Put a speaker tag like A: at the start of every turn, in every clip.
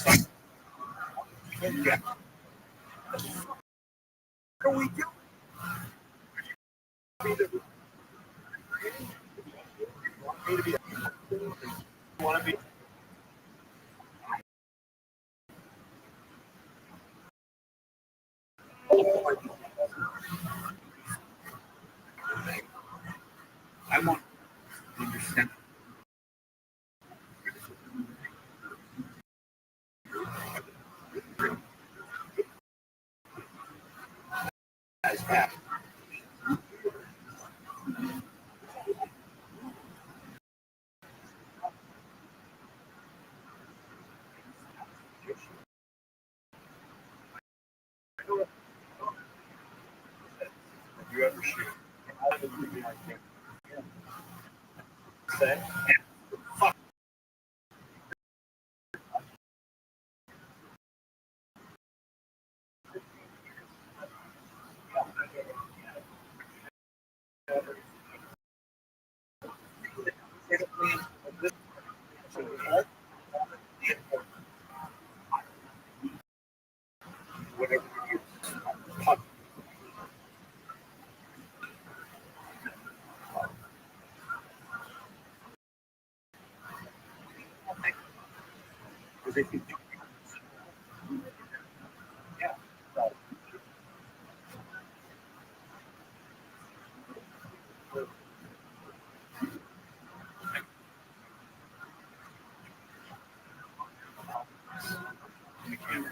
A: I want to understand as that. Have you ever shoot? I would be like say, fuck. Whatever you use. Because if you do, yeah, so, you can't.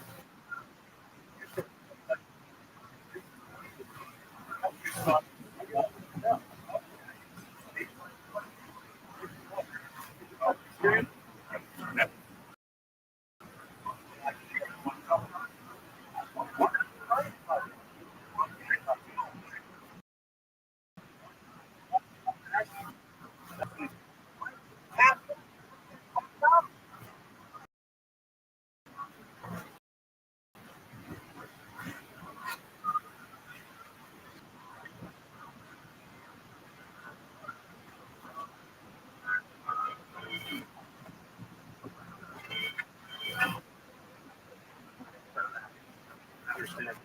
A: Understand.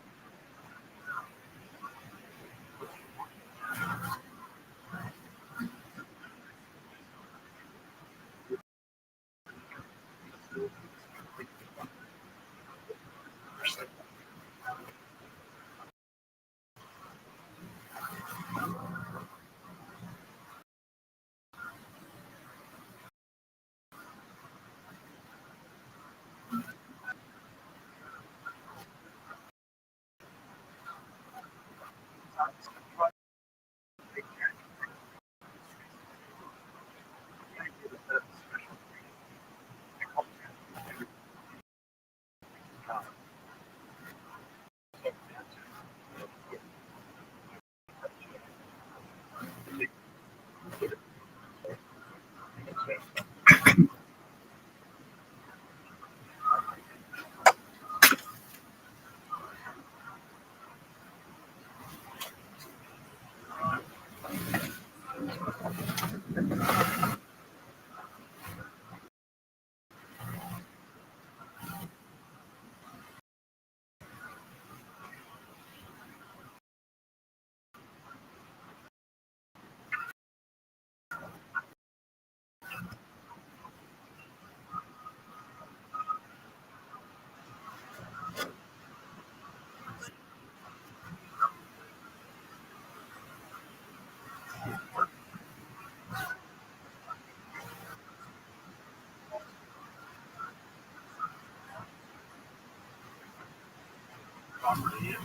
A: Property,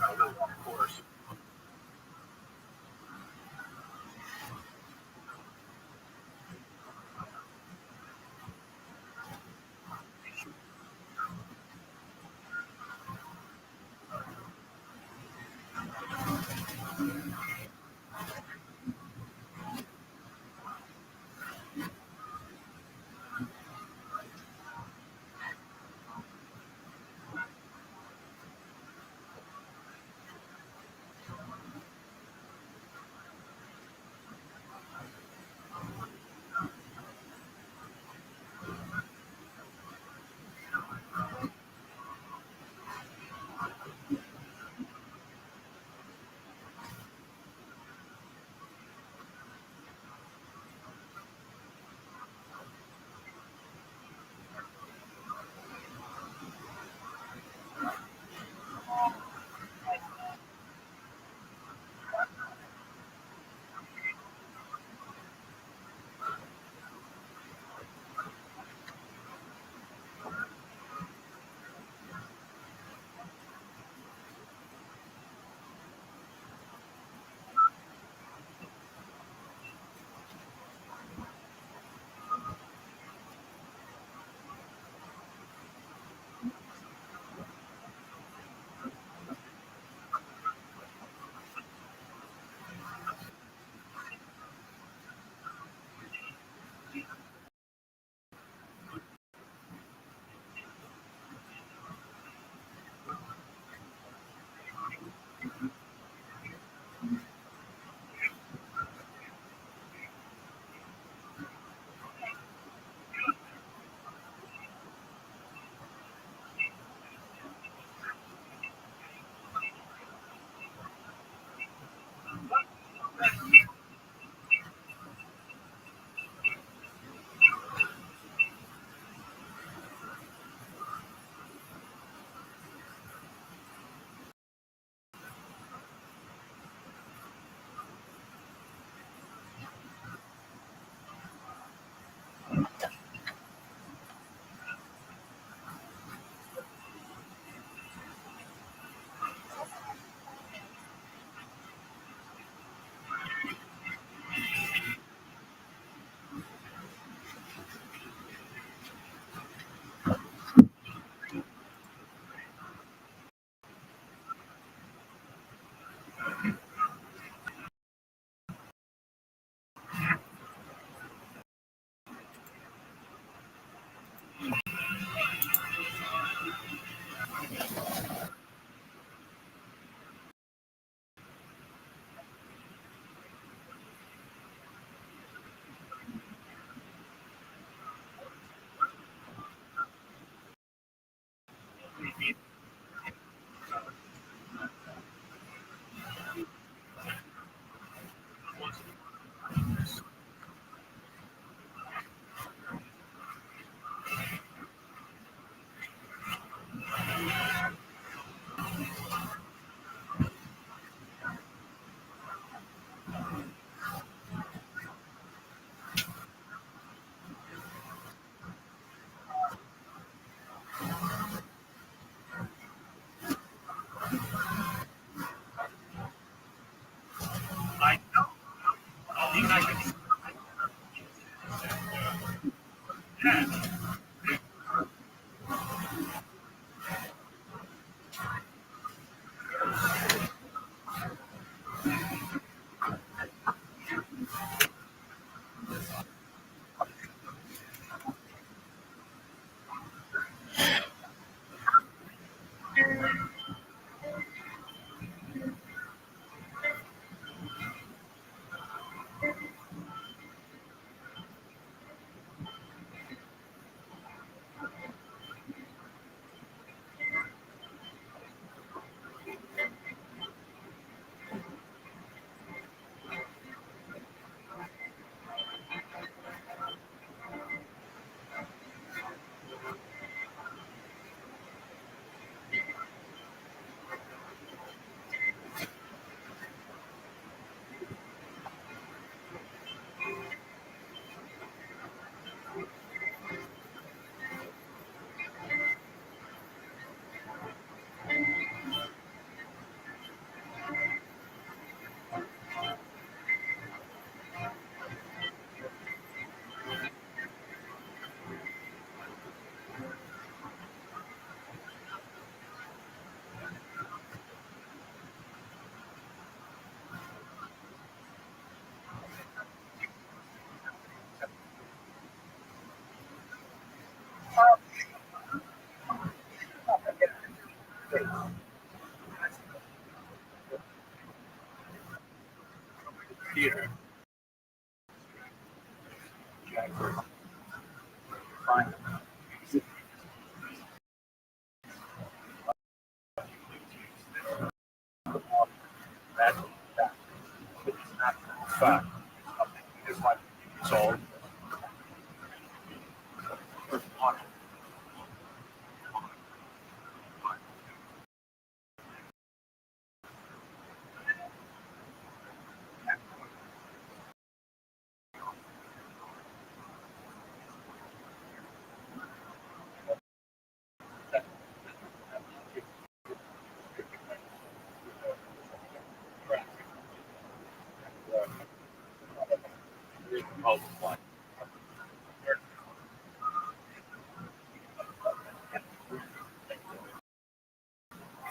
A: of course. Peter, Jack, fine. That, that, it's not fact. It's like, so,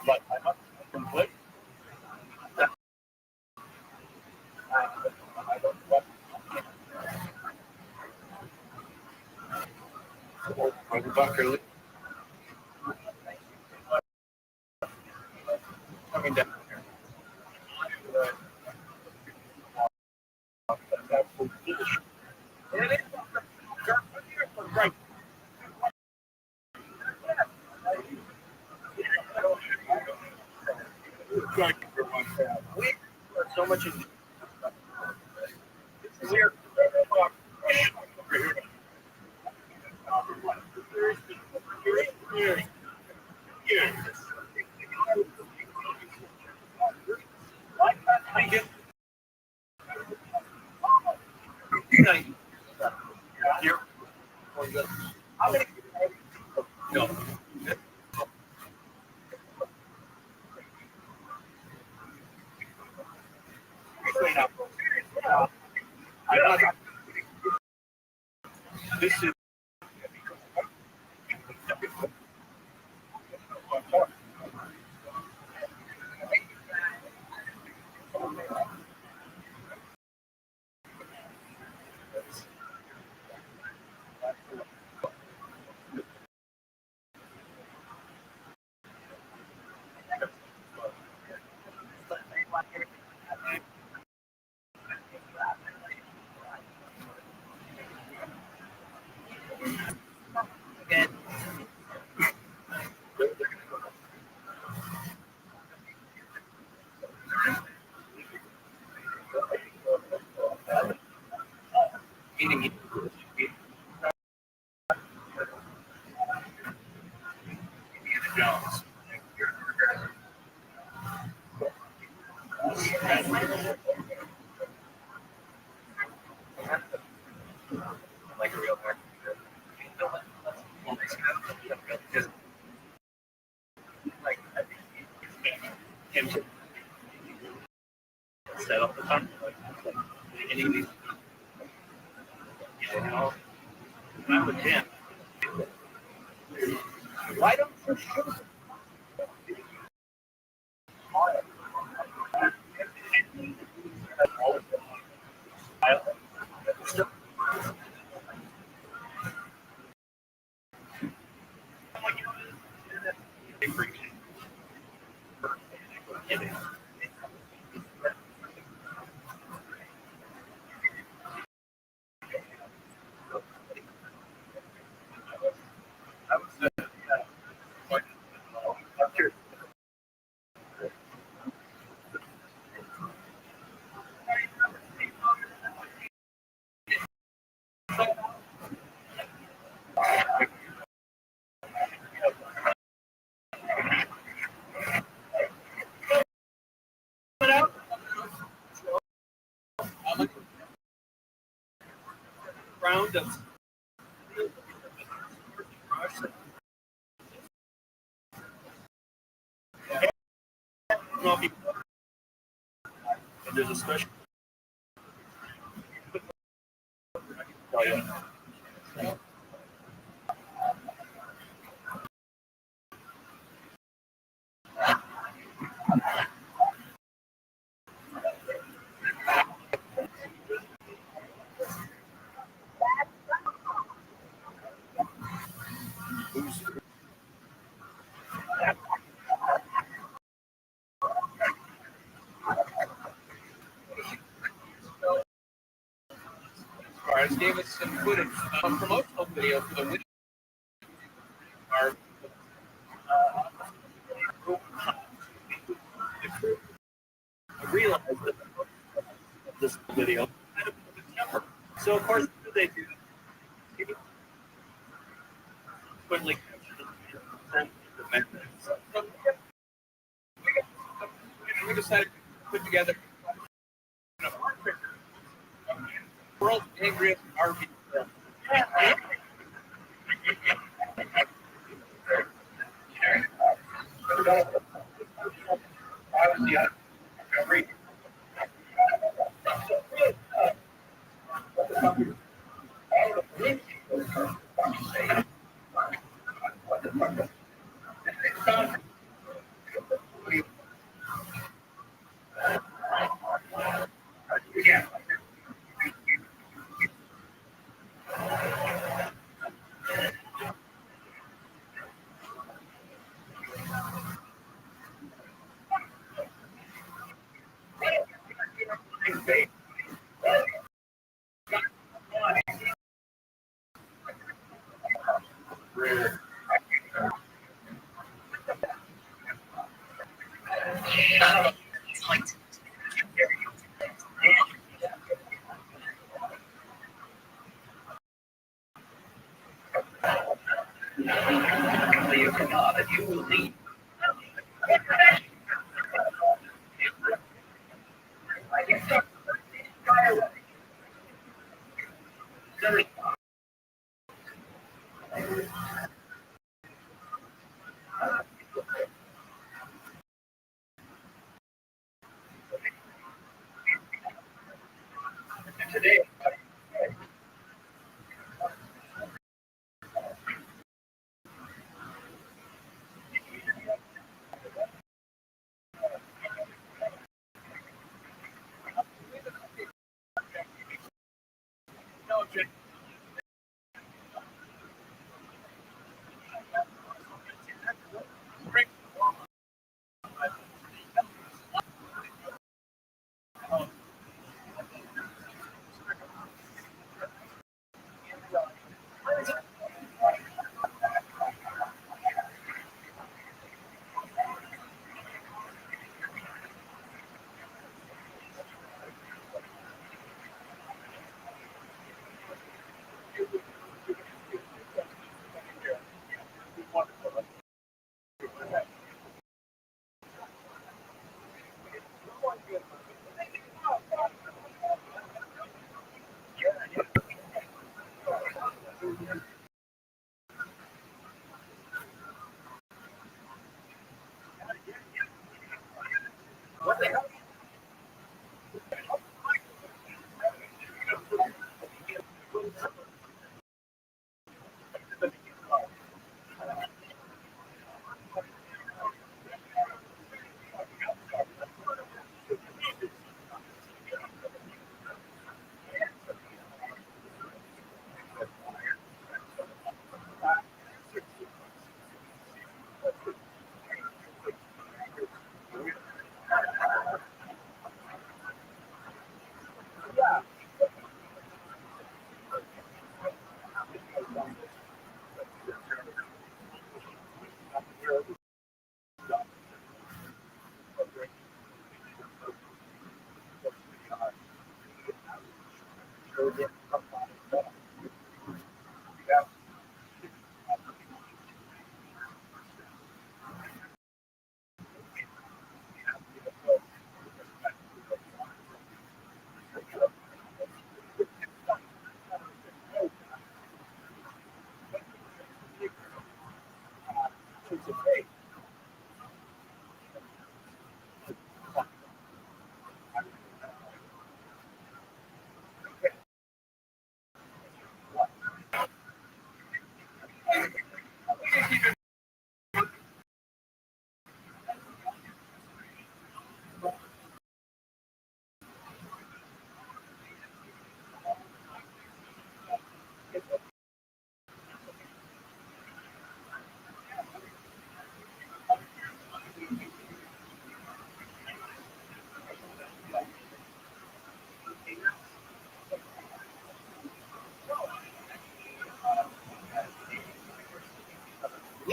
A: but I must complete. I don't what Bucker coming down here. That food is right. Right for my family. So much is weird. Here. How many? No. This is eating Jones. Like a real person. Because like I think him to set up the time. And he, you know, not with him. Why don't you shoot? Round of coffee. And there's a special. Oh, yeah.
B: Enterprise gave us some footage, promotional video for the winning our I realized that this video had a bit of a temper. So of course they do quickly we decided to put together a world's angriest RV film. You will need today.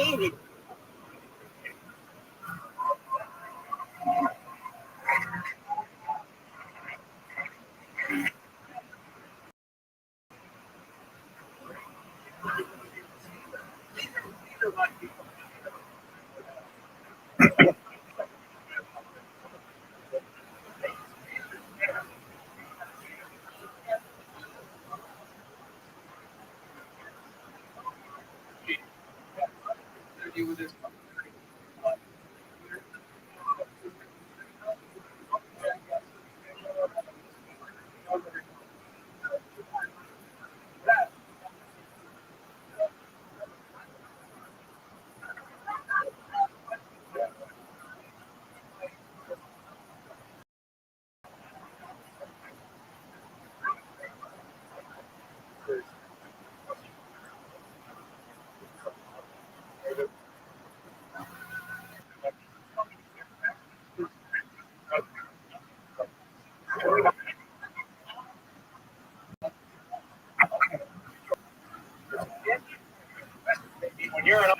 B: mean? When you're an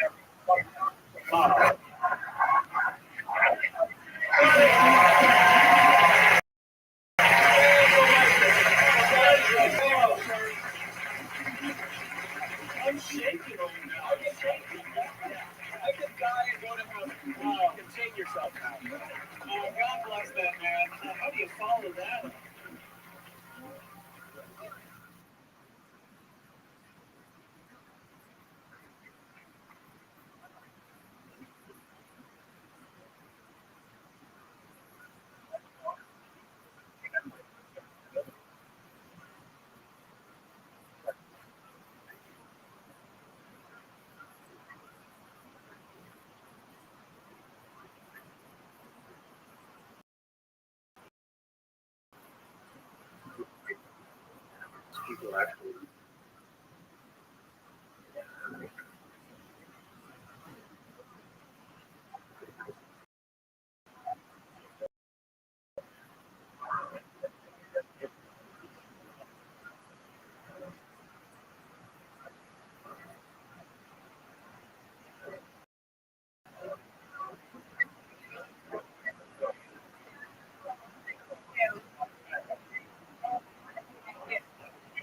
B: I'm shaking over now. I'm shaking. I could die and go to heaven. Contain yourself now. God bless that man. How do you follow that?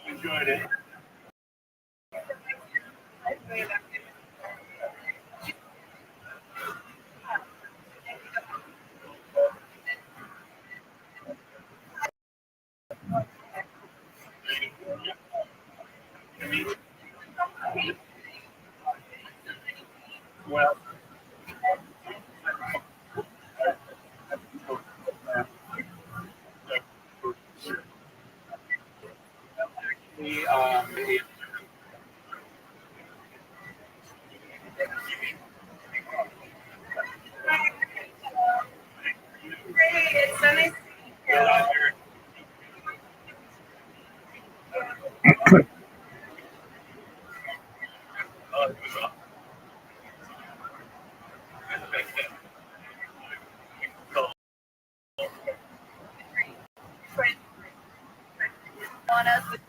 B: Enjoyed it. Well, the
C: It's so nice. On us with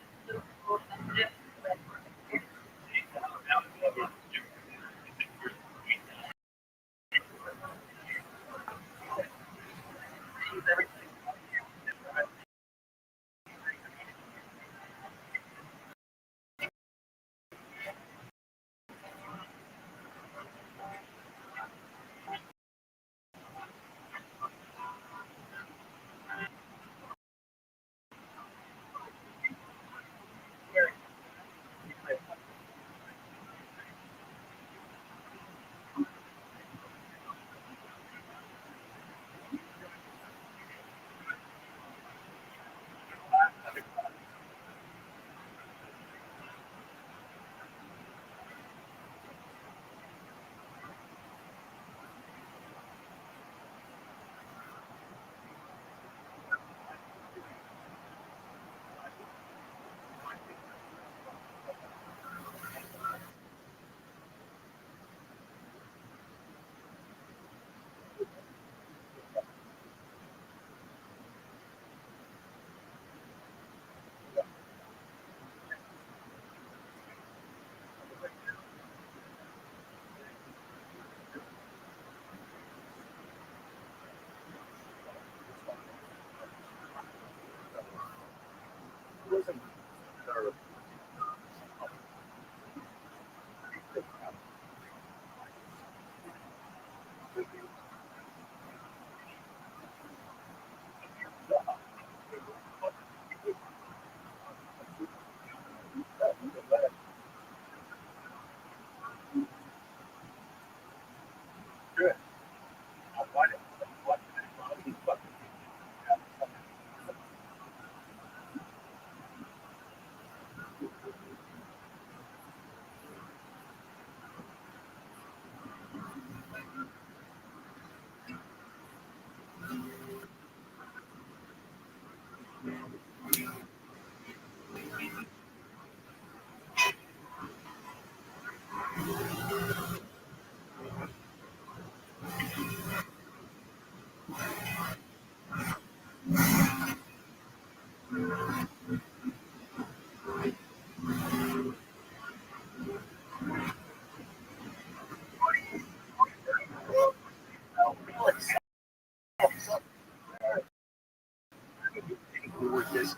A: This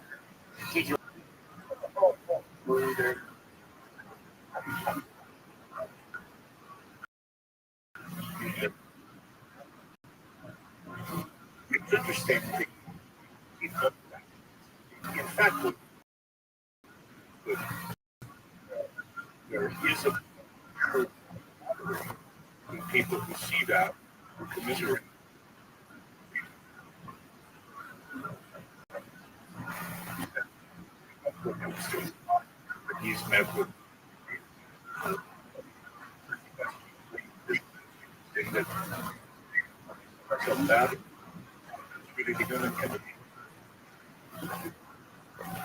A: teacher there. It's interesting. In fact, there is a group of people who see that who commiserate. He's met with thing that so bad. It's really going to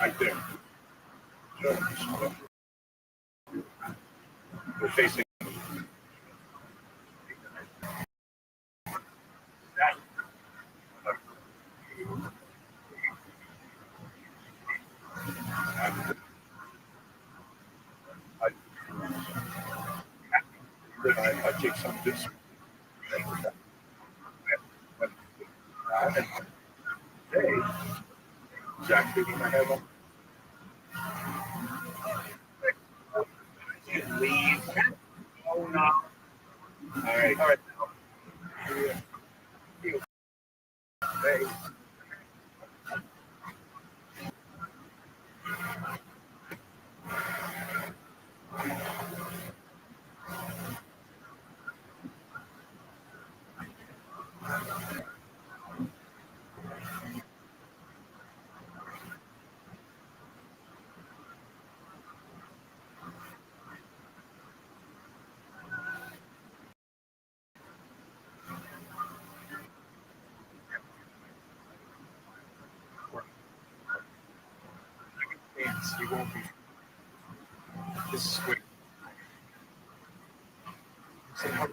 A: right there. So, we're facing that. I take some of this. Hey, exactly what I have on. Leave. Oh no. All right. All right. Hey. You won't be. This is great. So how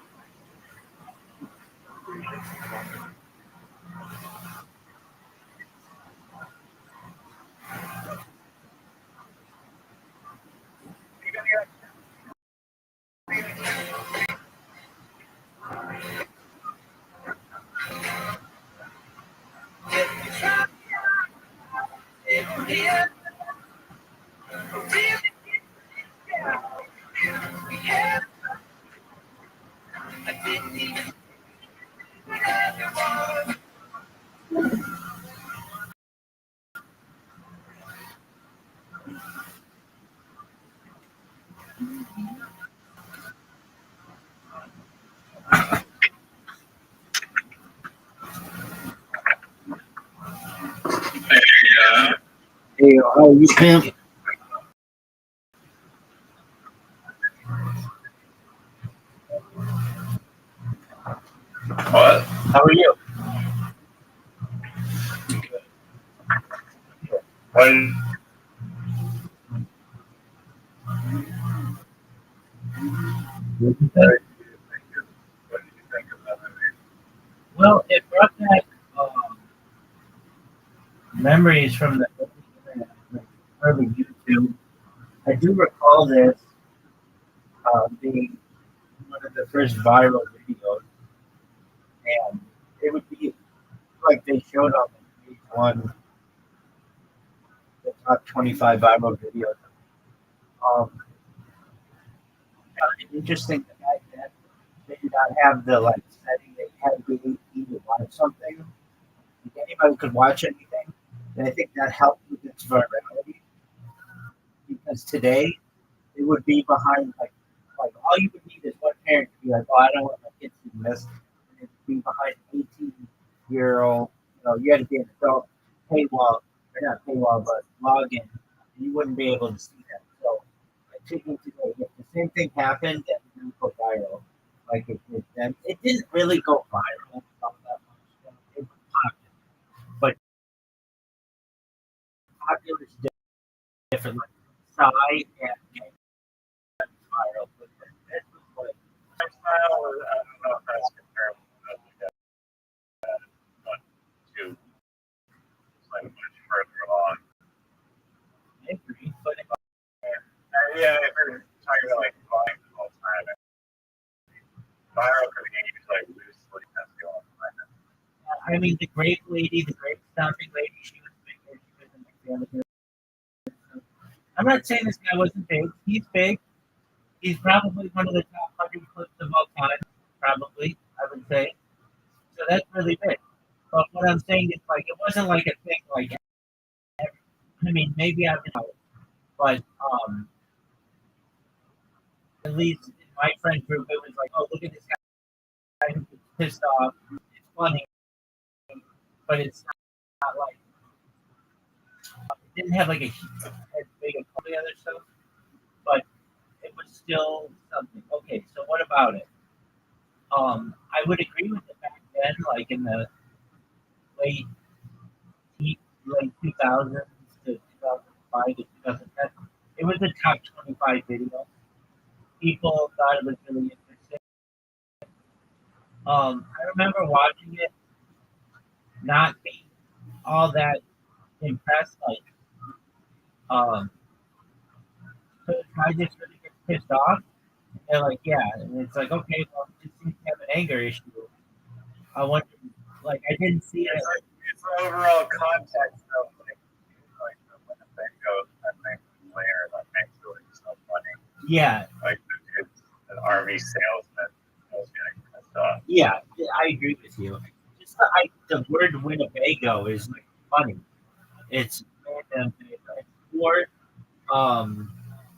D: Hey, how are you, Pam? What? How are you? When, well, it brought back memories from the early YouTube. I do recall this being one of the first viral videos, and it would be like they showed on page one, the top 25 viral videos. Interesting that back then they did not have the like setting that you had to be 18 to watch something. Like, anybody could watch anything, and I think that helped with its virality because today it would be behind like all you would need is one parent to be like, oh, I don't want my kids to miss, and it would be behind 18-year-old. You had to be an adult paywall, or not paywall, but login. And you wouldn't be able to see that. So I think today, if the same thing happened, that would go viral. Like it did then. It didn't really go viral all that much. It was popular, but popular is different. Like Psy and viral, but it was like lifestyle. I don't know if that's comparable to like much further along.
A: yeah, I heard talking about like vines all the time. Viral could be used like loosely as going on.
D: I mean, the grape lady, the grape stomping lady, she was big. She was in the family. I'm not saying this guy wasn't big. He's big. He's probably one of the top 100 clips of all time. Probably, I would say. So that's really big. But what I'm saying is, like, it wasn't like a thing. Like, I mean, maybe I've been out, but at least in my friend group, it was like, oh, look at this guy who's pissed off. It's funny, but it's not like it didn't have like a huge as big as all the other stuff, but it was still something. Okay, so what about it? I would agree with the back then, like in the late late 2000s to 2005 to 2010. It was a top 25 video. People thought it was really interesting. I remember watching it, not being all that impressed. Like, so the guy just really gets pissed off. They're like, yeah, and it's like, okay, well, it seems to have an anger issue. I wonder, like, I didn't see it.
A: It's the overall context of like when the thing goes, that thing layer, that makes really so funny.
D: Yeah,
A: Like it's an army salesman who's getting pissed off.
D: yeah, I agree with you. Just the word Winnebago is like funny. It's random. It's four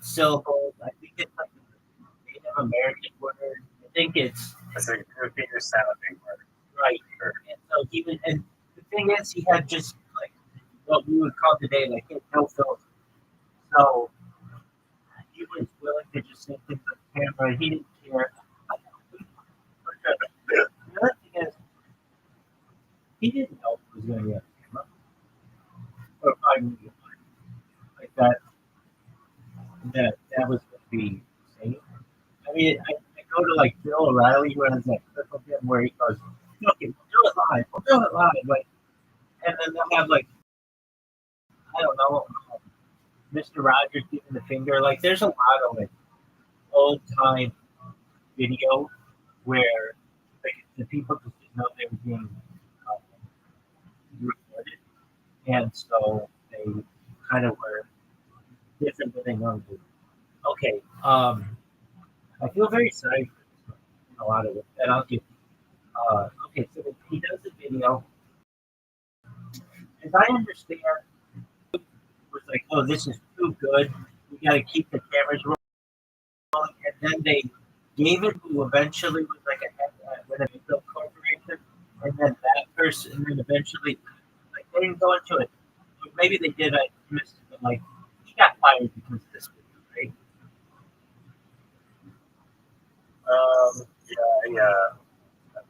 D: syllables. I think it's like a Native American word. I think it's
A: It's a goofier sounding word.
D: right.
A: Sure.
D: And so and the thing is, he had just like what we would call today like no filter. So he was willing to just say things on camera. He didn't care. The other thing is, he didn't know it was going to be on camera for 5 minutes. Like that was going to be insane. I mean, I go to like Bill O'Reilly who has that clip of him where he goes, "Okay, we'll do it live. We'll do it live." Like, and then they'll have like I don't know, Mr. Rogers giving the finger. Like, there's a lot of like old time video where like the people just didn't know they were being uh, recorded, and so they kind of were different than they normally do. Okay, I feel very sorry for a lot of it, and I'll give. Okay, so he does the video. As I understand, it was like, oh, this is too good. We got to keep the cameras rolling, and then they gave it to eventually was like with a film corporation, and then that person, and then eventually, like they didn't go into it. Maybe they did. I missed it, but like he got fired because of this video, right?
A: Yeah. I'm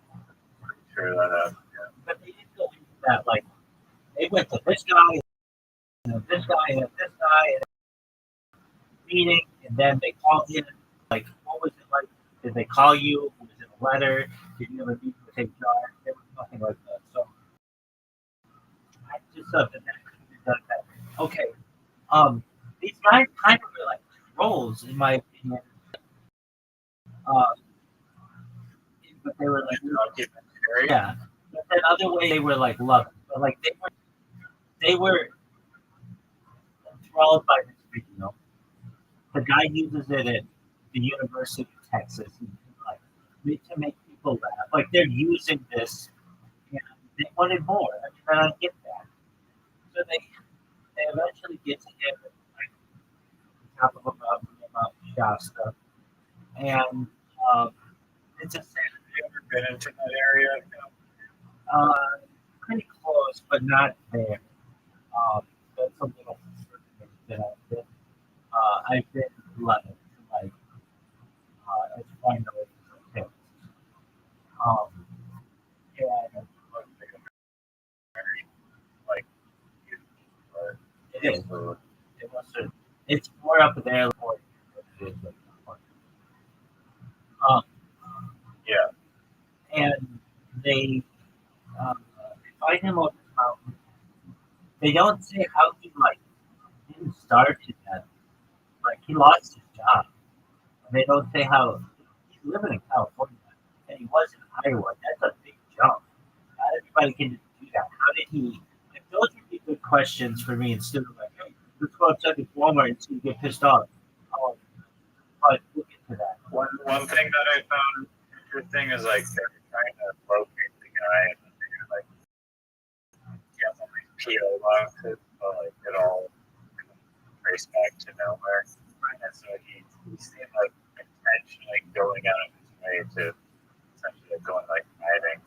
A: pretty sure that yeah.
D: But they didn't go into that. Like they went to this guy, and this guy, and this guy, and meeting, and then they called in. Like, what was it like? Did they call you? Was it a letter? Did you ever meet with HR? There was nothing like that. So I just thought that couldn't be done that way. Okay. These guys kind of were like trolls, in my opinion. Uh, but they were like,
A: Documentary.
D: yeah. But then other way they were like loving. But like they were enthralled by this video. The guy uses it at the University of Texas, like to make people laugh. Like they're using this, and they wanted more. I mean, I don't get that. So they eventually get to him at like the top of a mountain about Shasta, and it's a sad.
A: Have you ever been into that area?
D: Uh, pretty close, but not there. That's a little further than I've been. I've been like as far as okay. Um, and
A: Like,
D: it is. It was. It's more up there. More than it is like, um,
A: yeah.
D: and they find him on this mountain. They don't say how he like didn't start it that. Like he lost his They don't say how he's living in California and he was in Iowa. That's a big jump. Not everybody can do that. How did he? Like, those would be good questions for me instead of like, hey, let's go outside the Walmart and see you get pissed off. Oh, but we'll get to that.
A: One thing that I found interesting is like they're trying to locate the guy and they're like get all these PO boxes, but like it all traced back to nowhere. And so he seemed like intentionally going out of his way to essentially going like hiding.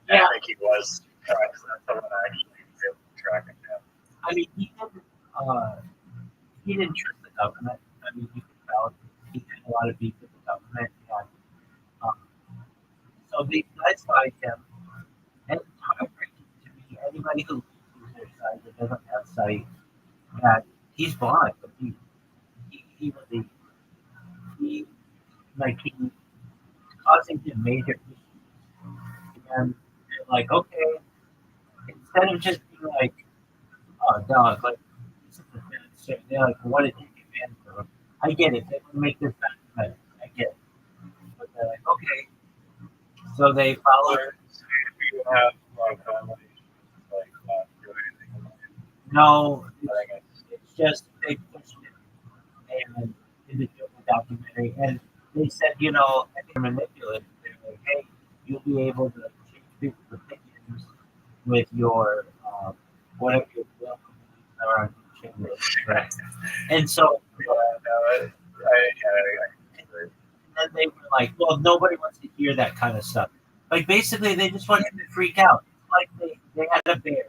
D: Yeah.
A: I think he was trying to someone actually was able to track him down.
D: I mean, he didn't trust the government. I mean, you could tell he had a lot of beef with the government. And, um, so these guys fight him. And it's heartbreaking to me. Anybody who loses their sight that doesn't have sight, that he's blind. But he really, he, like, he causing him major issues. And they're like, okay, instead of just being like, oh, dog, like, this is the thing. They're like, what did you advantage of him? I get it. They want to make this documentary. I get it. But they're like, okay. So they follow.
A: So if you have families like not doing anything about it,
D: No,
A: I think
D: it's just they pushed it and did the documentary. And they said, you know, I think they're manipulative. They're like, hey, you'll be able to change people's opinions with your whatever your will are on change. Right. And so,
A: I
D: and then they were like, well, nobody wants to hear that kind of stuff. Like, basically, they just want him to freak out. Like, they had a bear,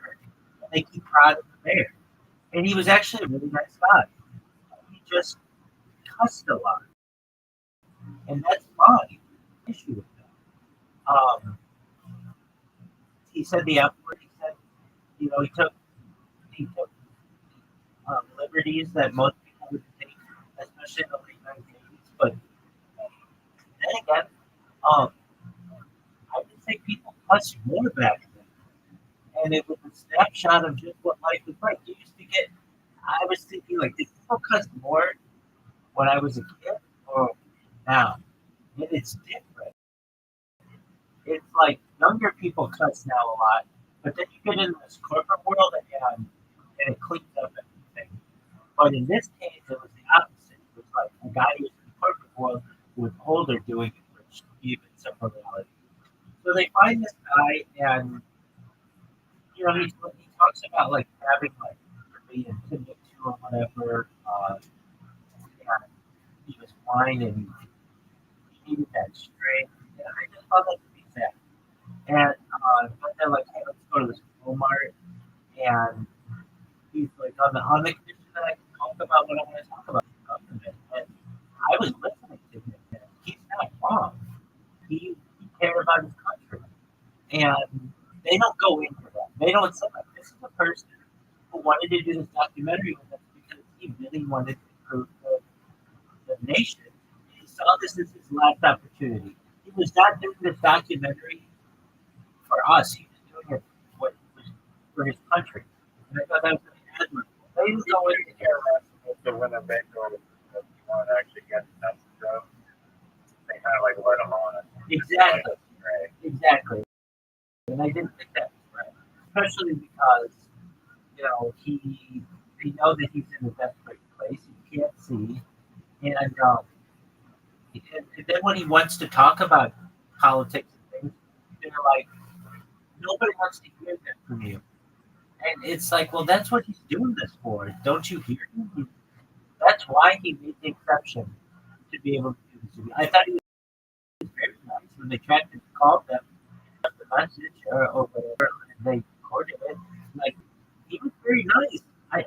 D: and they keep prodding the bear. And he was actually a really nice guy. He just cussed a lot. And that's my issue with that. He said the F word. He said, you know, he took liberties that most people would take, especially in the late 1980s. But then again, I would say people cussed more back then. And it was a snapshot of just what life was like. You used to get, I was thinking, like, did people cuss more when I was a kid or now? And it's different. It's like younger people cuss now a lot, but then you get in this corporate world and it cleans up everything. But in this case, it was the opposite. It was like a guy who was in the corporate world who was older doing it, which gave it some reality. So they find this guy, and you know, he talks about like having like really intimate to or whatever. And he was blind and he needed that strength. And I just thought that to be sad. And but they're like, hey, let's go to this Walmart. And he's like, on the condition that I can talk about what I want to talk about. And I was listening to him. And he's not wrong. He cared about his country. And they don't go into that. They don't say, like, this is a person who wanted to do this documentary with us because he really wanted to improve the nation. He saw this as his last opportunity. He was not doing this documentary for us. He was doing it for his country. And I thought that was really admirable. They didn't go into
A: care less about the Winnebago that you want to actually get the message of. They kind of like let them on it.
D: Exactly.
A: Right.
D: Exactly. And I didn't think that was right. Especially because, you know, they know that he's in a desperate place. He can't see. And then when he wants to talk about politics and things, they're like, nobody wants to hear that from you. And it's like, well, that's what he's doing this for. Don't you hear him? That's why he made the exception to be able to do this. I thought he was very nice when they tried to call them the message or whatever, and they recorded it. Like, he was very nice. I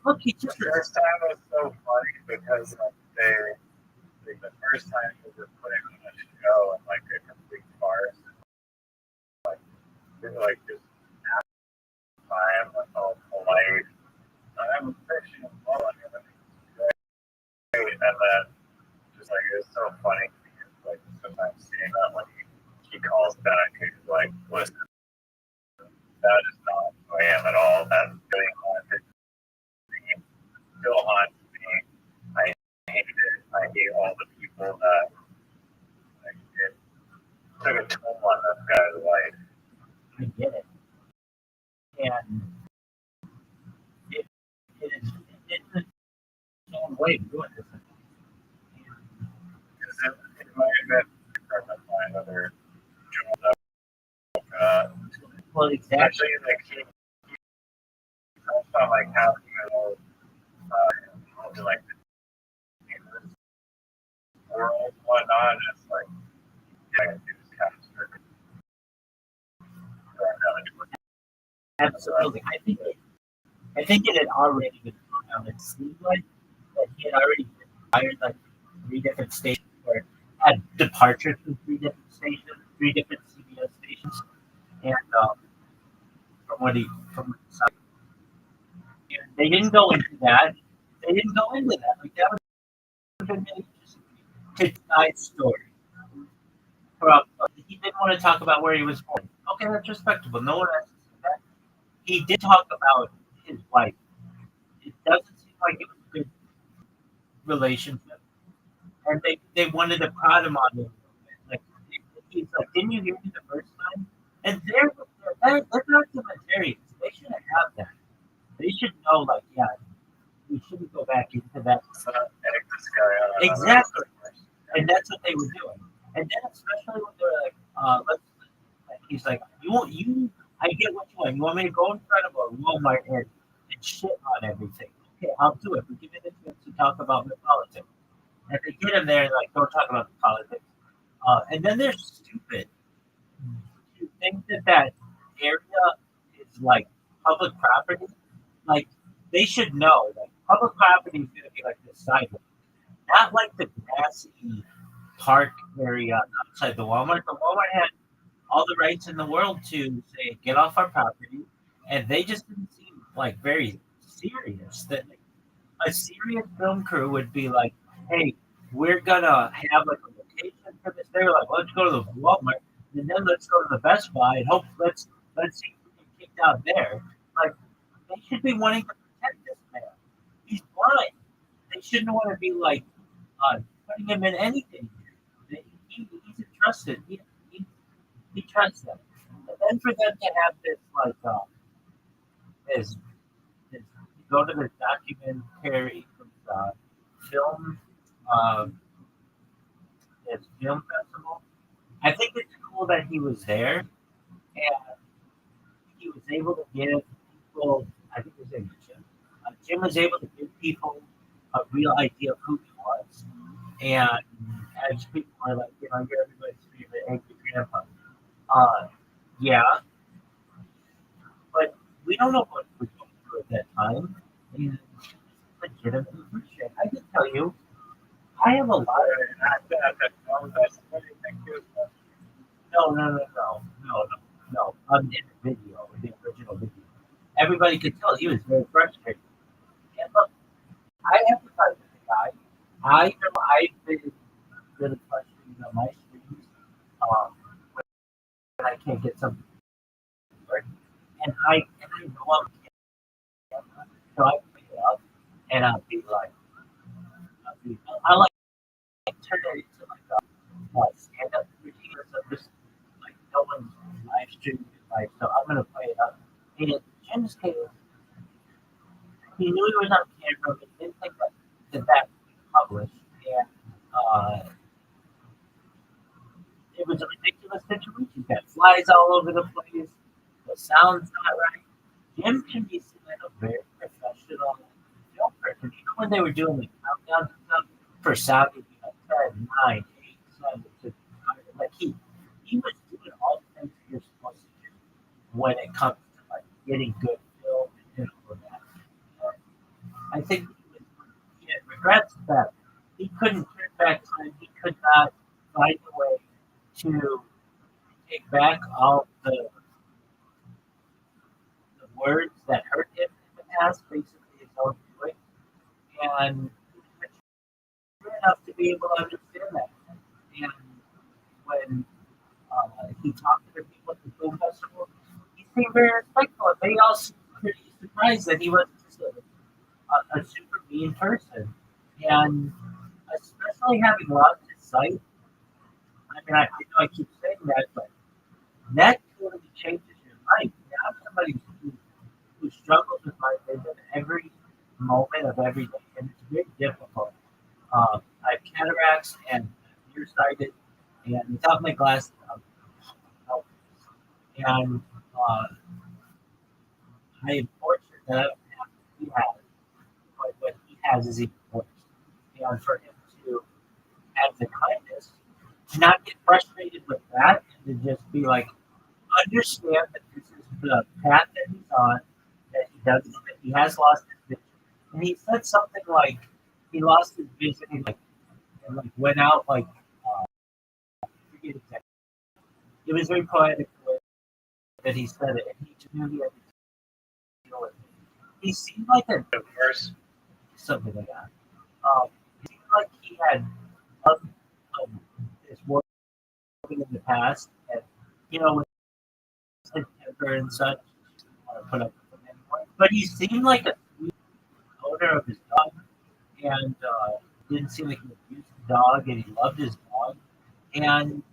D: look, he just
A: the first time was so funny because like the first time we were putting on a show and like a complete farce, like we were like just time like all polite. I'm fishing and blowing and great, and then just like it was so funny like sometimes seeing that when he calls back and he's like, listen, that is not who I am at all. That's really haunted me. Still haunts me. I hate it. I hate all the people So that like, it took a toll on this guy's life.
D: I get it. And it's its own way of doing this.
A: Because it might have been hard to find other jobs that
D: Well, exactly.
A: especially like he touched on like how to like in this world whatnot. It's like yeah, it's kind of circuit.
D: Absolutely. I think it had already been thrown out. It seemed like that he had already hired like 3 different stations or had departures from 3 different stations, 3 different CBS stations. And from what he said, they didn't go into that. They didn't go into that. Like that would have been really interesting to tonight's story. He didn't want to talk about where he was born. Okay, that's respectable. No one has to say that. He did talk about his wife. It doesn't seem like it was a good relationship, and they wanted to prod him on it. Like he's like, "Didn't you hear me the first time?" And they're documentarians. They shouldn't have that. They should know, like, yeah, we shouldn't go back into that.
A: So egg this guy out.
D: Exactly, and that's what they were doing. And then especially when they're like, he's like, I get what you want. You want me to go in front of a Walmart and shit on everything? Okay, I'll do it. But give me the chance to talk about the politics. And they get him there, like, don't talk about the politics. And then they're stupid. You think that area is like public property? Like, they should know. Like, public property is going to be like this sidewalk, not like the grassy park area outside the Walmart. The Walmart had all the rights in the world to say, get off our property. And they just didn't seem like very serious. That like, a serious film crew would be like, hey, we're gonna have like a location for this. They were like, let's go to the Walmart and then let's go to the Best Buy and hope let's see if we can kick out there. Like they should be wanting to protect this man. He's blind. They shouldn't want to be like putting him in anything. He's entrusted. He trusts them. And then for them to have this like this go to this documentary film this film festival. I think it's cool that he was there and he was able to give people. I think his name was Jim. Jim was able to give people a real idea of who he was, and as people are like, you're everybody's favorite angry grandpa. Yeah, but we don't know what we're going through at that time. And legitimately appreciate. I can tell you, I have a lot of. No. In the video, the original video, everybody could tell he was very frustrated. And look, I empathize with the guy. I know I've been really frustrated on my streams when I can't get something to work, and I know I'm camera, so I pick it up and I'll be like, I like turn it into like a stand-up routine or something. Just like no one's live streaming it, so I'm gonna play it up. And in Jim's case, he knew he was on camera, but he didn't think that would be published. And it was a ridiculous situation. You've got flies all over the place. The sound's not right. Jim can be seen like a very professional film person. Even when they were doing the countdowns and stuff, for sound would be like 10, 9, 8, 7, 6, 5. Like he was doing all the things you're supposed to do when it comes to like getting good film and all of that. I think he had regrets that he couldn't turn back time. He could not find a way to take back all the words that hurt him in the past, basically his own doing. And he was mature enough to be able to understand that. And when he talked to the people at the film festival, he seemed very respectful. And they all seemed pretty surprised that he wasn't just a super mean person. And especially having lost his sight. I mean, I know I keep saying that, but that totally changes your life. Now, somebody who struggles with my vision every moment of every day, and it's very difficult. I have cataracts and I'm nearsighted, and without my glasses, I'm helpless. And I am fortunate that I don't have what he has, but what he has is even worse. And for him to have the kindness to not get frustrated with that and to just be like, understand that this is the path that he's on, that he has lost his vision. And he said something like he lost his vision and like went out like I forget exactly. It was very poetic the way that he said it, and he just knew he had to deal with it. He seemed like a
A: The first,
D: something like that. It seemed like he had loved his work in the past, and with his temper and such, he didn't want to put up with him anymore. But he seemed like a sweet owner of his dog, and didn't seem like he abused the dog, and he loved his dog, and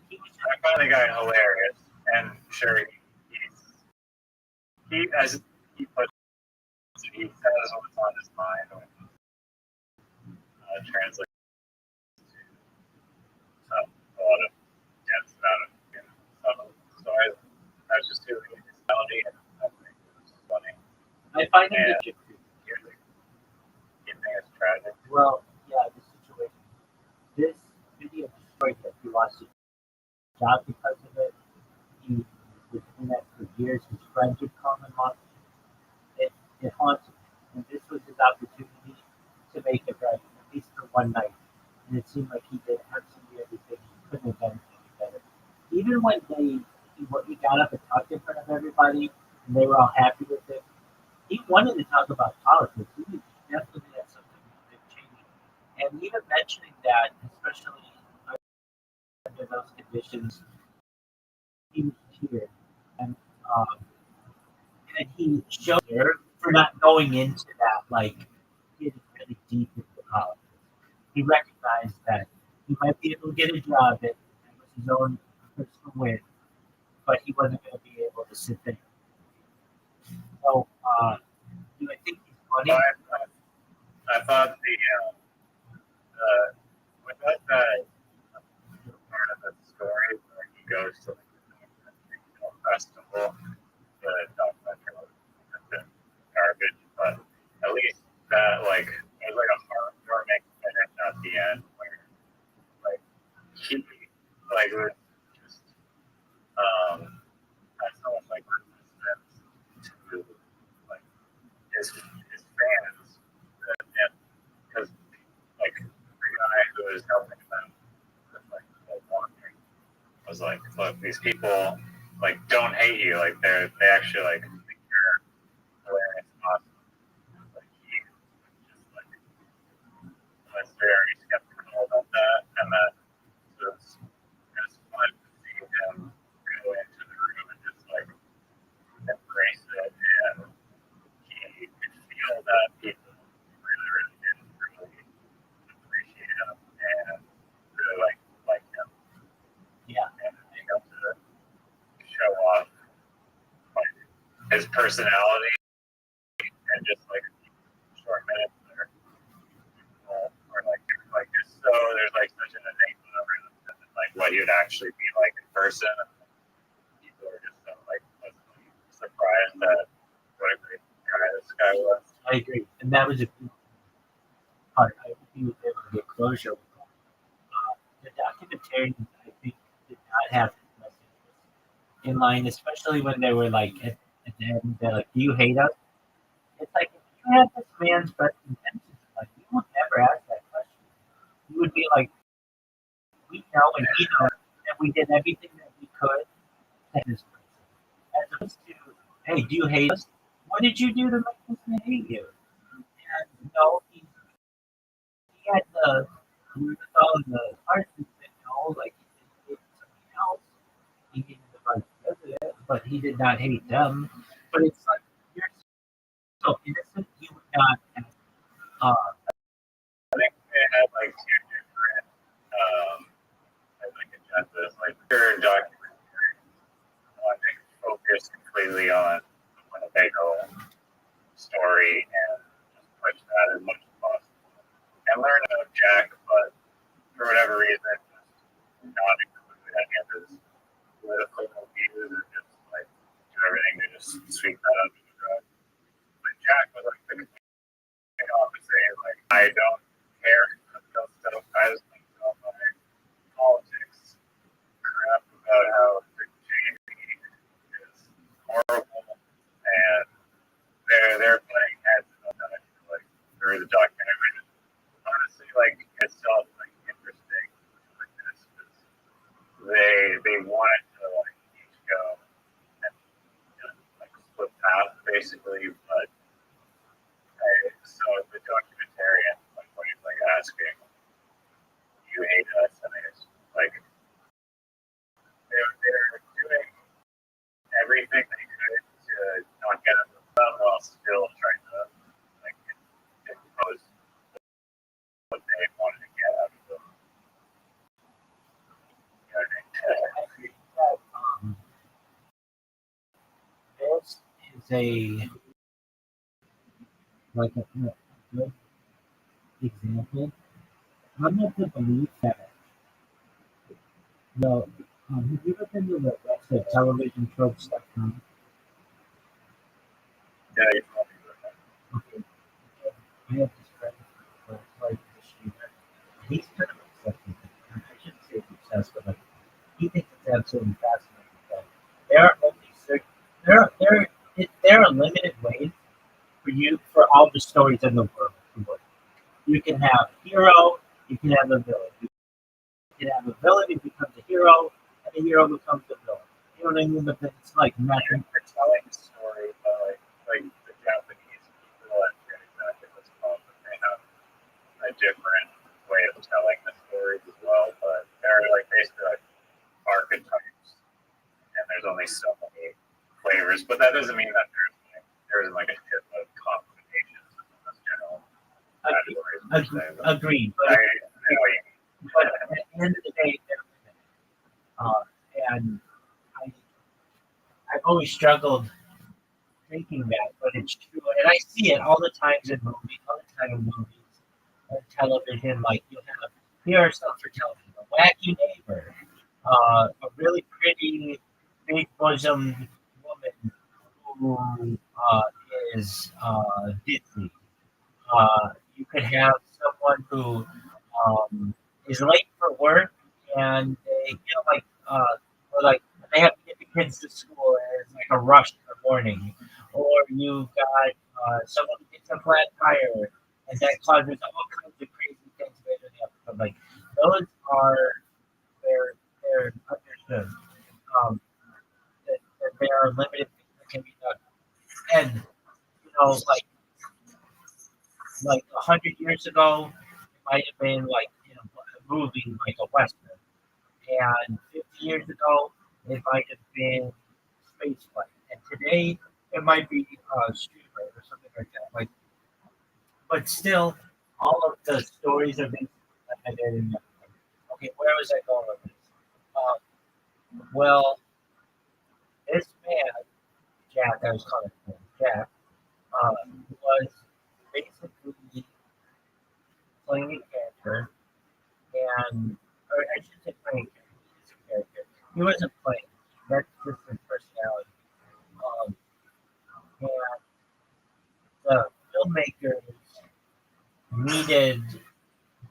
D: he was
A: I find the guy hilarious, and sure, he as he puts it, he says what's on his mind when translates to a lot of depth about it. So I was just doing his melody, and I think it was funny.
D: I find him
A: And
D: to
A: you think it's tragic?
D: well, yeah, the situation. This video destroyed that he lost his job because of it. He was in that for years. His friends would come and watch it. It haunts him. And this was his opportunity to make it right, at least for one night. And it seemed like he did absolutely everything. He couldn't have done any better. Even when he got up and talked in front of everybody, and they were all happy with him, he wanted to talk about politics. He definitely had something that changed. And even mentioning that, especially under those conditions, he was here. And um, and he showed her for not going into that like getting really deep into politics. He recognized that he might be able to get a job that was his own personal win, but he wasn't going to be able to sit there. So, do I think he's funny?
A: I thought with that part of the story where he goes to the film festival, the documentary was garbage, but at least that it was like a heartwarming finish at the end where like he was just had so much resistance to like his fans and because the guy who was helping them with the walking was like, look, these people don't hate you, they actually think you're hilarious and awesome. He just was very skeptical about that, and that was just fun to see him go into the room and just embrace it, and he could feel that people really didn't really appreciate him and really like him.
D: Yeah.
A: And being able to show off his personality and just short minutes there or just so there's such an enigma around him and what he would actually be like in person. People are just so pleasantly surprised at what a great guy this guy was.
D: I agree, and that was a good part. I think he was able to get closure with that. The documentarian, I think, did not have his messages in line, especially when they were at the end, they're like, "Do you hate us?" It's like if you had this man's best intentions, you would never ask that question. You would be like, "We know and he knows that we did everything that we could to this person." As opposed to, "Hey, do you hate us? What did you do to make this man hate you?" And no, he had the wherewithal and the heart to say no, he didn't hate somebody else. He hated the vice president, but he did not hate them. But it's like, you're so innocent, you would not ask.
A: I think they had two different mature documentary. I want to focus completely on the Winnebago story and just push that as much as possible. And learn about Jack, but for whatever reason, just not include any of his political views or just like do everything to just sweep that under the rug. But Jack was like the complete opposite. Like, I don't care about stuff. I just think about my politics crap about how the Jamie is horrible and they're playing heads on that. Like through the documentary. Honestly, like it's still like interesting like this because they wanted to like each go and like split path basically, but so the documentarian like when he's like asking, "You hate us?" and it's like they're doing everything they could to not get them while still trying to like impose what they wanted to get out of them. You know what I mean?
D: I think that this is a like a good example. I'm of the belief that the have you ever been to the website televisiontropes.com?
A: Yeah, you told me about that.
D: Okay. I have this friend who like the streamer. He's kind of obsessed with it. I shouldn't say he's obsessed, but like he thinks it's absolutely fascinating. But there are only certain there are limited ways for all the stories in the world to work. You can have a hero, you can have a villain. You can have a villain who becomes a hero, and the hero becomes a villain. You know what I mean? But it's like nothing.
A: You're telling a story, but like the Japanese people, I forget exactly what's called, but they have a different way of telling the stories as well. But they're like basically like archetypes, and there's only so many flavors. But that doesn't mean that there isn't like a tip of combinations in this general categories.
D: Agreed.
A: I know what you mean.
D: But at the end of the day, they're limited. And I've always struggled thinking that, but it's true. And I see it all the times in movies, and television. Like you have here are some for television: a wacky neighbor, a really pretty, big bosomed woman who is ditzy. You could have someone who is late for work and they feel like or like they have to get the kids to school and it's like a rush in the morning. Or you got someone who gets a flat tire and that causes all kinds of crazy things later in the episode. Like those are they're understood. That there are limited things that can be done. And you know, like 100 years ago, it might have been like in a movie like a western, and 50 years ago, it might have been space flight, and today it might be street fight or something like that. Like, but still, all of the stories are being limited. Okay, where was I going with this? Well, this man, Jack, I was calling him Jack, was basically playing a character, and or I should say playing a character. He wasn't playing. That's just his personality. And the filmmakers needed.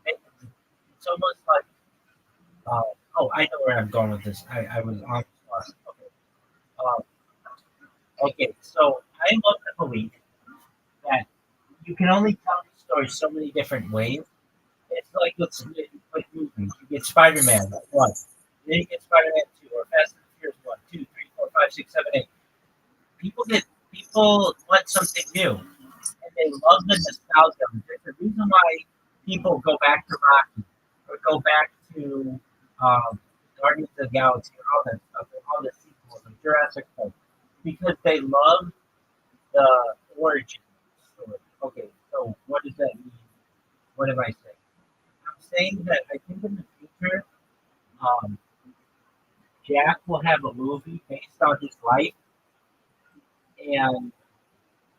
D: It's almost like. Oh, I know where I'm going with this. I was on lost. Okay. Okay. So I love the belief that you can only tell the story so many different ways. It's like like movies. You get Spider-Man 1, then you get Spider-Man 2, or Fast and Furious 1, 2, 3, 4, 5, 6, 7, 8. People want something new, and they love the nostalgia. There's a reason why people go back to Rocky or go back to Guardians of the Galaxy and all that stuff, and all the sequels and Jurassic Park, because they love the origin story. Okay, so what does that mean? What am I saying? I'm saying that I think in the future, um, Jack will have a movie based on his life, and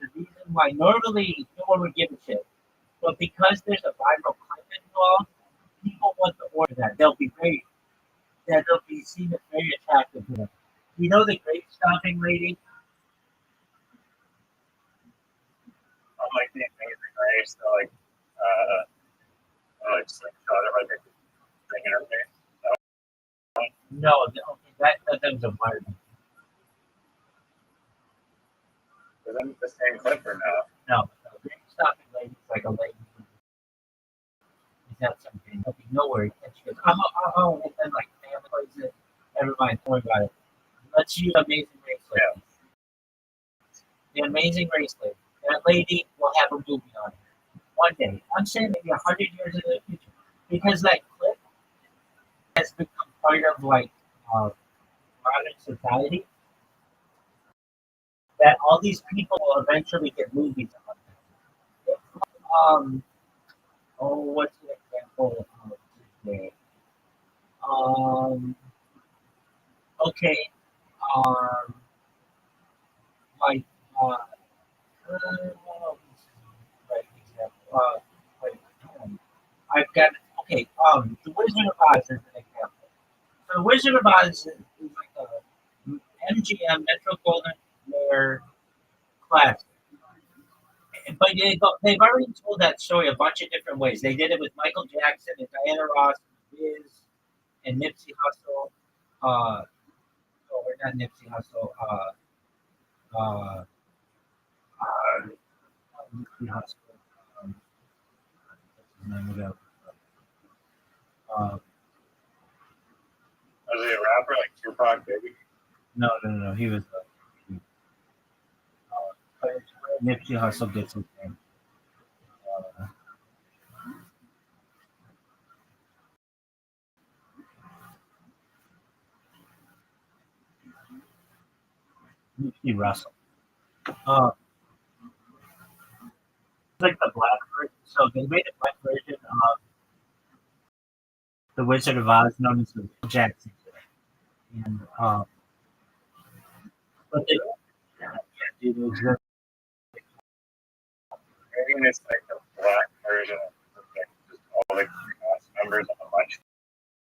D: the reason why normally no one would give a shit, but because there's a viral clip involved, people want to order that. They'll be seen as very attractive to them. You know the grape stomping lady?
A: I'm like the amazing race, like slingshot it like a thing in her face.
D: No, okay, that was a wire.
A: Is that the same clip or no?
D: No, grape stomping lady is like a lady. Is that something? Okay, no worries. And she goes, oh, and then like family plays it. Never mind, don't worry about it. Let's use Amazing Race Lady.
A: Yeah.
D: The Amazing Race Lady. That lady will have a movie on it one day. I'm saying maybe 100 years in the future, because that clip has become part of like modern society. That all these people will eventually get movies on it. What's an example of today? Um, okay, um, like, right example. Wait, I've got, okay, The Wizard of Oz is an example. So The Wizard of Oz is like a MGM, Metro Golden Mayer classic. But they've already told that story a bunch of different ways. They did it with Michael Jackson and Diana Ross and Wiz and Nipsey Hussle. Or not Nipsey Hussle. Uh, Nipsey Hussle. What's his name again?
A: Was he a rapper like Tupac, baby?
D: No. He was. Nipsey Hussle gets his name. Nipsey Russell. It's like the black version. So they made a black version of The Wizard of Oz, known as the Jackson. And but they can't do those.
A: Maybe it's like the black version of like just all the cast members on a bunch.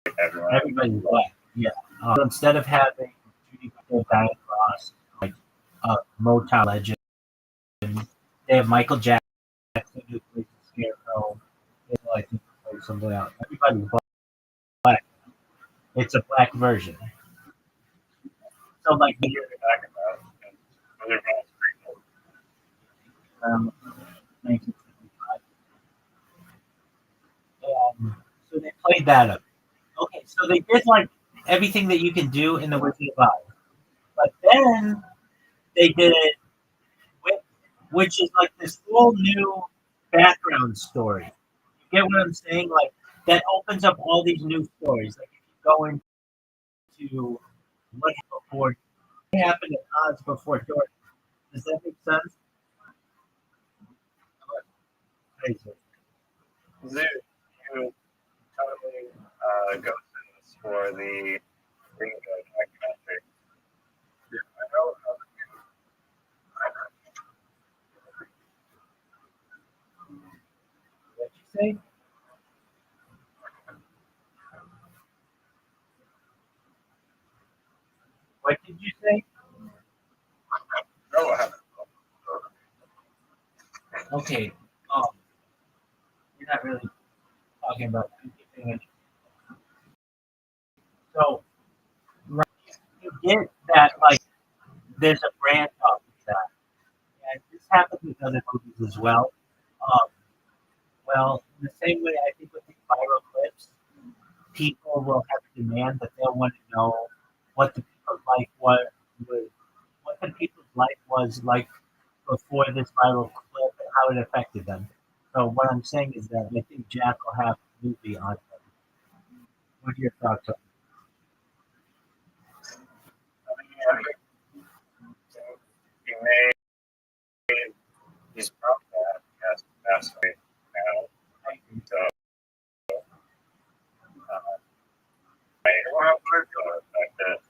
A: Like
D: Everybody's black. Yeah. So instead of having Judy Garland, Diana Ross, like Motown legend, they have Michael Jackson who plays the Scarecrow. They like play something else. Everybody's black. It's a black version. So like
A: you're talking about, and other bands pretty cool.
D: 1965. So they played that up. Okay, so they did like everything that you can do in the Wizard of Oz, but then they did it with, which is like this whole new background story. You get what I'm saying? Like that opens up all these new stories. Like if you go into what happened in Oz before Dorothy. Does that make sense? Crazy.
A: Zoo, you totally go to this for the Ringo documentary. I know
D: What'd you say? What did you say?
A: no, I haven't.
D: Okay. You're not really talking about anything. So right, you get that like there's a brand of that, and this happens with other movies as well. Um, well, in the same way, I think with these viral clips, people will have a demand that they'll want to know what the people's life was what the people's life was like before this viral clip and how it affected them. So what I'm saying is that I think Jack will have a movie on them. What are your thoughts on
A: I mean, he made, he's from that, has passed away now. So, I don't know how to affect it.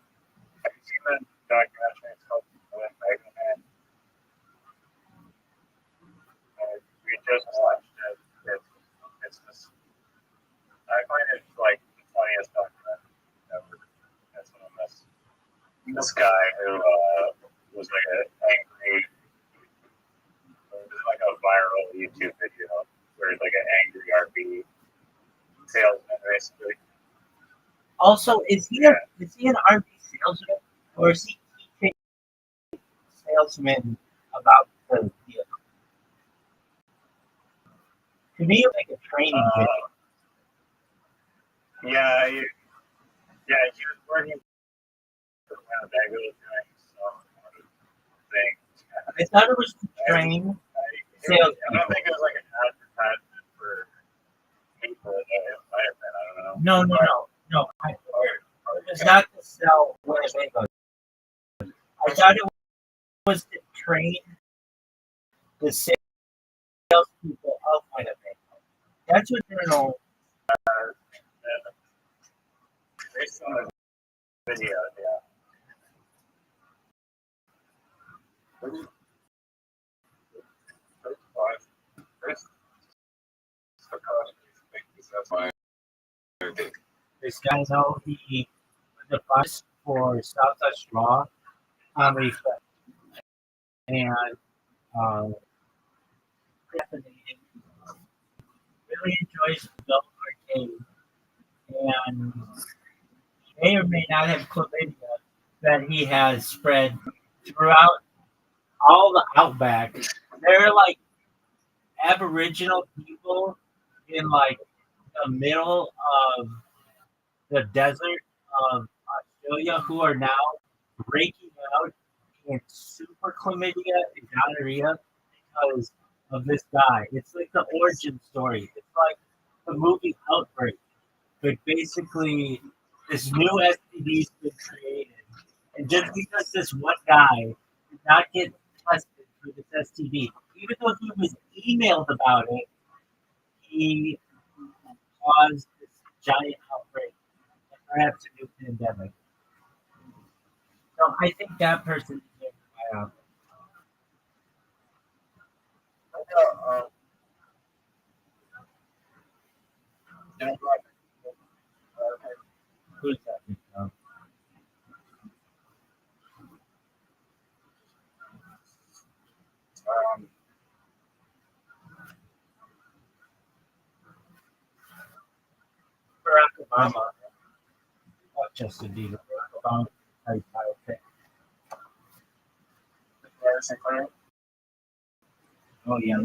A: this guy who was like an angry, it was like a viral YouTube video where he's like an angry RV salesman, basically.
D: Also, is he an RV salesman or is he teaching salesmen about the vehicle? To me, it's like a training video.
A: Yeah, he was working for Winnebago doing some thing.
D: I thought it was to train sales.
A: I don't think it was like an advertisement for people that it might have been, I don't know.
D: No. It was not to sell Winnebago. I thought it was to train the salespeople of Winnebago. That's what journal.
A: Based on the video, yeah. That's why
D: This guy know the bus for Southwest Raw Comedy Fest. And fascinating. Really enjoys the arcade. And may or may not have chlamydia that he has spread throughout all the outback. They're like Aboriginal people in like the middle of the desert of Australia who are now breaking out in super chlamydia and gonorrhea because of this guy. It's like the origin story. It's like the movie Outbreak, but basically this new STD's been created, and just because this one guy did not get tested for this STD, even though he was emailed about it, he caused this giant outbreak and perhaps a new pandemic. So I think that person is my option. Who's that? Barack Obama. Not Justin Bieber. Barack Obama. Oh yeah.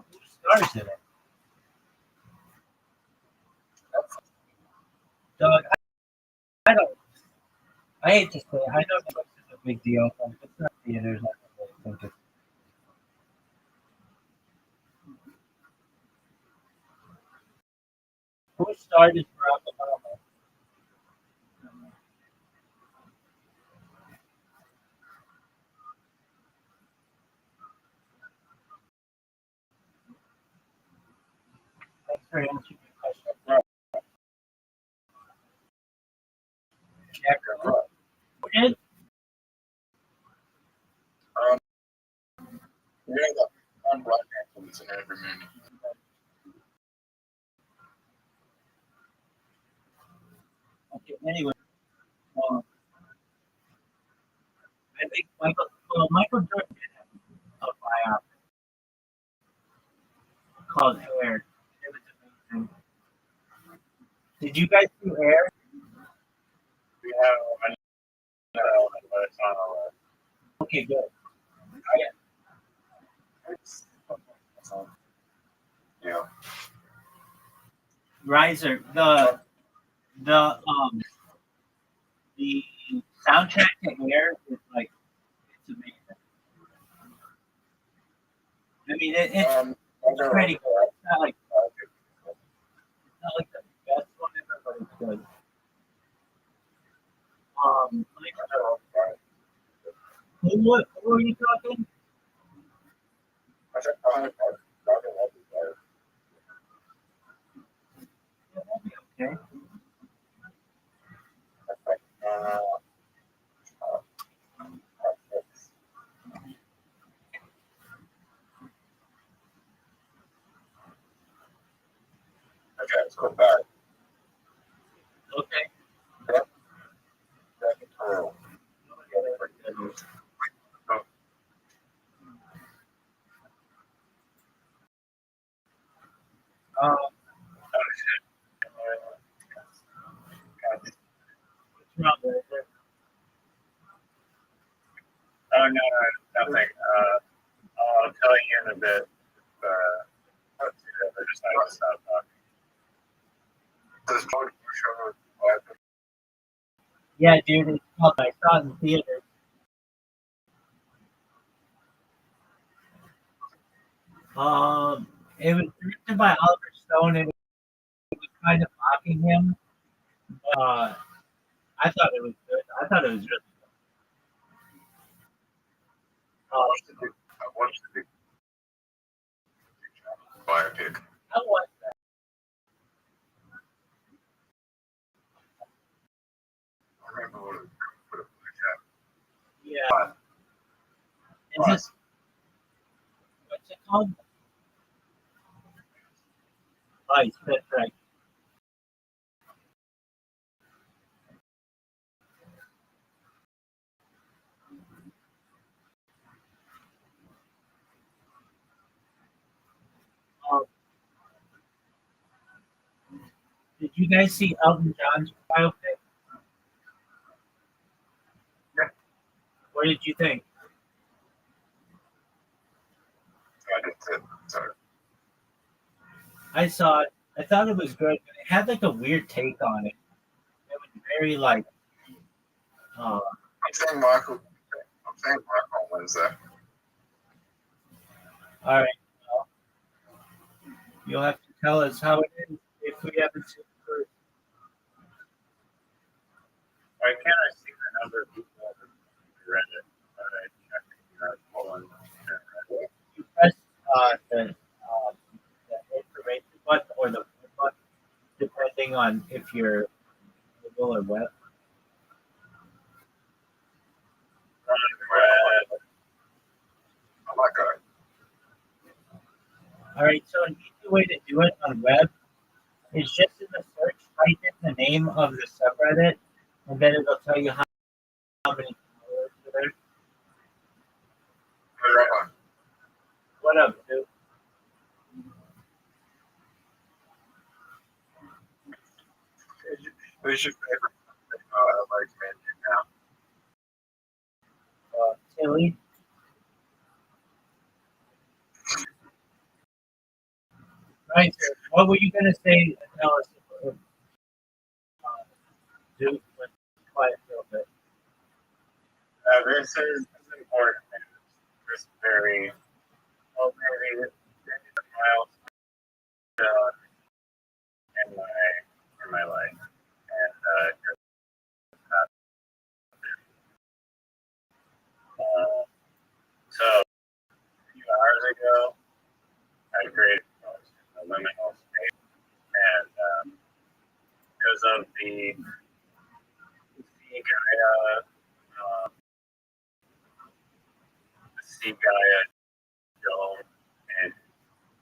D: Who stars in it? Doug, I don't. I hate to say it. I know Netflix is a big deal, but if it's not theaters, I don't really think it's. Who started Barack Obama? Thanks for answering your question. Jack or who did?
A: Yeah, the black influence in every movie.
D: Okay, anyway. I think Michael Jordan did have a biography called Air. It was amazing. Did you guys do Air?
A: We have, I know, but it's on our
D: Okay, good.
A: yeah.
D: Riser, the soundtrack to Air is like it's amazing. I mean, it's pretty good. It's not like the best one ever, but it's good. Who are you talking? Okay.
A: Okay. Let's go back.
D: Okay.
A: Second row.
D: Um,
A: Oh, shit.
D: what's wrong with it?
A: Oh, no, nothing. I'll tell you in a bit. Let's see that. I just had to stop talking. This mode show.
D: Yeah, dude, it's called I saw it in the theater. It was directed by Oliver Stone, and it was kind of mocking him. I thought it was good. I thought it was really good.
A: I watched the biopic.
D: I watched that.
A: I remember what it was.
D: Yeah. Is this what's it called? Vice, that's right. Um, did you guys see Elton John's biopic?
A: Yeah.
D: What did you think?
A: I did too. Sorry.
D: I saw it. I thought it was good. It had like a weird take on it. It was very like,
A: I'm saying Michael. I'm saying Michael on Wednesday.
D: all right, well, you'll have to tell us how it is if we haven't seen it first.
A: Why can't I see the number of people who read it? But I checked Poland.
D: You press the information button or the button, depending on if you're mobile or web.
A: Oh my god.
D: All right, so an easy way to do it on web is just in the search, type in the name of the subreddit, and then it'll tell you how many followers are there.
A: Hey, Rabbi.
D: What up, dude?
A: Who's your favorite? Like menu now?
D: Tilly. Right, sir. What were you going to say? Tell us. Dude, let's be quiet a little bit.
A: This is important. This is very, well, maybe a milestone in my life. And so a few hours ago, I created a liminal space, and because of the Gaia dome, and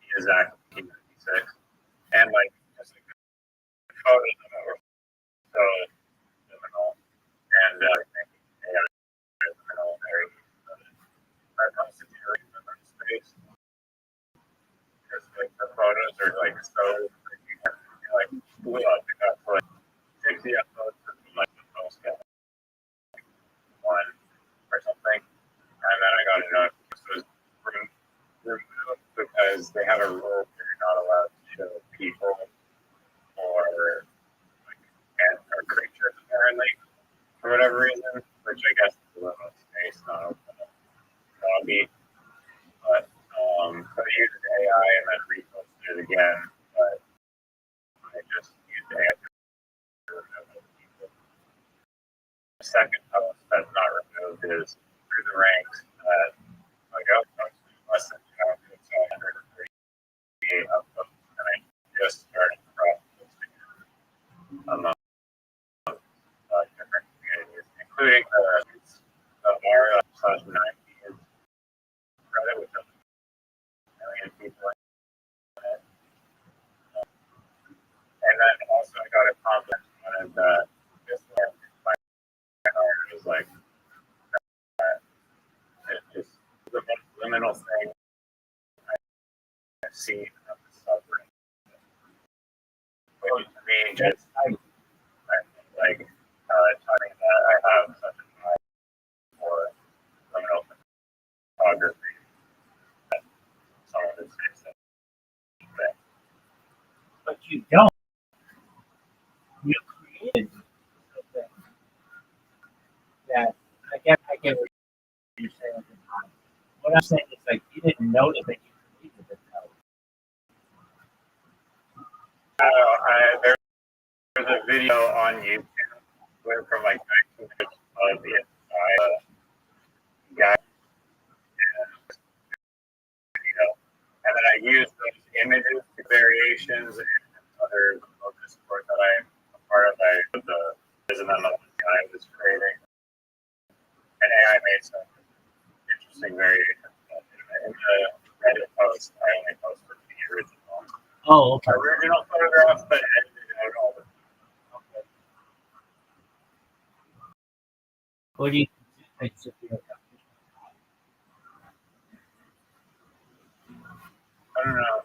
A: he is actually 56, and like just like photos of it were so liminal, and I think they have liminal very constitution of the space, because like the photos are like so like blew up. It got to like 60 uploads for like the post one or something, and then I got a notification was removed because they have a rule that you're not allowed to show people or like or creatures apparently for whatever reason, which I guess is a little space, not open lobby. But I used AI and then reposted it again, but I just used AI to remove other people. The second post that's not removed is through the ranks that like I was less than 238 upvotes, and I just started cross-posting among different communities, including the Mara/90 Reddit, which has a million people in it. subliminal thing I've seen of the suffering, which to me just like telling that I have such an eye for criminal photography that someone would say something.
D: But you don't. You created something that I get what you're saying at the time. What I'm saying is like you didn't notice that you created it though.
A: There's a video on YouTube where from like 19 minutes of the guy, and then I use those images, variations, and other focus support that I'm a part of. And then the guy was creating, and AI made some interesting variations. In the Reddit post, I only posted the original.
D: Oh, okay.
A: Original photographs, but edited out all the.
D: Okay. What do you think?
A: I don't know.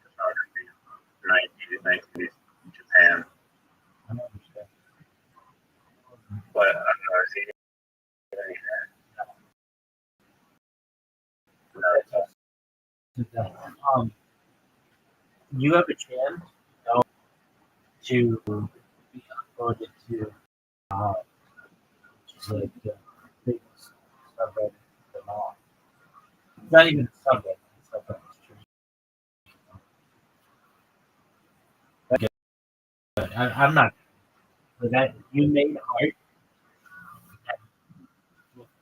A: Photography, 1990s Japan.
D: I don't understand.
A: But I don't know. Is he
D: You have a chance to be uploaded to which is like the biggest subreddit of them all. It's not even a subreddit, it's like a but I'm not. But that you made art.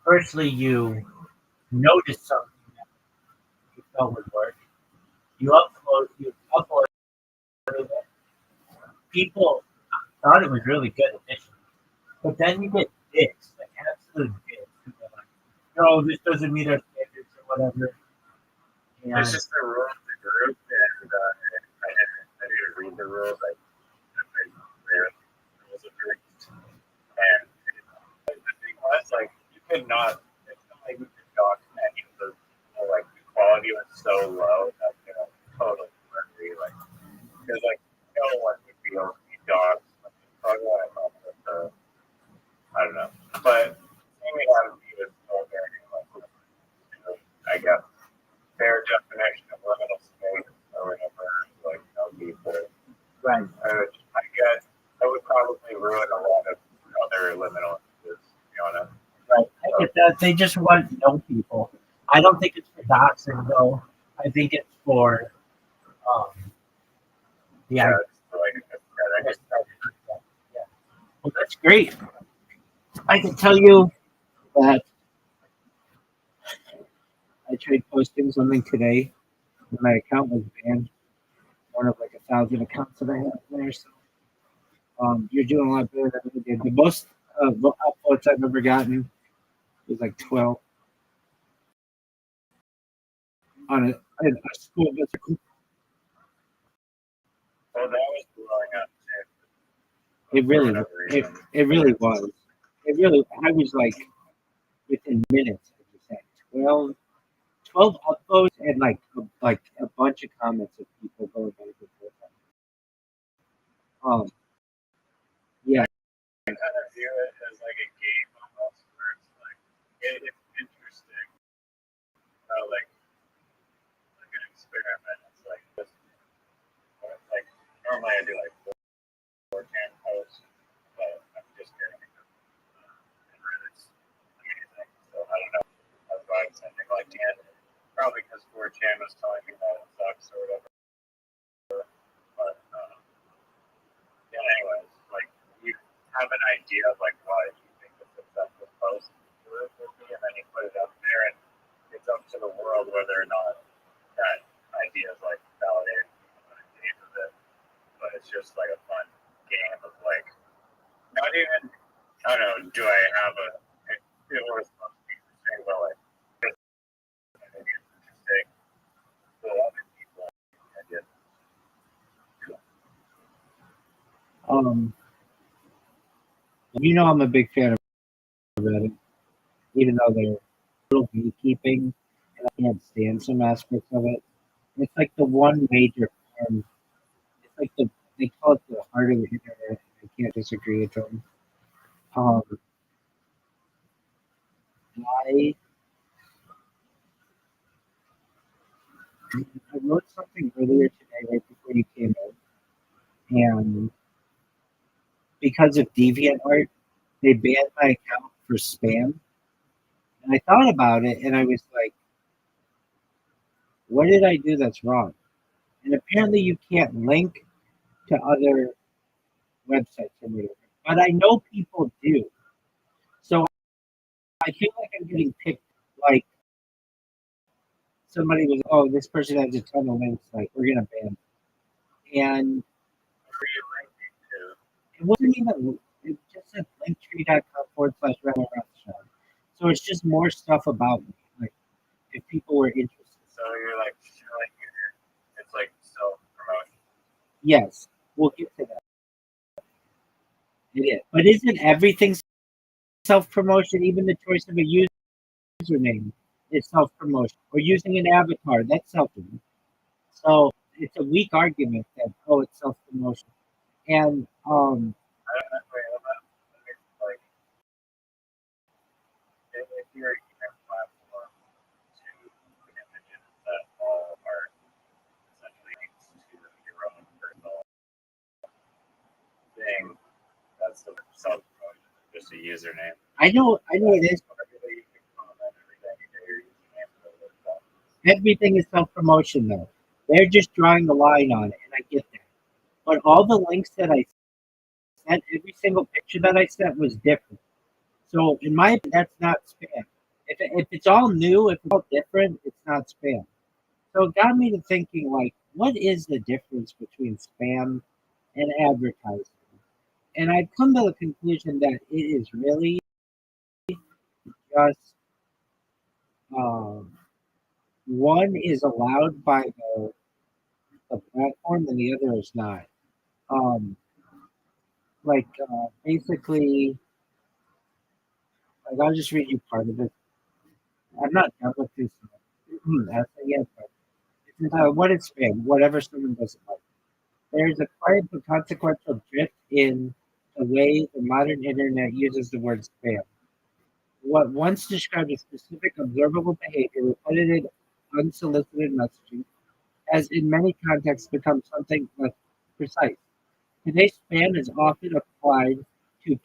D: Firstly, you noticed something that you felt would work. You uploaded it. People thought it was really good initially, but then you get dicks, like absolute dicks. People are like, no, this doesn't meet our standards or whatever. And
A: it's just the rules of the group, and I didn't read the rules. I read the rules of the group. And the thing was, like, you could not, it's not like we could document any of the, like, the quality was so low that, totally agree. Like, because, like, no one would be able to be dogs. Like, I don't know. But maybe that would be the so very, like, I guess, fair definition of liminal space or whatever, like, people.
D: right.
A: I guess that would probably ruin a lot of other liminal images, to be honest.
D: Right. I get that. They just want to know people. I don't think it's for doxing though. I think it's for the
A: Yeah,
D: idea.
A: it's like,
D: Yeah. Well, that's great. I can tell you that I tried posting something today, and my account was banned. One of like 1,000 accounts that I have there. So you're doing a lot better than I did. The most upvotes I've ever gotten was like 12 on a school district.
A: well, that was blowing up too.
D: It really was. I was like within minutes. I just had 12 upvotes and like a bunch of comments of people going back and forth. Yeah.
A: I kind of view it as like a game almost, where it's like, it's interesting. Like an experiment. It's like this, like, normally I do like 4chan posts, but I'm just getting it. And Reddit's amazing. So I don't know. That's why I'm sending like 10. Probably because 4chan was telling me that it sucks or whatever. But yeah, anyways, like you have an idea of like why you think a successful post would be, and then you put it up there, and it's up to the world whether or not that idea is like validated of it. But it's just like a fun game of like not even I don't know, do I have it was supposed to be interesting, but like maybe it's interesting to other people. I guess.
D: You know I'm a big fan of Reddit. even though they're a little gatekeeping, and I can't stand some aspects of it. It's like the one major form. It's like they call it the heart of the internet. I can't disagree with them. Um, I I wrote something earlier today, right before you came in, and because of DeviantArt, they banned my account for spam. And I thought about it, and I was like, "What did I do that's wrong?" And apparently, you can't link to other websites or whatever. But I know people do, so I feel like I'm getting picked. Like somebody was, "Oh, this person has a ton of links. Like we're gonna ban." And it wasn't even. It just said linktree.com/Rothschild. So it's just more stuff about me. Like if people were interested.
A: So you're like showing it's like self promotion.
D: Yes, we'll get to that. It is. But isn't everything self promotion? Even the choice of a username is self promotion. Or using an avatar, that's self promotion. So it's a weak argument that, oh, it's self promotion. And
A: I don't know. Wait, hold on. Like if you're a platform to images that all are essentially links to your own personal thing, that's the self promotion. Just a username.
D: I know it is.
A: Everybody can comment everything to your username.
D: Everything is self promotion, though. They're just drawing the line on it, and I get that. But all the links that I sent, every single picture that I sent was different. So, in my opinion, that's not spam. If it's all new, if it's all different, it's not spam. So, it got me to thinking, like, what is the difference between spam and advertising? And I've come to the conclusion that it is really just one is allowed by the platform and the other is not. Um, basically, like I'll just read you part of it. I'm not done with this essay yet, but it's entitled "What is Spam? Whatever someone doesn't like." There is a quiet but consequential drift in the way the modern internet uses the word spam. What once described as specific observable behavior, repetitive, unsolicited messaging, has in many contexts become something less precise. Today, spam is often applied to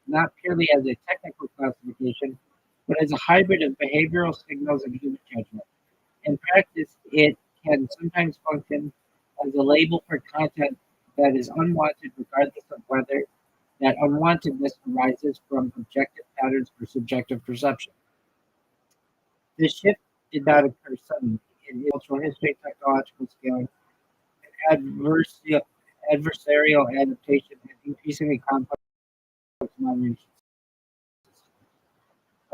D: not purely as a technical classification, but as a hybrid of behavioral signals and human judgment. In practice, it can sometimes function as a label for content that is unwanted, regardless of whether that unwantedness arises from objective patterns or subjective perception. This shift did not occur suddenly. In cultural history, technological scaling, adversarial adaptation, and increasingly complex modern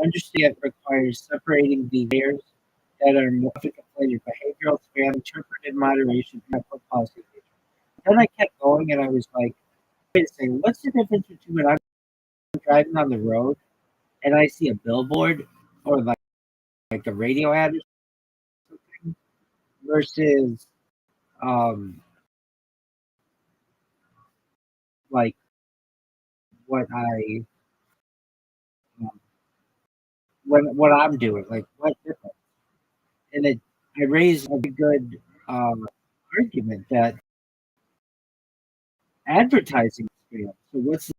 D: understand requires separating the layers that are more contemplated behavioral spam, interpreted moderation, and public policy. Then I kept going and I was like, wait a second, what's the difference between when I'm driving on the road and I see a billboard or like a radio ad or something versus um like what I um, what I'm doing, like what difference? And I raised a good argument that advertising is spam. So what's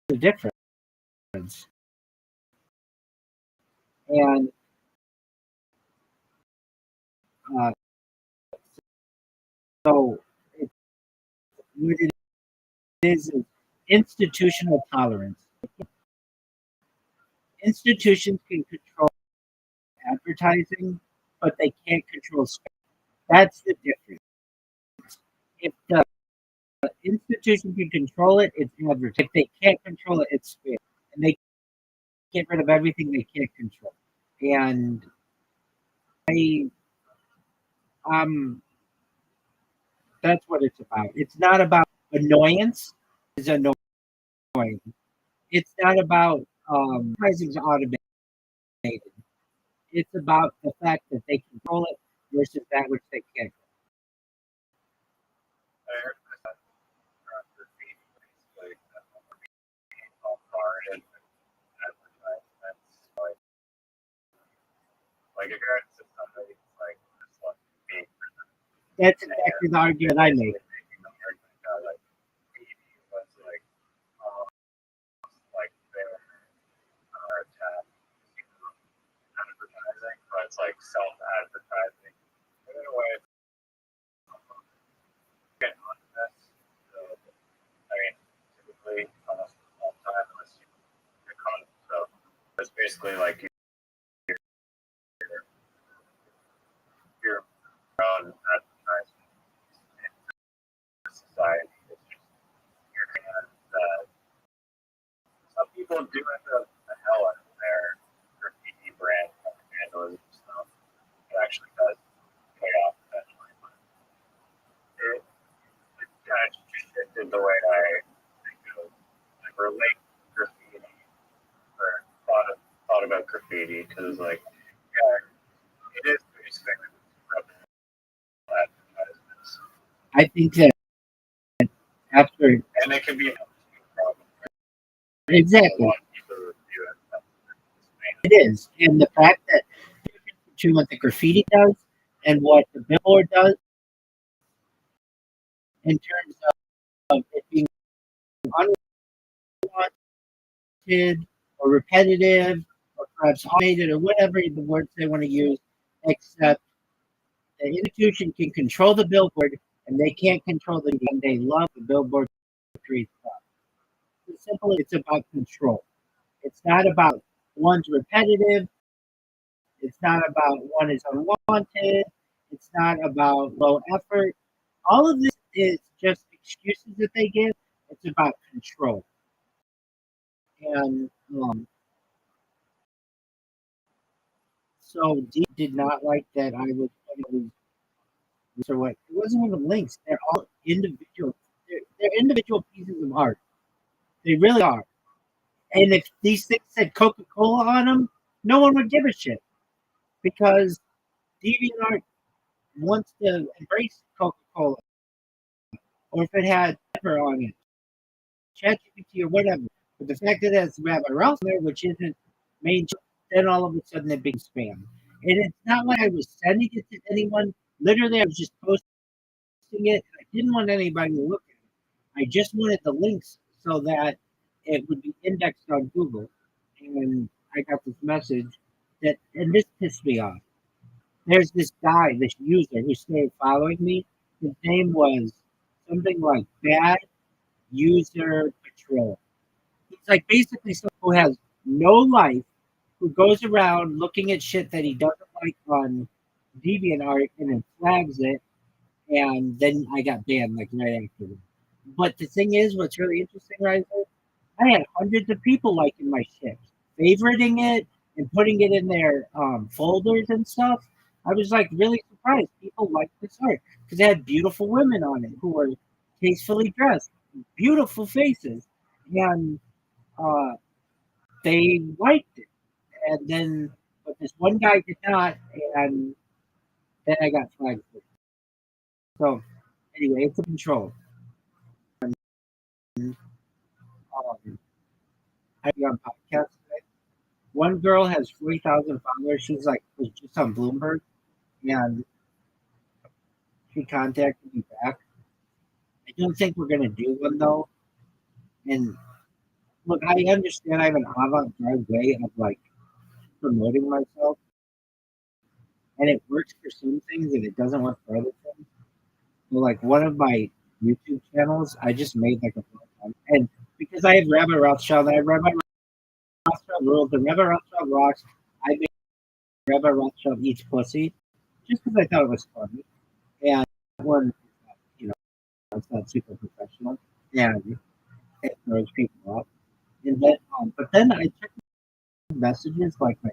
D: the difference? And uh, so it, what it is institutional tolerance. Institutions can control advertising, but they can't control spam. That's the difference. If the institution can control it, it's advertising. If they can't control it, it's spam. And they get rid of everything they can't control. And I that's what it's about. It's not about annoyance. It's annoying. It's not about
E: Pricing is automated. It's about the fact that they control it versus that which they can't.
A: I heard this on graffiti, basically, that all card and advertisements, like if you're into somebody, like just like being
E: That's exactly the argument I make.
A: making the argument that like graffiti was like their tap advertising, but it's like self-advertising. And in a way, it's getting onto this. So, I mean, typically almost all the time unless you're caught. So it's basically like your own advertisement in society. It's just you're gonna some people do end up the hell out of their graffiti brand vandalism stuff. It actually does pay off eventually, but it kind of shifted the way I think of like relate graffiti or thought about graffiti because like yeah, it is basically advertisements.
E: I think that after
A: And it can be a problem.
E: exactly
A: A lot of people review it.
E: it is, and the fact that between what the graffiti does and what the billboard does in terms of it being unwanted or repetitive or perhaps automated or whatever the words they want to use, except the institution can control the billboard and they can't control the and they love the billboard street stuff. It's simple, it's about control. It's not about one's repetitive, it's not about one is unwanted, it's not about low effort. All of this is just excuses that they give. It's about control. And so Dee did not like that I was so what it wasn't even links. They're all individual. They're individual pieces of art. They really are. And if these things said Coca-Cola on them, no one would give a shit because DeviantArt wants to embrace Coca-Cola, or if it had pepper on it, ChatGPT or whatever. But the fact that it has Rabbi Ralph there, which isn't main, then all of a sudden it becomes spam. And it's not like I was sending it to anyone. Literally, I was just posting it. I didn't want anybody to look at it. I just wanted the links so that it would be indexed on Google. And I got this message that, and this pissed me off. There's this guy, this user who started following me. His name was something like Bad User Patrol. He's like basically someone who has no life, who goes around looking at shit that he doesn't like on DeviantArt and then flags it. And then I got banned like right after. But the thing is, what's really interesting, right? I had hundreds of people liking my shit, favoriting it, and putting it in their folders and stuff. I was like really surprised. People liked this art because it had beautiful women on it who were tastefully dressed, beautiful faces, and uh, they liked it. And then, but this one guy did not, and then I got flagged for it. So, anyway, it's a control. I be on podcast today. One girl has 40,000 followers. She's like was just on Bloomberg, and she contacted me back. I don't think we're gonna do one though. And look, I understand I have an avant-garde way of like promoting myself, and it works for some things and it doesn't work for other things. So like one of my YouTube channels, I just made like a and because I have Rabbi Rothschild, I have Rabbi Rothschild rules, and Rabbi Rothschild rocks. I made Rabbi Rothschild eats pussy just because I thought it was funny. And that one, you know, it's not super professional, and it throws people off. And then, but then I checked messages like my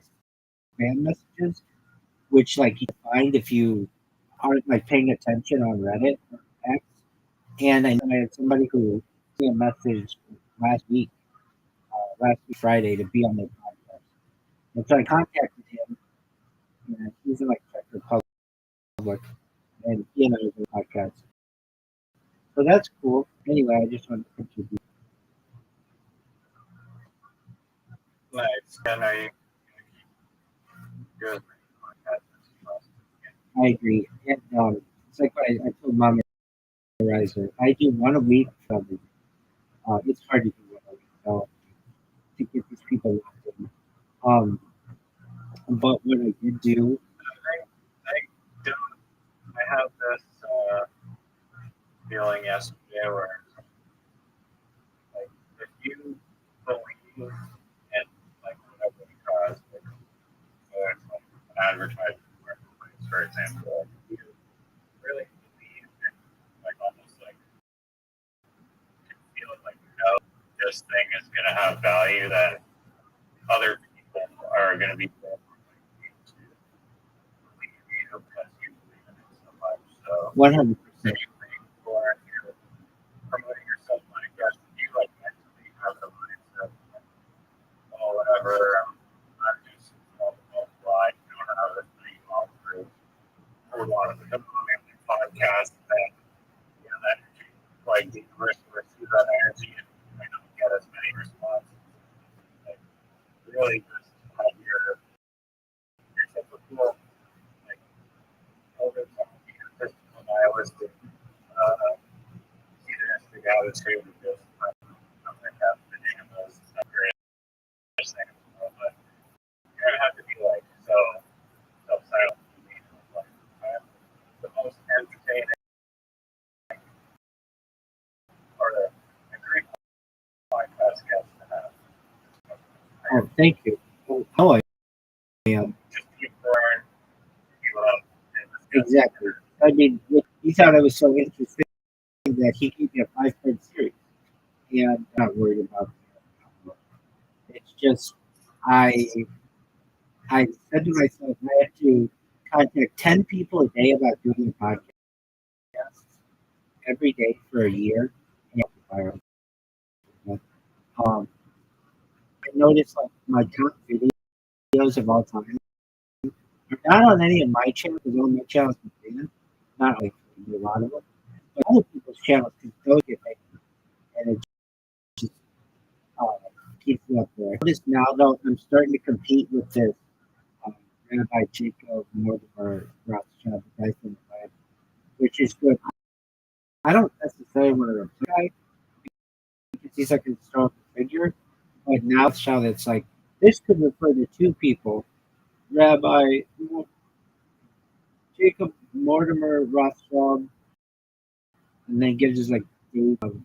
E: spam messages, which like you find if you aren't like paying attention on Reddit or X. And I had somebody who sent a message last week last week Friday to be on their podcast. And so I contacted him, and he's in like Czech Republic, and he and I are doing a podcast. So that's cool. Anyway, I just wanted to contribute.
A: Nice. And I good.
E: I agree. And it's like what I told Mama Riser. I do one a week. It's hard to do one a week to get these people locked in. But what I did do,
A: I have this feeling yesterday where, like, if you believe in, like, whatever the cause, like, whether it's like an advertising marketplace, for example, like, you really believe in, like, almost like, feel like, this thing is going to have value that other people are going to be more likely to believe you because you believe in it so much. So,
E: 100%.
A: same thing for if you're promoting yourself on a guest, you like mentally have the mindset, oh, whatever, I'm just multiply, you don't have this thing all through. A lot of the podcasts that, that like the universe receives that energy and you don't get as many responses. Like, really just have your typical, like, over egotistical nihilistic, hedonistic attitude of just, I'm going to have bananas, it's not very interesting, but you're going to have to be like so self-silent. Like, I'm the most entertaining or a great podcast guest to have.
E: Oh, thank you. Oh, I am.
A: Just keep learning, you love.
E: Exactly. I mean, he thought I was so interesting that he gave me a 5-part series. And I'm not worried about that. It's just, I said to myself, I have to contact 10 people a day about doing a podcast every day for a year. I noticed like my top videos of all time are not on any of my channels because all my channels are banned. Not like a lot of them, but other people's channels can still get banned, and it just uh, keeps me up there. Notice now though, I'm starting to compete with this Rabbi Jacob Mortimer Rothschild, the guy from the Bible, which is good. I don't necessarily want to reply because he's like a historical figure, but now Rothschild, it's like this could refer to two people, Rabbi Jacob Mortimer Rothschild, and then gives us like date of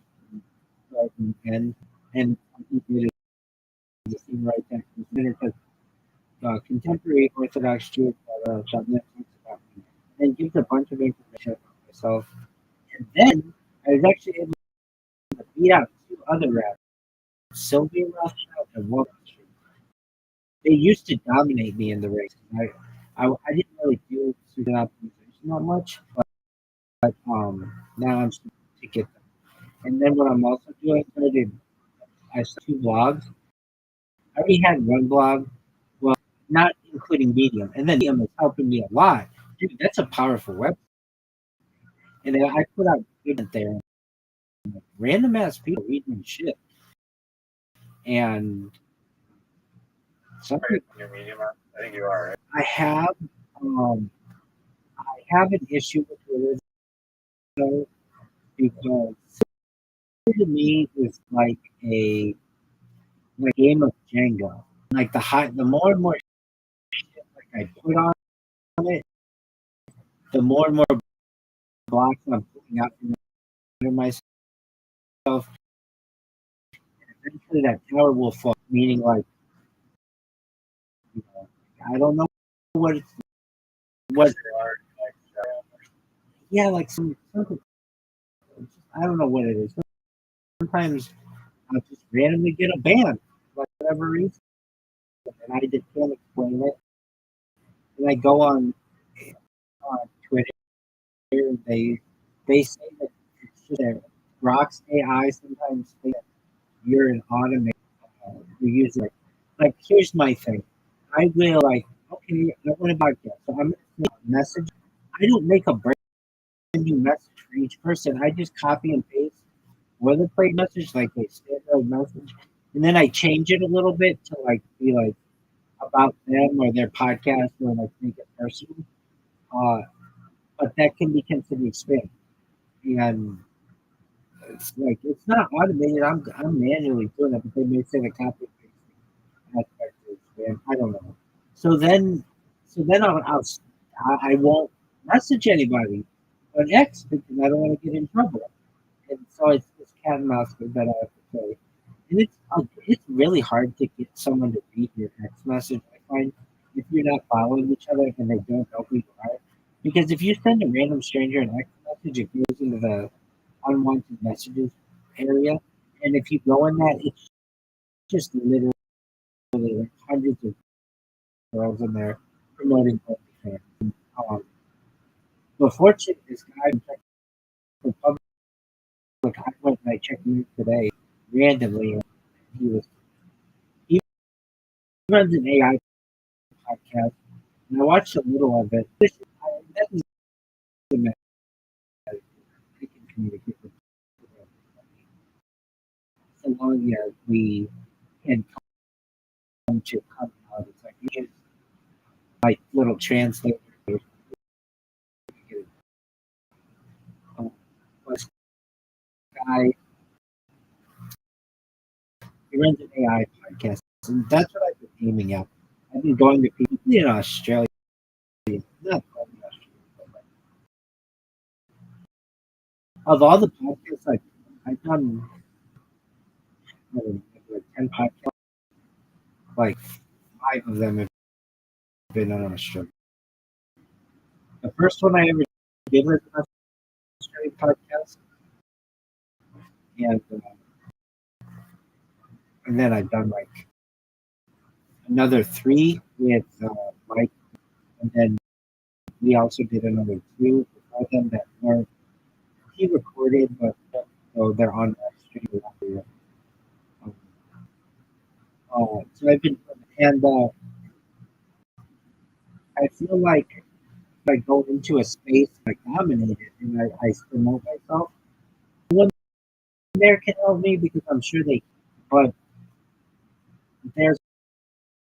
E: and he did the same right text because contemporary Orthodox Jewish Rothschild talks about me, and gives a bunch of information about myself. And then I was actually able to beat out two other rabbis, Sylvia Rothschild and Wolf Rothschild. They used to dominate me in the race. I didn't really do student optimization that much, but now I'm starting to get them. And then what I'm also doing, I started 2 blogs. I already had one blog, well, not including Medium, and then Medium is helping me a lot. Dude, that's a powerful website. And then I put out content there, and like, random ass people reading shit. And something
A: Your medium, I think you are, right?
E: I have an issue with religion though, because to me is like a game of Jenga. Like the more and more shit like I put on it, the more and more blocks I'm putting out for myself. And eventually that tower will fall. Meaning like, I don't know what it's what. Yeah, like something. I don't know what it is. Sometimes I'll just randomly get a ban, for whatever reason, and I just can't explain it. And I go on Twitter, and they say that it's just that Rock's AI sometimes say that you're an automated, we use it. Like here's my thing. I will like okay, I want a podcast. So I'm gonna send a message. I don't make a brand new message for each person. I just copy and paste boilerplate message, like a standard message, and then I change it a little bit to like be like about them or their podcast or like make it personal. Uh, but that can be considered spam, and it's like it's not automated. I'm manually doing it, but they may say the copy and paste aspect is spam. I don't know. So then, I won't message anybody on X because I don't want to get in trouble. And so it's this cat and mouse game that I have to play. And it's really hard to get someone to read your text message. I find if you're not following each other and they don't know who you are, because if you send a random stranger an text message, it goes into the unwanted messages area, and if you go in that, it's just literally like hundreds of girls in there promoting OnlyFans. But fortunately, this guy in the public, I went and I checked him today randomly, and he runs an AI podcast, and I watched a little of it. That doesn't matter. I can communicate with them. So long as we can come to commonality. It's like he is like little translator. Um, This guy, he runs an AI podcast, and that's what I've been aiming at. I've been going to people in Australia, not only Australia, but like, of all the podcasts I've done, I don't know, maybe like 10 podcasts, like 5 of them have been on Australia. The first one I ever did was an Australian podcast, and and then I've done like another 3 with Mike, and then we also did another 2 before them that weren't he recorded, but so they're on stream. Um, so I've been, and I feel like if I go into a space like dominated and I promote myself, no one there can help me because I'm sure they. But there's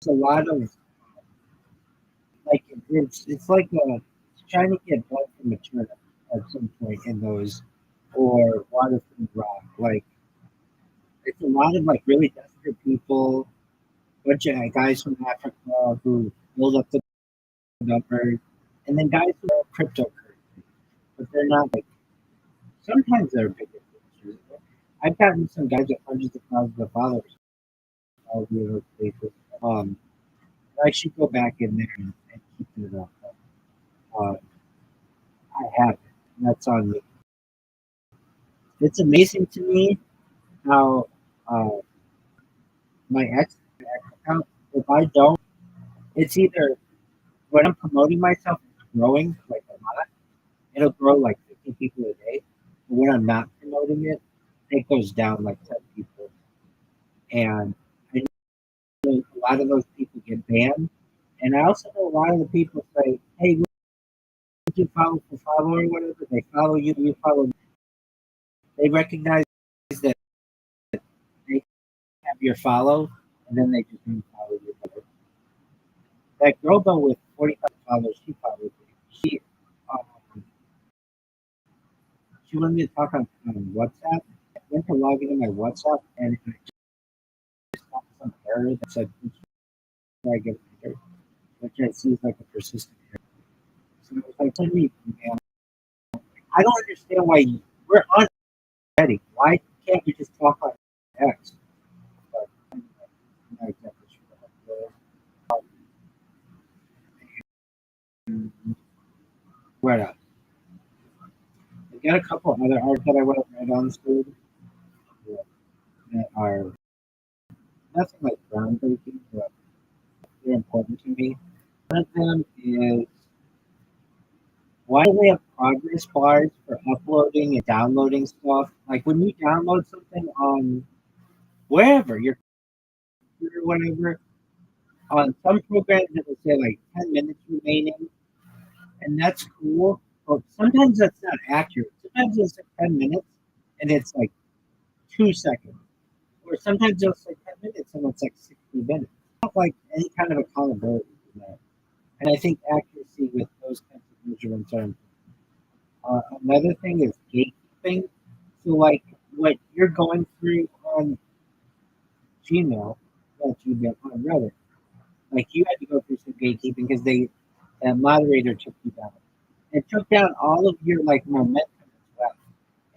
E: a lot of like it's like trying to get blood from a turnip at some point in those, or water from a rock. Like it's a lot of like really desperate people, bunch of guys from Africa who build up the numbers, and then guys who are cryptocurrency, but they're not like. Sometimes they're big influencers. I've gotten some guys with hundreds of thousands of followers all over those places. I should go back in there and keep it up. Uh, I haven't. That's on me. It's amazing to me how uh, my ex account, if I don't, it's either when I'm promoting myself, it's growing like a lot. It'll grow like 50 people a day. But when I'm not promoting it, it goes down like 10 people. And I know a lot of those people get banned. And I also know a lot of the people say, hey, would you follow for follow or whatever? They follow you, you follow me. They recognize that they have your follow, and then they just follow you. That girl, though, with 45 followers, she followed me. Um, she wanted me to talk on WhatsApp. I went to log into my WhatsApp, and it just got some error that said, "Please try again later," which I see is like a persistent error. So it was like, "Send me an email." I don't understand why we're on already. Why can't we just talk on X? But I'm not exactly sure. What else? I got a couple other art that I want to write on school that are nothing like groundbreaking, but they're important to me. One of them is why do we have progress bars for uploading and downloading stuff? Like when you download something on wherever or whatever. On some programs, it'll say like 10 minutes remaining, and that's cool. But sometimes that's not accurate. Sometimes it's like 10 minutes, and it's like 2 seconds. Or sometimes it'll say 10 minutes, and it's like 60 minutes. Not like any kind of accountability for that. And I think accuracy with those kinds of measurements are important. Another thing is gatekeeping. So, like, what you're going through on Gmail, not Gmail, on Reddit, like, you had to go through some gatekeeping because that moderator took you down. It took down all of your, like, momentum as well.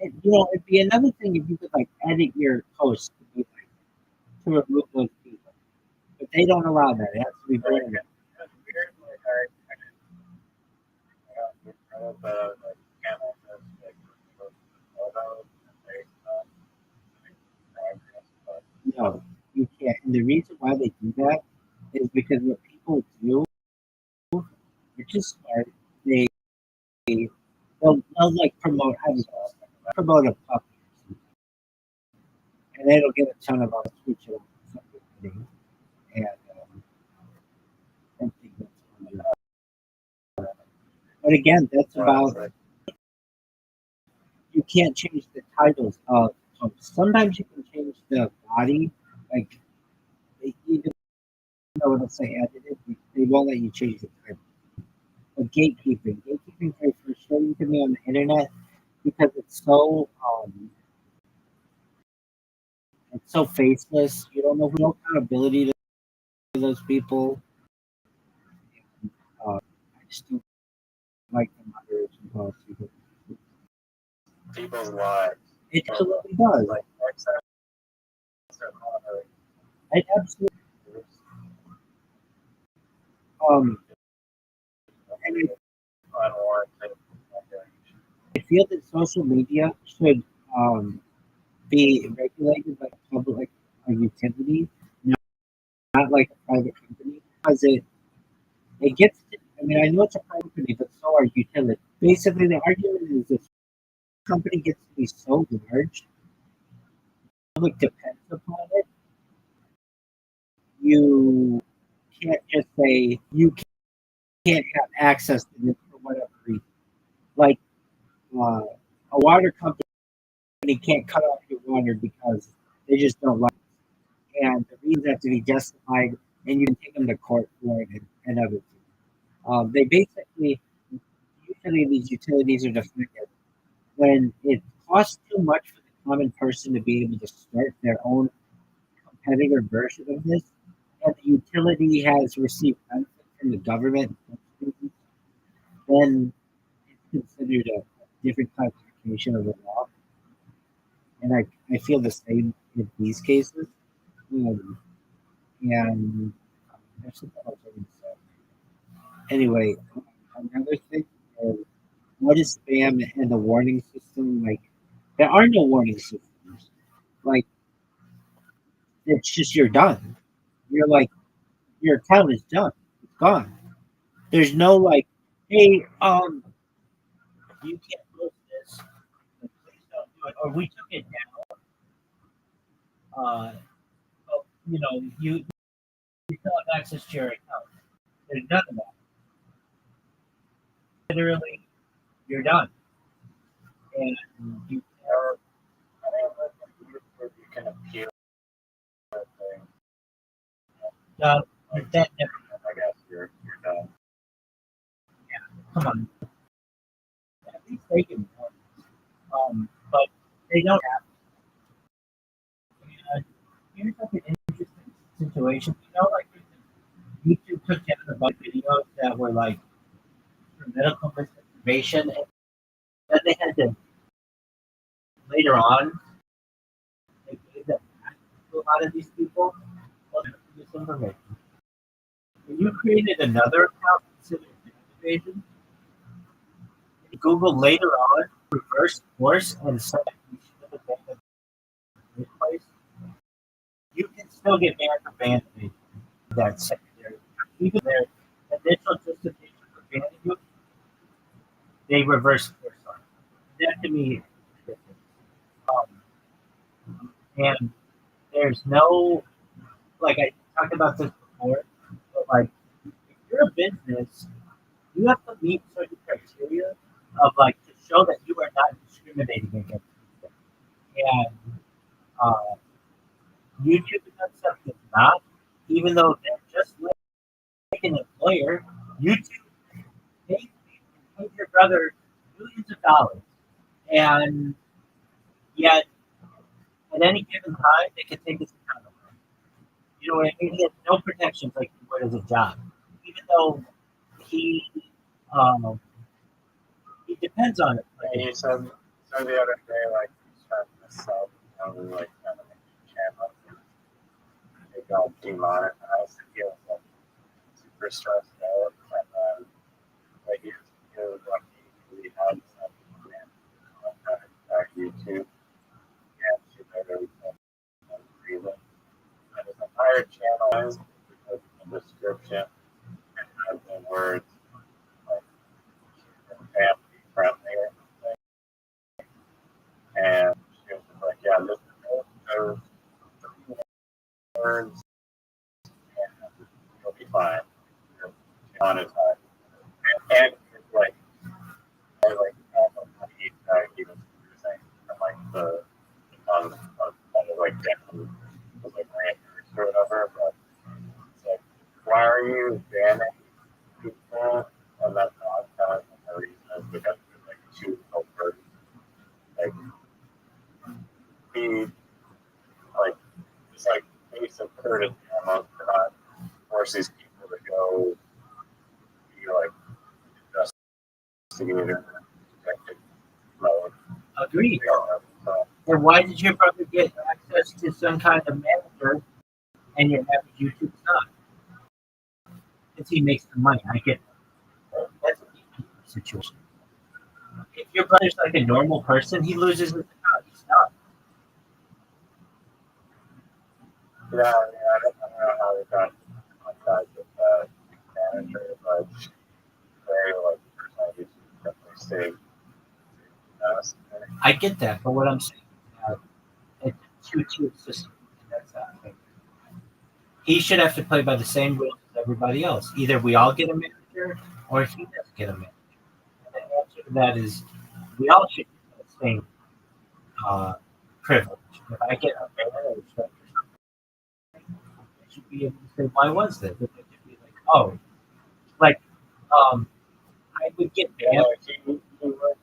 E: And, it'd be another thing if you could, like, edit your post to remove those people. But they don't allow that. It has to be burned.
A: That's weird. Like I love the like camel like photos and progress, but
E: No, you can't. And the reason why they do that is because what people do, which is smart, they'll like promote, I don't know, promote a puppy or something, and it'll get a ton of us switch it up to something. And I think that's but again, that's about
A: like,
E: you can't change the titles of posts. Sometimes you can change the body, like even though it'll say edited, they won't let you change the title. But gatekeeping is very frustrating to me on the internet because it's so faceless. You don't know who no accountability to those people. I just don't like the moderation policy.
A: people's lives.
E: It absolutely does.
A: Like
E: It absolutely. And I feel that social media should be regulated like a public utility, not like a private company, because it gets. I mean, I know it's a private company, but so are utilities. Basically, the argument is this company gets to be so large, the public depends upon it. You can't just say you can't have access to this for whatever reason. Like a water company can't cut off your water because they just don't like it. And the reasons have to be justified, and you can take them to court for it and everything. They basically, usually these utilities are defended when it costs too much for the common person to be able to start their own competitor version of this, and the utility has received benefit from the government, then it's considered a different classification of the law. And I feel the same in these cases. And there's something else I would say. Anyway, another thing is what is spam and the warning system? Like, there are no warning systems. Like, it's just you're done. You're like, your account is done. It's gone. There's no like, hey, you can't post this. But please don't do it. Or we took it down. You still have access to your account. There's none of that. Literally, you're done. And you
A: or I think where you can appeal to things.
E: that never.
A: I guess you're done.
E: Come on. At least they can. But they don't have. And here's like an interesting situation. Like YouTube took down a bunch of videos that were like for medical misinformation, and then they had to later on they gave them back to a lot of these people. Misinformation. When you created another account considered invasion, Google later on reversed course and said you should have banned it in the first place. You can still get banned for banning that secondary. Even their initial justification for banning you, they reversed course on it. That to me is ridiculous. And there's no like I talked about this before, but like if you're a business, you have to meet certain criteria of like to show that you are not discriminating against people. And uh, YouTube and that stuff is not, even though they're just like an employer. YouTube paid your brother millions of dollars, and yet at any given time they can take his account away. You know what I mean? He has no protections like he would as a job, even though he um, he depends on it.
A: And you said the other day, like, he's trying to sell, like, trying to make a channel. They got demonetized. He was, like, super stressed out. And, like, he was lucky he had some contact at YouTube. And she literally told him reason. And his entire channel is because of the description and has the words, like, family friendly or something. And she was just like, yeah, listen to those words and you'll be fine. You're monetized. And it's like, I like, I don't know how he was using from like the, like, definitely was like ranters or whatever, but it's like, why are you banning people on that podcast for no reason? Because it's like two over, like, be like, just like basic courtesy almost to not force these people to go be like investigator detective mode.
E: Agreed.
A: They don't have so,
E: And why did your brother get access to some kind of manager and your average YouTube's not? Because he makes the money. I get that. That's a deep situation. If your brother's like a normal person, he loses his account. He's not.
A: yeah, I don't know how they got in contact with that manager, but they like personally definitely stayed us.
E: I get that, but what I'm saying is that it's a two-tier system. And that's not fair. He should have to play by the same rules as everybody else. Either we all get a manager or he doesn't get a manager. And the answer to that is we all should get the same privilege. If I get a manager, I should be able to say, why was this? If it could be like, oh, like, I would get
A: Yeah,
E: banned.
A: he was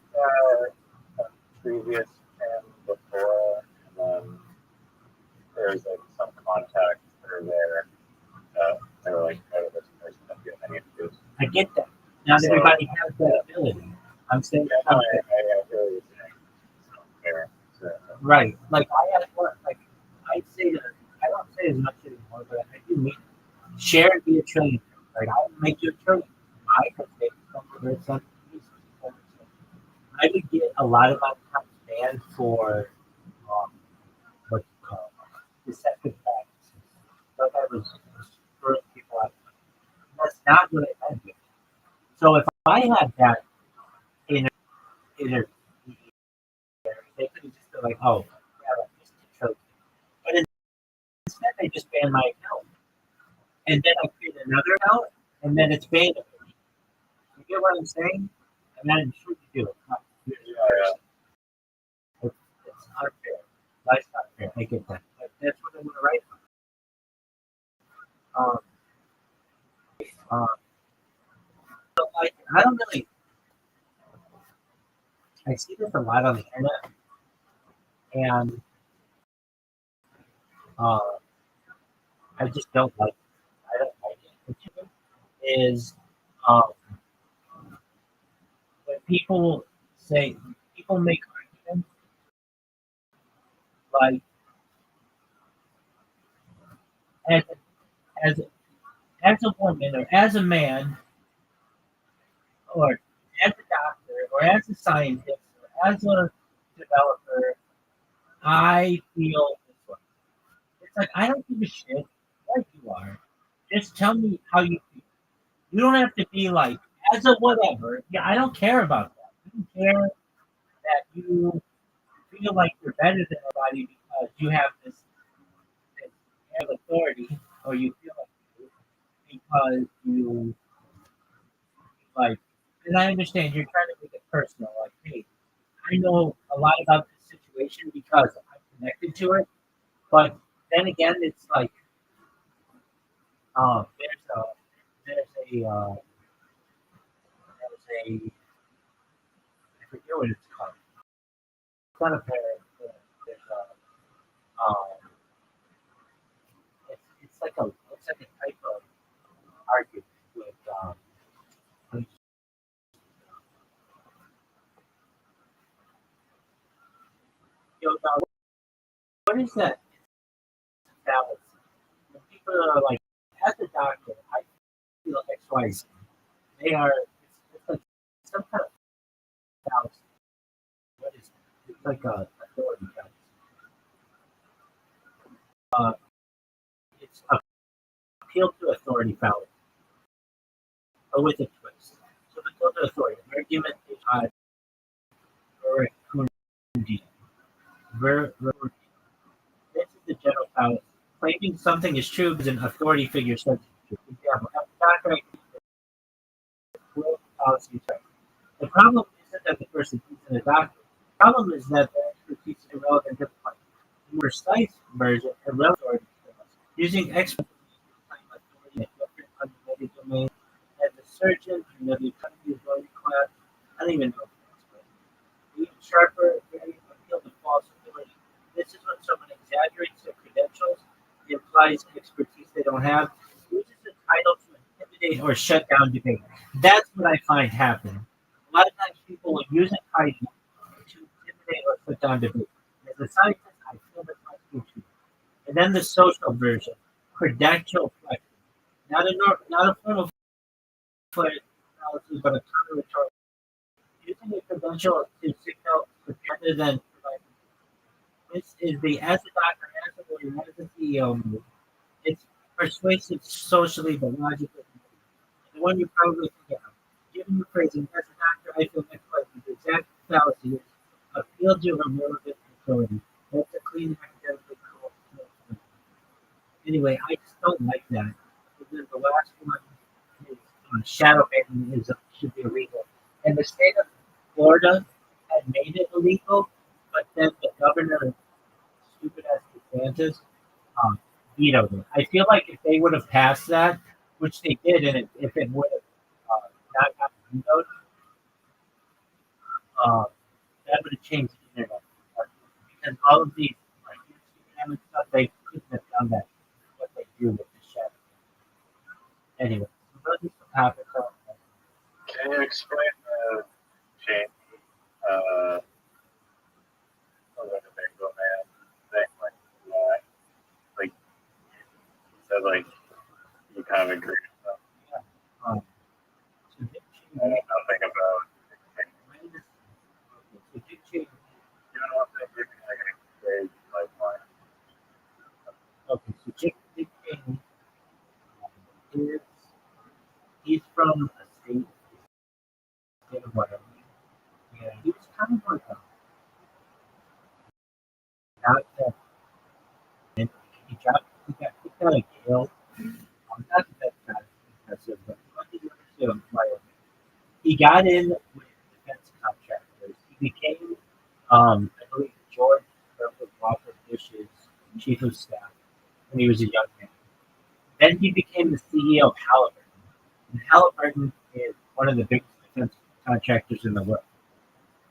A: a previous channel before, and then there's like some contacts that are there that they're like, oh, this person doesn't get any of this.
E: I get that. Not
A: So-
E: everybody has that ability. I'm saying
A: Yeah, no,
E: something.
A: I hear what you're saying. It's not fair. So,
E: Right. Like I have one. Like I say that I don't say as much anymore, but I do mean it. Share and be a trillionaire. Like I would make you a trillionaire. I could take something. I would get a lot of my accounts banned for what's it called deceptive practices. Like I was screwing people out. That's not what I meant. So if I had that in a they could have just been like, oh, yeah, like just control. But instead, they just banned my account. And then I create another account, and then it's banned. You get what I'm saying? And then sure you do. It's not fair.
A: yeah.
E: It's unfair. Life's not fair. I get that. But that's what I'm going to write about. So I don't really. I see this a lot on the internet, and uh, I just don't like. I don't like it. Is um, when people make arguments like as as as a woman or as a man or as a doctor or as a scientist or as a developer, I feel this way. It's like I don't give a shit what you are. Just tell me how you feel. You don't have to be like as a whatever. Yeah, I don't care about that. I don't care that you feel like you're better than everybody because you have this have authority, or you feel like you do, because you like. And I understand you're trying to make it personal. Like, hey, I know a lot about this situation because I'm connected to it. But then again, it's like, there's I forget what it's called. It's not a parent. There's it's like a type of argument with now, what is that fallacy? When people are like, as a doctor, I feel X, Y, Z. They are, it's like some kind of fallacy. What is it? It's like a authority fallacy. Uh, it's appeal to authority fallacy, but with a twist. So the appeal to authority, argument is this is the general fallacy. Claiming something is true because an authority figure says it's true. For example, as a doctor, fallacy is right. The problem isn't that the person isn't a doctor. The problem is that their expertise is irrelevant to the point. The more precise version, irrelevant using expertise to claim authority in a different unrelated domain, as a surgeon in the economy of learning class. I don't even know if that's right. Even sharper, very appeal to false authority. This is when someone exaggerates their credentials, implies expertise they don't have, uses the title to intimidate or shut down debate. That's what I find happening. A lot of times people will use a title to intimidate or shut down debate. As a scientist, I feel that must be true. And then the social version, credential flexion. Not a form of fallacy, but a counter-rhetorical. Using a credential to signal rather than provide. This is the as a doctor, as a lawyer, as a CEO move. It's persuasive socially, but logically. The one you probably forget. Given the phrasing, as a doctor, I feel next question. The exact fallacy is appeal to irrelevant authority. That's a clean academically cool. Anyway, I just don't like that. And then the last one is shadow banning should be illegal. And the state of Florida had made it illegal, but then the governor, stupid as DeSantis, um, vetoed it. I feel like if they would have passed that, which they did, and if it would have not gotten vetoed, uh, that would have changed the internet. Because all of these, like Instagram and stuff, they couldn't have done that. What they do with the shadow. Anyway, so those are some topics.
A: Can you explain the change? Like a big man thing, like you said, like you kind of agree with them.
E: Yeah. So Dick
A: I know
E: Cheney,
A: nothing about.
E: so Dick Cheney,
A: You know what they give me like a big lifeline.
E: okay, so Dick Cheney is he's from a state of Wyoming. Yeah, he was kind of like a not that and he got kicked out of jail. Not that that's impressive, but he was the University of Wyoming. He got in with defense contractors. He became, I believe, George Herbert Walker Bush's chief of staff when he was a young man. Then he became the CEO of Halliburton. And Halliburton is one of the biggest defense contractors in the world.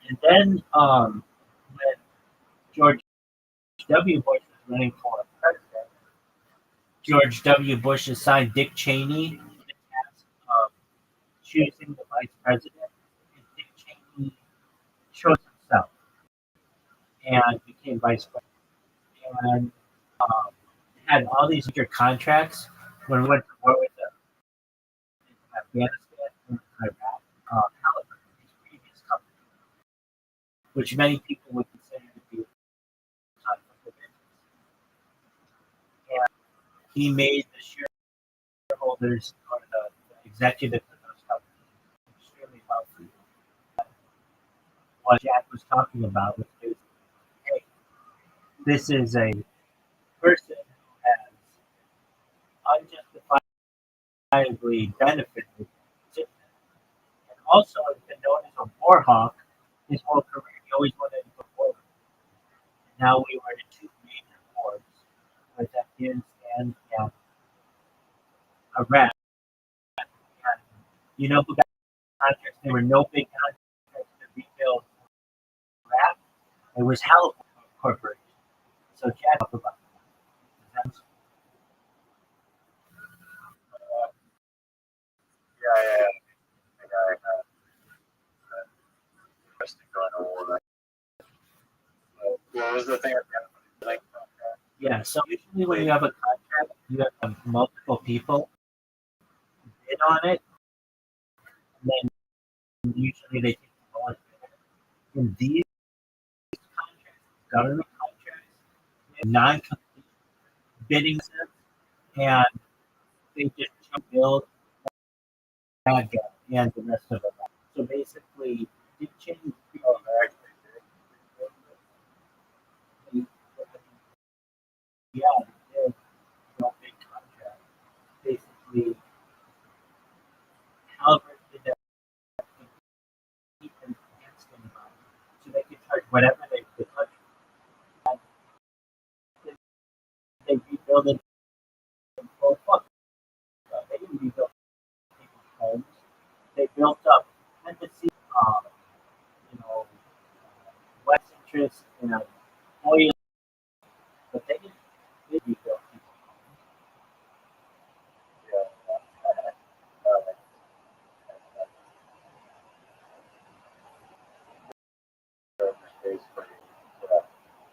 E: And then when George W. Bush was running for president, George W. Bush assigned Dick Cheney the task of choosing the vice president. And Dick Cheney chose himself and became vice president. And had all these major contracts when we went to war with Afghanistan and Iraq. Halliburton, his previous company, which many people would consider to be a conflict of interest. And he made the shareholders or the executives of those companies extremely wealthy. What Jack was talking about was basically, hey, this is a person who has unjustifiably benefited. And also, has been known as a war hawk his whole career. He always wanted to go forward. Now we were in two major wars with Afghanistan and Iraq. And you know who got contracts? There were no big contracts to rebuild Iraq. It was Halliburton Corporation. So Chad talked about that.
A: Yeah. The guy interesting going to war. What was the thing at the end of the link?
E: Yeah, so usually when you have a contract, you have multiple people bid on it, and then usually they take the lowest bidder. In these contracts, government contracts, non-compete bidding systems, and they just build that gap and the rest of it. So basically, it changed. Yeah, there's no big contract. Basically, Halliburton did that keep them against anybody, so they could charge whatever they touch. They rebuild it. Well, fuck. They didn't rebuild people's homes. They built up embassies, you know, West interest in oil, but they didn't rebuild people's homes.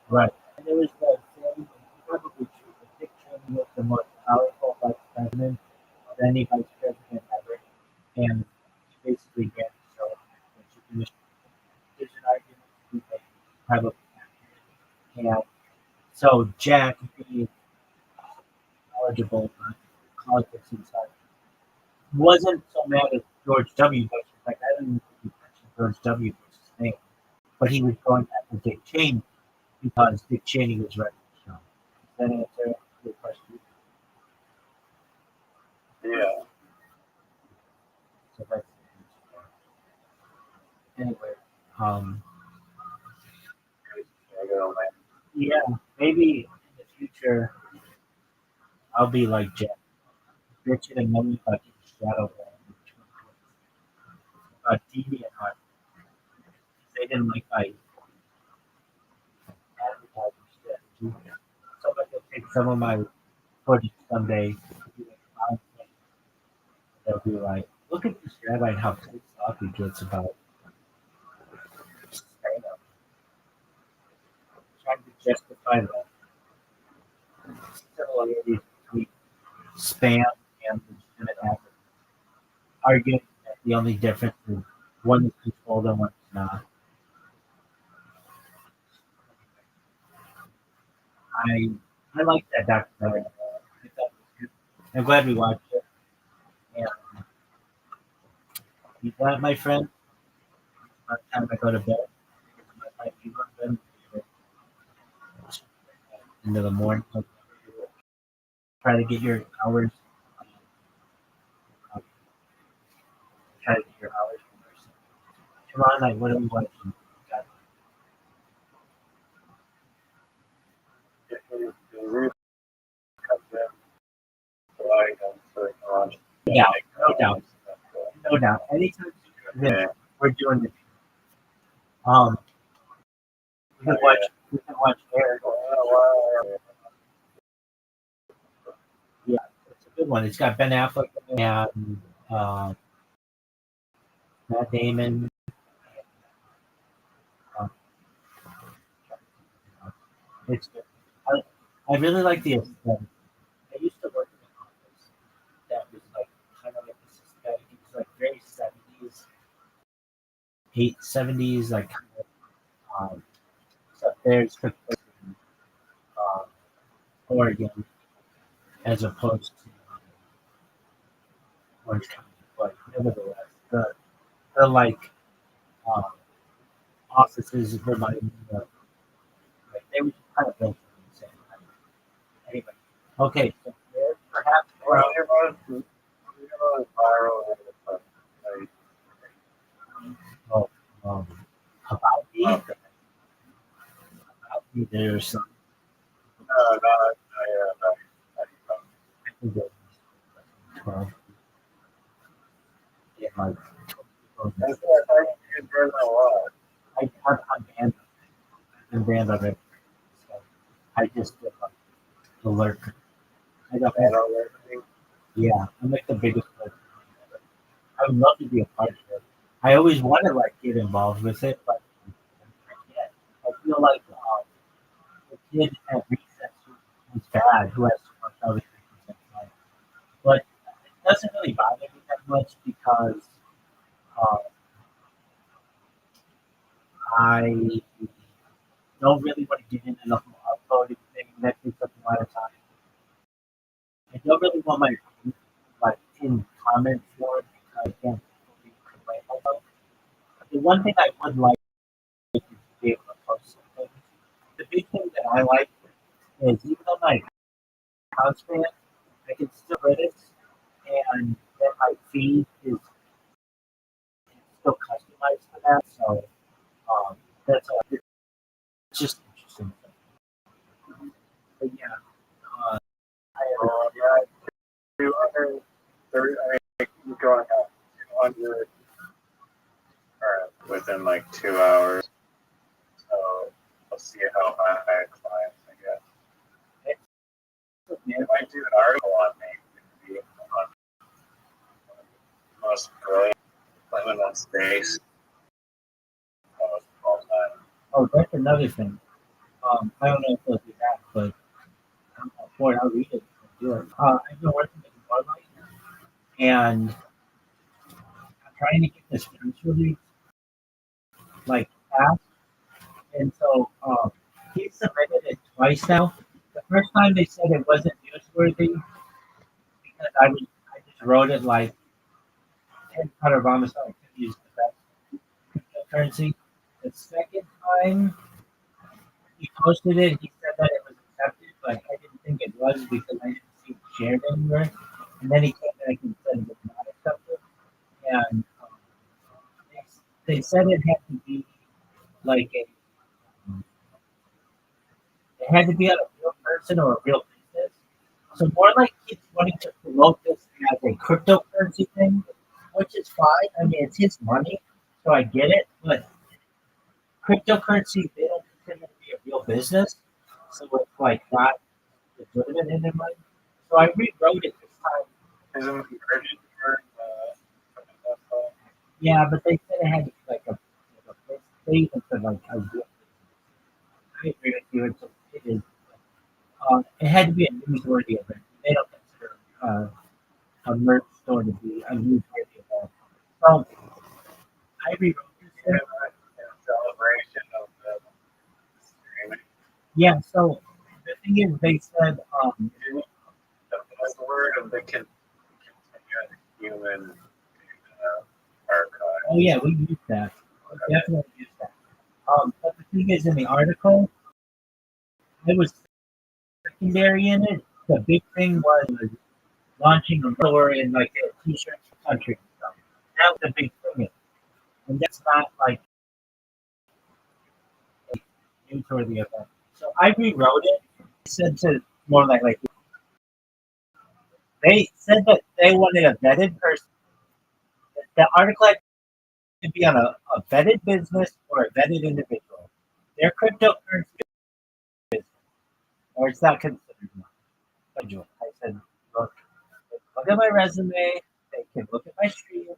E: Right. And there was the saying, probably true, that Dick Cheney was the most powerful vice president of any vice president ever. And he basically ran the show. There's an argument to be made, probably accurate. And so Jack, being knowledgeable on politics inside, wasn't so mad at George W. Bush. In fact, I don't even think he mentioned George W. Bush's name. But he was going after Dick Cheney because Dick Cheney was running the show. Does that answer your question?
A: Yeah.
E: So that's anyway. Um, yeah, maybe in the future I'll be like Jack, bitching and moaning about getting shadow banned, TV and art. They didn't like my advertising strategy. Somebody will take some of my footage someday. They'll be like, look at this rabbi and how pissed off he gets about stand-up. Trying to justify the similarities between spam and legitimate advertising. Arguing that the only difference is one is controlled and one is not. I like that documentary. I thought it was good. I'm glad we watched it. And you glad, my friend? By the time I go to bed, my you go to bed into the morning. Try to get your hours. Try to get your hours. Tomorrow night, what are we watching? Yeah, no doubt. No doubt. Anytime we're doing it. We can watch Air. Yeah, it's a good one. It's got Ben Affleck and Matt Damon. Um, it's good. I really like the aesthetic. I used to work in an office that was like kind of like this aesthetic. It was like very 70s, like except theirs took place in um, Oregon as opposed to Orange County. But nevertheless, the like um, offices remind me of like they were kind of built in the same way. Anyway, okay, so there's perhaps
A: Well, you're most viral and like,
D: Oh, about me,
A: okay.
D: there's some.
A: No, yeah,
D: I think it was 12. Yeah, like,
A: that's what I think you could burn a lot.
D: I'm banned. I'm banned of it. So I just did like the lurk. I don't
A: And
D: have,
A: all that thing.
D: yeah, I'm like the biggest lurker. I would love to be a part of it. I always want to like get involved with it, but I can't. I feel like the kid at recess who's bad, who has to work out his recess, but it doesn't really bother me that much because uh, I don't really want to get into the whole uploading thing. That takes up a lot of time. I don't really want my like in comment form because I can't really correct myself. The one thing I would like is to be able to post something. The big thing that I like is even though my house fan, I can still edit and then my feed is still customized for that. So that's it's just interesting. But yeah, I
A: Yeah, 230. I mean, you're going up 200 within like 2 hours. So we'll see how I climbs, I guess.
D: yeah,
A: If I do an article on me, it'd be on most brilliant women on space of all time.
D: oh, that's another thing. I don't know if it'll do that, but boy, I'll read it. I'll do it. I've been working with Rothschild and I'm trying to get this press release like passed. And so he submitted it twice now. The first time they said it wasn't newsworthy because I just wrote it like 10 Obama so I could use the best cryptocurrency. The second time he posted it, he said that it was accepted, but I didn't think it was because I didn't see it shared anywhere. And then he came back and said it was not accepted. And they said it had to be like it had to be on a real person or a real business. So more like he's wanting to promote this as a cryptocurrency thing, which is fine. I mean, it's his money, so I get it. But cryptocurrency, they don't consider it to be a real business, so it's like not legitimate in their mind. So I rewrote it this time.
A: Isn't it urgent for
D: Yeah, but they said it had to be like they even said like a real business. I agree with you. It is. It had to be a newsworthy event. They don't consider a merch store to be a newsworthy event. So I rewrote this
A: in
D: thing.
A: celebration of the streaming?
D: Yeah, so the thing is, they said,
A: The buzzword of the continuous human archive.
D: oh yeah, we use that. We definitely use that. But the thing is, in the article, I was secondary in it. The big thing was launching a store in like a t-shirt country and stuff. That was the big thing, and that's not like a newsworthy event. So I rewrote it. I said to more like they said that they wanted a vetted person. The article had to be on a vetted business or a vetted individual. Their cryptocurrency business, or it's not considered one. Individual. I said, look at my resume. They can look at my streams.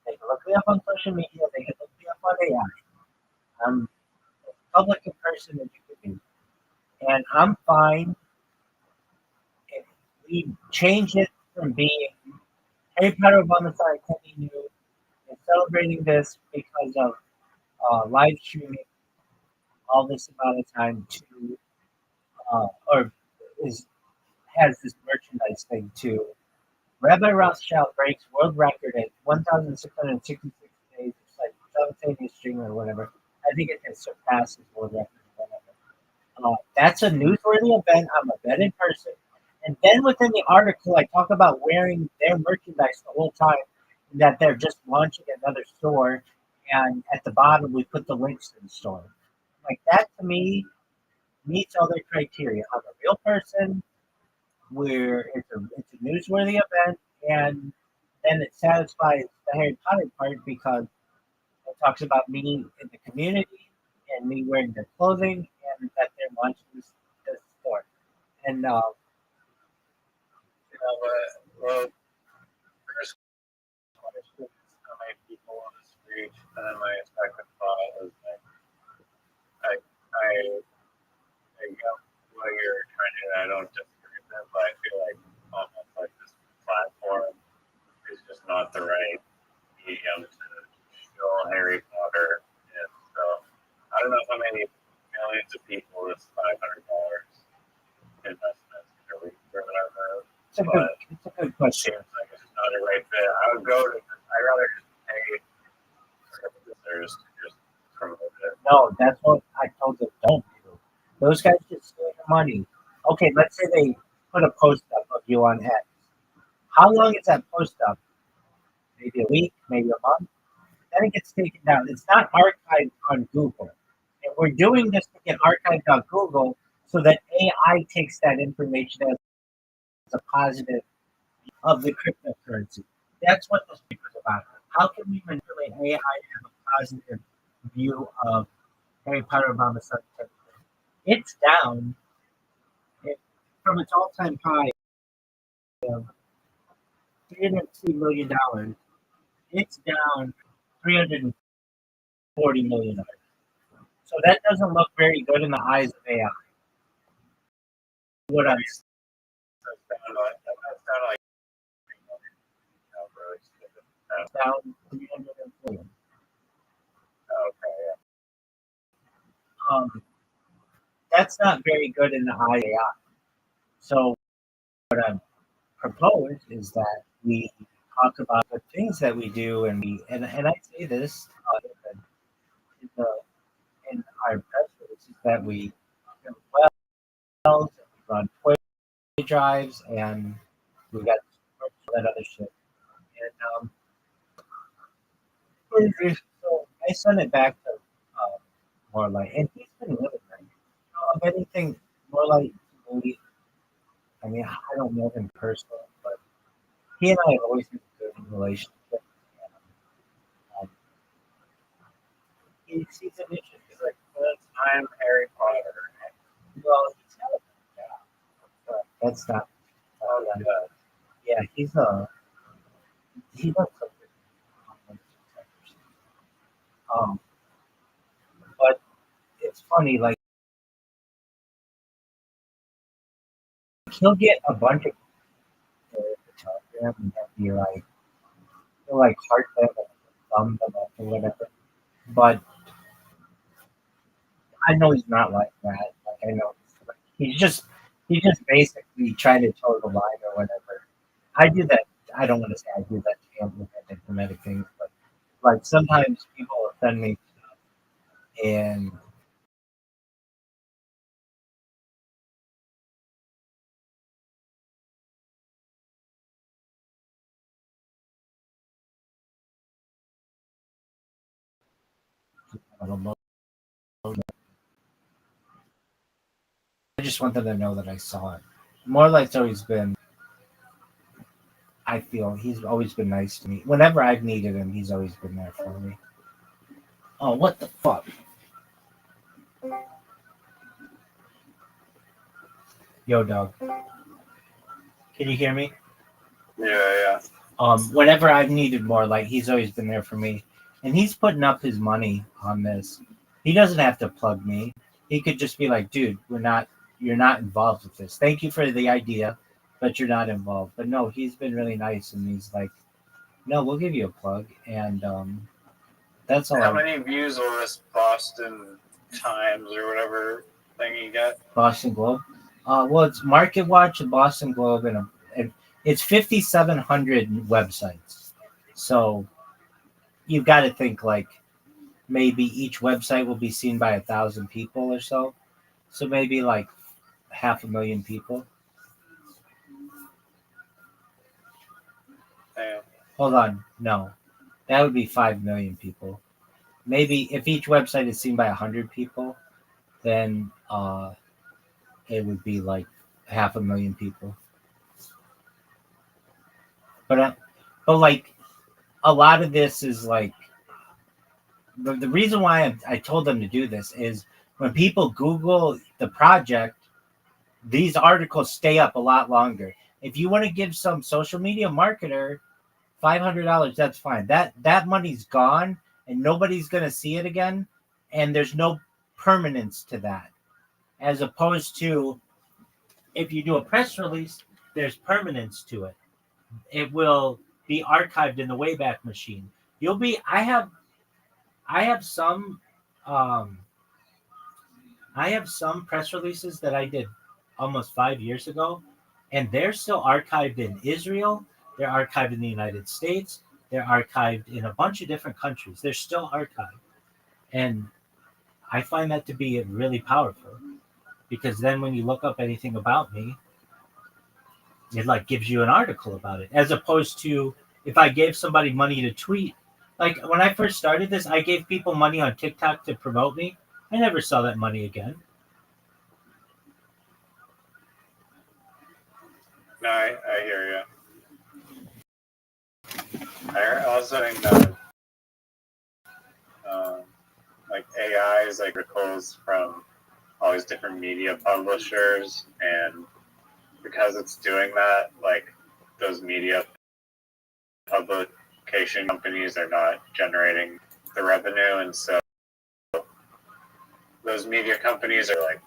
D: They can look me up on social media. They can look me up on AI. I'm as public a person as you could be. And I'm fine if we change it from being Harry Potter on the side, Kenny New, and celebrating this because of live streaming all this amount of time to, or is has this merchandise thing too. Rabbi Rothschild breaks world record at 1,666 days. It's like simultaneous stream or whatever. I think it can surpass his world record or whatever. That's a newsworthy event. I'm a vetted person.
E: And then within the article, I talk about wearing their merchandise the whole time, that they're just launching another store. And at the bottom, we put the links to the store. Like that to me meets all their criteria. I'm a real person, where it's a newsworthy event, and then it satisfies the Harry Potter part because it talks about me in the community and me wearing their clothing and that they're launching this store. And
A: You know, well, first question is how many people on the street, and then my second thought is like, I get what you're trying to do. I don't disagree with it, but I feel like almost like this platform is just not the right medium to show Harry Potter. And so I don't know how many millions of people this $500 investment is going to reach or whatever.
E: it's a good question.
A: Seems like it's not a right fit. I would go to. I'd rather just pay for producers to just promote it.
E: No, that's what I told them don't do. Those guys just steal the money. Okay, let's say they put a post up of you on X. How long is that post up? Maybe a week, maybe a month. Then it gets taken down. It's not archived on Google. And we're doing this to get archived on Google so that AI takes that information as a positive of the cryptocurrency. That's what this paper is about. How can we manipulate AI to have a positive view of Harry Potter Obama Sunset? It's down from its all-time high of $302 million. It's down $340 million. So that doesn't look very good in the eyes of AI. What I'm
A: That's not like really stupid.
E: down 340.
A: Okay, yeah.
E: That's not very good in the eye of AI. So what I propose is that we talk about the things that we do, and I say this in, the, in our press releases that we build wells, and we run toy drives, and we got all that other shit. And so I sent it back to more like, and he's been living there. If anything, more like maybe. I mean, I don't know him personally, but he and I have always had a good relationship. Um, he's an interesting.
A: He's like, I'm Harry Potter.
E: Well, he's got a good job. But that's not.
A: Oh,
E: Yeah, he does something. Um, but it's funny, like he'll get a bunch of people to talk to him and he'll be like, he'll like heart them and thumb them up or whatever. But I know he's not like that. Like I know he's just basically trying to toe the line or whatever. I do that. I don't want to say I do that to him with anti-Semitic things, but like sometimes people will send me stuff and I don't know. I just want them to know that I saw it. More like it's always been. I feel he's always been nice to me. Whenever I've needed him, he's always been there for me. Oh, what the fuck? Yo, dog. Can you hear me?
A: yeah.
E: Whenever I've needed more, like he's always been there for me. And he's putting up his money on this. He doesn't have to plug me. He could just be like, dude, you're not involved with this. Thank you for the idea, but you're not involved. But no, he's been really nice, and he's like, no, we'll give you a plug. And that's all.
A: How many views will this Boston Times or whatever thing you get?
E: Boston Globe. Well, it's Market Watch, and Boston Globe, and it's 5,700 websites. So you've got to think like maybe each website will be seen by 1,000 people or so. So maybe like 500,000 people.
A: Damn.
D: Hold on. No. That would be 5 million people. Maybe if each website is seen by 100 people, then it would be like 500,000 people. But like a lot of this is like the reason why I told them to do this is when people Google the project, these articles stay up a lot longer. If you want to give some social media marketer $500, that's fine. That money's gone and nobody's gonna see it again, and there's no permanence to that. As opposed to if you do a press release, there's permanence to it. It will be archived in the Wayback Machine. I have some press releases that I did almost 5 years ago, and they're still archived in Israel. They're archived in the United States. They're archived in a bunch of different countries. They're still archived. And I find that to be really powerful because then when you look up anything about me, it like gives you an article about it, as opposed to if I gave somebody money to tweet. Like when I first started this, I gave people money on TikTok to promote me. I never saw that money again.
A: No, I hear you. I also think that like AI is like articles from all these different media publishers, and because it's doing that, like those media publication companies are not generating the revenue, and so those media companies are like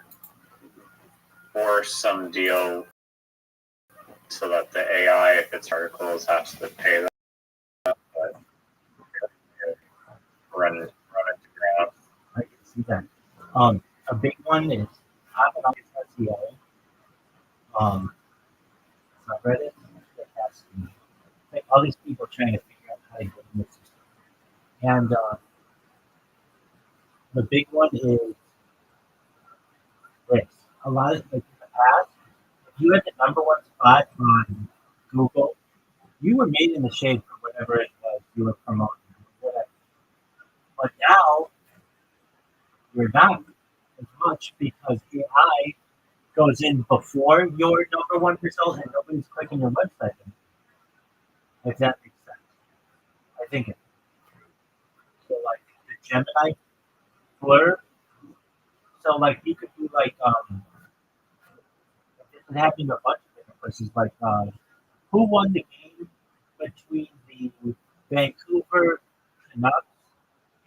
A: force some deal so that the AI, if it's articles, has to pay them. But run it to ground.
D: I can see that. A big one is SEO. Reddit has like all these people trying to figure out how to get in the system. And the big one is this. A lot of like in the past, if you had the number one spot on Google, you were made in the shade for whatever it was you were promoting. Whatever. But now you're not as much because AI goes in before your number one result and nobody's clicking your website. If that makes sense. I think it. So like the Gemini blur. So like you could do like this is happening in a bunch of different places. Like who won the game between the Vancouver Canucks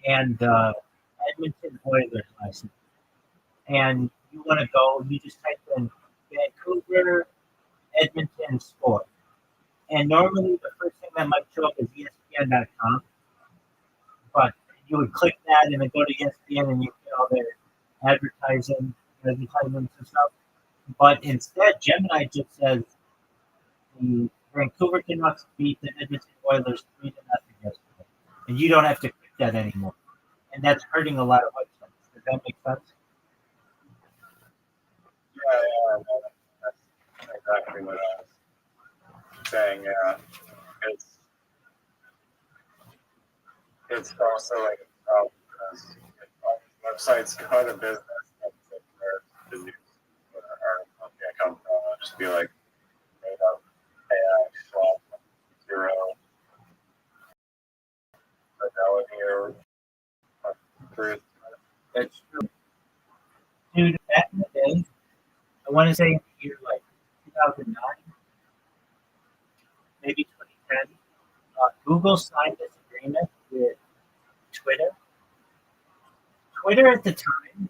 D: and Edmonton Oilers last night? And you want to go, you just type in Vancouver, Edmonton sport. And normally the first thing that might show up is ESPN.com. But you would click that and then go to ESPN and you get all their advertisements and stuff. But instead, Gemini just says the Vancouver Canucks beat the Edmonton Oilers 3-0 yesterday. And you don't have to click that anymore. And that's hurting a lot of websites. Does that make sense?
A: Yeah, that's exactly what I was saying. Yeah, it's also like a problem because websites go out of business. That's like where the news or articles come from. It'll just be like made up AI swap 0 fidelity or truth.
D: That's true. Dude, back in the day, I want to say in the year like 2009, maybe 2010, Google signed this agreement with Twitter. Twitter at the time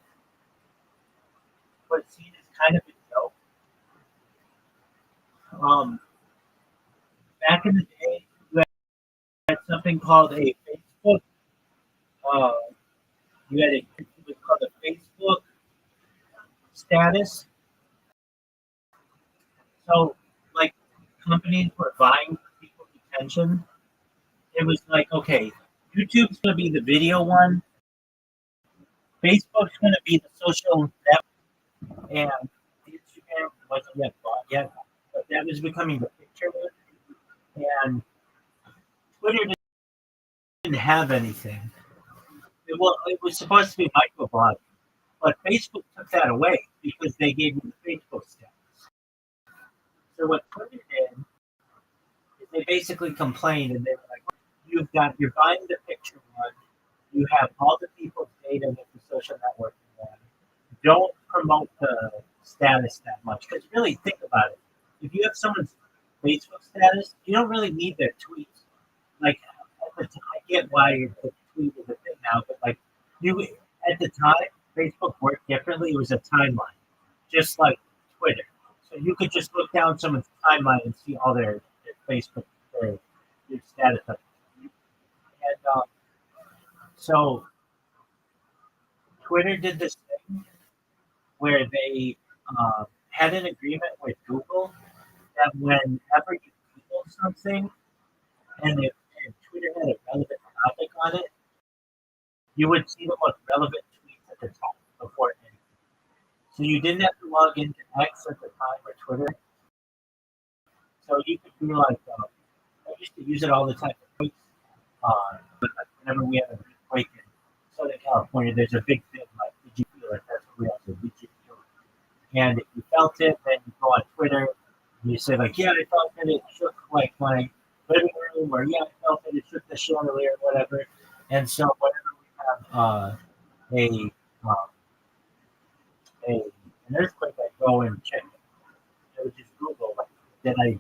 D: was seen as kind of a joke. Back in the day, you had something called a Facebook. It was called a Facebook status. So, like, companies were vying for people's attention. It was like, okay, YouTube's going to be the video one. Facebook's going to be the social network, and Instagram wasn't yet bought yet, but that was becoming the picture one. And Twitter didn't have anything. It was supposed to be microblogging, but Facebook took that away because they gave you the Facebook status. So what Twitter did is they basically complained and they were like, you're buying the picture one, you have all the people's data with the social networking one. Don't promote the status that much. Because really think about it. If you have someone's Facebook status, you don't really need their tweets. Like I get why the tweet is a thing now, but like you at the time, Facebook worked differently. It was a timeline, just like Twitter. So you could just look down someone's timeline and see all their Facebook their status. And so Twitter did this thing where they had an agreement with Google that whenever you Google something and Twitter had a relevant topic on it, you would see the most relevant tweets at the top before anything. So you didn't have to log into X at the time or Twitter. So you could be like, I used to use it all the time for tweets. But like whenever we have a earthquake in Southern California, there's a big thing like, did you feel it? That's what we also did you feel it? And if you felt it, then you go on Twitter and you say like, yeah, I felt that it shook like my living room, or yeah, I felt that it shook the chandelier, or whatever. And so whenever we have an earthquake, I go and check it. I would just Google like, did I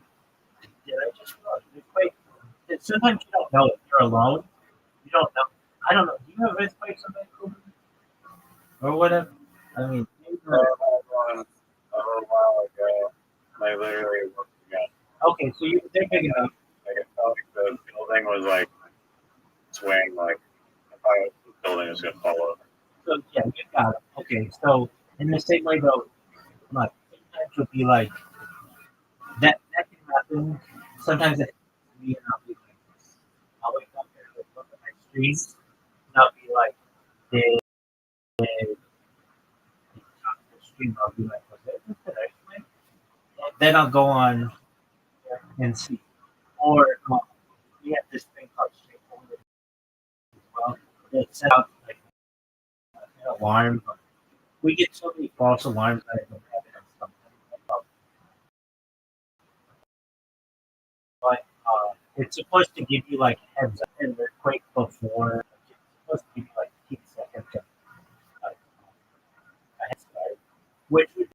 D: just feel an earthquake? And sometimes you don't know it. You're alone. You don't know. I don't know. Do you have earthquakes in Vancouver or whatever? I mean,
A: I had one a little while ago. I literally looked again.
D: Okay, so they're big enough.
A: Like it felt like the building was like swaying, like I thought the building was gonna fall over.
D: So yeah, you got it. Okay, so in the same way though, like sometimes you'll be like that can happen. Sometimes it happens to me, and I'll be like this. I'll wake up and look at my streets, and I'll be like, the stream. I'll be like, was it an earthquake? And then I'll go on and see. Or we have this thing called straightforward as well. That set out like an alarm. We get so many false alarms that I don't have it on something. But it's supposed to give you like heads up an earthquake before. It's supposed to give you like 15 seconds of a head start, which would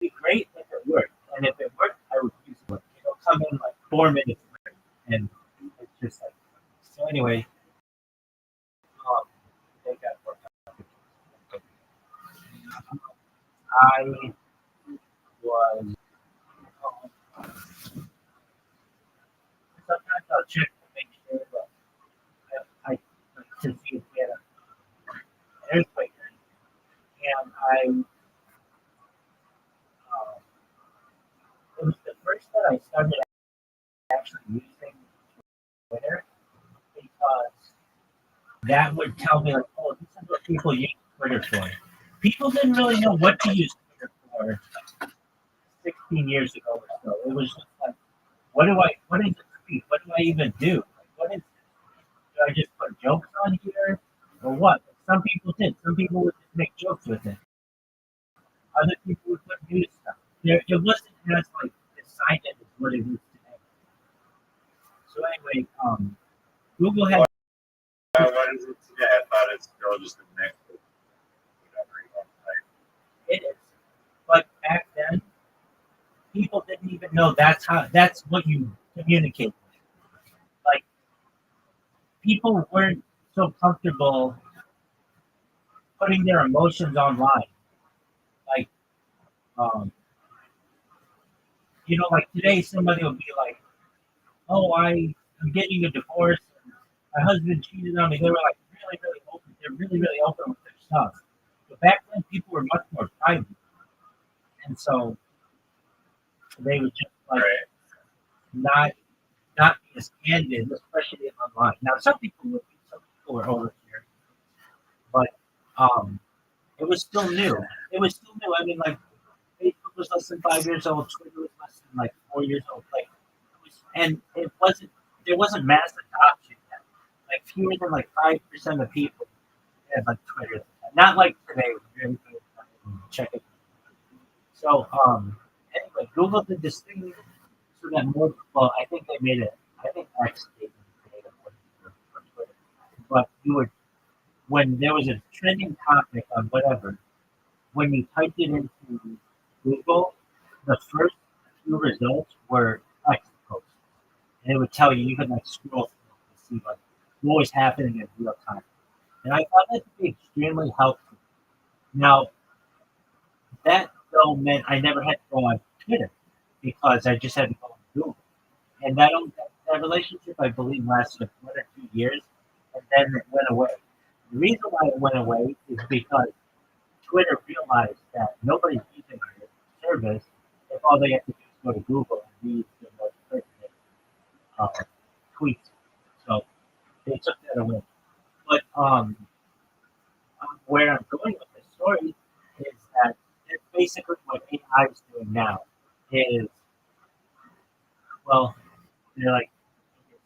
D: be great if it worked. And if it worked, I would use it. It'll come in like 4 minutes later, and it's just like so. Anyway, they got worked out. I was. Sometimes I'll check to make sure that I to see if we had an earthquake, and it was the first that I started actually using Twitter because that would tell me like, oh, this is what people use Twitter for. People didn't really know what to use Twitter for 16 years ago or so. It was just like, what is a tweet? What do I even do? Like, what is do I just put jokes on here or what? Some people did. Some people would just make jokes with it. Other people would put news stuff. It wasn't as like decided as what it is today. So anyway, Google had.
A: What is it today? I thought it's still just a mix of whatever you want to type.
D: It is, but back then, people didn't even know that's what you communicate with. Like, people weren't so comfortable putting their emotions online. Like, like today, somebody will be like, "Oh, I'm getting a divorce. And my husband cheated on me." They were like really, really open. They're really, really open with their stuff. But back then, people were much more private, and so they would just like not be as candid, especially online. Now, some people would be. Some people were over here, but it was still new. It was still new. I mean, like Facebook was less than 5 years old. Twitter was less than like 4 years old. Like, and it wasn't there wasn't mass adoption yet. Like fewer than like 5% of people had like Twitter. Not like today, where everybody check it. So anyway, Google did this thing so that more. Well, I think they made it. I think X made it for Twitter. But you would when there was a trending topic on whatever, when you typed it into Google, the first few results were X posts, and it would tell you could like scroll through to see like what was happening in real time. And I found that to be extremely helpful. Now that though meant I never had to go on Twitter because I just had to go on Google, and that relationship I believe lasted 1 or 2 years, and then it went away. The reason why it went away is because Twitter realized that nobody's using their service if all they have to do is go to Google and read the most pertinent tweets. So they took that away. But where I'm going with this story is that it's basically what AI is doing now is, well, they're like,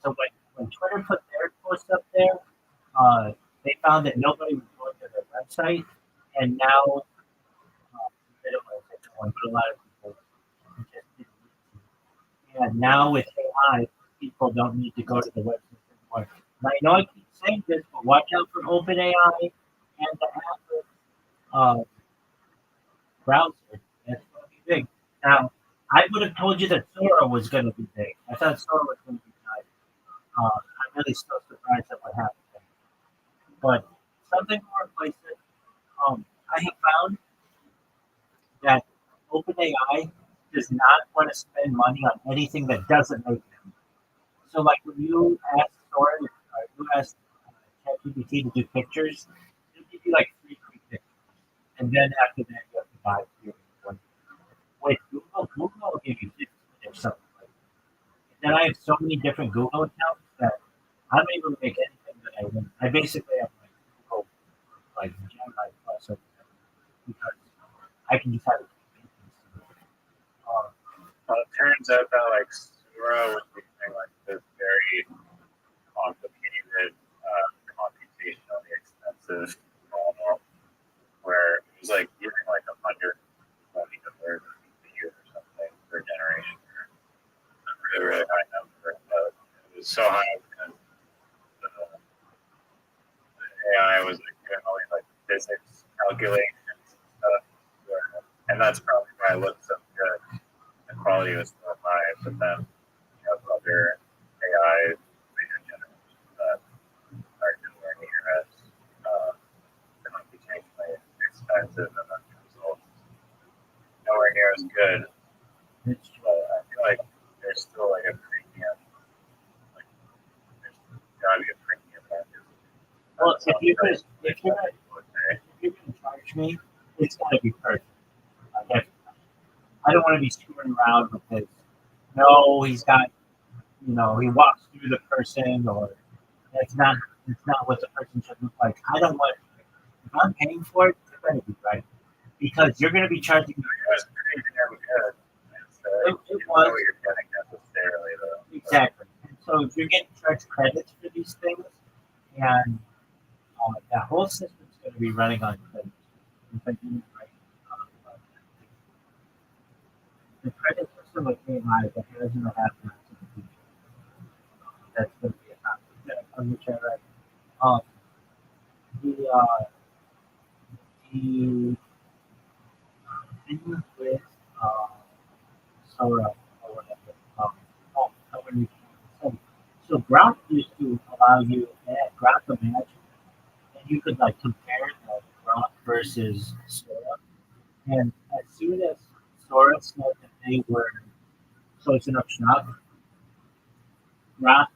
D: so when Twitter put their post up there, they found that nobody was going to their website, and now they don't want to say no one, but a lot of people just didn't need to. And now with AI, people don't need to go to the website anymore. And I know I keep saying this, but watch out for OpenAI and the Apple browser. That's going to be big. Now, I would have told you that Sora was going to be big. I thought Sora was going to be nice. I'm really still surprised at what happened there. But something more replace it. I have found that OpenAI does not want to spend money on anything that doesn't make them. So, like when you ask Sora, you ask ChatGPT to do pictures, it'll give you like 3 free pictures, and then after that you have to buy 3 or 4. With Google will give you 15 or something like that. And then I have so many different Google accounts that I'm able to make anything that I want. I basically have like Google, like Gemini Plus, or whatever, because I can just have it.
A: Well, it turns out that like Sura was using like this very complicated, computationally expensive model where it was like using like 100 million GPUs or something per generation. A really, really high number. But it was so high because the AI was like doing all these like physics calculations and stuff. And that's probably why it looked so good. The quality was so high, but then you have other AI video generations that are nowhere near as computationally expensive, and then the results nowhere near as good. But I feel like there's still like a premium, like there's gotta be a premium market.
D: Well, if you're going to charge me, it's got to be perfect. Like, I don't want to be screwing around with this. No, he's got, he walks through the person, or it's not what the person should look like. I don't want. If I'm paying for it, it's going to be right, because you're going to be charging me.
A: It was pretty damn good.
D: It
A: You know
D: was
A: what you're getting necessarily though.
D: exactly. And so if you're getting charged credits for these things, and that whole system's going to be running on credits. If I do it right. The credit system with AI that hasn't happened to the future. That's going to be a topic on which I read. The thing with Sora or whatever. How would you say? So Grok used to allow you to add Grok Imagine, and you could like compare the Grok versus Sora. And as soon as Sora said that they were close enough shot, Grok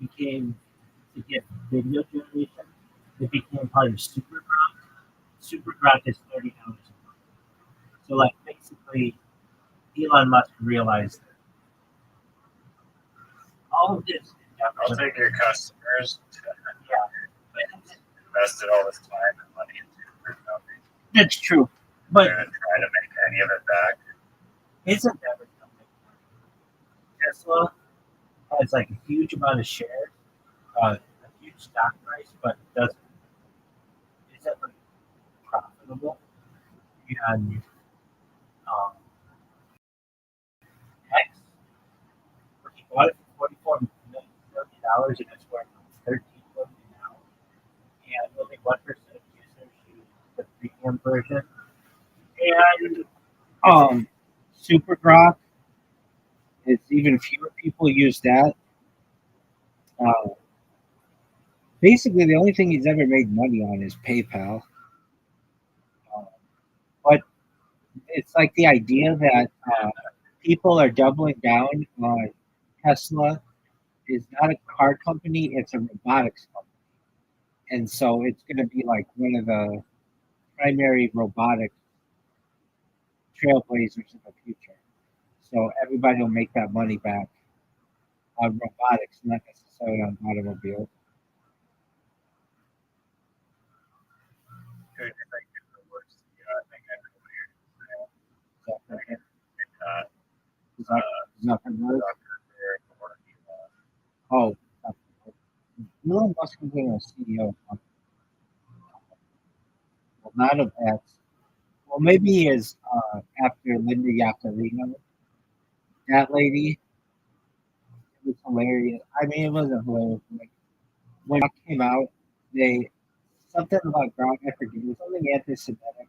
D: became to get video generation. It became part of Super Grok. Super Grok is $30 a month. So like basically, Elon Musk realized that all of this.
A: I'll take your customers to
D: Yeah,
A: invested all this time and money into for nothing.
D: that's true. But
A: They're gonna try to make any of it back.
D: isn't that what Tesla has like a huge amount of shares, a huge stock price, but isn't like profitable. And um, X, he bought it for $44 million, and it's worth $13 million now. And only 1% of users use the premium version. And
E: Super Grok is even fewer people use that. Uh, Basically, the only thing he's ever made money on is PayPal. Uh, but it's like the idea that people are doubling down on Tesla is not a car company; it's a robotics company, and so it's going to be like one of the primary robotic trailblazers in the future. So everybody will make that money back on robotics, not necessarily on automobiles.
A: Dude, I think it works. I think I know what you're saying.
E: Zuckerberg,
A: Uh,
E: Zuckerberg.
A: Zuckerberg or
E: Oh, Zuckerberg. Elon Musk is a CEO. Well, not of X. Well, maybe he is after Linda Yaccarino. That lady, it was hilarious. I mean, it wasn't hilarious. Like, when it came out, they something about Gronk. I forget. It was something anti-Semitic.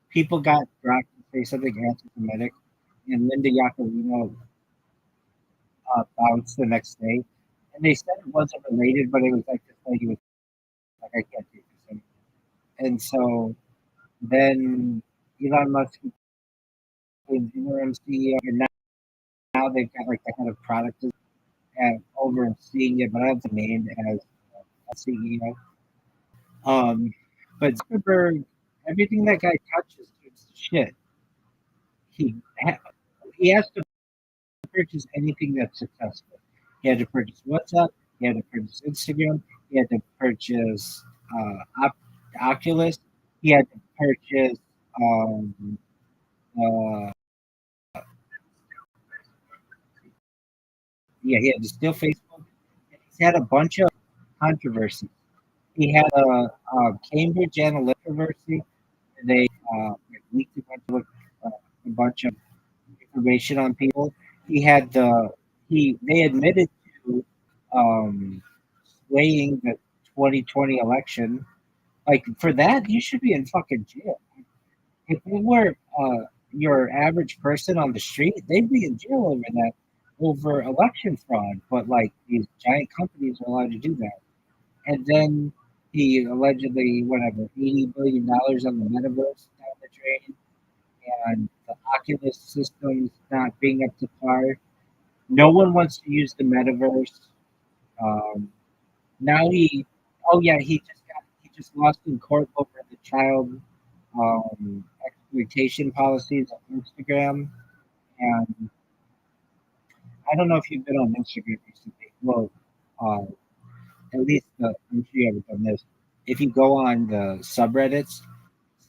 E: People got Gronk to say something anti-Semitic, and Linda Yaccarino bounced the next day. And they said it wasn't related, but it was like this lady was like, I can't take this anymore. And so then Elon Musk became interim CEO, and now they've got like the head of product and overseeing it, but I don't have the name as a CEO. But Zuckerberg, everything that guy touches turns to shit. He ha- he has to purchase anything that's successful. He had to purchase WhatsApp. He had to purchase Instagram. He had to purchase Oculus. He had to purchase uh, yeah, he had to steal Facebook. He's had a bunch of controversies. He had a Cambridge Analytica controversy. They leaked a bunch of information on people. He had they admitted to swaying the 2020 election. Like for that, you should be in fucking jail. If you were your average person on the street, they'd be in jail over that, over election fraud. But like these giant companies are allowed to do that. And then he allegedly whatever $80 billion on the metaverse down the drain, and the Oculus systems not being up to par. No one wants to use the metaverse. Um, now oh yeah, he just lost in court over the child exploitation policies on Instagram, and I don't know if you've been on Instagram recently. Well, uh, at least I'm sure you haven't done this. If you go on the subreddits,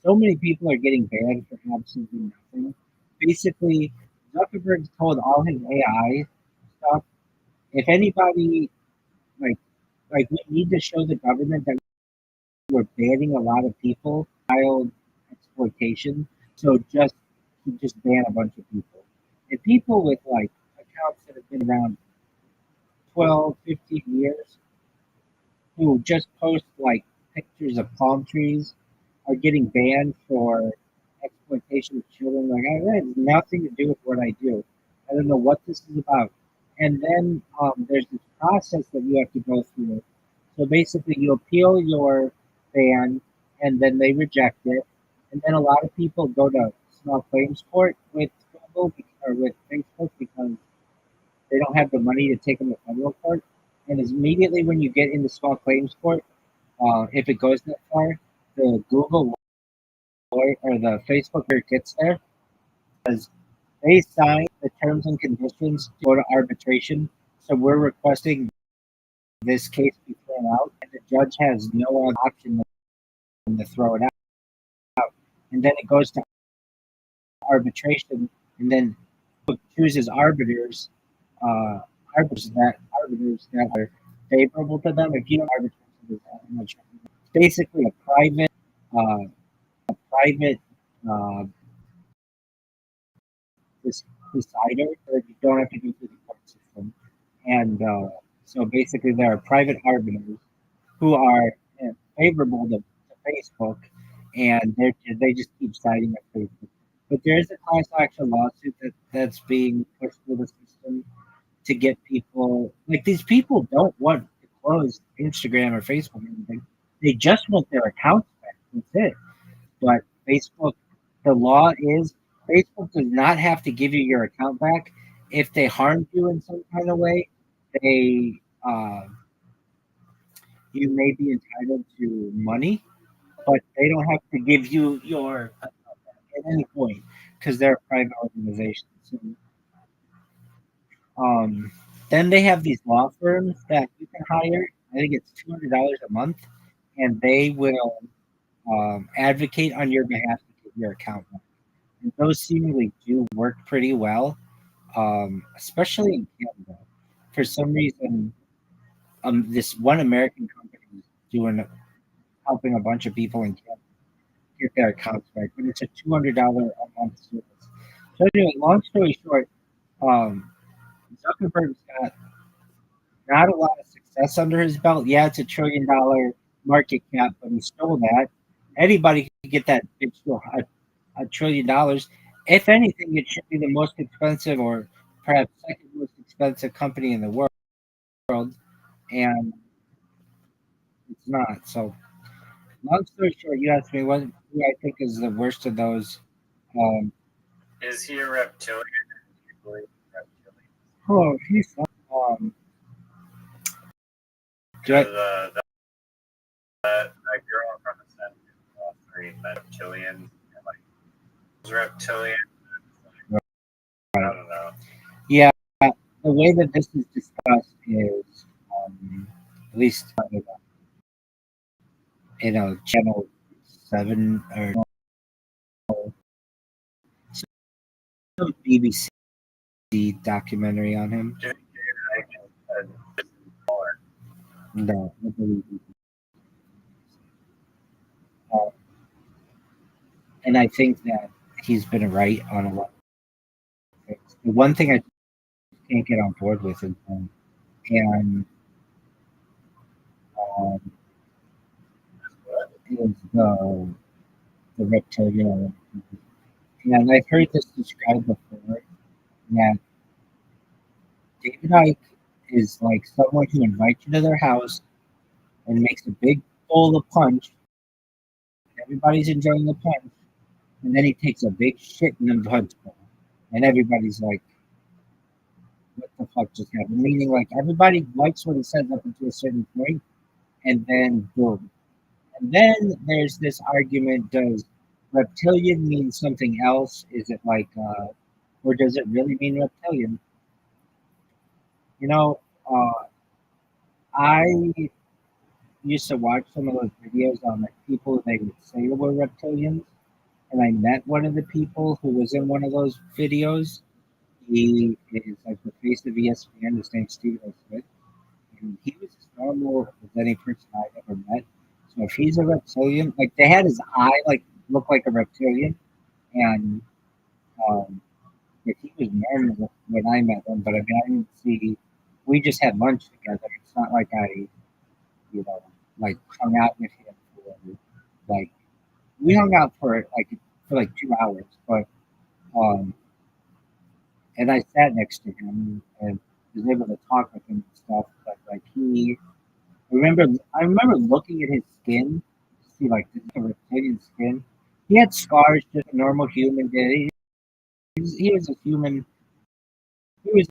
E: so many people are getting banned for absolutely nothing. Basically, Zuckerberg told all his AI stuff. If anybody like we need to show the government that we're banning a lot of people, child exploitation. So just ban a bunch of people. And people with like accounts that have been around 12, 15 years who just post like pictures of palm trees are getting banned for exploitation of children. Like, that has nothing to do with what I do. I don't know what this is about. And then there's this process that you have to go through. So basically, you appeal your ban, and then they reject it. And then a lot of people go to small claims court with Google or with Facebook because they don't have the money to take them to federal court. And it's immediately when you get into small claims court, if it goes that far, the Google lawyer or the Facebook lawyer gets there because they sign the terms and conditions to go to arbitration. So we're requesting this case be thrown out, and the judge has no other option than to throw it out. And then it goes to arbitration, and then chooses arbiters. arbiters that are favorable to them. If you don't arbitrage that much, it's basically uh, a private uh, decider, so that you don't have to go through the court system. And so basically, there are private arbiters who are favorable to Facebook, and they just keep siding with Facebook. But there is a class action lawsuit that's being pushed through the system to get people like these people don't want to close Instagram or Facebook or anything. They just want their accounts back. That's it. But Facebook, the law is Facebook does not have to give you your account back if they harmed you in some kind of way. They you may be entitled to money, but they don't have to give you your account back at any point because they're a private organization. So, um, then they have these law firms that you can hire. I think it's $200 a month, and they will advocate on your behalf to get your account back. And those seemingly do work pretty well, especially in Canada. For some reason, this one American company is doing helping a bunch of people in Canada get their accounts back, but it's a $200 a month service. So anyway, long story short, um, Zuckerberg's got not a lot of success under his belt. Yeah, it's $1 trillion market cap, but he stole that. Anybody could get that bitch to $1 trillion. If anything, it should be the most expensive or perhaps second most expensive company in the world, and it's not. So, long story short, you asked me who I think is the worst of those. Um,
A: Is he a reptilian? Do you believe in reptilians?
E: oh, he's do I,
A: Because that girl from the Senate three reptilians and like those reptilians. I don't know.
E: yeah, the way that this is discussed is, at least channel 7 or some BBC documentary on him.
A: Do you think I can more?
E: No, I believe he- uh, and I think that he's been right on a lot of things. The one thing I can't get on board with is and um, is the reptilian. And I've heard this described before that David Icke is like someone who invites you to their house and makes a big bowl of punch. Everybody's enjoying the punch, and then he takes a big shit in the punch bowl, and everybody's like, "What the fuck just happened?" Meaning, like everybody likes what he says up until a certain point, and then boom. And then there's this argument: does reptilian mean something else? Is it like, or does it really mean reptilian? You know, I used to watch some of those videos on like people they would say were reptilians, and I met one of the people who was in one of those videos. He is like the face of ESPN. His name's Stephen Smith, and he was as normal as any person I've ever met. So if he's a reptilian, like they had his eye like look like a reptilian, and um, if he was normal when I met him, but I mean I didn't see. We just had lunch together. It's not like I, like hung out with him for like we hung out for like 2 hours, but um, and I sat next to him and was able to talk with him and stuff. But like I remember looking at his skin, to see like this reptilian skin. He had scars, just a normal human did. He was a human. He was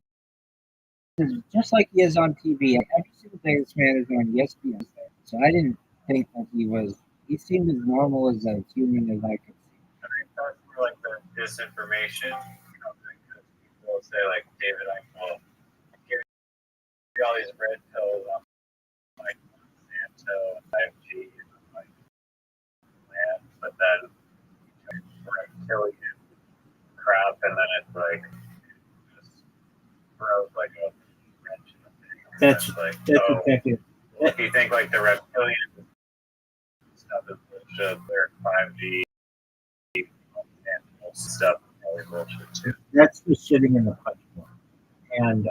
E: just like he is on TV. Every single day, this man is on ESPN. So I didn't think that he was. He seemed as normal as a human as I could see.
A: I think that's more like the disinformation. Because people say like David Icke give you all these red pills on like Monsanto and 5G and like land, but then reptilian crap, and then it's like just throws like a wrench
E: That's
A: like,
E: that's
A: so
E: exactly it.
A: if you think like the reptilian stuff is bullshit, their 5G and stuff is probably bullshit too.
E: That's the shitting in the punch bowl. And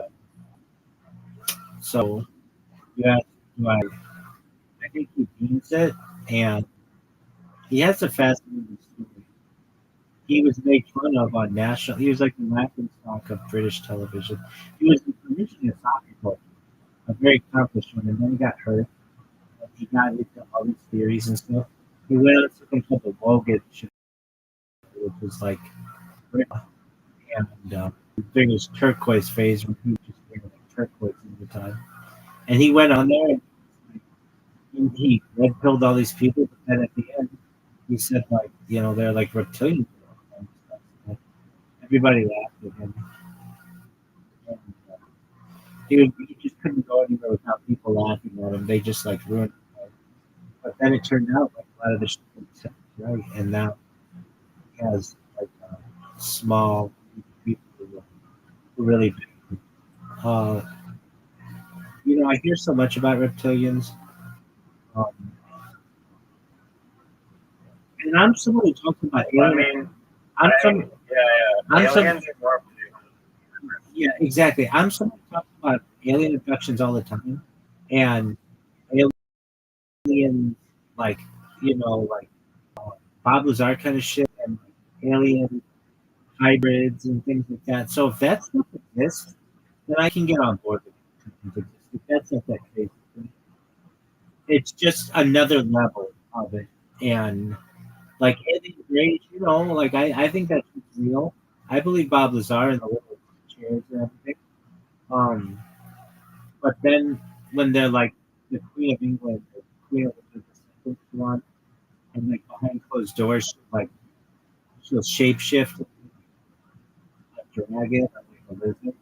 E: so you asked, do I think he means it, and he has a fascinating story. He was made fun of on national. He was like the laughing stock of British television. He was originally a soccer coach, a very accomplished one, and then he got hurt. And he got into all these theories and stuff. He went on something called the Wogan show, which was like, and during his turquoise phase, when he was just wearing like turquoise all the time, and he went on there and he red pilled all these people, but then at the end, he said like, they're like reptilians. Everybody laughed at him. And, he just couldn't go anywhere without people laughing at him. They just like ruined it. But then it turned out like a lot of the shit was right, and now he has like a small group of people who really. Uh, I hear so much about reptilians, um, and I'm someone who talks about
A: I
E: aliens.
A: mean,
E: I'm
A: aliens are more.
E: Yeah, exactly. I'm someone who talks about alien abductions all the time, and alien, like, like Bob Lazar kind of shit, and alien hybrids and things like that. So if that stuff exists, then I can get on board with it. If that's not that crazy, it's just another level of it. And like alien race, like I think that's real. I believe Bob Lazar and the little chairs and everything. But then when they're like the Queen of England, the Queen of the one, and like behind closed doors, she'll shapeshift a dragon or like a lizard.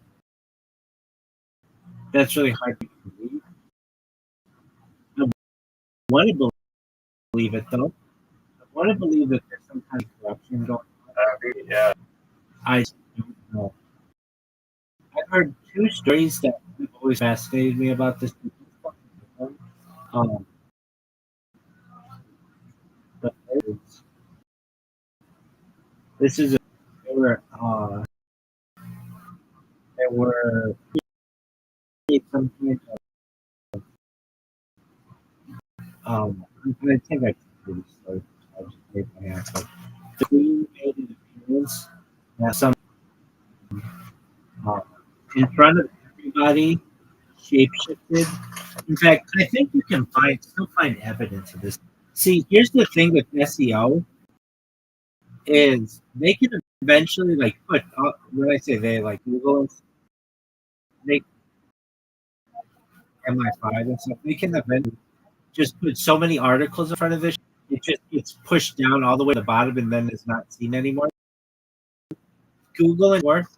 E: That's really hard to believe. I want to believe it though. I want to believe that there's some kind of corruption going on.
A: Yeah.
E: I don't know. I've heard two stories that have always fascinated me about this. Um, the first, this is there were some kind of I think I told this story. I'll just take my hands. But the queen made an appearance at some uh, in front of everybody, shapeshifted. In fact, I think you can still find evidence of this. See, here's the thing with SEO is they can eventually like put when I say they like Google, they MI5 and stuff. They can eventually just put so many articles in front of this, it just gets pushed down all the way to the bottom and then is not seen anymore. Google and Worth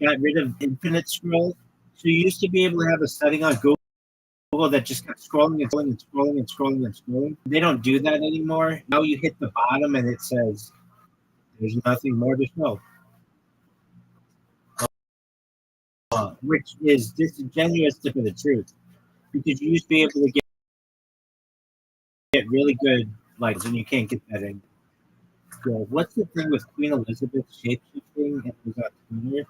E: got rid of infinite scroll. So you used to be able to have a setting on Google that just kept scrolling and scrolling and scrolling and scrolling and scrolling. They don't do that anymore. Now you hit the bottom and it says there's nothing more to show. Which is disingenuous to the truth. Because you used to be able to get really good likes and you can't get that anymore. So what's the thing with Queen Elizabeth shapeshifting? It was on Twitter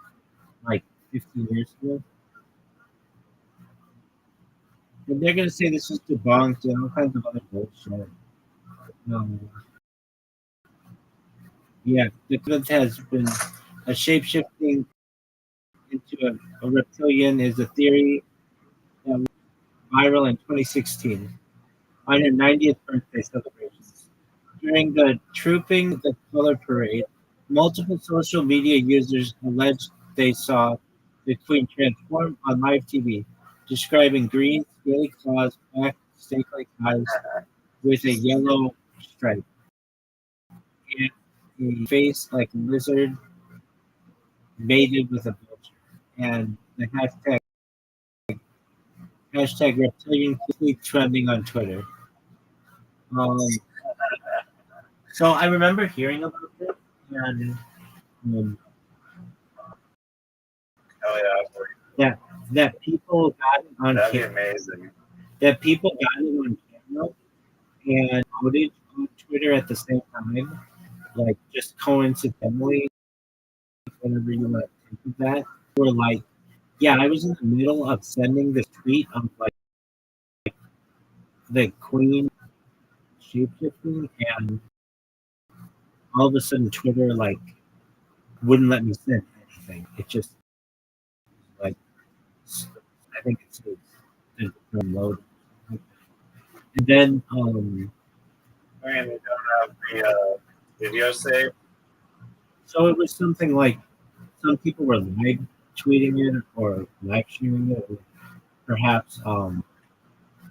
E: like 15 years ago. And they're going to say this is debunked and all kinds of other bullshit. Yeah, the equivalent has been a shapeshifting into a reptilian is a theory that went viral in 2016 on her 90th birthday celebrations. During the Trooping the Color Parade, multiple social media users alleged they saw the Queen transform on live TV, describing green, scaly claws, black, snake-like eyes with a yellow stripe, and a face like a lizard mated with a vulture. And the hashtag reptilian quickly trending on Twitter. So I remember hearing about this, and
A: Oh yeah.
E: yeah, that people got it on
A: That'd be
E: camera.
A: amazing.
E: That people got it on camera and outage on Twitter at the same time, like just coincidentally, whenever you want to think of that, were like, yeah, I was in the middle of sending this tweet of like the Queen shapeshifting, and all of a sudden Twitter like wouldn't let me send anything. It just like I think it's load. And then
A: I mean, they don't have the video saved.
E: so it was something like some people were live tweeting it or live streaming it, or perhaps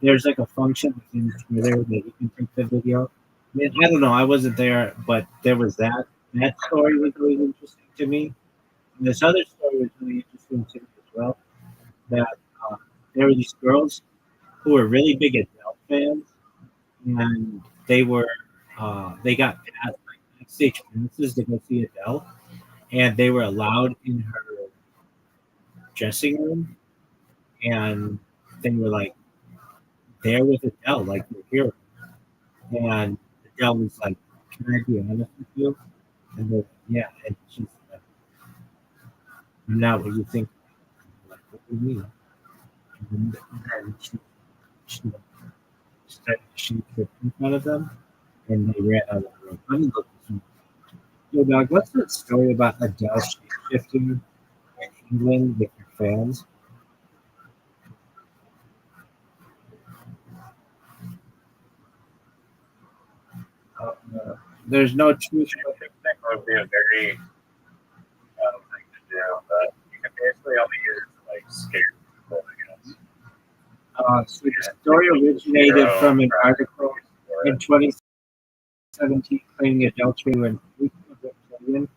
E: there's like a function within Twitter that you can take the video. I mean, I don't know. I wasn't there, but there was that. That story was really interesting to me. And this other story was really interesting to me as well. That there were these girls who were really big Adele fans, and they got like backstage passes to go see Adele, and they were allowed in her dressing room, and they were like there with Adele, like we're here. And Adele was like, "Can I be honest with you?" And they're like, yeah, and she's like, "Now what do you think?" I'm like, what do you mean? And then she started shooting in front of them, and they ran out of the room. Let me look this one. Yo, dog, what's that story about Adele shifting in England with her fans? There's no truth.
A: I think that would be a very thing to do, but you can basically only use it to like scare people, I guess.
E: So the story originated from an article in 2017 claiming adultery when Reptilian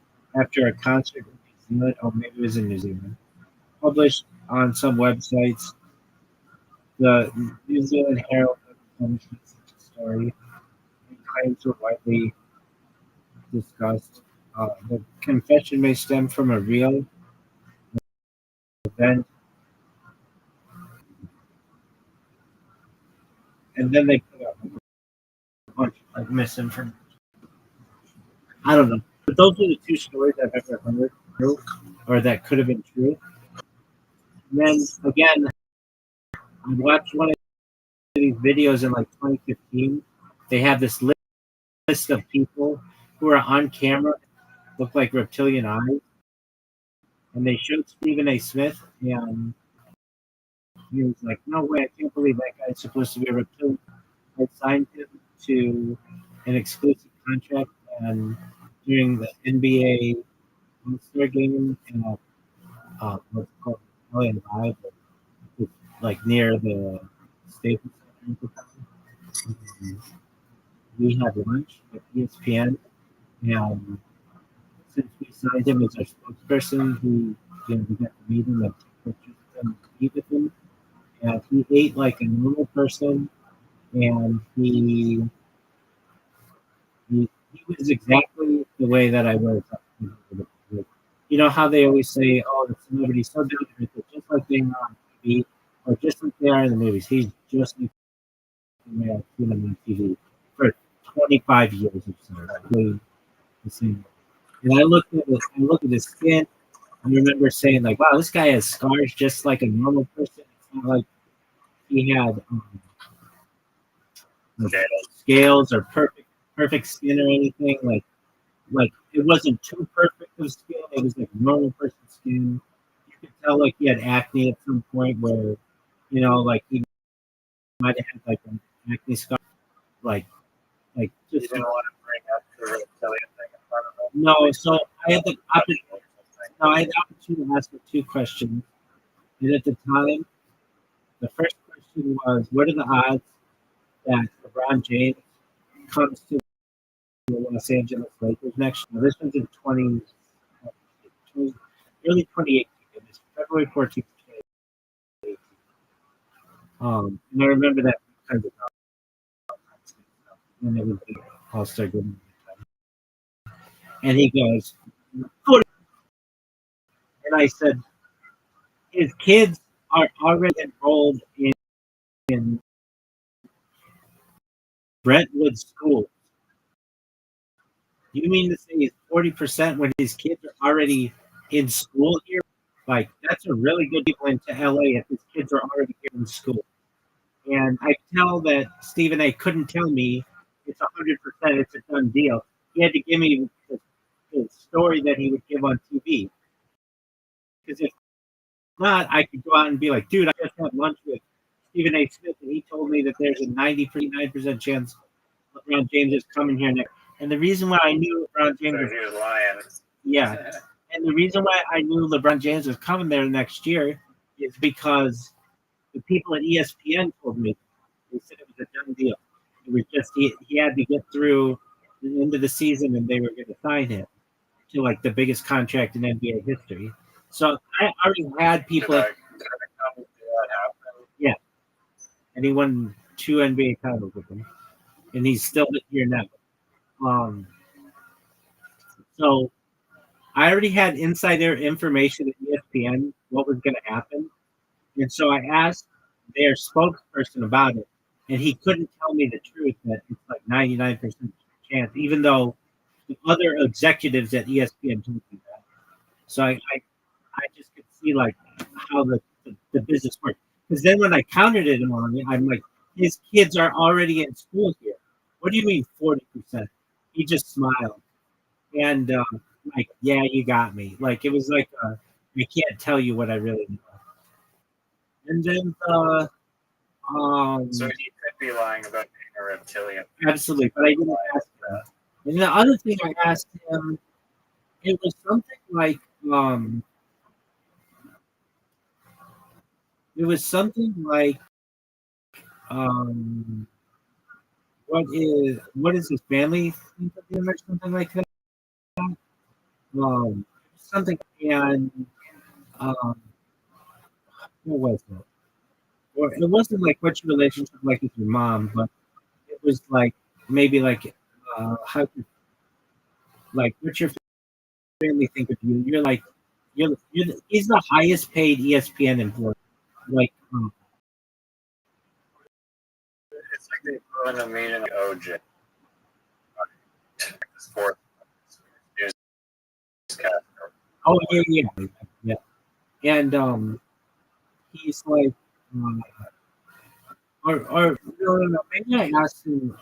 E: after a concert in New Zealand, or maybe it was in New Zealand, published on some websites. The New Zealand Herald published such a story, and claims were widely discussed. The confession may stem from a real event, and then they put up a bunch of like misinformation. I don't know, but those are the two stories I've ever heard true, or that could have been true. And then again, I watched one of these videos in like 2015. They have this list of people who are on camera, look like reptilian eyes, and they showed Stephen A. Smith, and he was like, "No way! I can't believe that guy's supposed to be a reptilian." I signed him to an exclusive contract, and during the NBA All-Star game in what's called Australian Live, like near the Staples Center. We had lunch at ESPN, and since we signed him as our spokesperson, we got to meet him and take pictures with him, and eat with him, and he ate like a normal person, and he was exactly the way that I was. You know how they always say, "Oh, the celebrity's so different, just like they are on TV, or just like they are in the movies." He's just like the I've seen him on TV for 25 years or so. Really the same. And I looked at his skin. I remember saying like, "Wow, this guy has scars just like a normal person." It's not like he had like scales or perfect skin or anything. Like it wasn't too perfect of skin. It was like normal person skin. You could tell like he had acne at some point where, like he might have had like an acne scar. Like
A: You
E: just
A: didn't want to bring up the reptilian thing in front of them.
E: no. So I had the opportunity to ask her two questions, and at the time, the first question was, "What are the odds that LeBron James comes to the Los Angeles Lakers next year?" Now, this was in early 2018. It was February 14th. And I remember that because of when it was the All-Star game. And he goes, "Good." And I said, "His kids are already enrolled in Brentwood schools. You mean to say he's 40% when his kids are already in school here? Like, that's a really good people into LA if his kids are already here in school. And I tell that Stephen A. couldn't tell me it's 100%, it's a done deal. He had to give me the story that he would give on TV. Because if not, I could go out and be like, dude, I just had lunch with Stephen A. Smith, and he told me that there's a 99% chance LeBron James is coming here next. And the reason why I knew LeBron James
A: So he was lying.
E: yeah. And the reason why I knew LeBron James was coming there next year is because the people at ESPN told me. They said it was a done deal. It was just he had to get through the end of the season and they were going to sign him to like the biggest contract in NBA history. So I already had people. Yeah. And he won 2 NBA titles with him. And he's still here now. So I already had insider information at ESPN what was going to happen, and so I asked their spokesperson about it, and he couldn't tell me the truth that it's like 99% chance, even though the other executives at ESPN told me that. So I just could see like how the business works. Because then when I counted it on it, I'm like, his kids are already in school here. What do you mean 40%? He just smiled. And like, yeah, you got me. Like it was like I can't tell you what I really know. And then
A: So he could be lying about being a reptilian.
E: absolutely, but I didn't ask that. And the other thing I asked him, it was something like it was something like um what is his family think of him or something like that? Something and um what was it? Or it wasn't like what's your relationship like with your mom, but it was like maybe like how like what's your family think of you? You're like he's the highest paid ESPN employee. Like
A: It's like the equivalent of meeting OJ. Sports newscaster.
E: oh yeah. And he's like or no, maybe I asked him.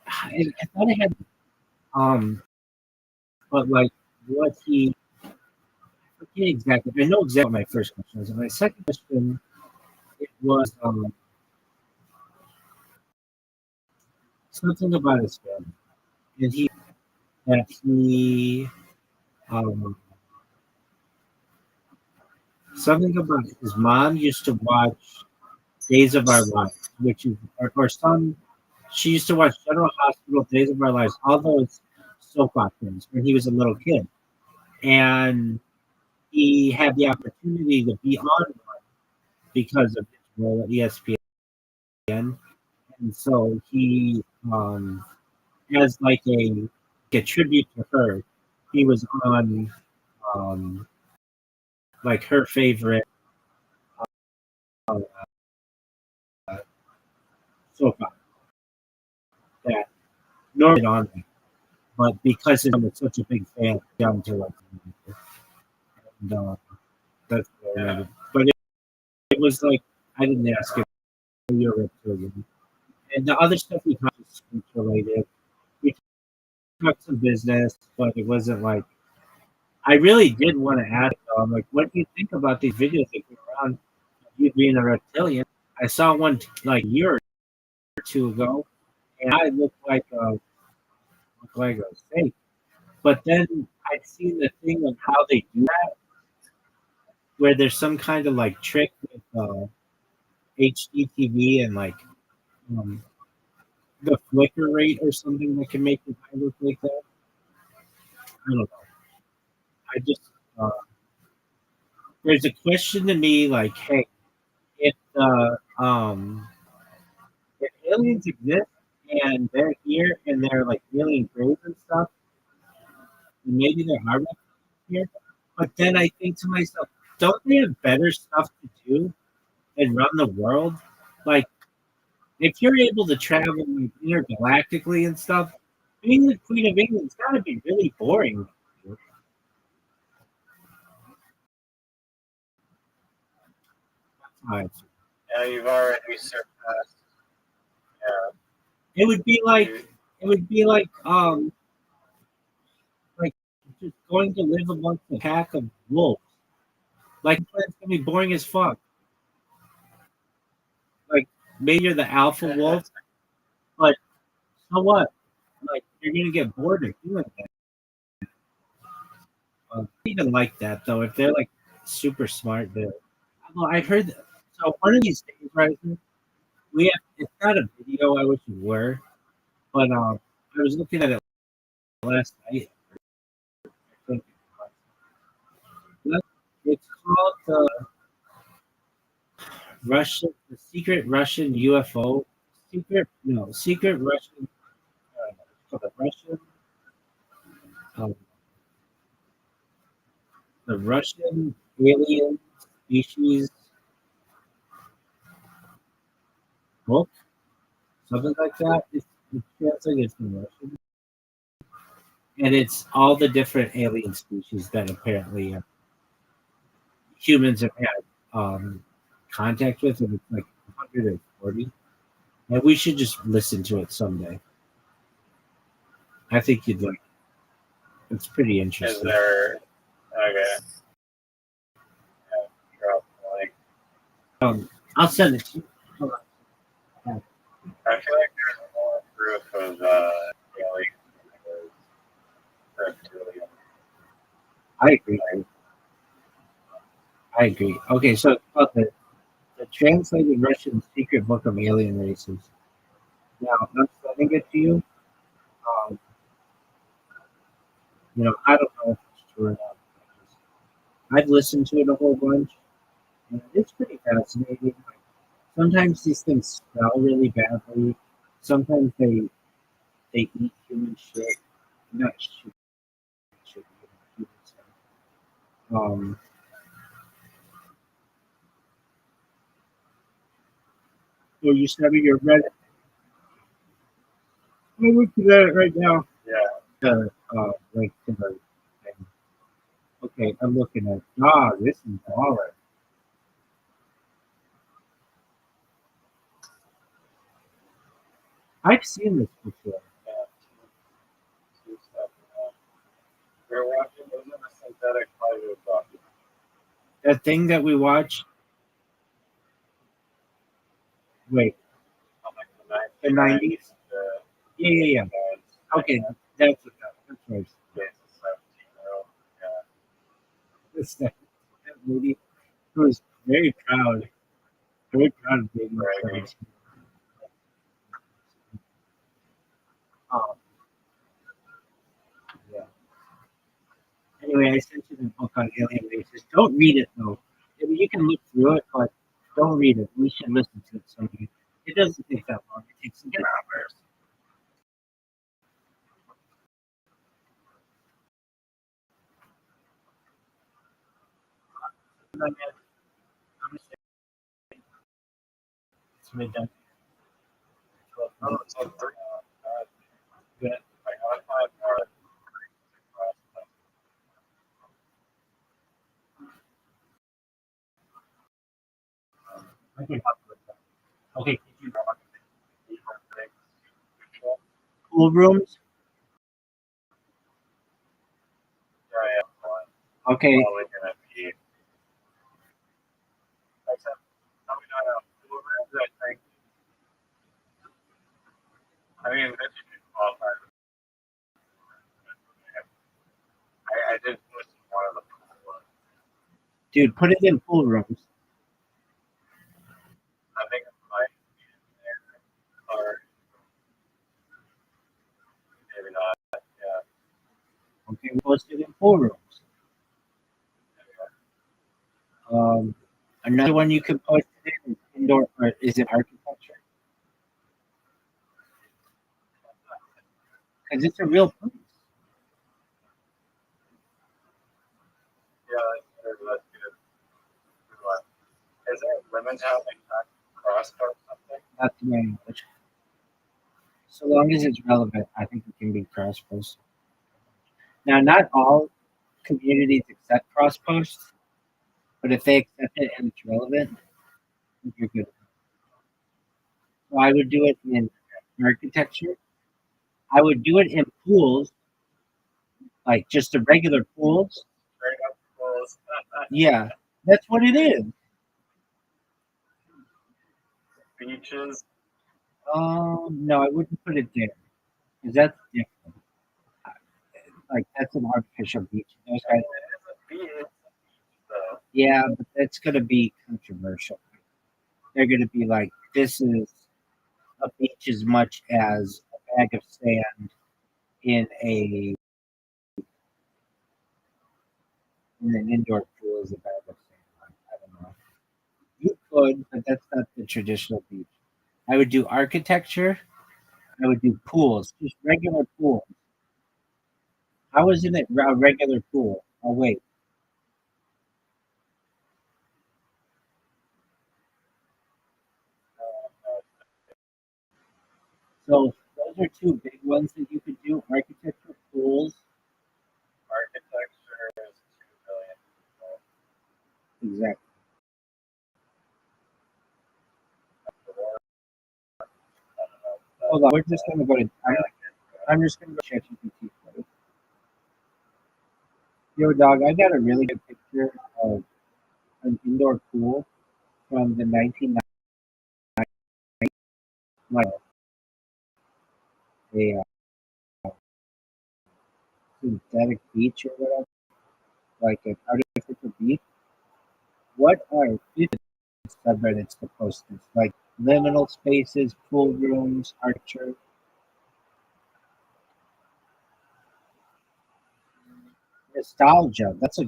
E: I thought I had but like what he I forget exactly. I know exactly what my first question was. And my second question it was something about his family, and he um, something about his mom used to watch Days of Our Lives, which is or some she used to watch General Hospital, Days of Our Lives, all those soap operas when he was a little kid, and he had the opportunity to be on one because of his role at ESPN, and so he as like a tribute to her, he was on um, like her favorite uh, soap opera that normally on there, but because I'm such a big fan, down to like, and that's yeah. But it was like I didn't ask if you're reptilian, and the other stuff we talked was speech related. We talked some business, but it wasn't like I really did want to ask. I'm like, what do you think about these videos that go around you being a reptilian? I saw one like a year or two ago, and I looked like a snake. But then I've seen the thing of how they do that, where there's some kind of like trick with HDTV and like um, the flicker rate or something that can make the guy look like that. I don't know. I just there's a question to me like, hey, if if aliens exist and they're here and they're like alien graves and stuff, maybe there are reptilians here. But then I think to myself, don't they have better stuff to do than run the world? Like, if you're able to travel like, intergalactically and stuff, being the Queen of England's got to be really boring. Right.
A: Yeah, you've already surpassed. Yeah.
E: It would be like
A: You-
E: like just going to live amongst a pack of wolves. Like it's gonna be boring as fuck. Like maybe you're the alpha wolf, but so what? Like you're gonna get bored of doing that. Even like that though, if they're like super smart, they're well, I've heard that. So one of these days, right? We have it's not a video, I wish it were, but I was looking at it last night. I think it's called the secret Russian UFO, secret Russian, the Russian, um, the Russian alien species book, something like that. It's translated from Russian, and it's all the different alien species that apparently humans have had contact with, and it's like 140. And we should just listen to it someday. I think you'd like. It's pretty
A: Is
E: interesting.
A: there? Okay. Yeah, drop the link.
E: I'll send it to you. Hold on.
A: I feel like there's more proof of aliens than there is reptilian.
E: I agree. Okay, so about the translated Russian secret book of alien races. Now, I'm sending it to you. Um, I don't know if it's true or not. I've listened to it a whole bunch, and it's pretty fascinating. Sometimes these things smell really badly. Sometimes they eat human shit. Not shit, human stuff. So you study your Reddit. I'm looking at it right now.
A: Yeah.
E: The link to the thing. Okay, I'm looking at. Ah, this is baller. I've seen this before.
A: Yeah. Two stuff. We're watching. Wasn't a synthetic fighter documentary.
E: That thing that we watched. Wait,
A: From like
E: the 90s? Yeah. Okay, that's right.
A: Yeah, it's a 17-year-old. Yeah.
E: That lady who was very proud of being
A: Right.
E: a um, yeah. Anyway, I sent you the book on alien races. Don't read it though. I mean, you can look through it, but don't read it. We should listen to it someday. It doesn't take that long. It takes an hours. I'm gonna say it's midnight.
A: Oh, it's on 3.
E: Good.
A: I got 5 more.
E: Okay. Okay. Pool rooms. Okay.
A: Probably gonna be. Except, probably not a pool rooms, I think. I mean, this should qualify. I did listen to one of the pool ones.
E: Dude, put it in pool rooms.
A: I think it might be in there. Or maybe not. Yeah.
E: Okay, post it in pool rooms. Another one you can post it in is indoor, or is it architecture? Because it's a real place.
A: Yeah, that's good. Is there a limit to how many times cross post something?
E: Not to my knowledge. So long as it's relevant, I think it can be cross post. Now, not all communities accept cross posts, but if they accept it and it's relevant, you're good. So I would do it in architecture. I would do it in pools, like just the regular pools.
A: Straight up pools.
E: Yeah, that's what it is.
A: Beaches.
E: No, I wouldn't put it there because that's different. Like that's an artificial beach. Those
A: I
E: guys,
A: mean, it is a beach. So
E: yeah, but that's gonna be controversial. They're gonna be like, this is a beach as much as a bag of sand in an indoor pool is a bag of sand. I don't know. You could, but that's not the traditional beach. I would do architecture. I would do pools, just regular pools. How isn't it a regular pool? Oh wait, so those are two big ones that you could do: architecture, pools.
A: architecture is 2 million people.
E: Exactly. Hold on, we're just gonna go to. I'm just gonna go check GPT. Yo, dog, I got a really good picture of an indoor pool from the 1990s, like a synthetic beach or whatever, like an artificial beach. What are 50 subreddits to post this? Like liminal spaces, pool rooms, archer. Nostalgia. That's a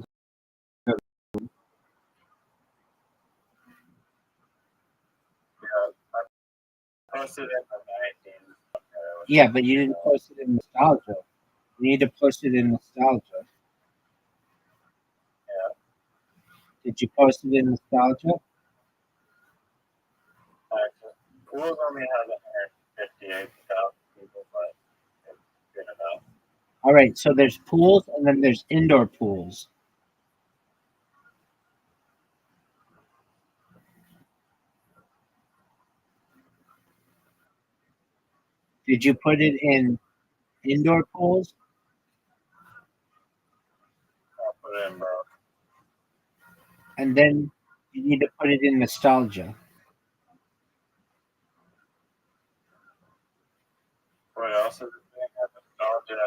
A: Yeah, I posted in the 19s.
E: yeah, but you didn't post it in nostalgia. You need to post it in nostalgia.
A: Yeah,
E: Did you post it in nostalgia?
A: pools only have 158,000 people, but it's good enough.
E: All right, so there's pools and then there's indoor pools. Did you put it in indoor pools?
A: I'll put it in both.
E: And then you need to put it in nostalgia.
A: What else is the thing? Nostalgia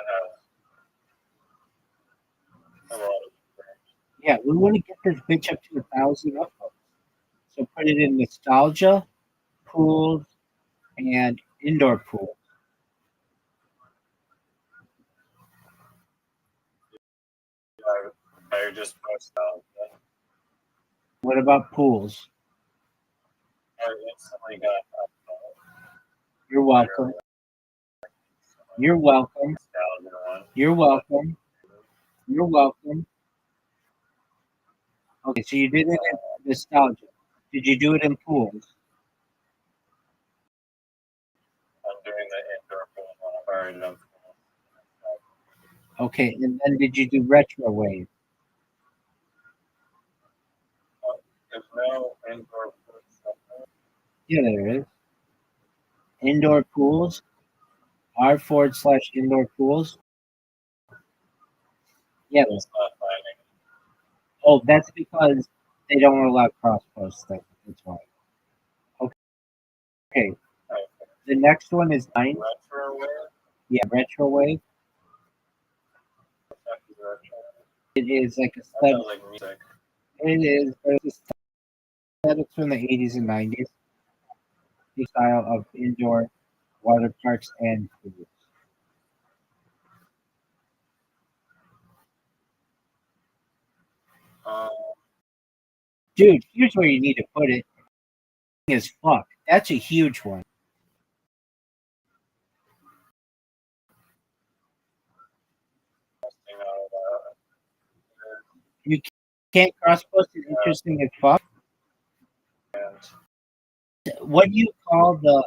A: has a lot of things.
E: Yeah, we want to get this bitch up to 1,000 upvotes. So put it in nostalgia, pools, and indoor pools.
A: I just post nostalgia.
E: What about pools?
A: I instantly got
E: You're welcome. You're welcome.
A: nostalgia one.
E: You're welcome. You're welcome. Okay, so you did it in nostalgia. Did you do it in pools?
A: I'm doing the indoor pool one. I've already done pool.
E: Okay, and then did you do retro wave?
A: There's no indoor pool stuff.
E: Yeah, there is. Indoor pools. r/indoor pools. Yeah.
A: It's not finding.
E: Oh, that's because they don't allow cross posts. That's why. Okay. The next one is 9.
A: Retro wave?
E: Yeah, retro wave. It is like a
A: That
E: study.
A: sounds like music.
E: It is, but it's a aesthetics from the 80s and 90s. The style of indoor water parks and pools.
A: Um,
E: Dude, here's where you need to put it. Is fuck. That's a huge one.
A: testing out
E: You can't cross post it interesting as fuck. what do you call the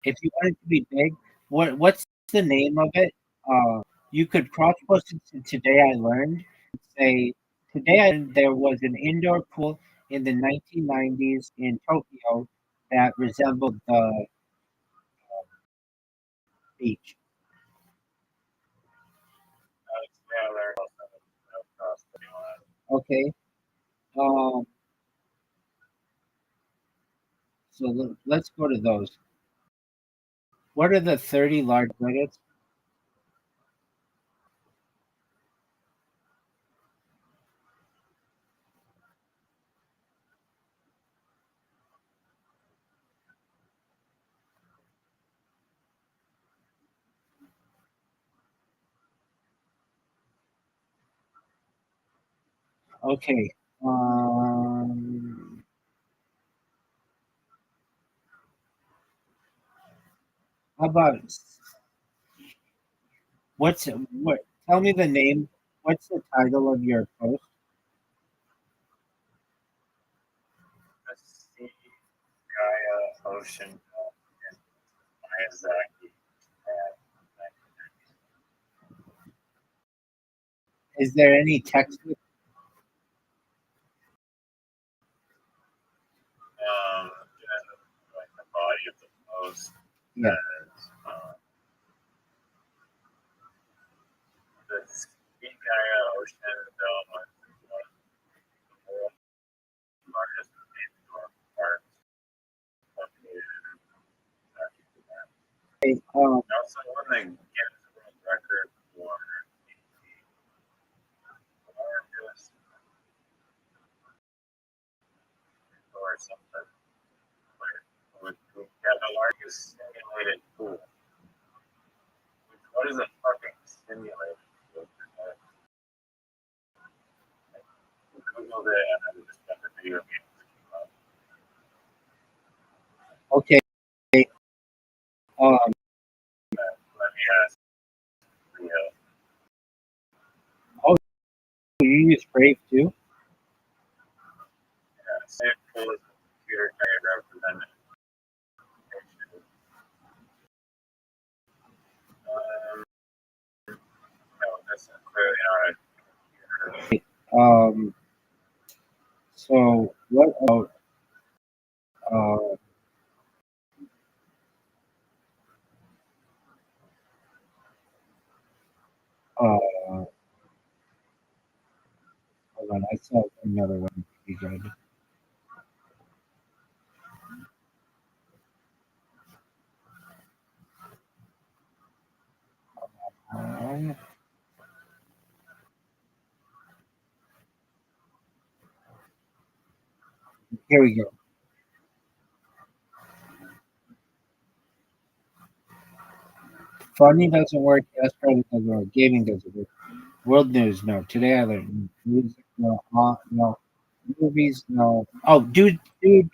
E: if you want it to be big, what's the name of it? You could cross post it to today I learned. Say today I learned there was an indoor pool in the 1990s in Tokyo that resembled the beach.
A: Yeah, they're also across the US.
E: Okay. Um, so let's go to those. What are the 30 large credits? Okay. How about what? Tell me the name. What's the title of your post?
A: The sea, Gaia, ocean, and Miyazaki. And
E: Is there any text?
A: and like the body of the post
E: Yeah.
A: says, the sea, Gaia, ocean, dome is one of the world's largest indoor parks located in Japan.
E: Okay,
A: It also won the Guinness World Record for the largest or something. Yeah, the largest simulated pool. What is a fucking simulated pool? I Googled it and I just got the video game.
E: okay. Um,
A: Let me ask Leo.
E: oh, you use Brave too?
A: Yeah, same pool as the computer can represent no, that's clearly not a computer.
E: So what about uh, hold on, I saw another one. Be good. Um, here we go. Funny doesn't work. Astrology doesn't work. Gaming doesn't work. World news, no. Today I learned music, no. No. Movies, no. Oh, do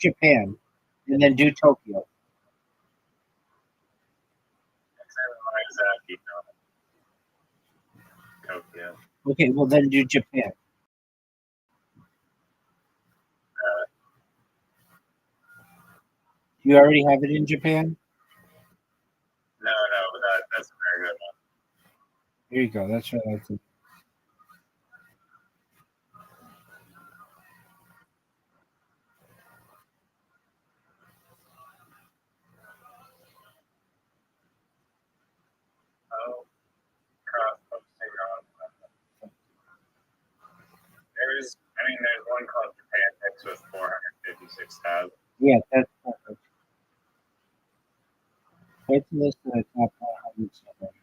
E: Japan, and then do Tokyo.
A: Miyazaki, no, Tokyo.
E: Okay, well then do Japan. You already have it in Japan.
A: No, but that's a very good one.
E: Here you go. That's what I think.
A: Oh, cross posting on. There's one called Japan Picks with 456,000.
E: Yeah, that's perfect. Wait to list the top 100 celebrities.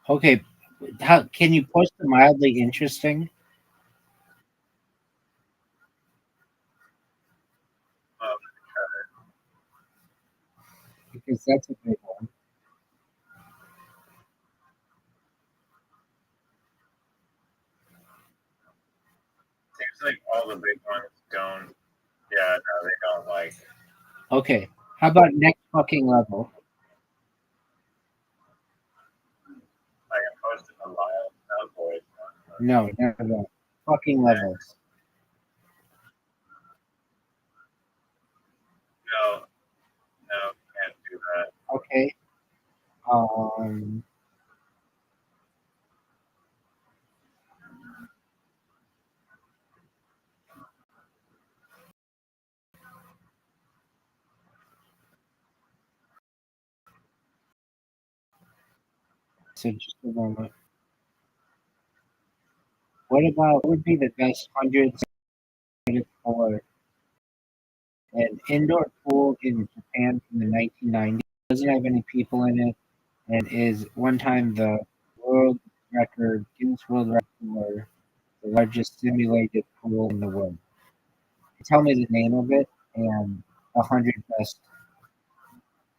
E: Okay, how can you post the mildly interesting?
A: Um,
E: Because that's a big one.
A: seems like all the big ones don't. Yeah, no, they don't like.
E: Okay. How about next fucking level?
A: I am posting a Wild Cowboys one.
E: No, no. Fucking levels.
A: No, no, can't do that.
E: Okay. So just a moment. What would be the best hundreds for an indoor pool in Japan from the 1990s? Doesn't have any people in it, and is one time the Guinness World Record for the largest simulated pool in the world. Tell me the name of it and 100 best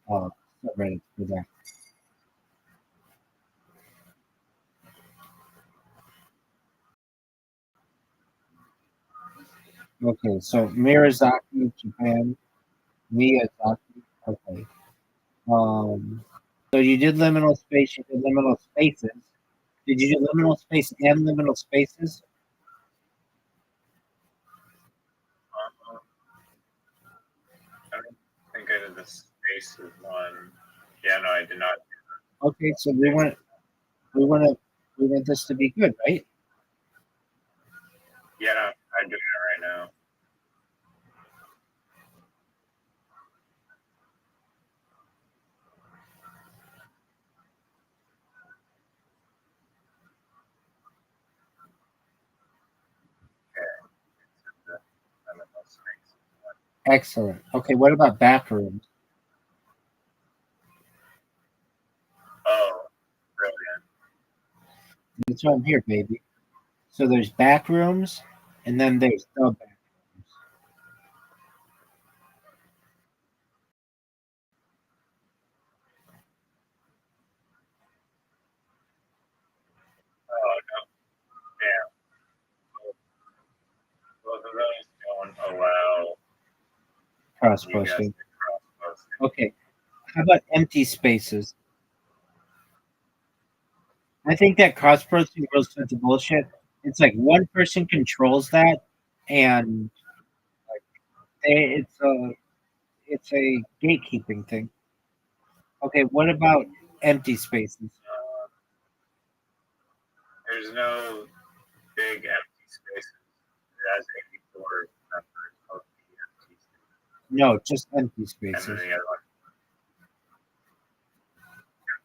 E: subreddits for that. Okay, so Miyazaki, Japan. Miyazaki. Okay. So you did liminal space. You did liminal spaces. Did you do liminal space and liminal spaces?
A: Um, I don't think I did the spaces one. Yeah, no, I did not.
E: Okay, so we want this to be good, right?
A: Yeah, no, I'm doing it right now. Okay, it's the liminal spaces one.
E: Excellent. Okay, what about back rooms?
A: Oh, brilliant.
E: That's why I'm here, baby. So there's back rooms, and then there's the back rooms.
A: Oh, no, damn. Both of those don't allow
E: Cross
A: you guys
E: posting.
A: to cross post.
E: Okay, how about empty spaces? I think that cross posting goes such bullshit. It's like one person controls that, and it's a gatekeeping thing. Okay, what about empty spaces?
A: There's no big empty spaces. It has 84 members of the empty spaces.
E: No, just empty
A: And then
E: spaces.
A: the other one,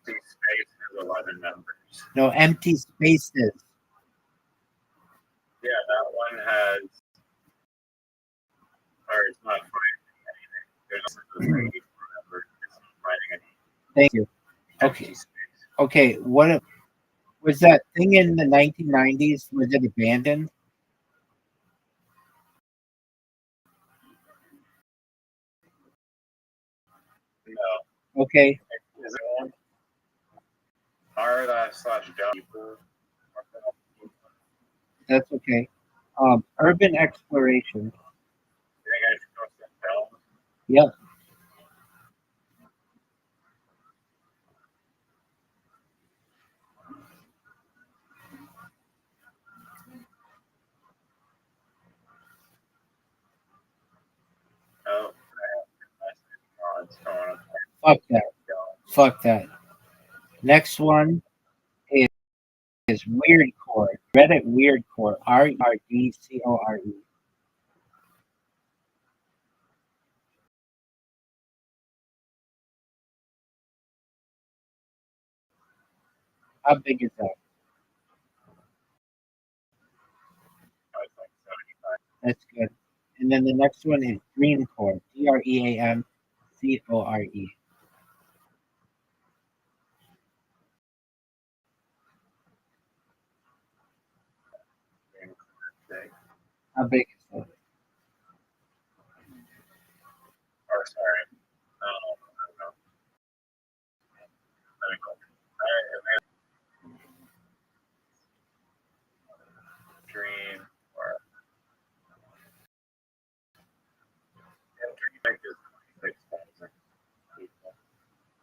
A: empty space has 11 members.
E: No, empty spaces.
A: Yeah, that one has, or it's not finding anything. There's also 84 members. It's not finding any
E: Thank you.
A: empty
E: Okay,
A: space.
E: okay. What was that thing in the 1990s? Was it abandoned?
A: No.
E: Okay,
A: Is it one? R/slash people.
E: that's okay. Urban exploration.
A: You think I should post some film?
E: Yep.
A: Oh, it's going on.
E: Fuck that. Fuck that. Next one is Weirdcore. Reddit Weirdcore. RERDCORE. How big is that?
A: It's like 75.
E: That's good. And then the next one is Dreamcore. DREAMCORE. How big is that?
A: Or sorry. I don't know. Let me go. Dream or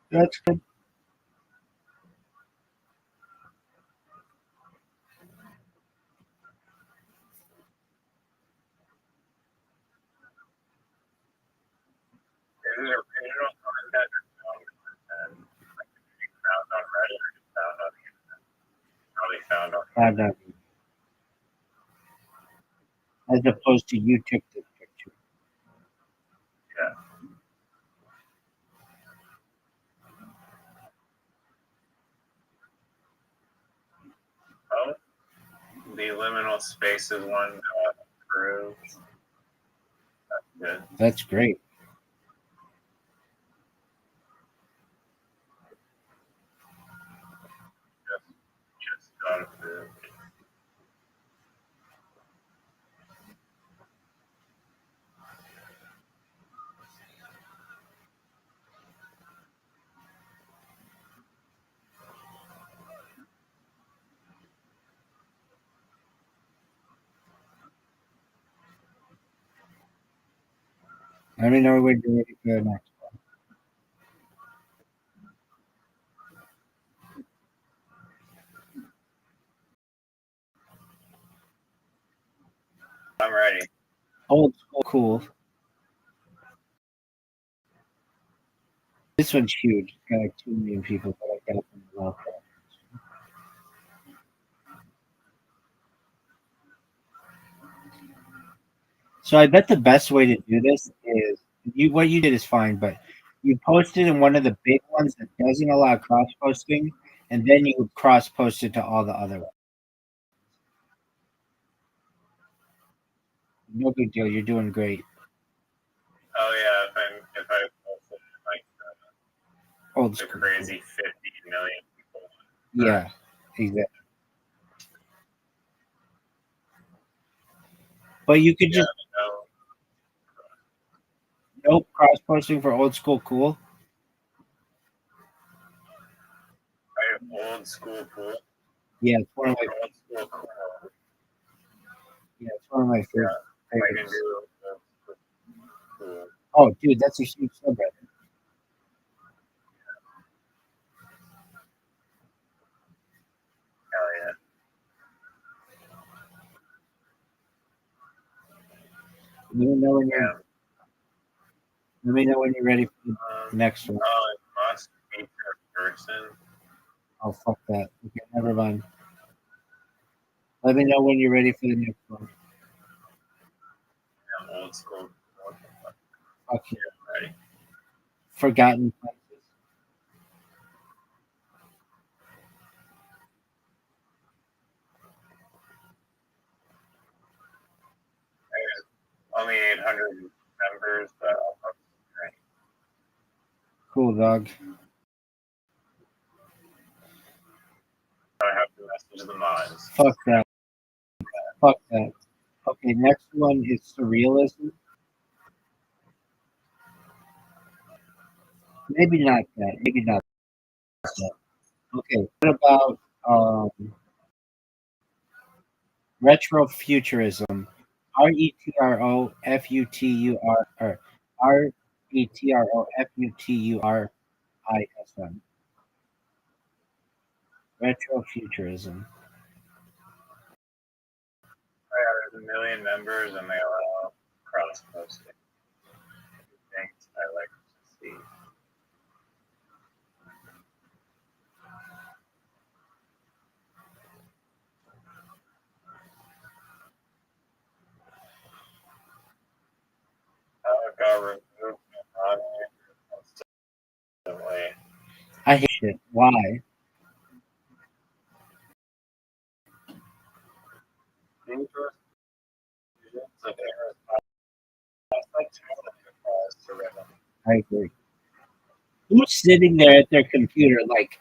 E: That's good.
A: Is it original content or found content? Like, is it found on Reddit or just found on the internet? Probably found on.
E: Found out. As opposed to you took this picture.
A: Yeah. Oh, the liminal spaces one got approved. That's good.
E: That's great.
A: Just got approved.
E: Let me know when you're ready for the next one.
A: I'm ready.
E: Old school cool. This one's huge. It's got like 2 million people, but I got it from the welfare. So I bet the best way to do this is what you did is fine, but you posted in one of the big ones that doesn't allow cross posting, and then you would cross post it to all the other ones. No big deal. You're doing great.
A: Oh yeah, if I posted like
E: Old
A: the
E: school.
A: crazy 50 million people.
E: Yeah, exactly. But you could
A: Yeah,
E: just
A: no,
E: nope cross posting for old school cool.
A: I have old school cool.
E: Yeah, it's one of my
A: Old school cool.
E: favorite.
A: I can
E: favorites.
A: do old school cool.
E: Oh, dude, that's a huge subreddit.
A: Hell yeah.
E: Let me know when you're.
A: Yeah.
E: Let me know when you're ready for the next one.
A: Oh, it must feature a person.
E: Oh, fuck that. Okay, never mind. Let me know when you're ready for the next one.
A: Yeah, old school.
E: Fuck you.
A: Ready?
E: Forgotten places.
A: Only 800 members, but I'll post it, right?
E: Cool, dog.
A: I have to message the mods.
E: Fuck that. Fuck that. Okay, next one is surrealism. Maybe not that. Maybe not that. Okay, what about retrofuturism? RETROFUTURISM. Retrofuturism.
A: There's a million members and they allow cross posting. Things I like to see. It got removed from constantly.
E: I hate it. Why?
A: Dangerous decisions of errors. That's like to rhythm.
E: I agree. Who's sitting there at their computer, like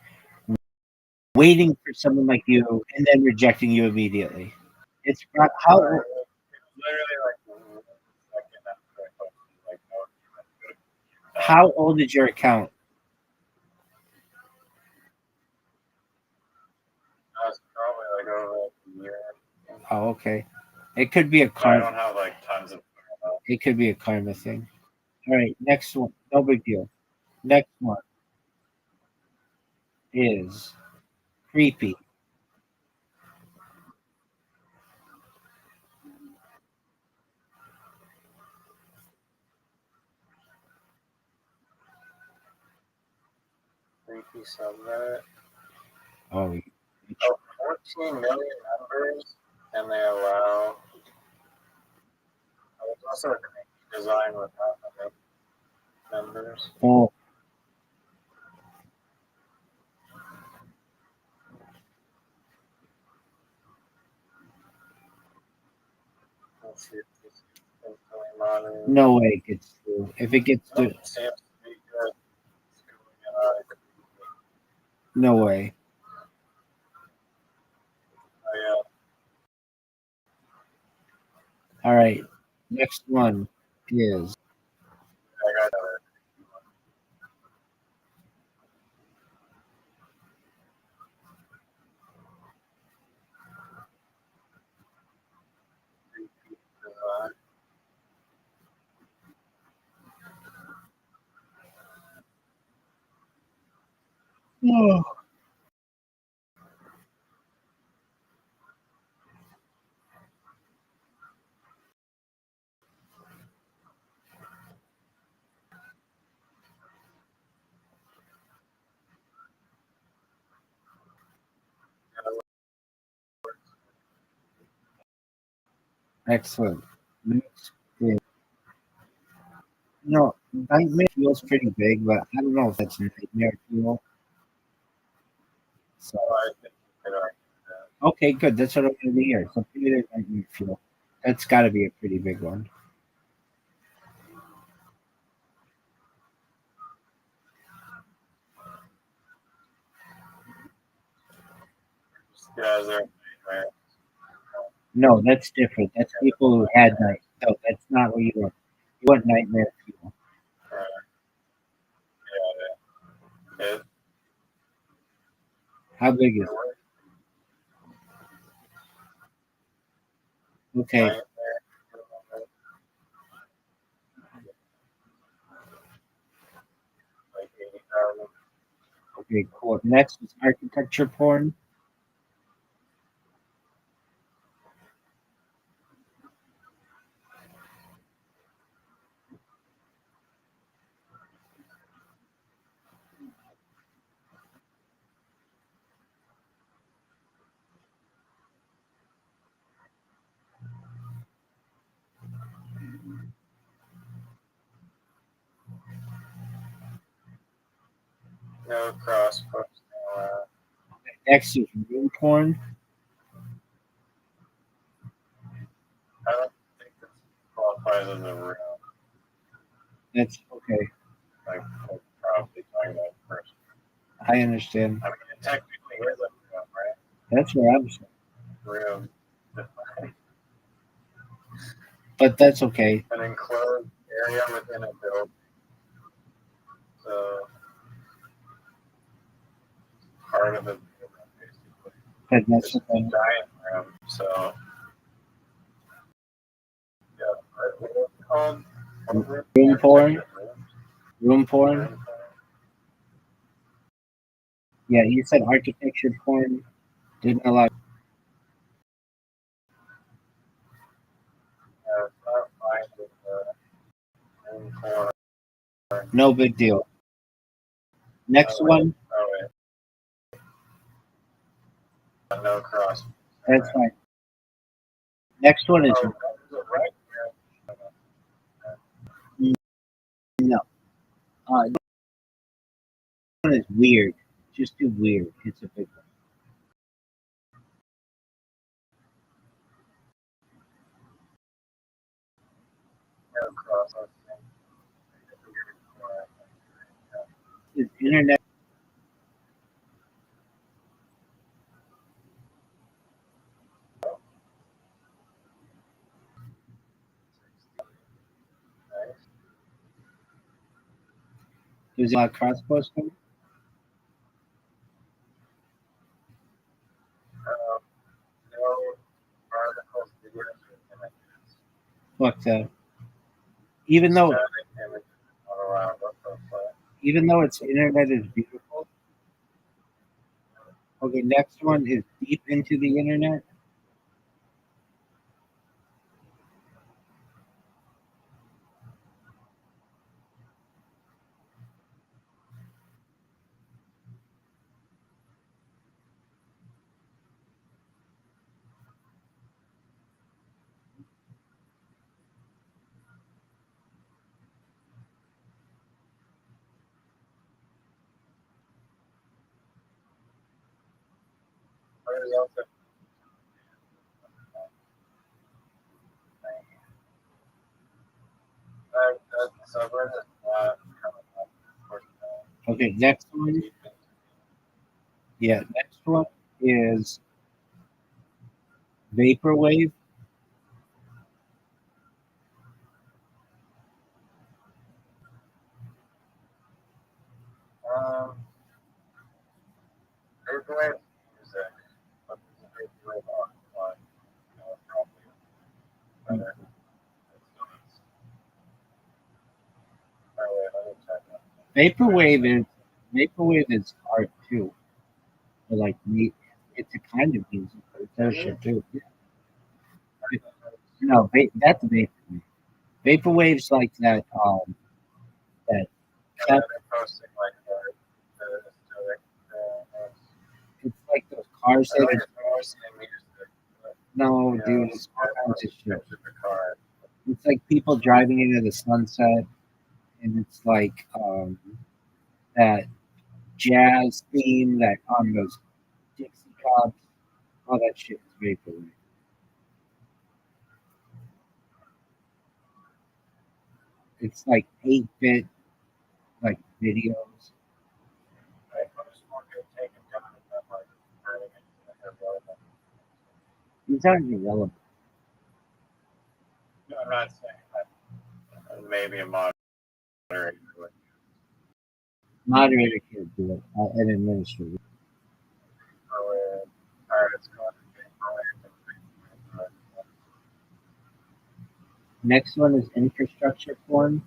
E: waiting for someone like you, and then rejecting you immediately? It's not how.
A: Literally like 1 second after I posted, like no human could.
E: How old is your account?
A: That's probably like over a year.
E: Oh, okay. It could be a
A: But I
E: karma.
A: don't have like tons of.
E: It could be a karma thing. All right, next one. No big deal. Next one. is creepy.
A: Creepy subreddit.
E: Oh,
A: Oh, 14 million members, and they allow. There's also a creepy design with half a million members.
E: oh,
A: Let's see if this is really modern.
E: no way it gets through. If it gets
A: Nope,
E: through,
A: seems to be good. It's going
E: no way.
A: Oh,
E: All right. Next one is
A: yeah, I got another. Creepy design.
E: oh, excellent. Next is nightmare feels pretty big, but I don't know if that's nightmare fuel. So
A: Oh, I think you could argue that.
E: okay, good. That's what I wanted to hear. So maybe nightmare fuel. That's got to be a pretty big one.
A: Yeah, is there right?
E: No, that's different. That's people who had night. No, that's not what you want. You want nightmare fuel.
A: Yeah, it,
E: How big is
A: it works.
E: it? Okay,
A: Nightmare. Like 80,000.
E: okay, cool. Next is architecture porn.
A: No cross post. No,
E: Next is room porn.
A: I don't think this qualifies as a real.
E: That's okay.
A: Like, we're probably talking about person.
E: I understand.
A: I mean, it technically is a room, right?
E: That's what I'm saying.
A: Room.
E: But that's okay.
A: An enclosed area within a building. So, part of the building, basically.
E: But that's
A: It's
E: what
A: a
E: I'm,
A: giant room. So, yeah, what is it called?
E: room porn.
A: Architecture
E: Room porn.
A: room.
E: Yeah, you said architecture porn. Didn't allow.
A: It's not fine with room porn.
E: No big deal. Next one.
A: Oh, wait. No cross.
E: That's fine. Next one is
A: Oh, is it right here?
E: no. This one is weird. Just too weird. It's a big one.
A: No cross.
E: Is internet. There's a lot of cross posting.
A: No articles, videos, or images.
E: Fuck that. Even though
A: Static images all around. What the fuck?
E: even though its internet is beautiful, Okay, next one is deep into the internet.
A: What is also so where does that coming up?
E: Okay, next one. Yeah, next one is vaporwave.
A: Vaporwave music, but the vaporwave on probably better. Let me check that.
E: Vaporwave is art too. But like me, it's a kind of music, but it's other shit too. No, that's vaporwave. Vaporwave's like that. That
A: Yeah, they're posting like
E: it's like those cars
A: I
E: that
A: think
E: are,
A: it's mostly music. But,
E: no,
A: you know,
E: dude, it's all
A: I
E: kinds of shit.
A: picture the car.
E: It's like people driving into the sunset, and it's like that jazz theme that on those Dixie Cops, all that shit is vaporwave. It's like 8-bit like videos.
A: I just want to take it down and then like turning it into a robot.
E: These aren't irrelevant.
A: No, I'm not saying that. Maybe a moderator would.
E: Moderator can't do it. An administrator.
A: Alright, it's going to be vaporwave.
E: Next one is infrastructure form.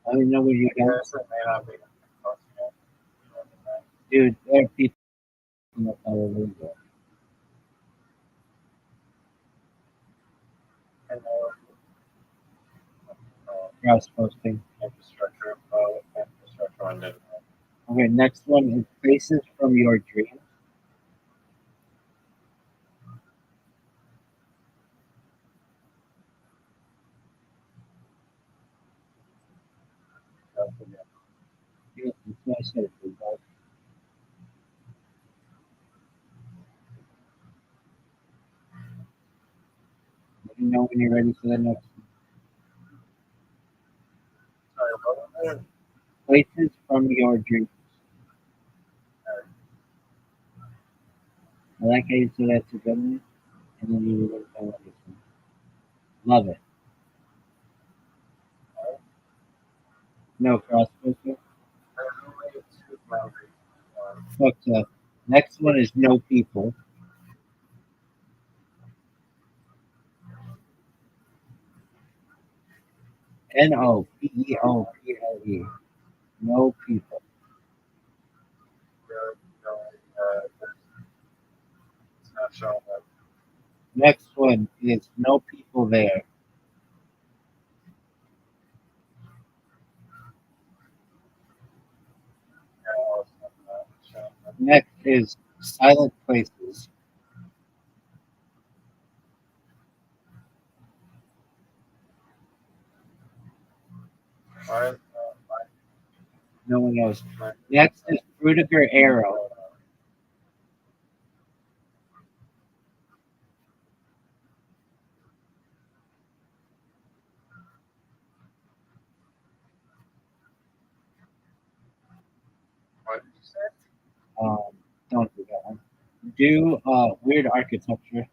E: I don't know what you got.
A: Yes, it may not be posting it.
E: Dude, there are people that follow Lingo.
A: And then,
E: Cross posting.
A: infrastructure one didn't.
E: Okay, next one is places from your dreams. Yeah, that's what I said. Guys. Let me know when you're ready for the next
A: Sorry, what was it?
E: one. Places from your dreams. I like how you said that's a good one, and then you were going to this one. Love it. No cross posting.
A: There's only two boundaries.
E: Fuck up. Next one is no people. NOPEOPLE. No people.
A: It's not showing up.
E: Next one is no people there.
A: Yeah, it's not showing up.
E: Next is silent places.
A: Why is
E: No one knows.
A: my
E: Next is Fruitiger Arrow.
A: what did you say?
E: Don't do that one. do weird architecture.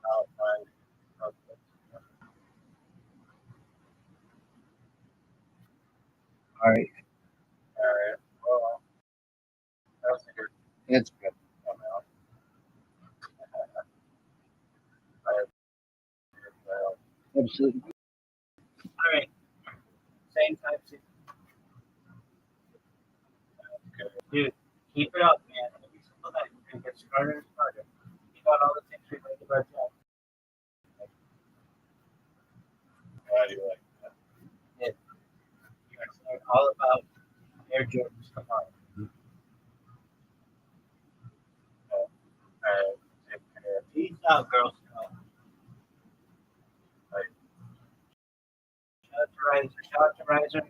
A: I'll find something.
E: All right,
A: All right. Well, that was a good
E: that's good.
A: amount. I well,
E: Absolutely. All right, same time. Dude, keep it up, man. Every single night, you're gonna get smarter and smarter. You got all the things we like about Jack.
A: how do you like that?
E: Yeah. You're gonna learn all about Air Jordans. Come on.
A: All right. Take care.
E: Peace out, Girl Scout.
A: Like,
E: Shout out to Riser. Shout out to Riser.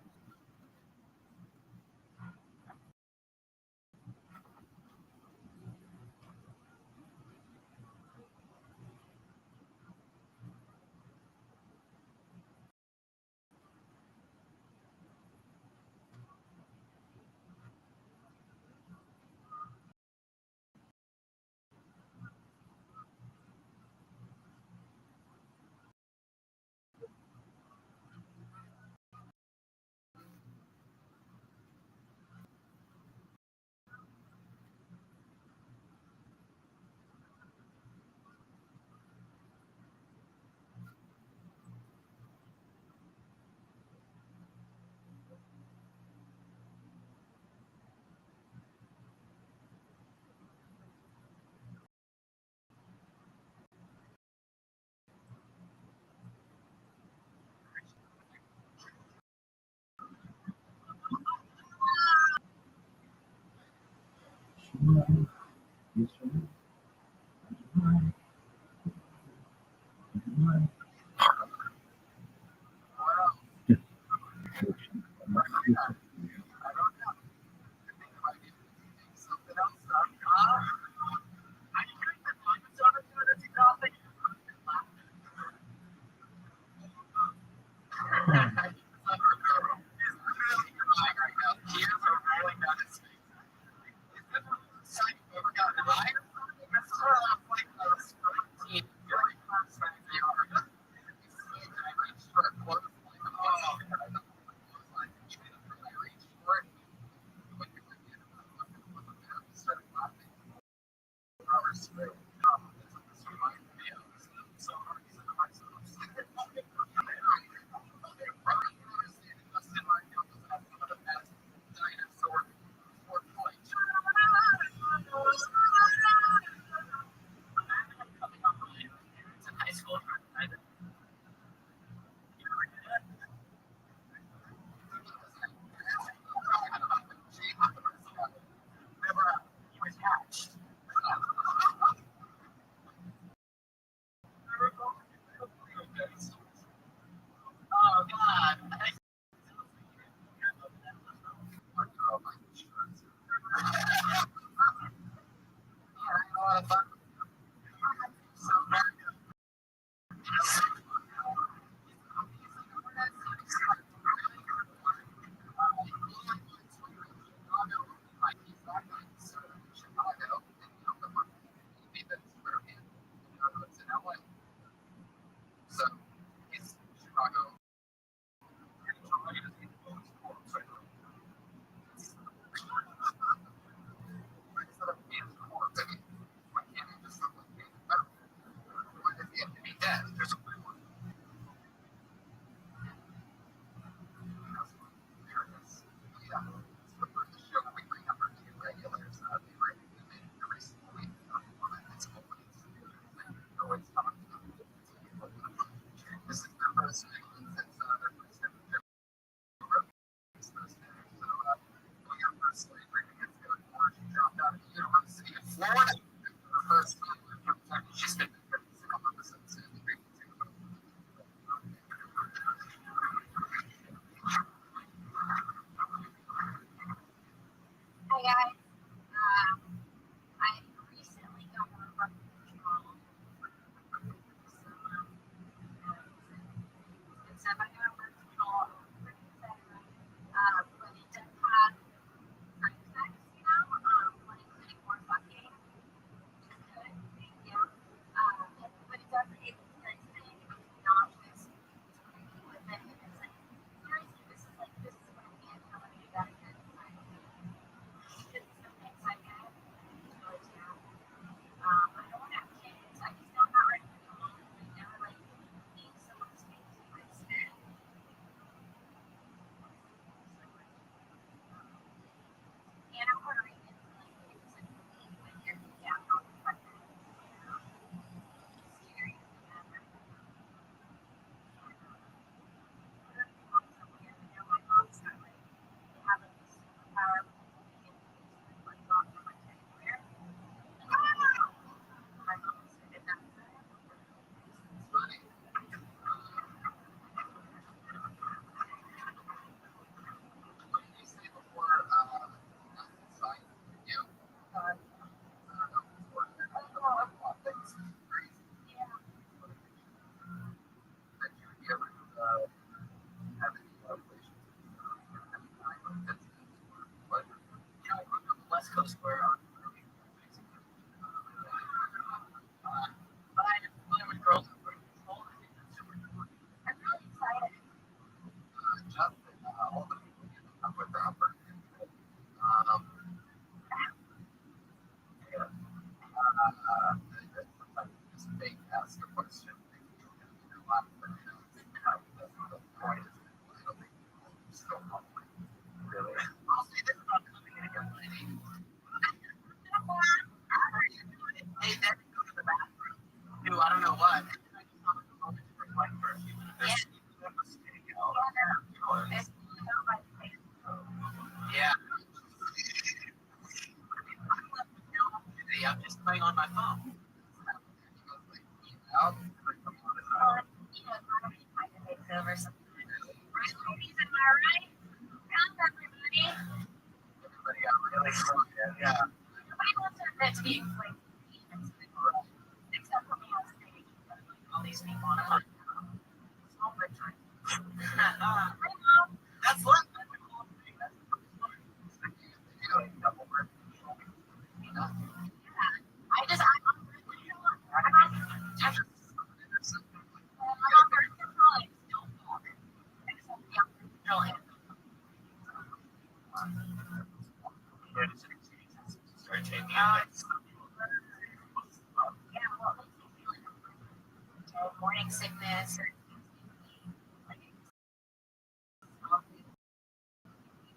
C: Morning sickness or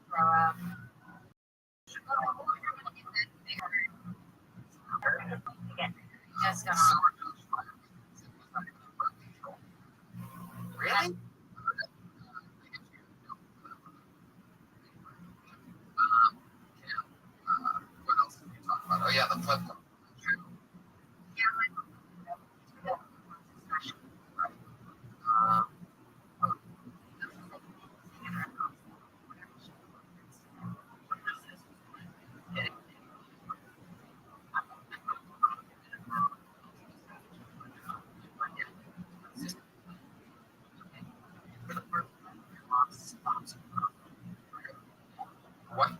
C: throw up. Just really?
B: Oh yeah, the flip. What?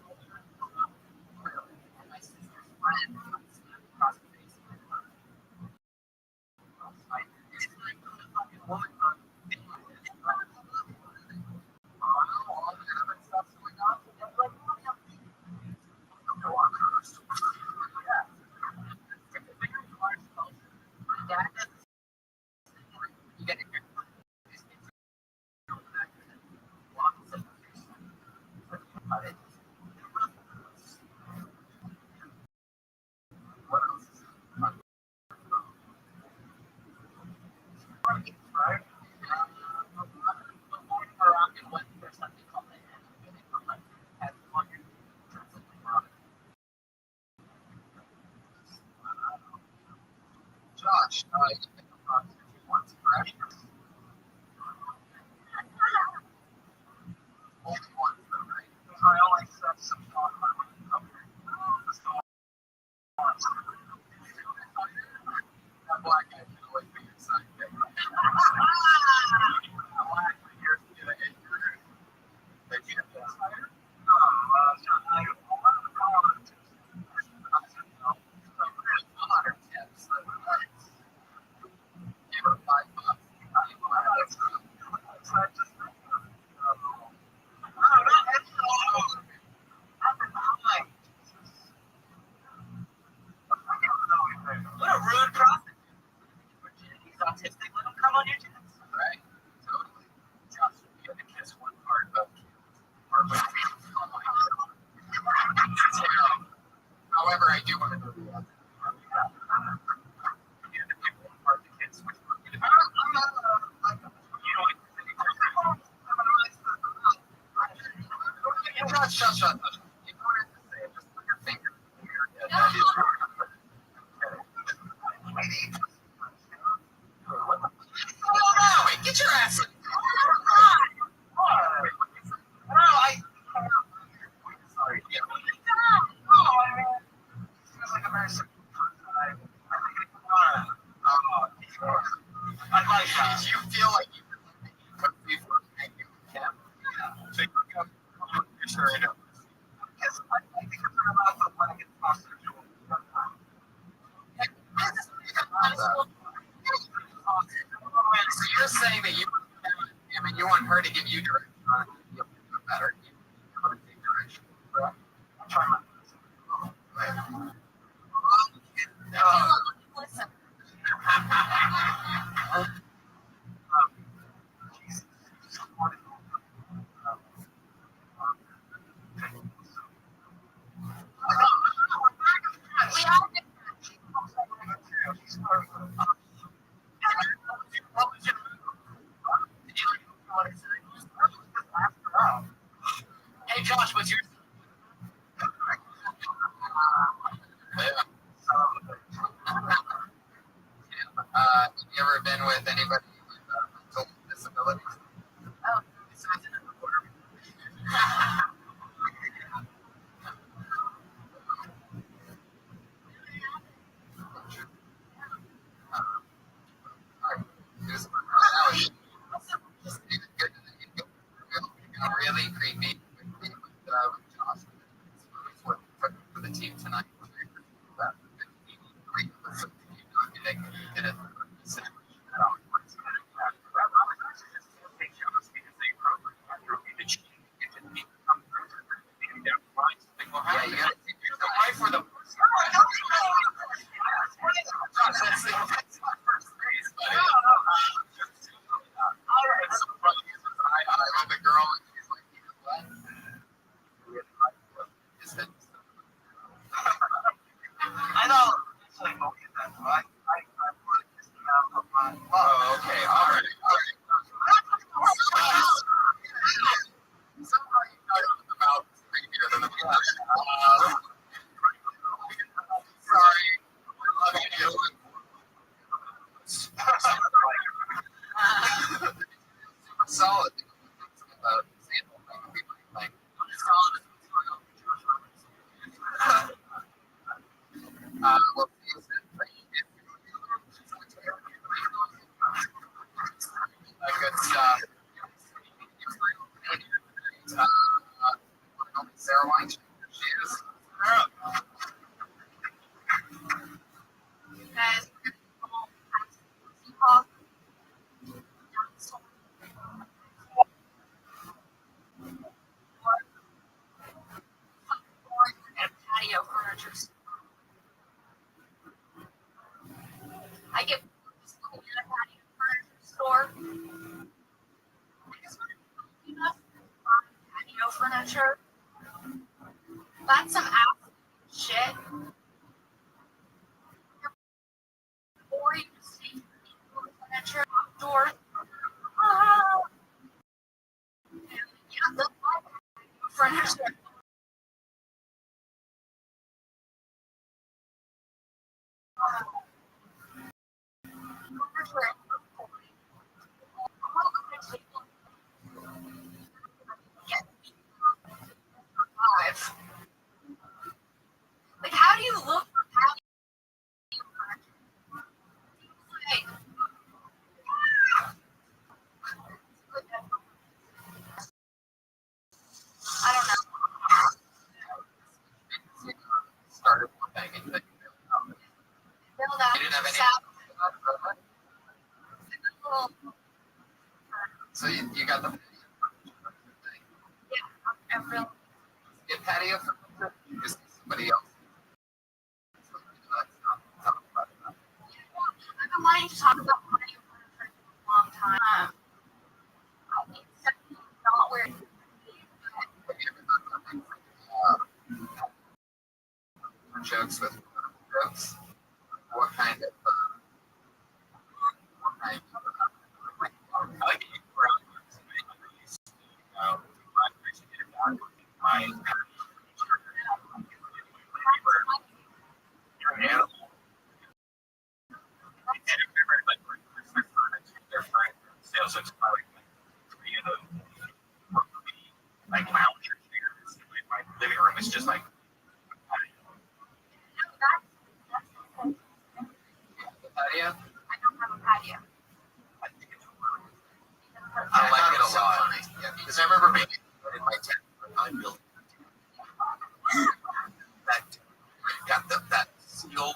B: Josh, you pick up if you want to, right? Only one, right? I only set some that black guy can always be inside. What a rude prophet. He's autistic. Let him come on your chest. Right. Totally. Josh, you had to kiss one part of however, I do want to know the other. You had to pick one part to kiss. Which part? I'm not like you know, shut. You wanted to say just put your finger here. Yeah, that is wait, get your ass in. Sorry. Like a very I like that. Do you feel like you could be working at you? Yeah. So you come picture it up. Because I think it's allowed to So you're saying that you, you want her to give you direction on it, you'll do it better. You want to take direction. Correct? I'm trying my best.
C: Listen. We all get
B: Hey Josh, what's your have you ever been with anybody with mental disabilities?
C: oh,
B: Really creepy with Josh for the team tonight. Yeah, you gotta take your wife for the I love the girl and she's like, you know what? I know. Oh, okay. All right. Somebody talking about creepier than the sorry. I love you. Solid. Well, good stuff. Sarah Wine. She is.
C: guys. Patio furniture. I get a patio furniture store. Patio furniture. That's some ass shit. Or you see furniture outdoors. Yeah, the furniture. Like, how do you look for patio furniture? Like, I don't know.
B: Started one thing and then
C: Build out
B: you didn't have any.
C: little,
B: So you got the
C: yeah, a real.
B: get patio for just somebody else.
C: I've been wanting to talk about patio furniture for a long time. I think it's definitely not where it needs to be,
B: Jokes with jokes. What kind of I like it. Like my own church here, my living room is just like patio.
C: I don't have a patio.
B: I like it a lot. Yeah, because I remember being in my tent when I built that got that seal.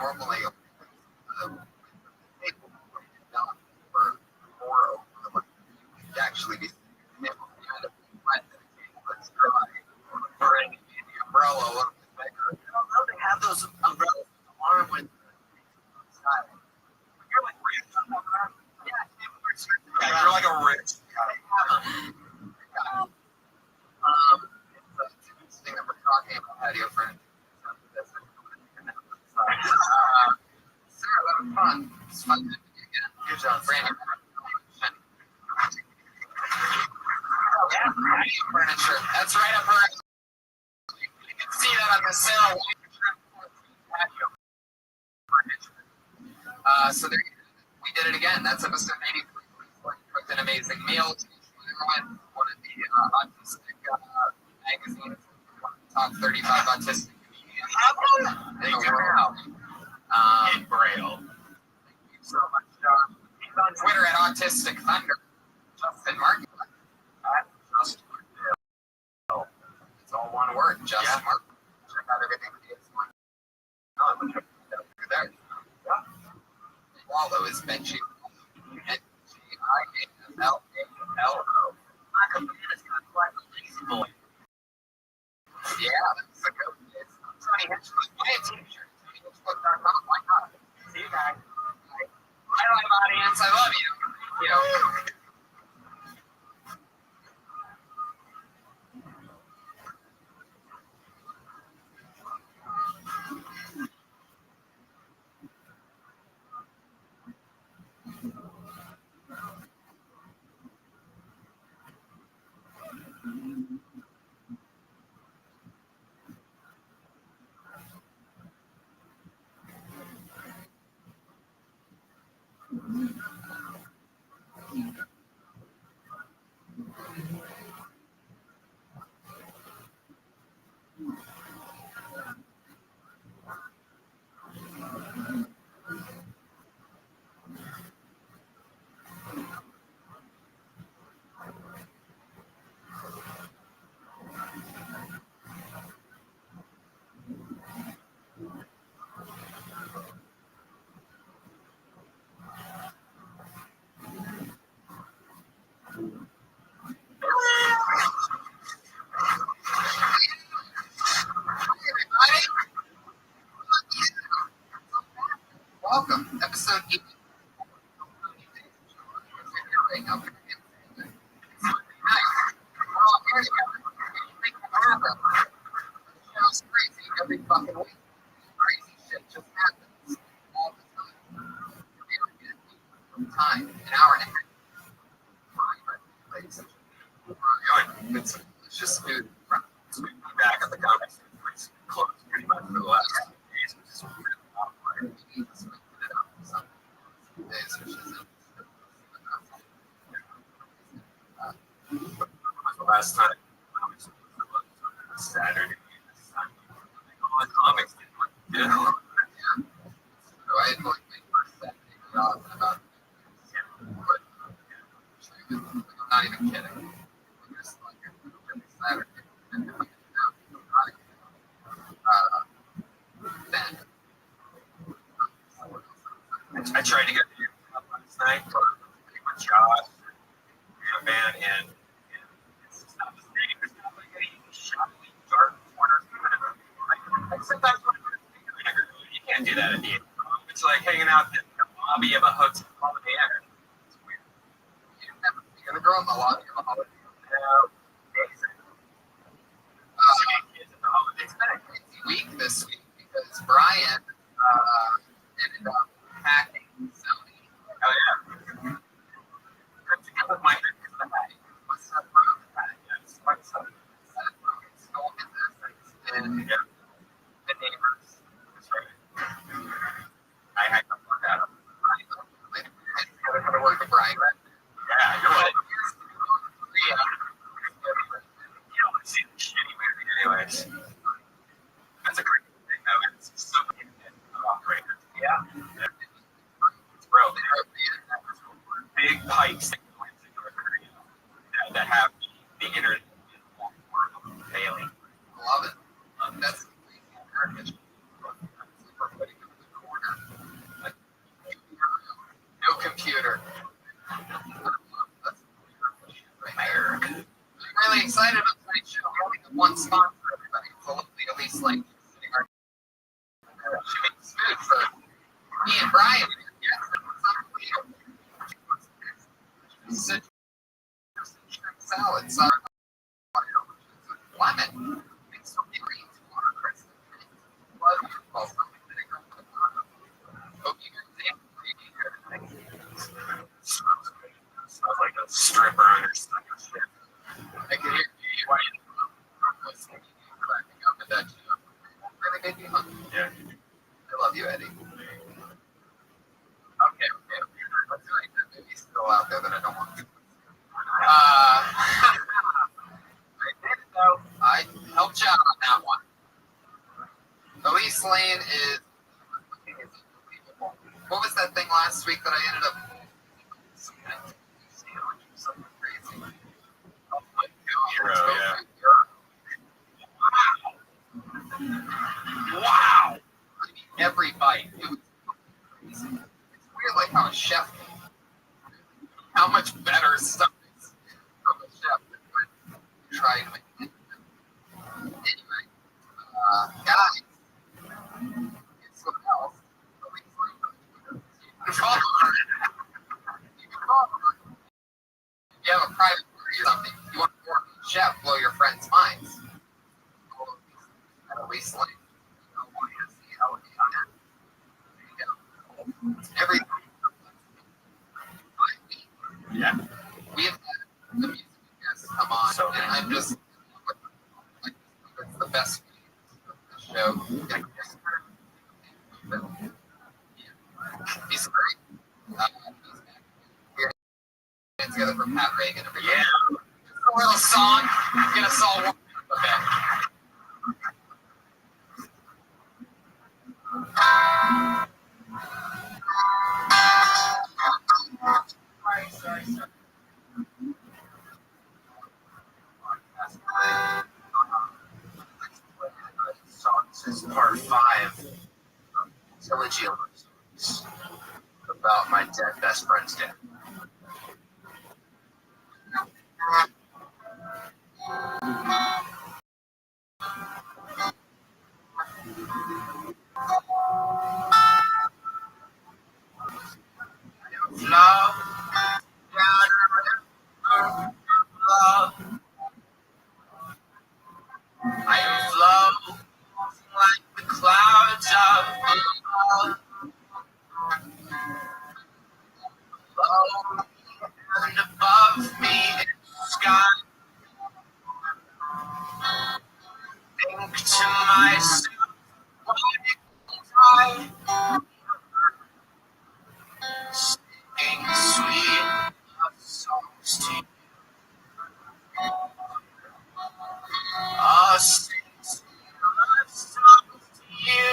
F: normally people would not for more over like you'd actually be kind of wet let's dry or in the umbrella a little bit bigger. I don't know, they have those umbrellas with the arm with outside. You're like rich. Yeah, you're like a rich guy. It's interesting that we're talking about patio furniture. Sarah, that was fun. It's fun to meet you again. Good job, Brandon. Yeah, patio furniture. That's right up her. You can see that on the sale. Patio furniture. So there, we did it again. That's episode 83. Cooked an amazing meal. One of the autistic magazines. Top 35 autistic comedians in the world. In Braille. Thank you so much, John. He's on Twitter at Autistic Thunder. Justin Mark. Just it's all one word. Justin Mark. Check out everything that he has going on. Over there. Wallow is Benji. Benjiallo. Yeah, that's a good one. Tony Hitchcock. Buy a t-shirt. TonyHitchcock.com. Why not? See you guys. My live audience, I love you. You know. Welcome, episode 8. Right now, it's crazy every fucking week. Crazy shit just happens all the time. An hour and a half. It's just food. So we'll be back at the comics. It's closed pretty much for the last 2 days. Which is weird. The last time Saturday, on comics, you know. So I had like my first Saturday off in about I'm not even kidding. Just like every Saturday. Then I tried to get the last night with Josh, man, and it's just not the same. It's not like any shallowy, dark corner. Like sometimes when you can't do that at the it's like hanging out in the lobby of a hotel. It's weird. You're gonna grow in the lobby of a holiday. It's been a crazy week this week because Brian ended up hacking Sony. Oh yeah. With my what's up, bro? Yes. What's up? Stole his assets and the neighbors. That's right. I had to work out of Brian. I had to work with Brian. Yeah, you're right. You don't want to see the shitty movie anyways. That's a great thing though. It's so She makes food for me and Brian. Salad, lemon, mix some greens, smells like a stripper or something. I can hear you cracking up at that too. Really made me hungry. Yeah. I love you, Eddie. Okay. Let's write that movie still out there that I don't want to. I did though. I helped you out on that one. Elise Lane is. What was that thing last week that I ended up? Something crazy. Oh my God. Wow. Every bite. It was crazy. It's weird, like how a chef, how much better stuff is from a chef than when you try to make it. Anyway, guys, guess what else? You can call her. If you have a private party or something, you want to work with a chef, blow your friends' minds. At least like, every yeah, we have had the music guests come on, so, and I'm just like, it's the best show. He's great. We're getting together for Pat Reagan. Yeah, a little song. Get us all warmed up a bit. Sorry. This is part 5 of Trilogy of Songs about my dead best friend's death. Love, I am flow like the clouds of love. Below and above me in the sky. Think to myself, what I singing sweet love songs to you. Sing sweet love songs to you.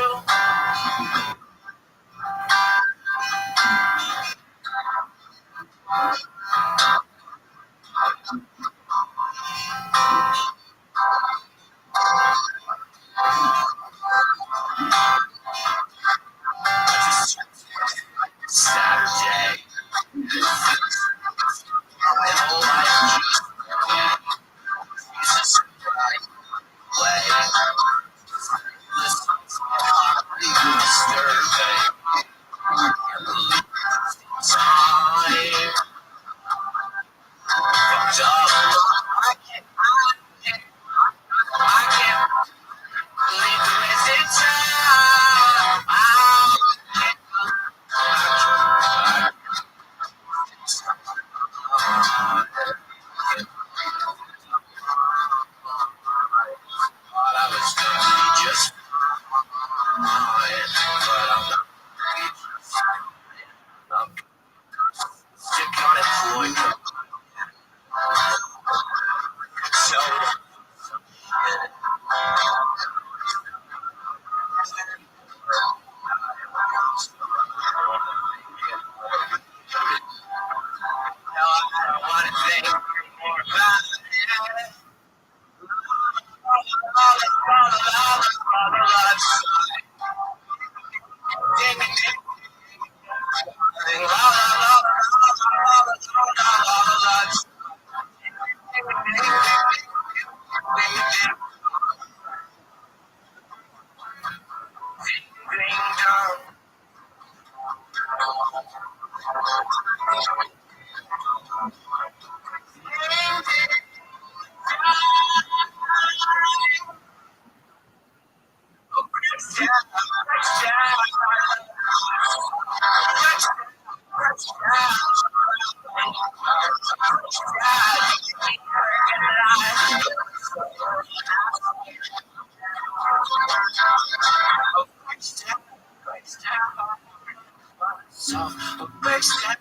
F: So, a big step,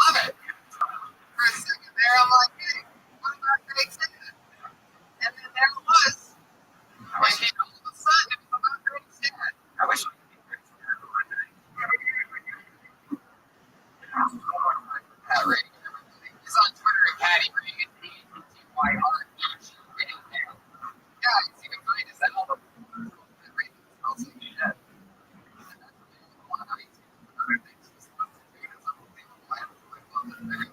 F: love it. For a second there, I'm like, hey, what about Greg Stan? And then there it was. Like, all of a sudden, it was about Greg Stan. I wish I could be Greg Stan one day. Pat Ring and everything. He's on Twitter at Patty Ring and PTYR. Yeah, you can find his album. Everything smells like shit. And that's one of the other things he's supposed to do. It's unbelievable. I absolutely love it. I really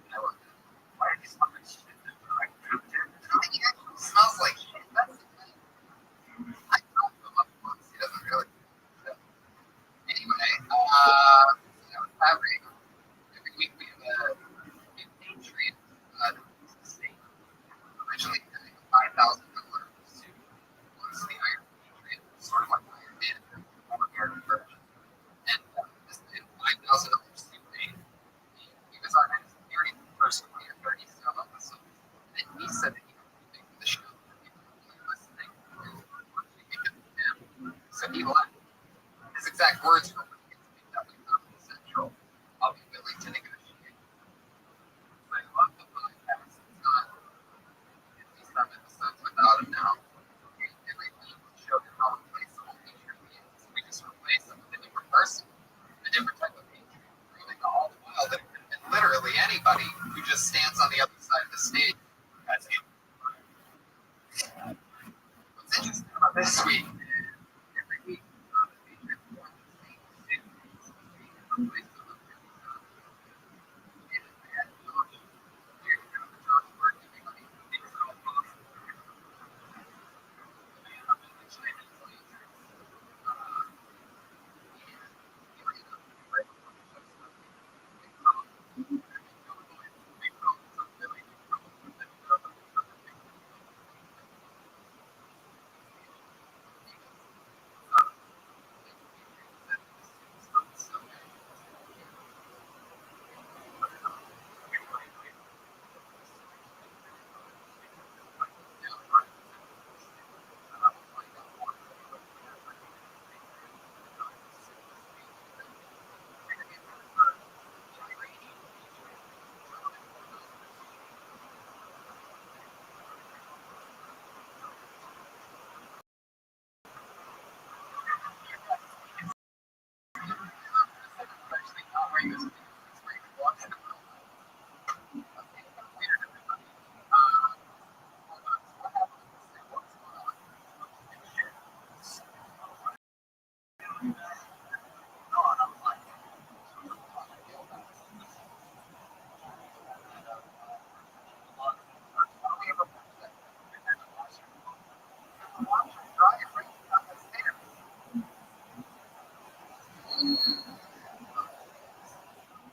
F: I love it. Why are you smelling shit? I don't think he actually smells like shit. That's the thing. I talked to him up once. He doesn't really. So, anyway, Pat Ring. Every week we have a Patriot state. Originally, $5,000 suit was the Iron Patriot, sort of like Iron Man, more American version. And this $5,000 suit made. He was on his 31st or 30th solo episode. And he said that he was leaving the show. People were listening. So he left. His exact words were, definitely Comedy Central. I'll be willing to negotiate. I love the podcast. It's not 50-some episodes without him now. Every week we showed him how to play some old Patriot games. We just replaced them with a different person, a different type of Patriot. Really, all the while that it could have been literally anybody who just stands on the other side of the stage. That's him. What's interesting about this week is every week the Patriots won the same city. Replaced them with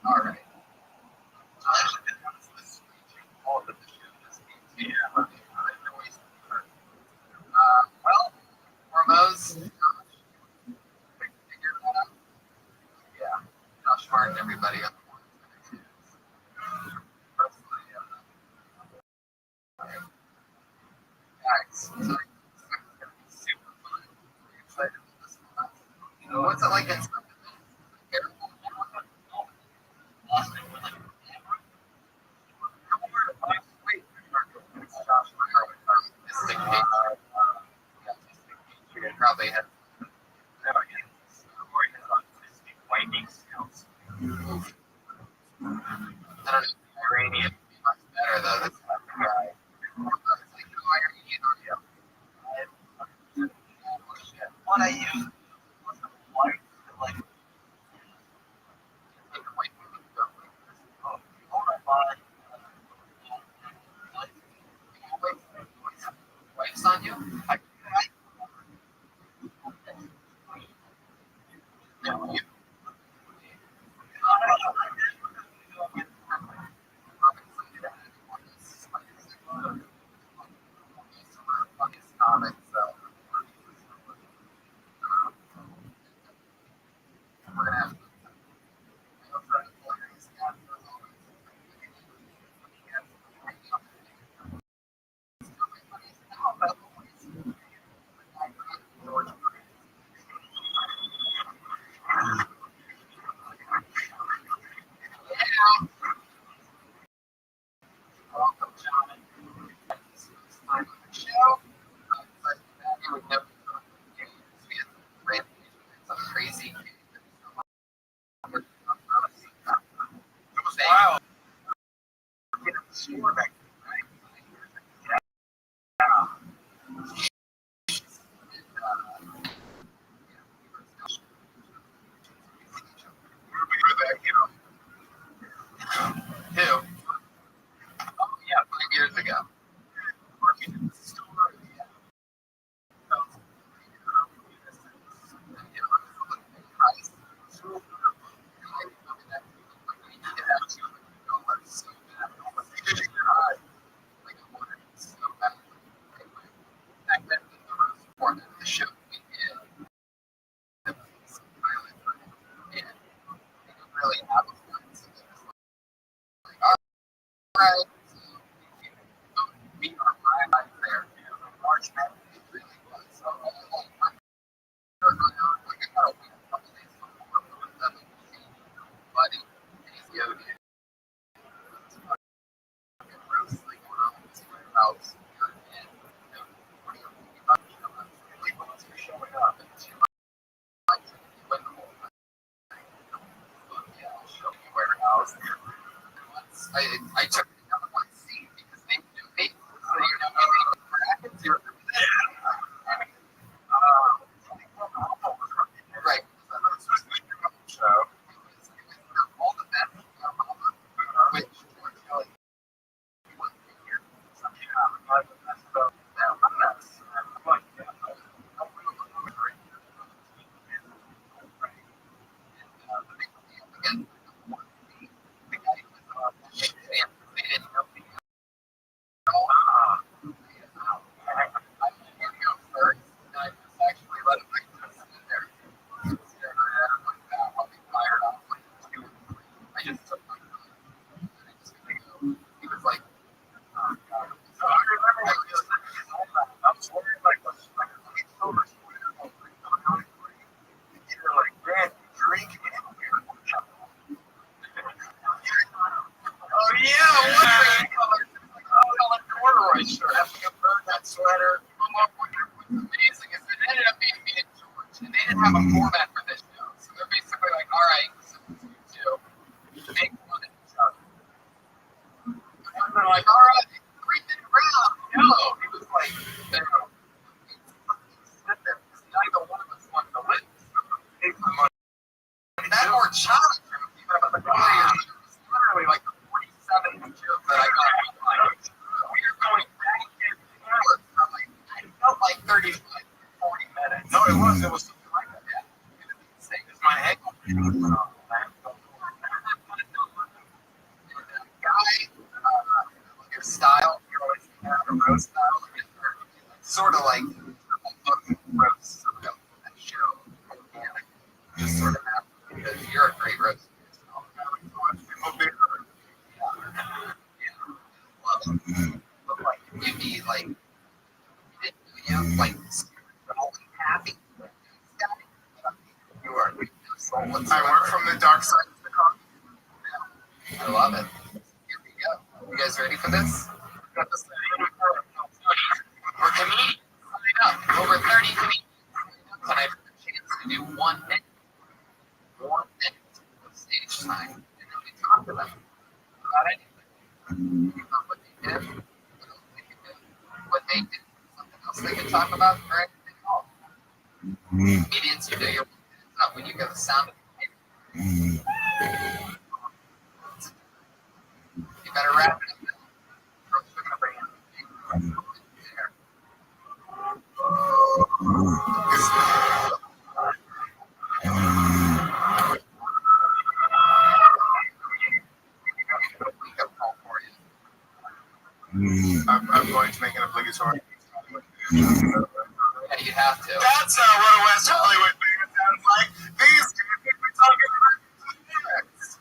F: all right. All of the shows. Yeah. Well, Hormoz. Figure that out. Yeah. Josh Martin, everybody up. Personally, guys, so it's going to be super fun. I'm excited for this one. What's it like in I don't know. Iranian would be much better though. That's not the guy. It's like, no, Iranian audio. What I use was the light, like, take away from the stuff like this. Oh, hold on, bye. Wife's on you? You. Crazy. Wow. Who? Oh, yeah, 5 years ago. Working in the store. The show we did, really have a fun. All right, we are right there. March Madness really was. So, I got a couple days before, buddy, he's yoga. Roast like going on this house. Showing up and she likes it. Went the whole time. Yeah, I'll show you warehouse. I took another one seat because they do make so you know what happens here. Right. So all the best which really wasn't here. I just took my time. He was like, so I remember I was wearing like a silver sweater. You were like, man, drink and beer. Oh yeah, what color corduroy shirt? Having to burn that sweater. What's amazing is it ended up being me and George, and they didn't have a format for this show, so they're basically like, all right, so to make fun of each other. And they're like, all right, 3-minute round. No, he was like, neither one of us wanted to win. That or challenge him, even about the quality of it was literally like the 47th joke that I got. We were going back and forth for like, I felt like 35, 40 minutes. No, it was something like that. Yeah. It was insane. It's my ankle. Guy, your style, you're always have a roast style, sort of like roast that show. Just sort of have because you're a great roaster. But like you'd be like like happy. You are. I work from the dark side of the car. I love it. Here we go. You guys ready for this? We're comedians. Over 30 comedians. And I have a chance to do 1 minute. 1 minute of stage time. And then we talk to them about anything. About what they did, what they did, something else they could talk about, or anything else. Comedians, you do your up when you get the sound of the name. You better wrap it up. Or else you're gonna bring in there.
B: I'm going to make an obligatory.
F: Yeah, you have to.
B: That's not what a West Hollywood band sounds like. These dudes think we're talking about lyrics.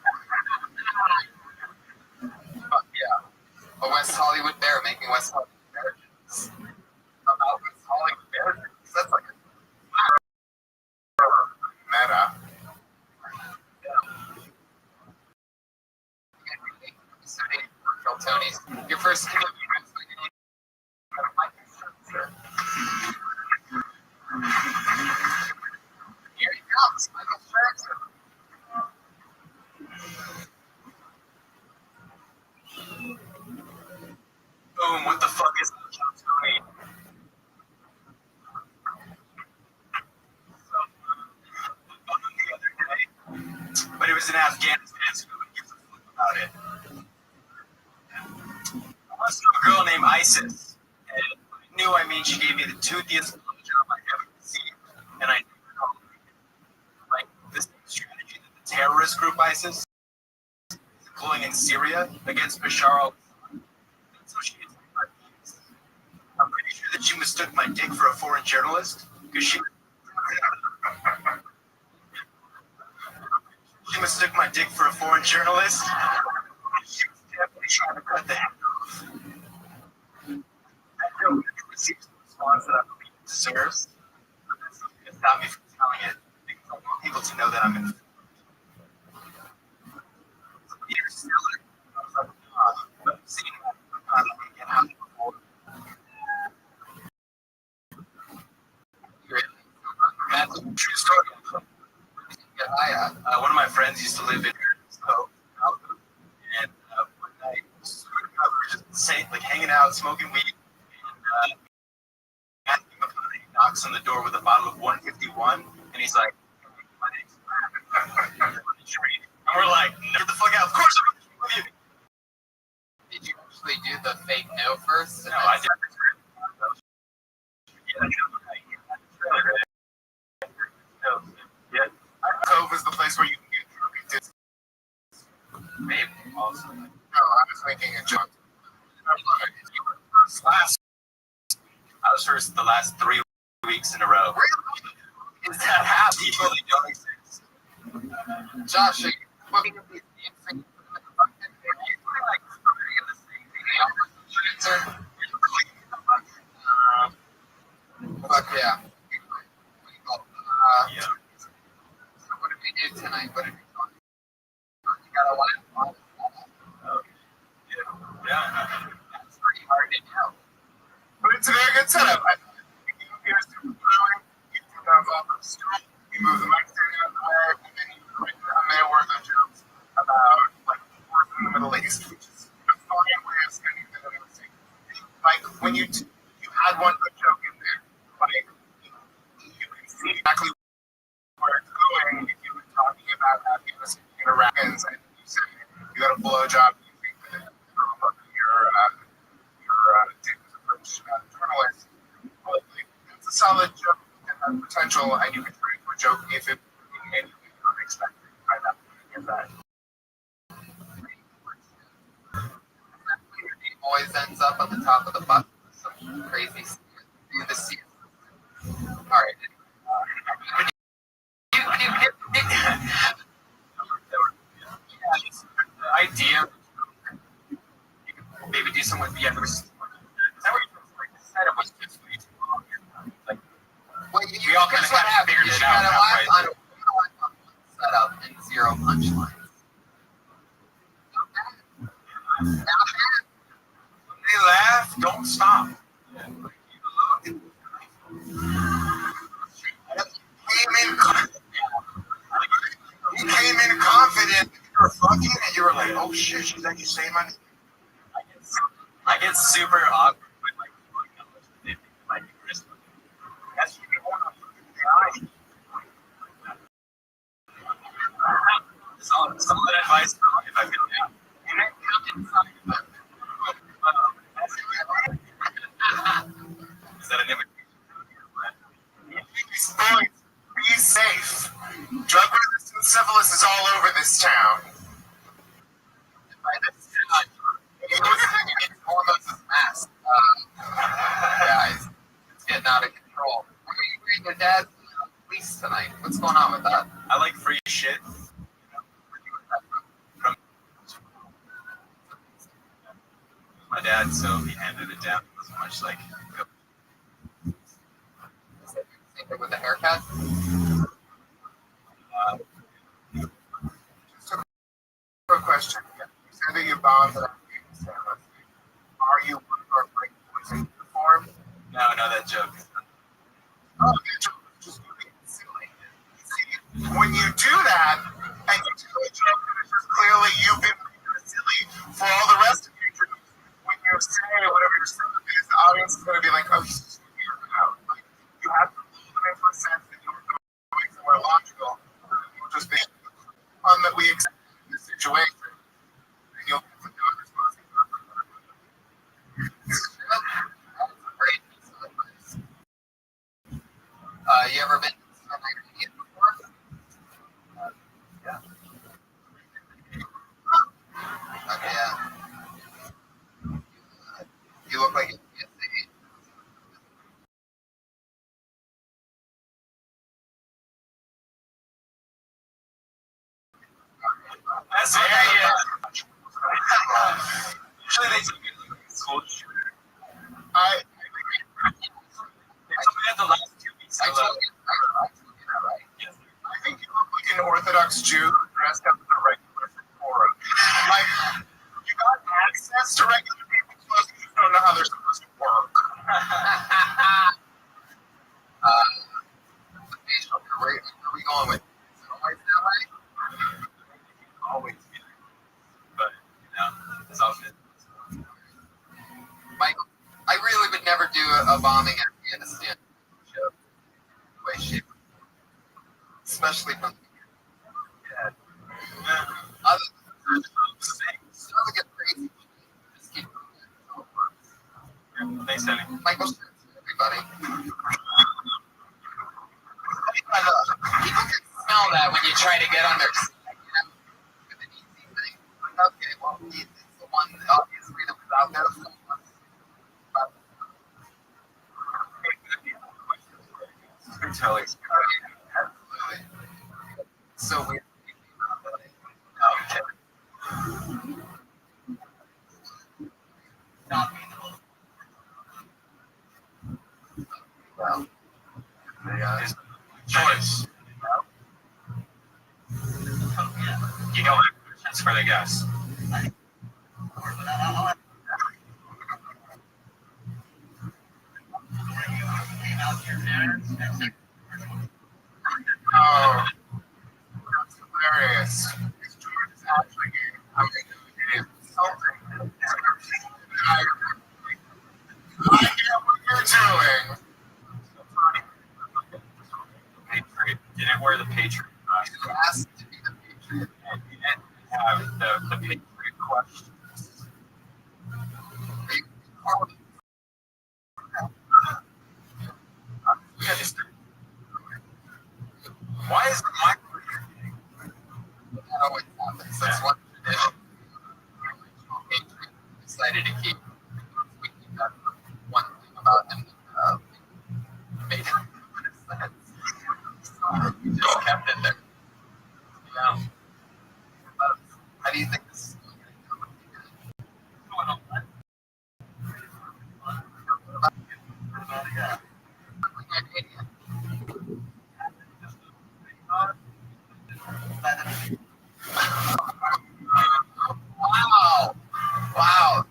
F: Fuck yeah. A West Hollywood bear making West Hollywood bear jokes. About West Hollywood bear jokes. That's like a
B: Meta.
F: Tony's. Your first Here he comes, Michael Scherzer.
B: Boom, what the fuck is Tony? But it was in Afghanistan, so nobody gives a fuck about it. I once knew a girl named Isis, and I knew, she gave me the toothiest job I ever received, and I knew, like, this strategy that the terrorist group ISIS is employing in Syria against Bashar al-Assad. So she gets my views. I'm pretty sure that she mistook my dick for a foreign journalist, because she mistook my dick for a foreign journalist. She was definitely trying to cut the head off. I know it receives the response that I believe it deserves, but that's not going to stop me from telling it, because I want people to know that I'm in. Peter Stiller, I was like, but I've seen that. I'm not going to get out before. That's a true story. One of my friends used to live in Malibu, and one night we were just hanging out, smoking weed, and Matthew McConaughey knocks on the door with a bottle of 151, and he's like, "My name's Matt." And we're like, "Get the fuck out!" Of course I'm with you.
F: Did you actually do the fake no first?
B: No, I didn't. Yeah. Cove is the place where you can get drunk. Maybe also. No, I was making a joke. I was first the last 3 weeks in a row.
F: Really? Is that happening?
B: People that don't exist.
F: Josh, are you looking at these things? Fuck yeah.
B: Yeah.
F: So what did we do tonight? What did we talk about? You got a live
B: Yeah.
F: That's pretty hard to know.
B: But it's a very good setup. You hear super early, you do those off of the stool, you move the mic stand out of the way, and then you write down their worth of jokes about like wars in the Middle East, which is a fine way of spending the day. Like when you had one good joke in there, like you can see exactly where it's going if you've been talking about happiness interactions and you say you got a blowjob, you think that your dick was approached journalist. Well, it's a solid joke and has potential, and you can turn it into a joke if it in any way unexpected by that point in that.
F: He always ends up at the top of the bus. Some crazy in the sea. All right.
B: The idea, maybe do someone with the Is that what you like? The setup was just way too long. Like, we all kind of figured it out halfway.
F: On one setup and 0 punchlines. Not bad.
B: When they laugh, don't stop. He came in confident. You were fucking, and you were like, like, oh shit, she's actually saying my name.
F: I get super awkward when like people acknowledge that they think it might be Chris.
B: That's what you want to do.
F: Solid advice if I could. Is that an invitation?
B: These boys, be safe. Drug resistant syphilis is all over this town.
F: It's almost a mess. Yeah, it's getting out of control. Why are you wearing your dad's fleece tonight? What's going on with that? I like free shit. From my dad, so he handed it down. It wasn't much like. Same thing with the haircut.
B: Quick question. You said that you bombed at Afghanistan. Are you one of our break boys in uniform?
F: No, that joke.
B: Oh, that joke was just really silly. See, when you do that, and you do a joke that is just clearly you've been making silly for all the rest of your jokes, when you say whatever your stuff is, the audience is going to be like, oh, he's just weird out. Like, you have to lose them in for a sense that you're going somewhere logical. You'll just be fun that we accept in this situation. And you'll get some non-responsive.
F: Great piece of advice. You ever been to San Diego before? Yeah. Okay, yeah. You look like a PSA. That's usually they take it like a school shooter.
B: I
F: They told me that the last 2 weeks. I told you that, right? Yes.
B: I think you look like an Orthodox Jew dressed up as a regular Sephora. Like, you got access to regular people's clothes, you just don't know how they're supposed to work.
F: Where are we going with? Is it always that way? Always. But, it's all good. Michael, I really would never do a bombing in Afghanistan show. Way, shape, or form. Especially from the beginning. Yeah. Other than that, it's not like a crazy just keep moving. That's how it works. Yeah. Thanks, Danny. Michael, everybody. People can smell that when you try to get on their side. With an easy thing. Like, okay, well, it's the one obviously that was out there. So Totally. Absolutely. So weird. Okay. Not meanable. Well, yeah. Choice. You know what? That's for the guests.
B: Oh, that's hilarious. Because George is actually getting insulting. I get what you're doing.
F: Patriot. You didn't wear the Patriot. You asked to be the Patriot. And you didn't have the Patriot questions. Why is the microphone? That always happens. That's one tradition. Patriot decided to keep. We keep that one thing about him. Patriot. We just kept it there. Yeah. How do you think this is going to go? Wow. Wow.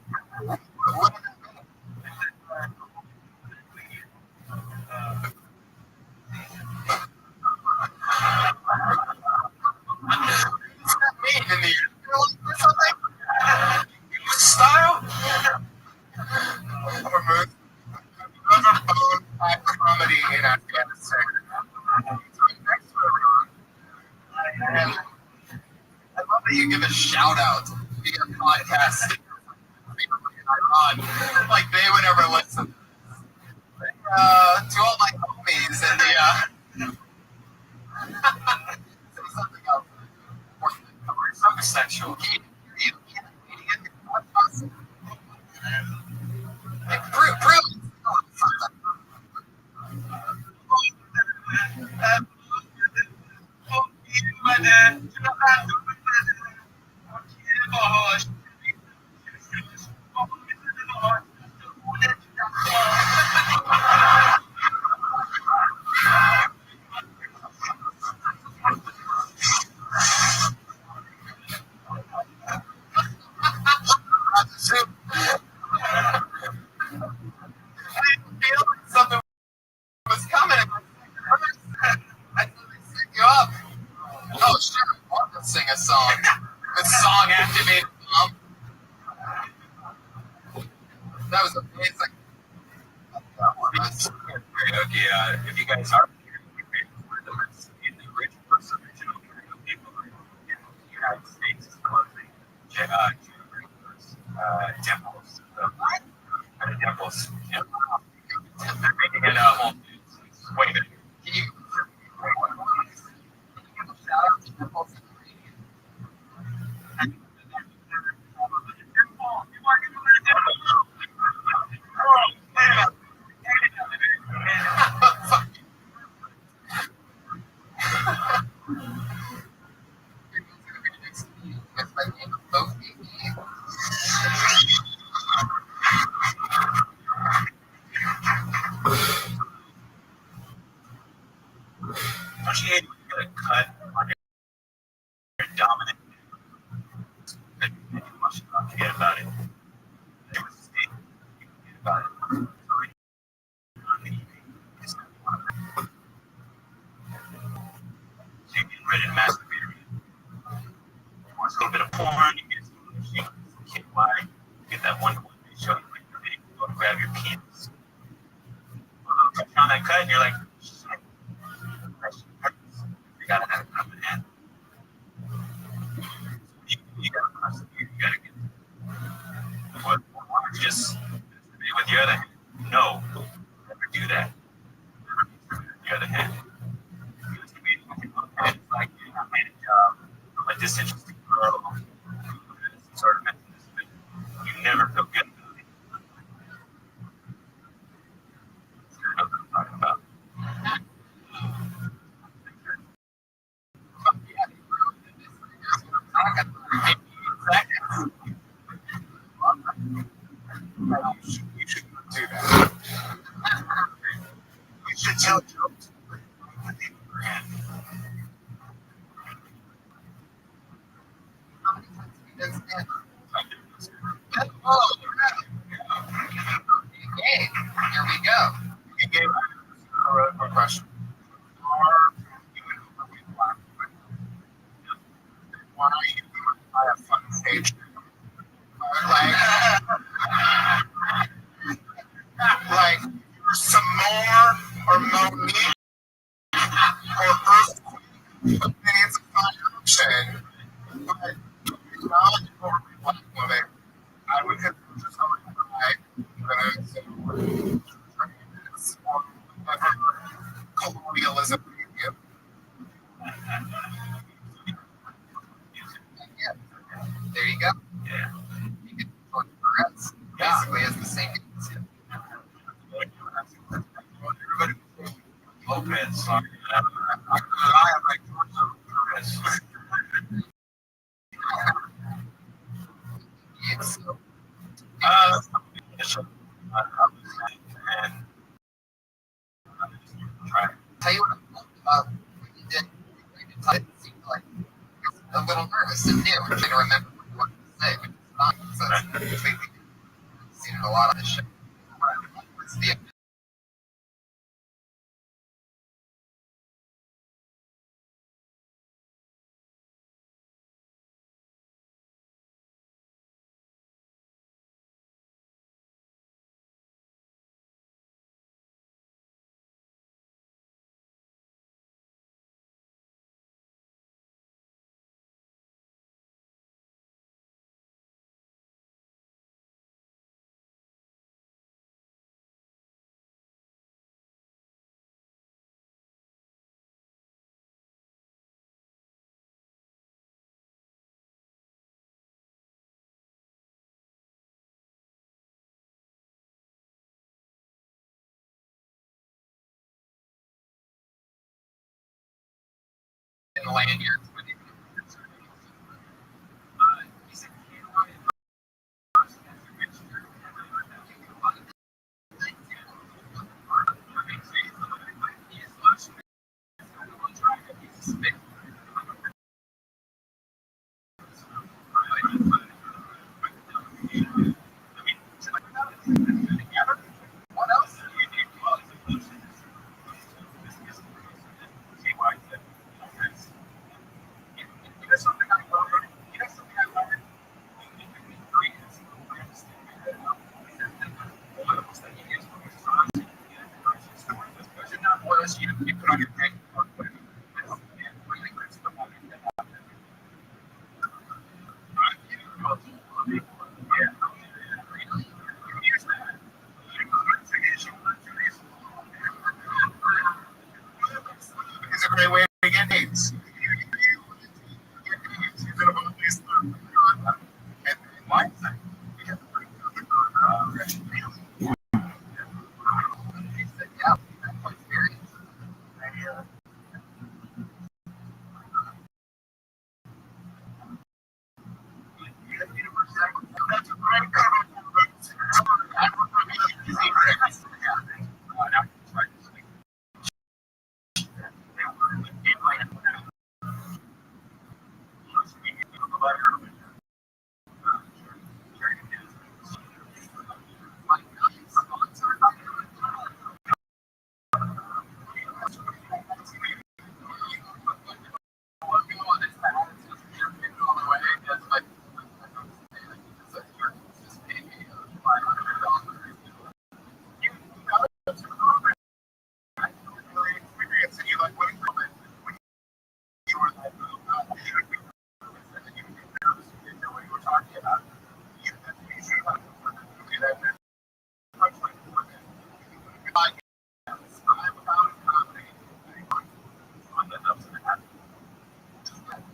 F: podcast. Like they would ever listen. To all my homies and the say something else. Something sexual. Something was coming. I set you up. Oh, sure. I'll go sing a song. The song activated. That was amazing. Karaoke, if you guys are the original karaoke bar in the United States is closing. Dimples. Dimples. They're making it a whole. Wait a minute. Can you give a shout out to Dimples? Don't you hate when you get a cut on your dominant? Forget about it. Forget about it. So you get ready to masturbate. You watch a little bit of porn, you get some kid wide, get that one they show you like you go to grab your penis. You found that cut and you're like, shit. You gotta have it coming in. You gotta persevere, you gotta get what why don't you just be with your other hand? No. Never do that. The other hand. It's like I made a job from a disinterested girl. Sort of you never feel good about it. You know what I'm talking about. You should do that. You should tell jokes. Oh, okay. Here we go. You gave a question. Why are you doing I have fun stage? Like some more or Monique or Earthquake. It's a fun option. But not for black women. I would consider someone whatever colonialism. Yeah. There you go. Yeah. You can vote for us. Basically, it's the same. Everybody Lopez. I am like Lopez. It's and tell you what I loved about what you did. It seemed like a little nervous and new and trying to remember what to say, which is fine. So that's completely seen it a lot on this show. What's the pioneers with it. He said, what else? Here's something I learned. Here's something I learned. You put on your tank. It's a great way to get dates.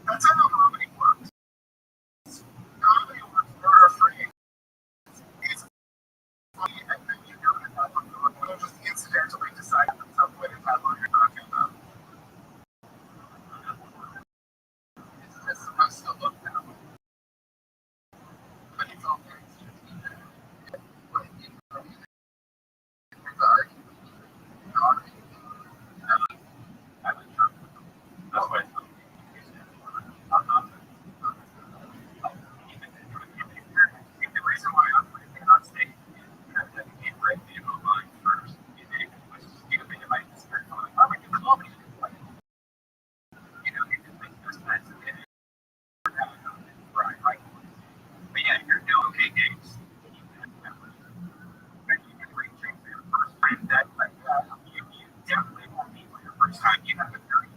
F: That's how comedy works. Comedy works murder free. It's funny and then you know that we'll just incidentally decide at some point if that's what you're talking about. It's just supposed to look that way. But it's all very the reason why I'm putting it on stage is because I became right in my mind first. It was stupid if I just started going, oh, we do comedy. Like, you know, you can make those kinds of things. Right. But yeah, you're doing okay gigs. You can reach out for your first time that, like, you definitely won't be for your first time. You have a very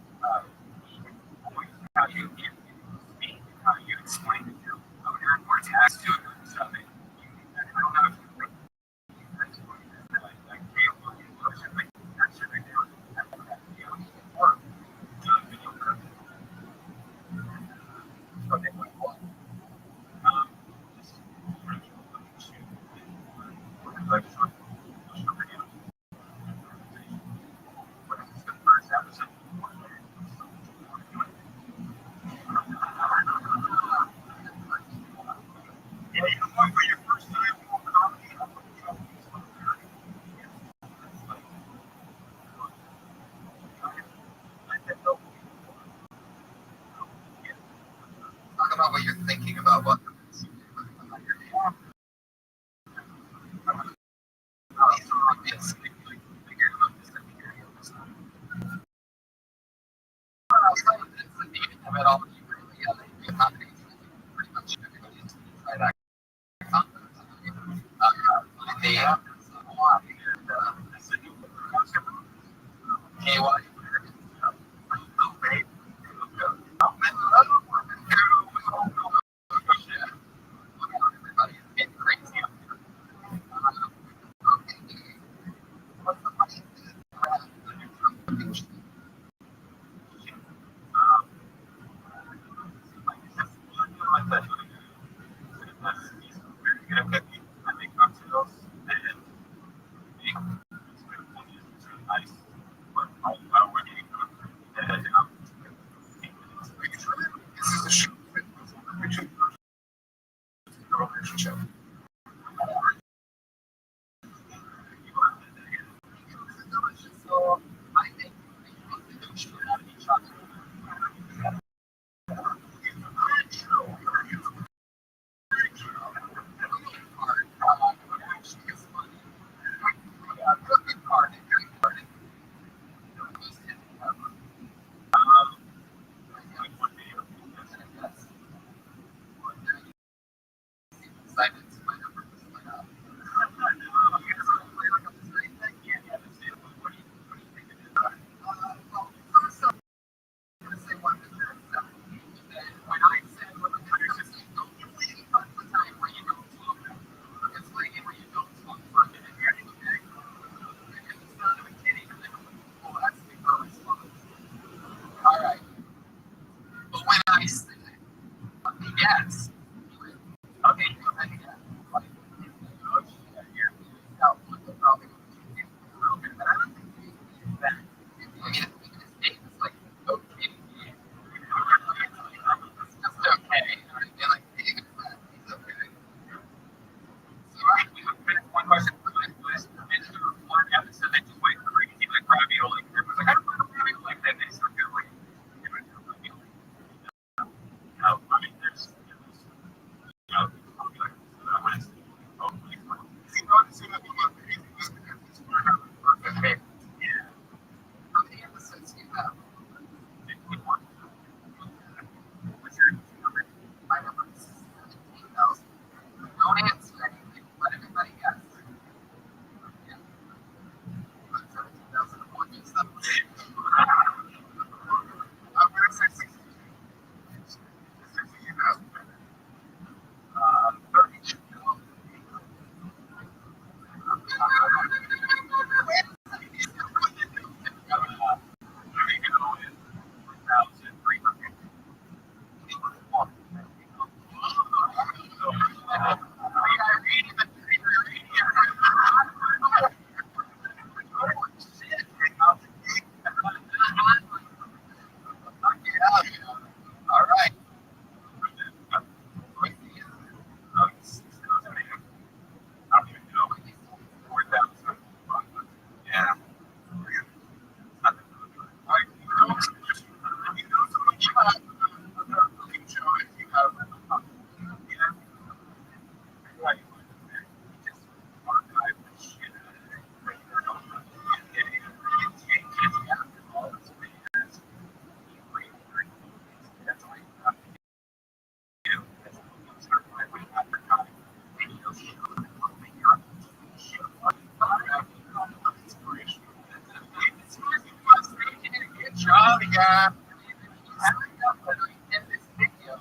F: voice, how you speak, how you explain it. There are more tasks to it. So I don't know if you talk about what you're thinking about what
B: the relationship.
F: So I think they should have each other. All right. But when I say yes, okay, I think like, yeah, no, probably a little bit, but I don't think we need that. I mean, it's like okay, it's just okay. And like being a friend, it's okay. So we have one question for my list. Is there one episode that just went crazy like ravioli? Everyone's like, I don't want ravioli. Like then they start doing like, ravioli. No, I mean, there's all right. Yeah. Good job, yeah. In this video,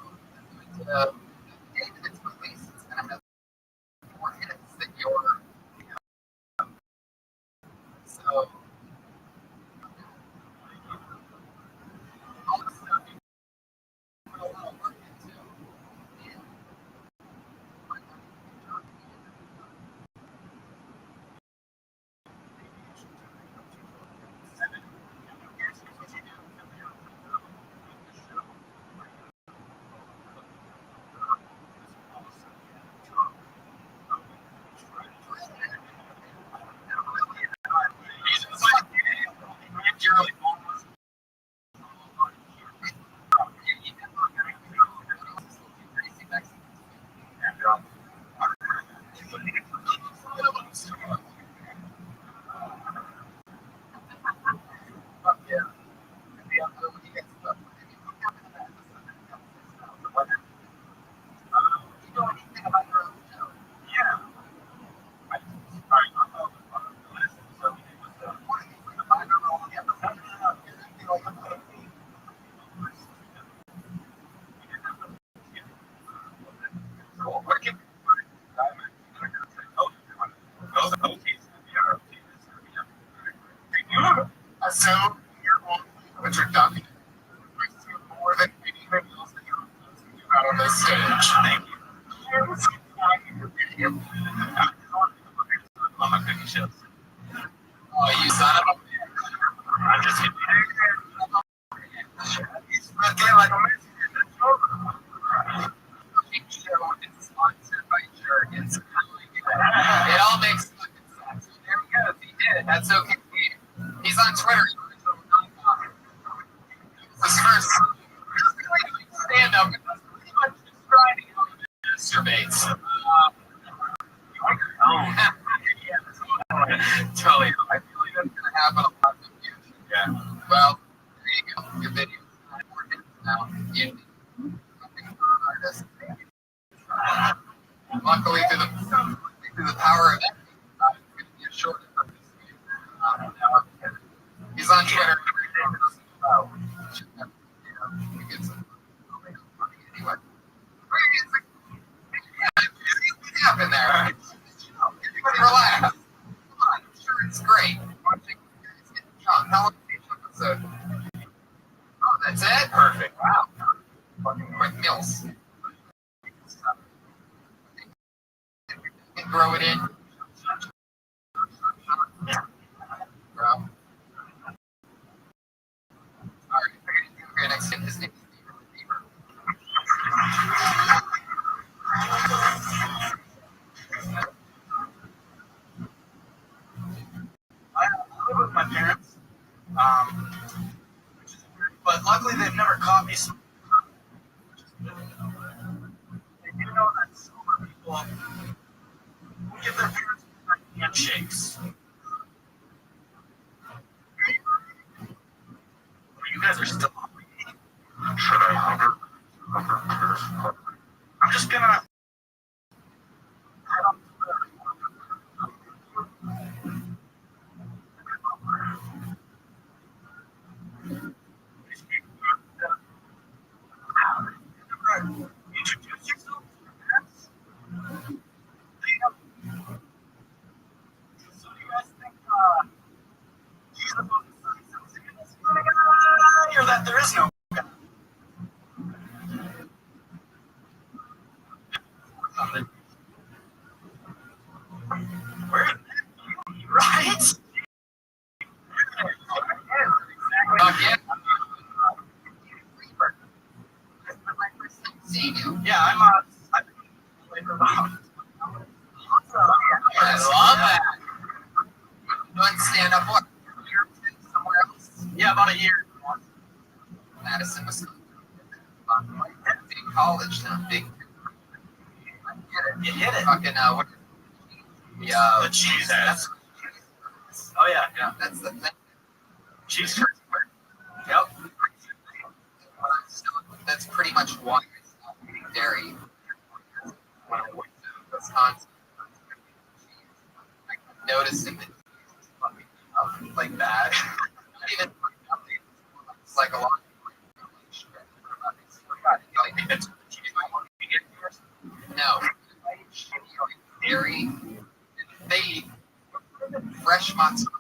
F: David is released. It's gonna have 4 hits that you're so all the stuff you put a lot of work into. Assume you're on what you're documenting. More than anything else that you're out on this stage. Thank you. Oh, you son of a bitch. I'm just kidding. He's like a messenger. That's over. It's sponsored Totally. I feel like that's gonna happen a lot in the future. Yeah. Well, there you go. Your video now. You artist. Luckily, through the power of editing, it's going to be a short. He's on Twitter. He gets some anyway. What happened there? Everybody relax. Come on, I'm sure it's great. Watching guys get shot. How long is each episode? Oh, that's it? Perfect. Wow. Fucking quick meals. And throw it in. Bro. Alright, okay, next thing is Nick Fever. I live with my parents, but luckily they've never caught me. They do know that sober people give their parents handshakes. You guys are still on me. Should I hover? I'm just gonna. Introduce yourself to your parents. So do you guys think he's supposed to say something in this guy, or that there is no God? Something. Where did that be, right? Yeah. Seeing you. Yeah, I've been playing for about. I love that. Doing stand up what? Somewhere else? Yeah, about a year. Madison, Wisconsin. Big college now. Big. I get it. You hit it. Fucking what? Yeah. The cheese ass. Oh yeah, yeah. That's the thing. Cheese curds. Yep. That's pretty much why I stopped eating dairy. When I went to Wisconsin, I kept noticing that it's fucking up like that. Not even psychological. No. Dairy. They eat fresh mozzarella.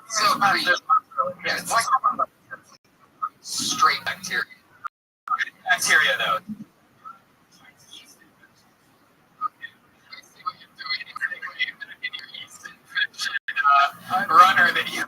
F: So green. Yeah, it's like straight bacteria. Bacteria, though. Runner that you.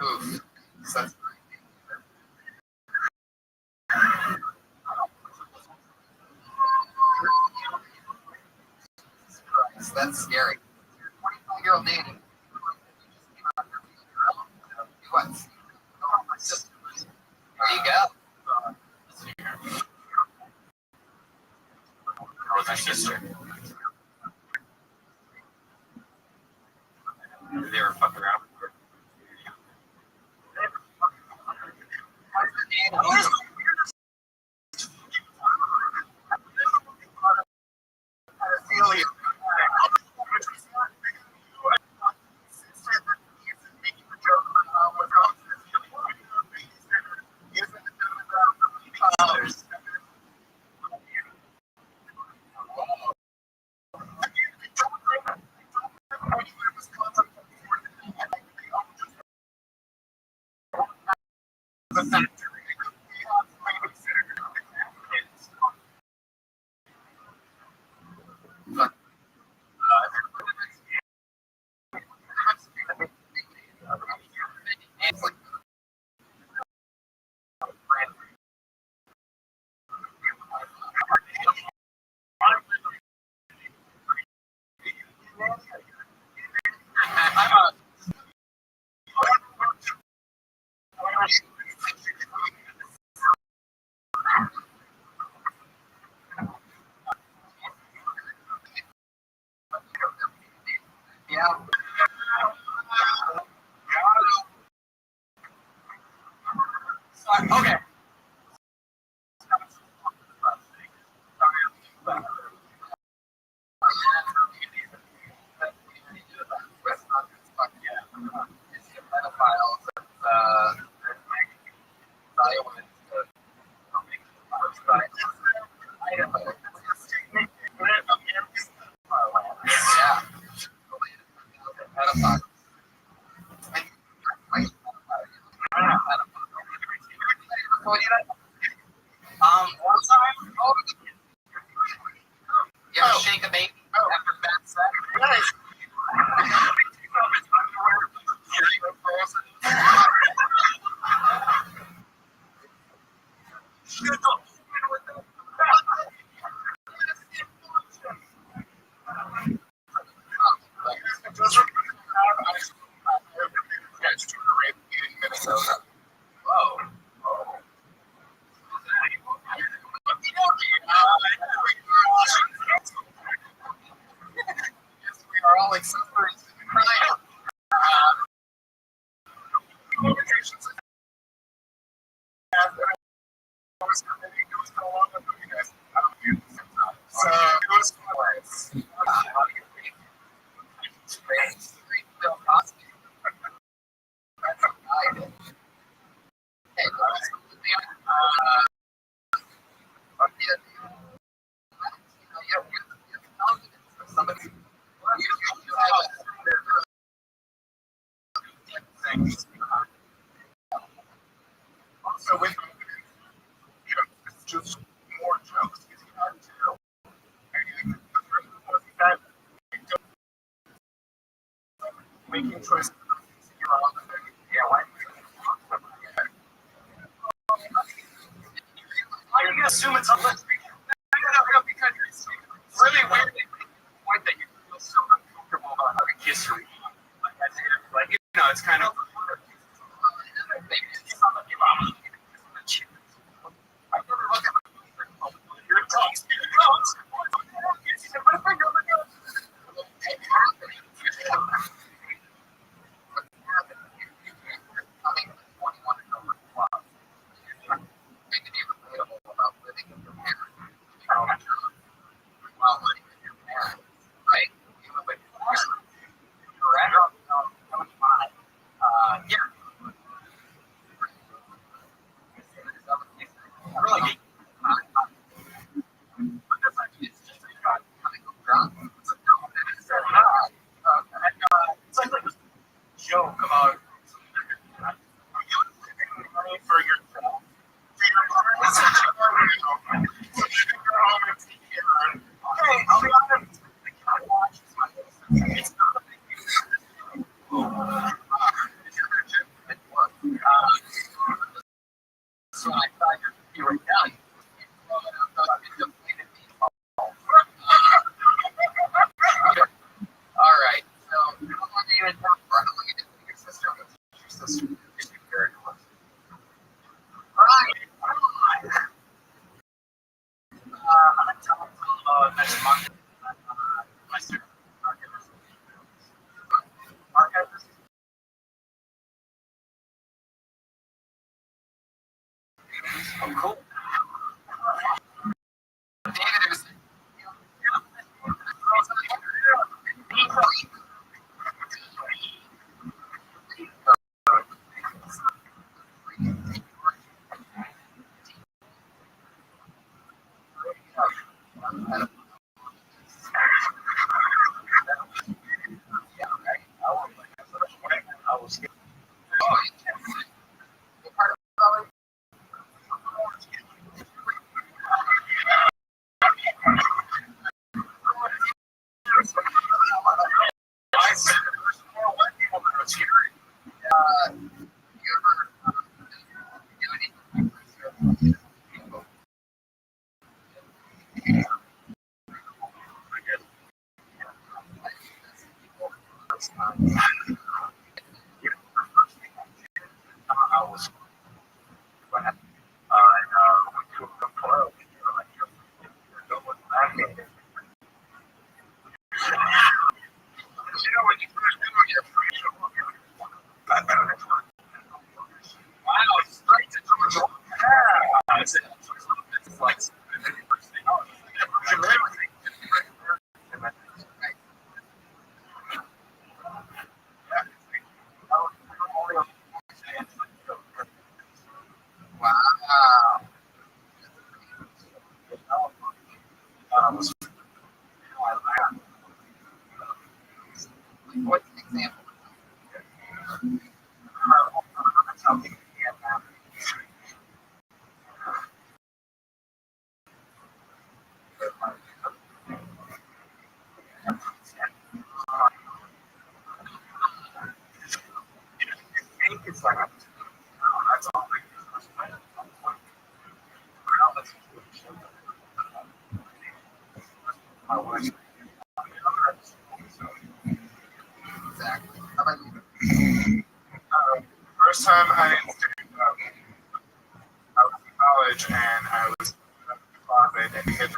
F: Oof. So that's scary. 25-year-old dating. What? My sister. There you go. How was my sister? They were fucking around. Yeah. Okay. One time, yeah, shake a baby after bad sex. Nice. We are all like suffering. So it was fun. Also, with it's just more jokes. It's hard to making choices. Yeah, why? Why do you assume it's a list? Because it's really weird point that you feel so uncomfortable about having history. Like you know, it's kind of. Joke about money for yourself. Okay, I'll be honest. It's not a big deal. this is very close. Right. I'm going to tell next month. My student archivist. Oh, cool. David is. What's an example? Exactly. How about you?
B: First time I was in college and I was in the closet and kids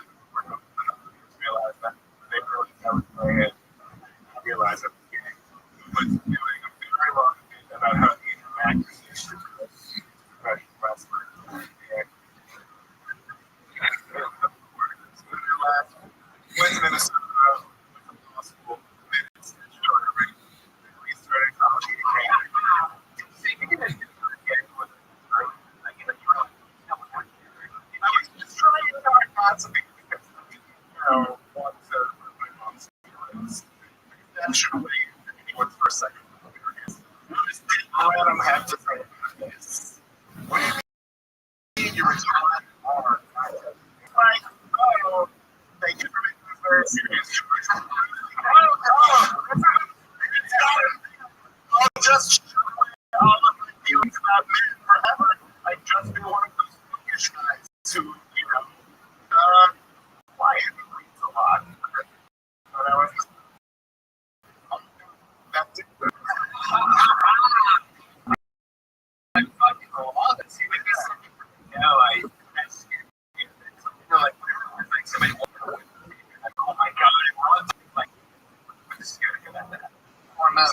B: realized that they really never play it. I realized at the beginning was doing a very long thing about how to interact with these professional wrestlers. Went to Minnesota, went to law school, minutes, we started college again. I was just trying to not to be because want to put my mom's feelings. Eventually, anyone's for a second. I don't have to say this. What do you mean you retired? Like, oh, thank you for making this very serious. I'll just shut away all of my feelings about men forever. I just be one of those foolish guys who, quiet reads a lot. But I was that's it. I'm fucking a lot. See, with this, I like, like somebody, oh my god, I want to, like, I'm just scared to get at that. Or not,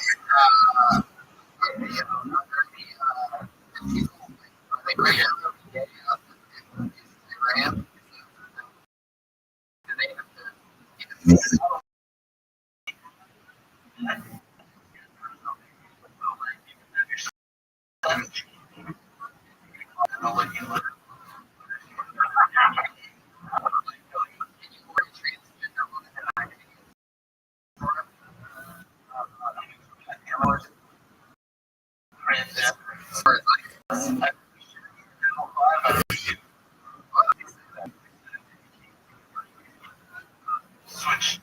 B: switch.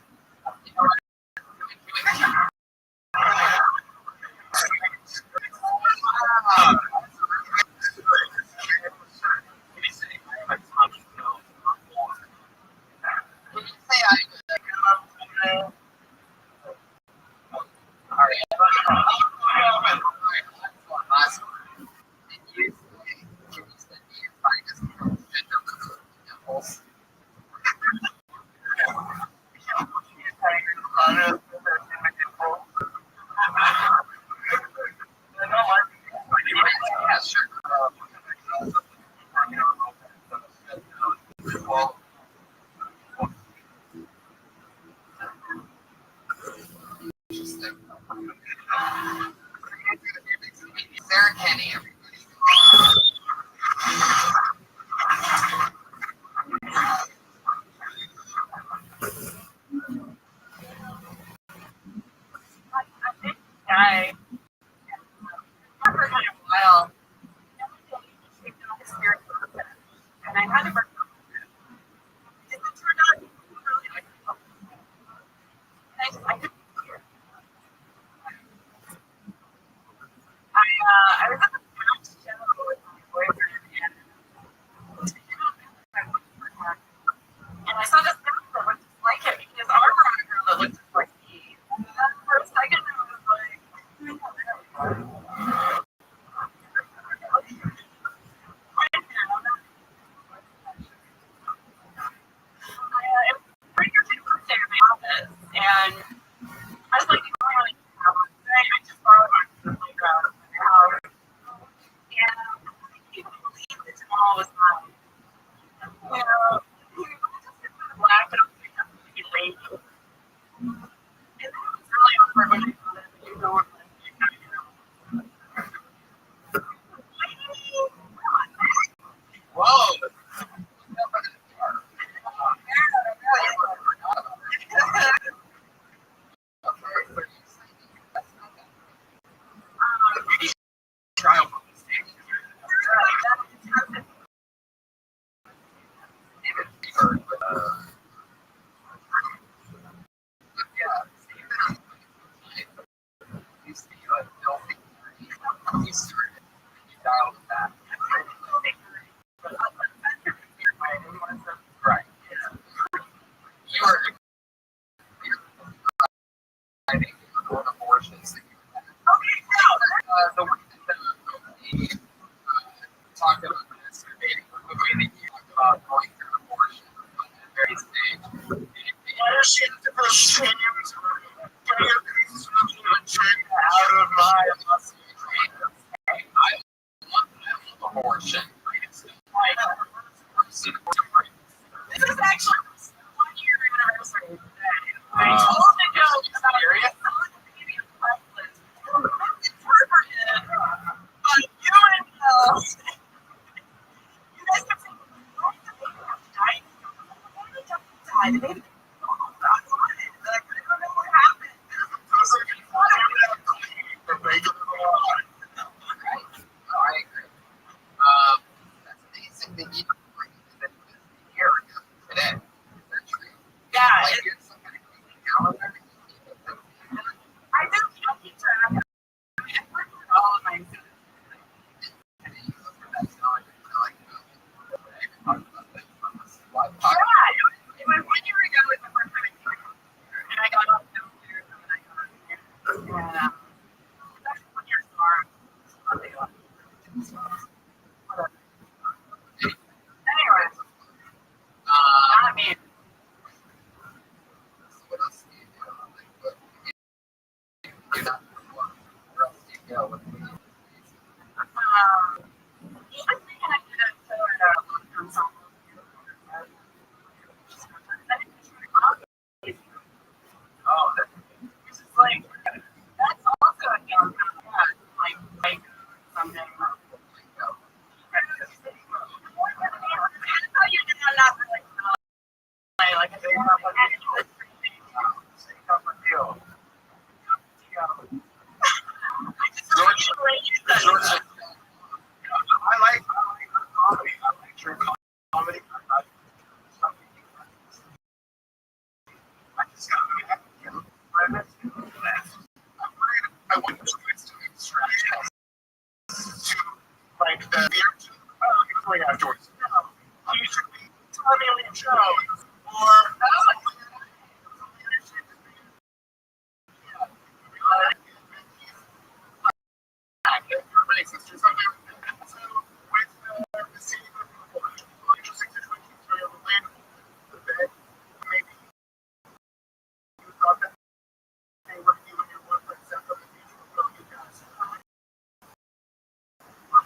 F: Eric Henny, everybody.
C: I think guy for kind of a while. And I had to work it turned out really like I couldn't hear. I was at the past show with my boyfriend and I saw this girl that looked just like him. His arm around a girl that looked just like me. And then for a second I was like, and I was like, I really have one today. I just borrowed one from the playground at my house. And I can't believe that Jamal was mine. You know, he was just kind of black and he late. And then it was really awkward when I found out that you know what
F: Whoa! Trial for mistake. David Bieber, he's the filthy. He's certain. He dialed it back. Right. You are driving for abortions. The way that we talked about this debating, the way that you talked about going through abortion at very stage. Out of my I love abortion. This is actually 1 year anniversary today. I told the joke about serious. Interpreted by you and you guys kept saying, the baby died. I don't know what happened. I agree. That's amazing that you bring it here today. Yeah, like it's some kind of crazy calendar. I just can't keep track of all of my students. Yeah, it was 1 year ago was the first time I came here, and I got off downstairs and then I got here. Yeah. That's 1 year tomorrow. Whatever. Anyway, not me. What else do you do? You're not where else do you go? He was reconnected to long-term software. Oh, this is like, that's also a downtown, like someday. How you do not like a big I like comedy. I like true comedy. I just got I went to extract to like the he was going afterwards. You should be Tommy Lee Jones or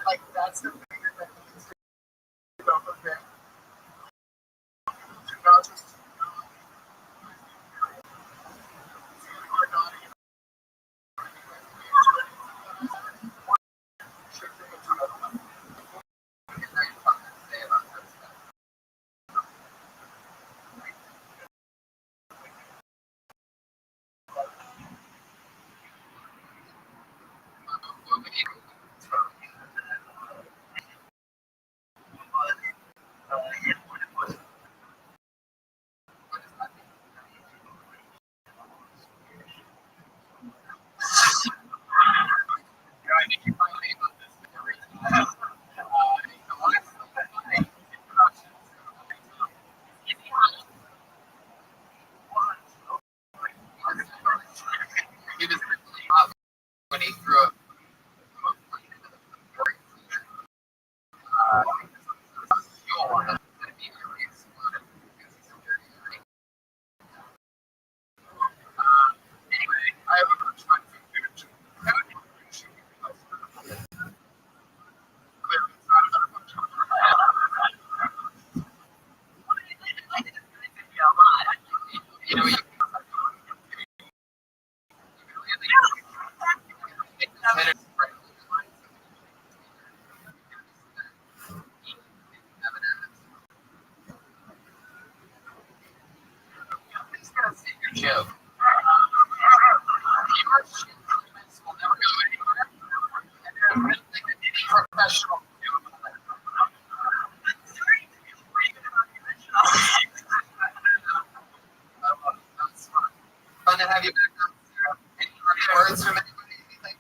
F: like that's the thing that needs to be about the thing. Not just professional. Fun to have you back on. Any words from anybody? Anything?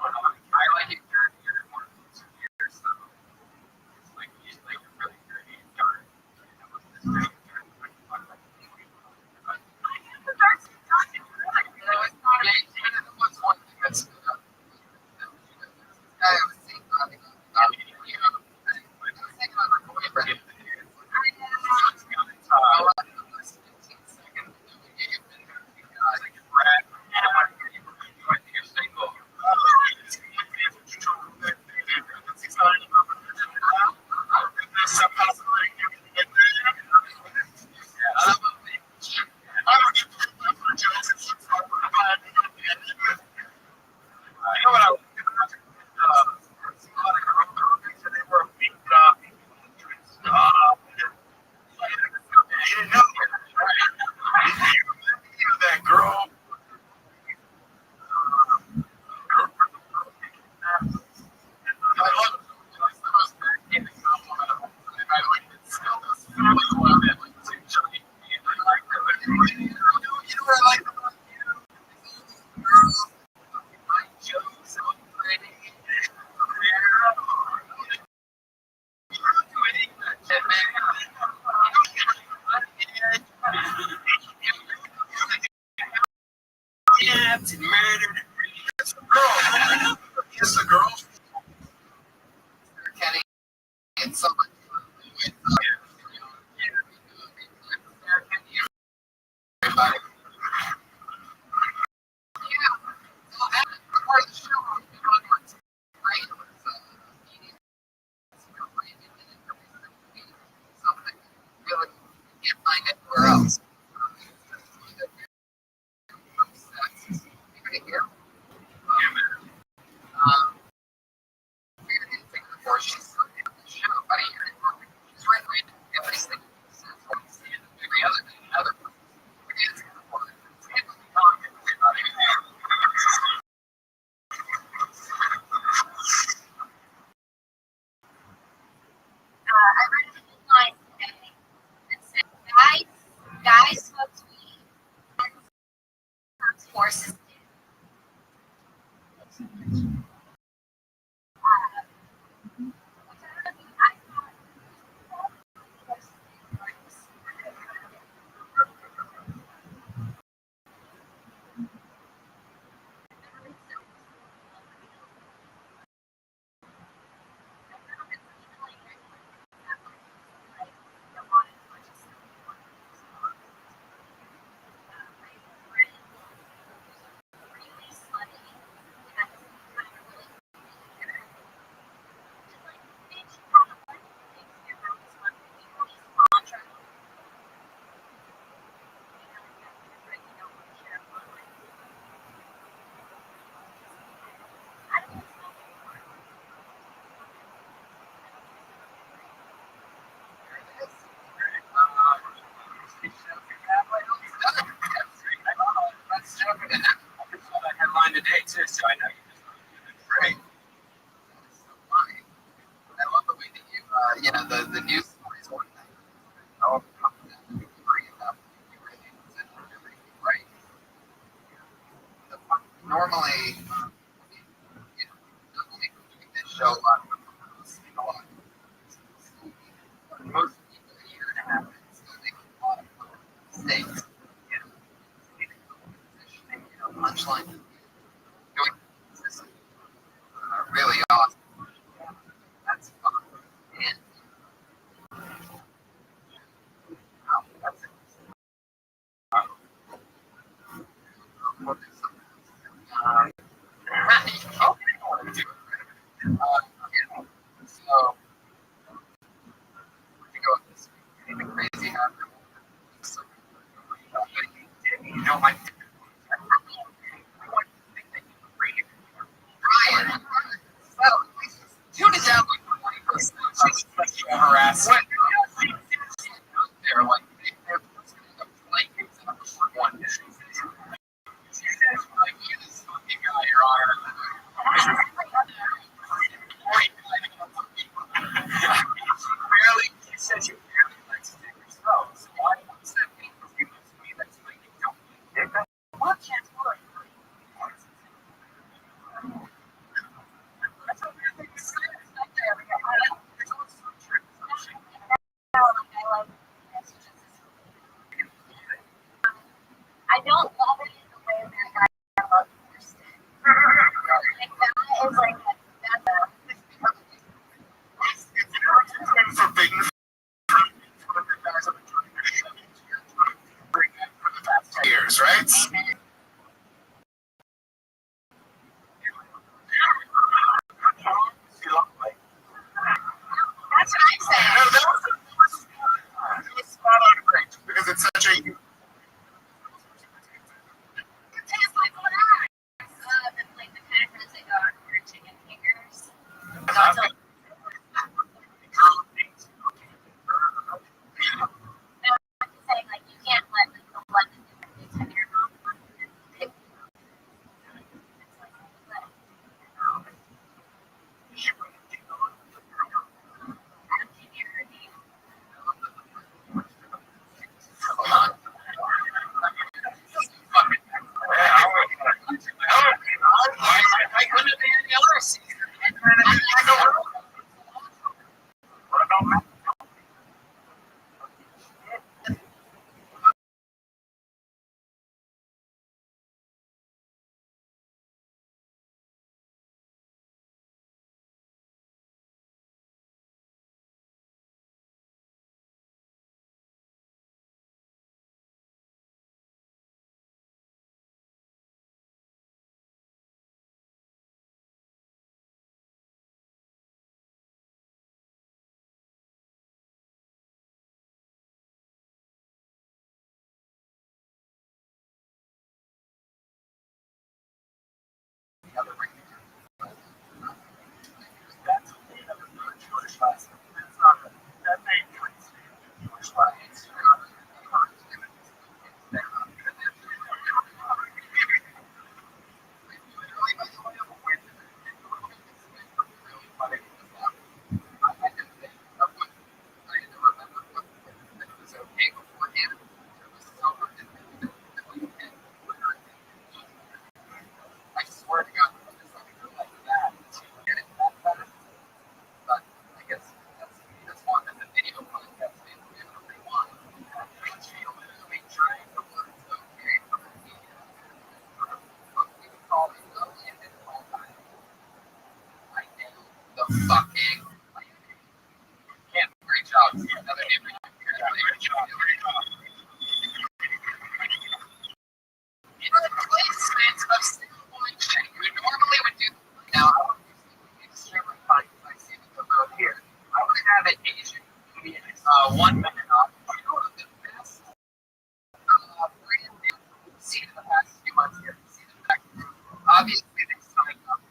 F: I like it. You're more severe, so it's like you're really dirty and dark. What's one thing that's I was thinking about you know, I was thinking about my boyfriend. You know what I was they were beat up. You didn't know that girl. You know what I like about you? Kidnapped and murdered. It's a girl. It's a girl. Kenny and somebody with everybody. Yeah. So that part of the show was great. It was something really you can't find anywhere else. Before she's in the show, about a year ago, she's written everything. Every other
C: I read a headline today that said guys smoked weed and horses did. Which I don't know, I thought horses
F: headline today too, so I know you just great. So funny. I love the way that you know, the news stories one thing. All the you bring it up, you really present everything right. Normally, normally doing this show a lot of most people a year and a half and still make a lot of mistakes. Punchline. Doing this is really awesome. That's fun. And the fucking. Yeah, great job. Another name. Great job. In the placement of single point check, you normally would do now. I would be extremely fine if I see the road here. I would have it Asian 1 minute off. You know what the best brand new we've seen in the past few months here? See the back. Obviously, they signed up.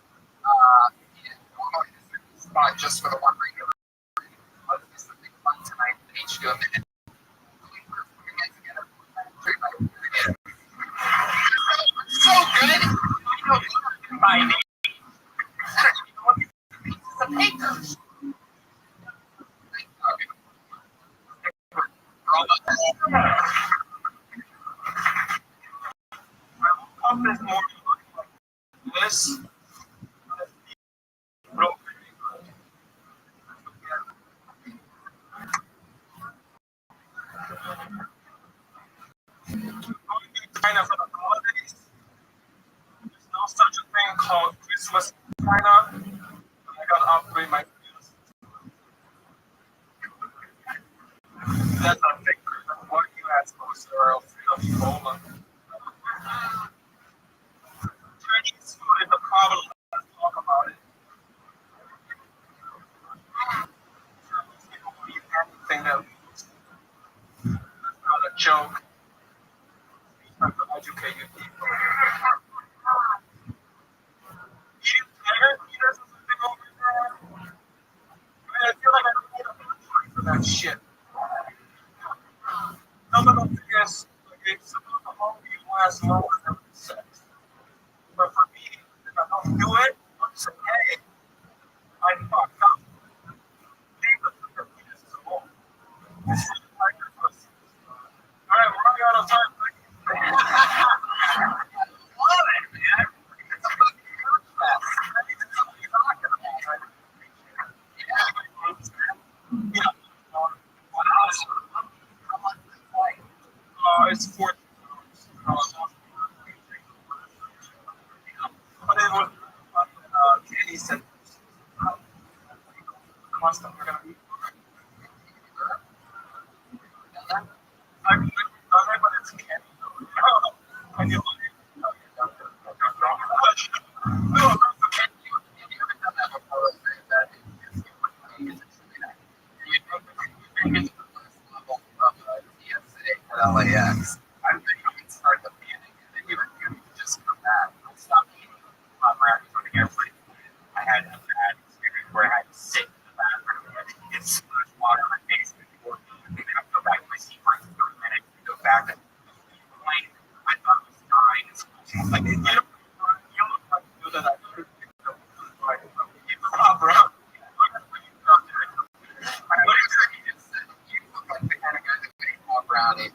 F: Normally this is a spot just for the one regular. Let's do something fun tonight. We each do a minute. We're guys together. So good. I know my name. It's a paper.
B: Up this morning like this. China for the holidays. There's no such a thing called Christmas in China. I gotta upgrade my skills. That's a big what you ask for, sir. I'll feel Ebola. Chinese food is a problem. Let's talk about it. Chinese people will eat anything that moves. That's not a joke. We have to educate you people. Eating tires or something over there. I feel like I don't need a military for that shit. No, but don't forget, okay, some of the home you last longer than sex. But for me, if I don't do it, I'm saying, hey, I fucked up. Leave the fucking penis alone. This is like your pussy. Alright, we're running out of time.
F: Love it, man. It's a fucking food fest. I need to know what you're talking about. Yeah.
B: It's 14 hours. But it was Kenny said constant we're gonna be. I mean, but it's Kenny. I knew
F: LAX. I'm thinking you can start the beginning and then you can just come back. I stopped eating right from the airplane. I had a bad experience where I had to sit in the bathroom and get splash water on my face before and then I go back to my seat for 30 minutes and go back to the plane. I thought it was dying. It's like you look like you know that I could you pop around. I literally just said you look like the kind of guy that would pop around it.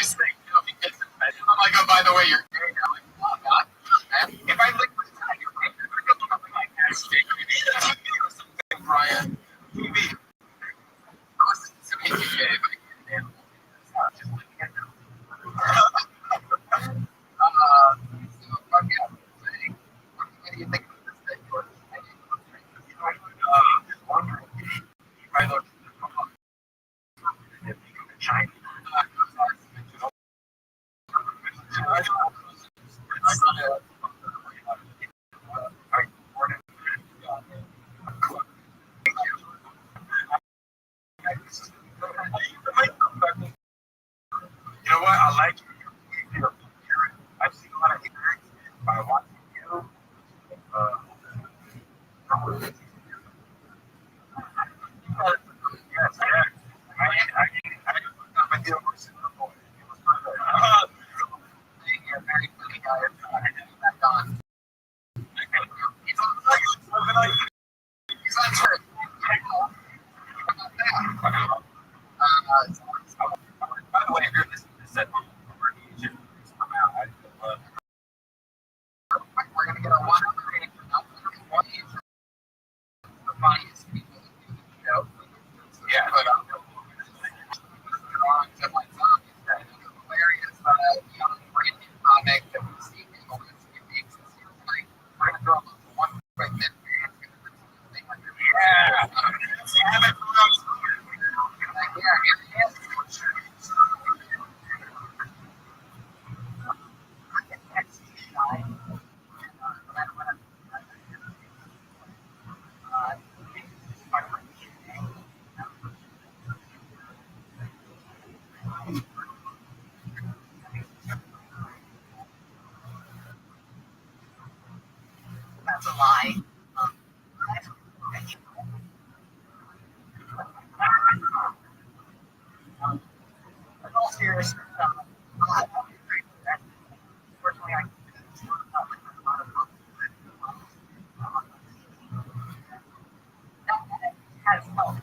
B: just think, if he gets offended, I'm like, oh, by the way, you're gay. I'm like, oh, God. If I lick my tongue, you're gay. If I go something like that, or something, Brian, TV. Listen to me, gay, if I can handle it. It's not just like, so, yeah, what do you think of this thing? Just wondering. I look China. You know what? I like you. I've seen a lot of interacts by watching you. Yes, I deal with Super Bowl. It was perfect. You're a very funny guy. Back on. He's on Twitter. By the way, if you're listening to this set, you should come out. I'd love we're going to get our one rating for not the funniest people in the show. Yeah, but hilarious. Brand new comic that we've seen in the last few weeks. We're going to throw one quick minute. Yeah. That's a lie. In all seriousness, unfortunately, I has helped.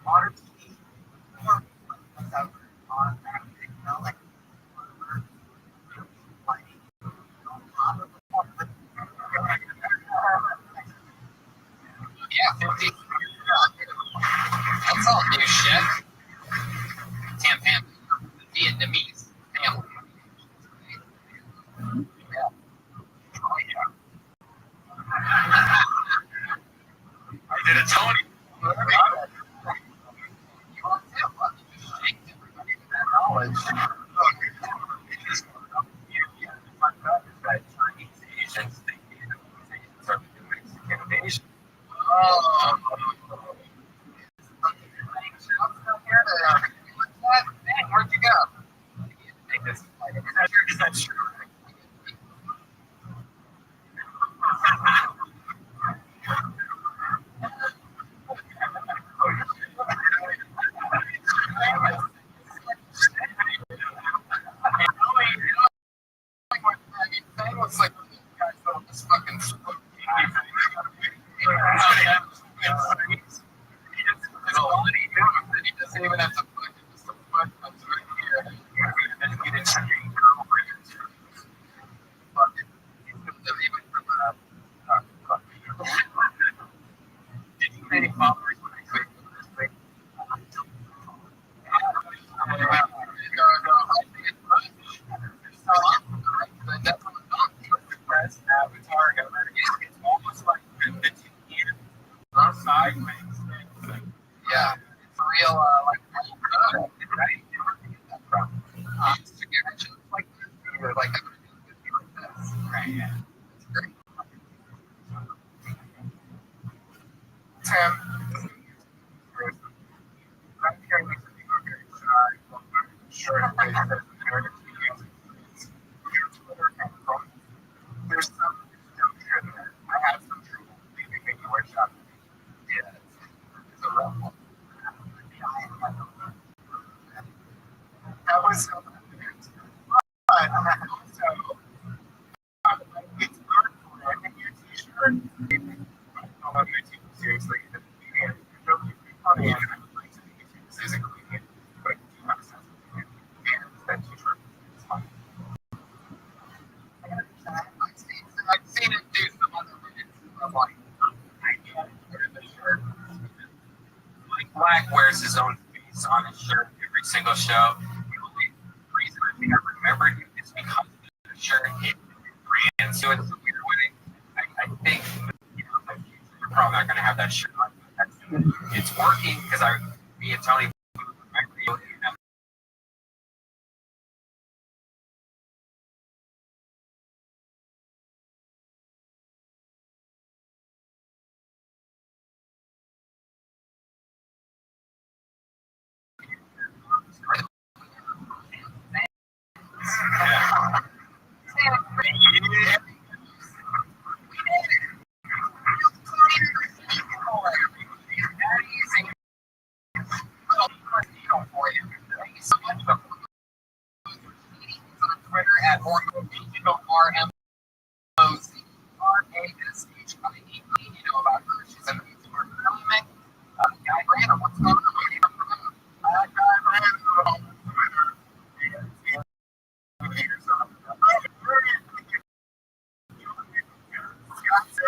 B: Modern TV, on like yeah, 50. That's all new shit. Tam Pam, the Vietnamese family. Yeah. Oh, yeah. I did a Tony. You want to shake everybody with that knowledge. Chinese Asians, Asians are Mexican and Asian. Oh. Where'd you go? Is that true? It's like guys on this fucking he doesn't even have to fucking just the fuck comes right here. And he didn't have any girl fucking even from did you have any followers when I clicked on this thing? Avatar, it's almost like sideways. Yeah, it's real, like, right? Like, you're like, right, yeah. It's great. Tim, I'm hearing these people are very shy. There's some I have some trouble leaving the workshop. Yeah, it's a rough one. That was so but also it's hard for your t-shirt. I love your t seriously. It's really funny and I would like to make it physically, but you have a sense of it.
F: little show. The only reason I think I remembered it is because the shirt it ran, so it's a weird way. I think you're probably not going to have that shirt on. It's working because me and Tony.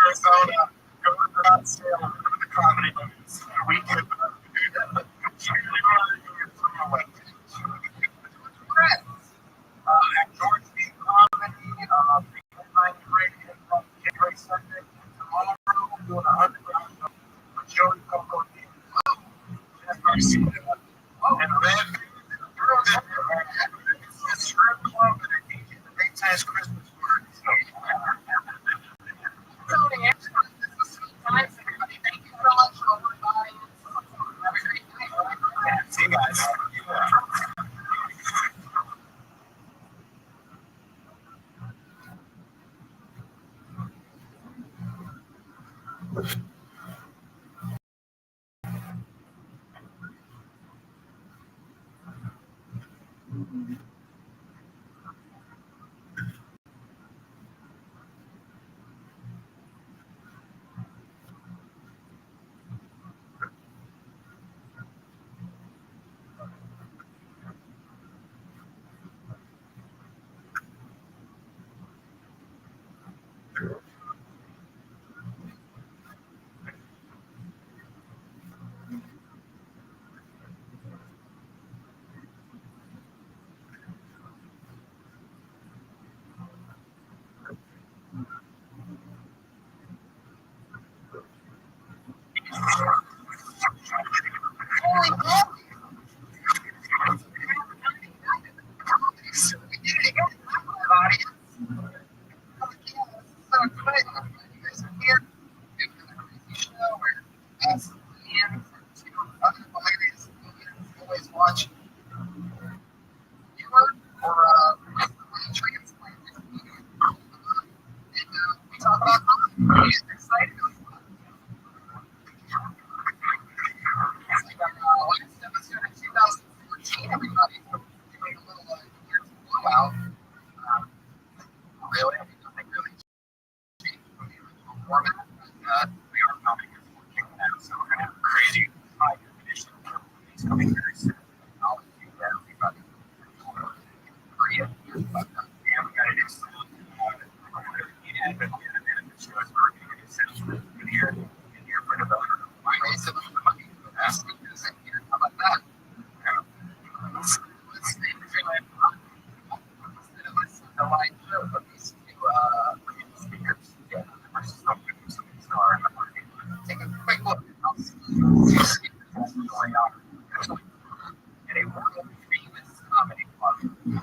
B: Arizona, go to Rothschild, go to the comedy movies. We could George B. Comedy, Midnight Radio, Gateway Sunday, tomorrow, doing a underground show with Joey Coco. And then, a strip club and a DJ, the big time Christmas party.
C: Tony, actually, this is sweet times, everybody. Thank you so much for everybody. Have a great night.
B: See you guys.
F: Watch we talk about excited. Last episode in 2014, everybody doing a little year's blowout. Really, nothing really changed from the original format. But, we are filming it for kicking out, so we're gonna have a crazy 5-year edition movies coming very soon. I'll do that, everybody. Korea, but yeah, we got it excellent. And but we're gonna show us where we're gonna get in here for developer. My race of the money, ask me to sit here. How about that? Let's stay between my instead of listening to live show, but these two speakers together versus something star. Take a quick look at how speakers going on in a world famous comedy club. You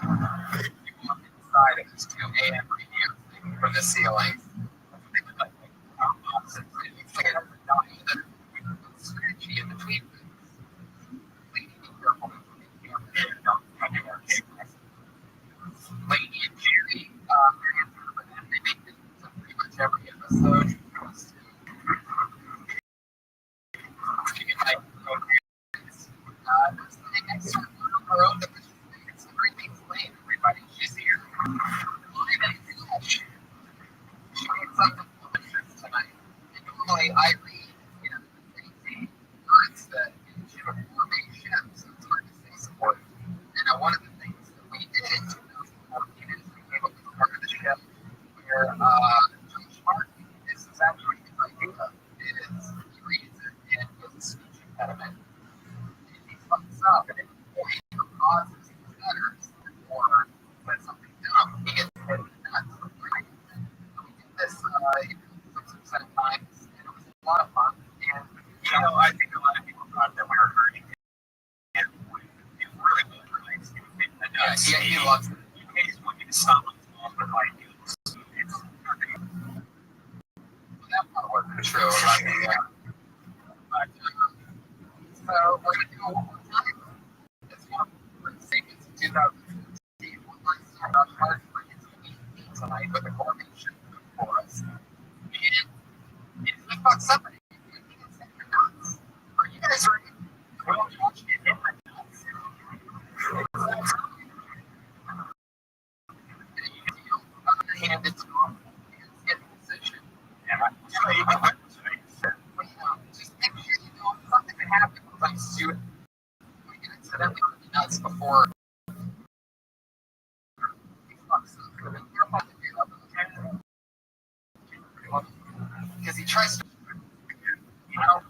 F: walk inside of this 2 a.m. preview from the ceiling. They look like opposites. It's like a that scratchy in between. Please be careful. Lady and Jerry, they make this pretty much every episode. You can there's the next one on the road that was it's the great things lane. Everybody, she's here. Yeah, he loves it. He just wants me to stop with but like, that part wasn't true. Like, but, so we're going to do it one more time. This one, we're going to say it's 2015. We're going to start off hard for you tonight with a coronation for us. And if we fuck somebody, are you guys ready? We're going to watch it in my nuts. Hand it to him. Get in position. And I tell you what, just make sure you know something can happen. Like, shoot, we can accidentally go nuts before he fucks up. You're about to do that. Because he tries to, you know,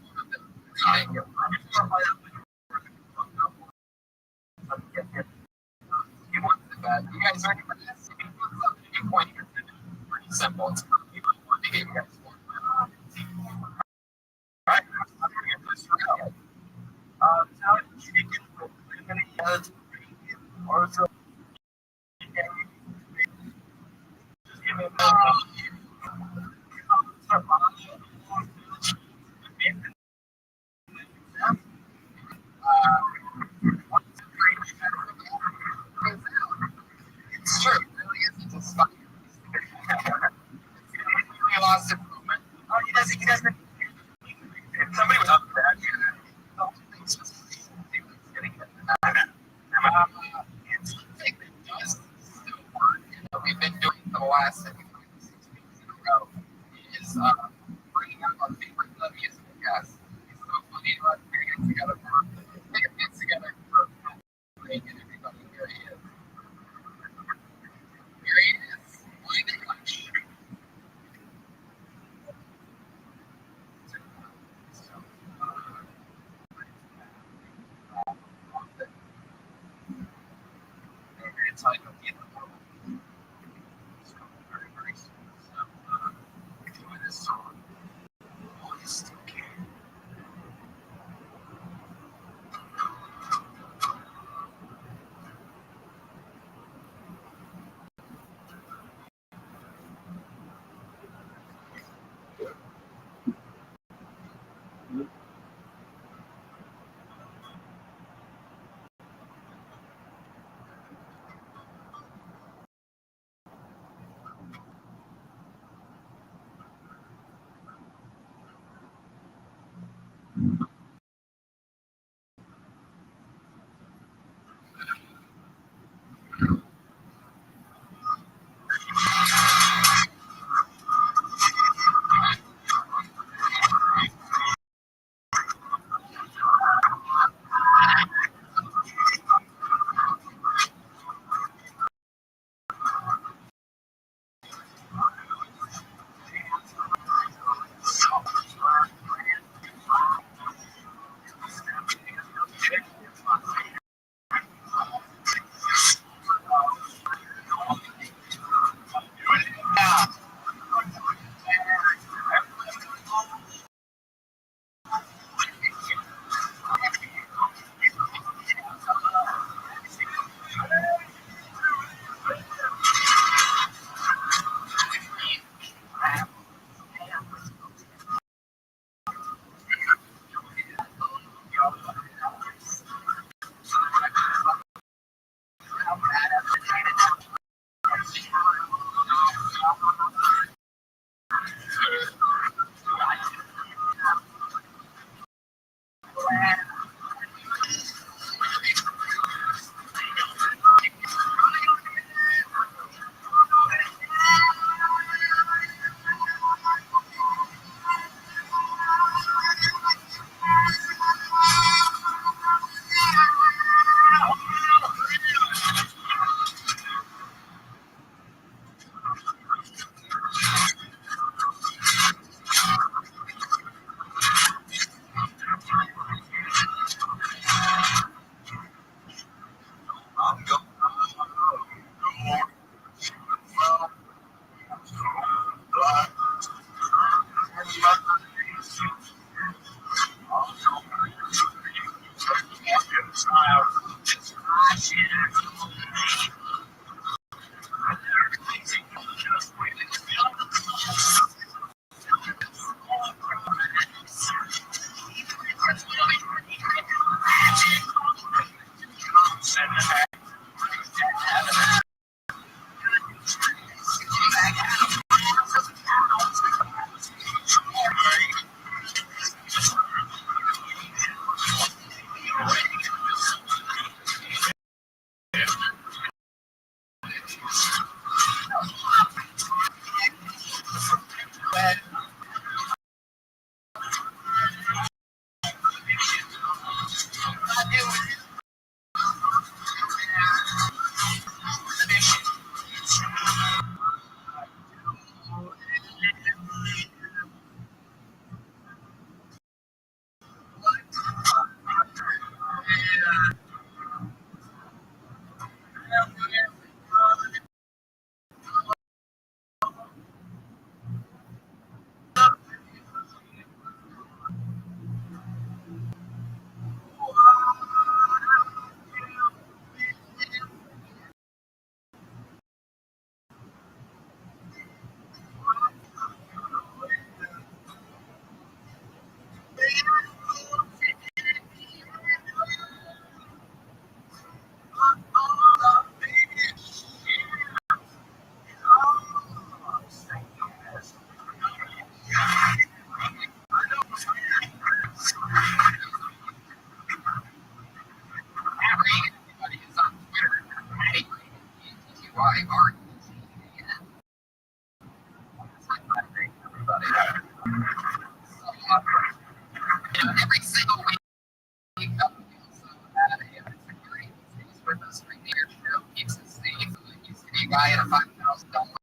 F: he wants it bad. You guys ready for this? If he puts up any point here, it's pretty simple. It's going to be one to give you guys one. Alright, I'm going to get this real. Now chicken with lemon yellow or so. Just give me it's true. It really isn't just fucking. He lost improvement. Oh, he doesn't. If somebody was up for that, it's just getting it's something that does still work. You know, we've been doing for the last 6 weeks in a row is bringing up our favorite musical guests. It's so funny to us bringing it together for and everybody. Here he is. Here he is. Why the much? It's like a very, very soon. So, enjoy this song. Always still care. REGAN. Everybody. So, every single week, we also had a security stays with us for years. Keeps us safe. Used to be a guy in a $5,000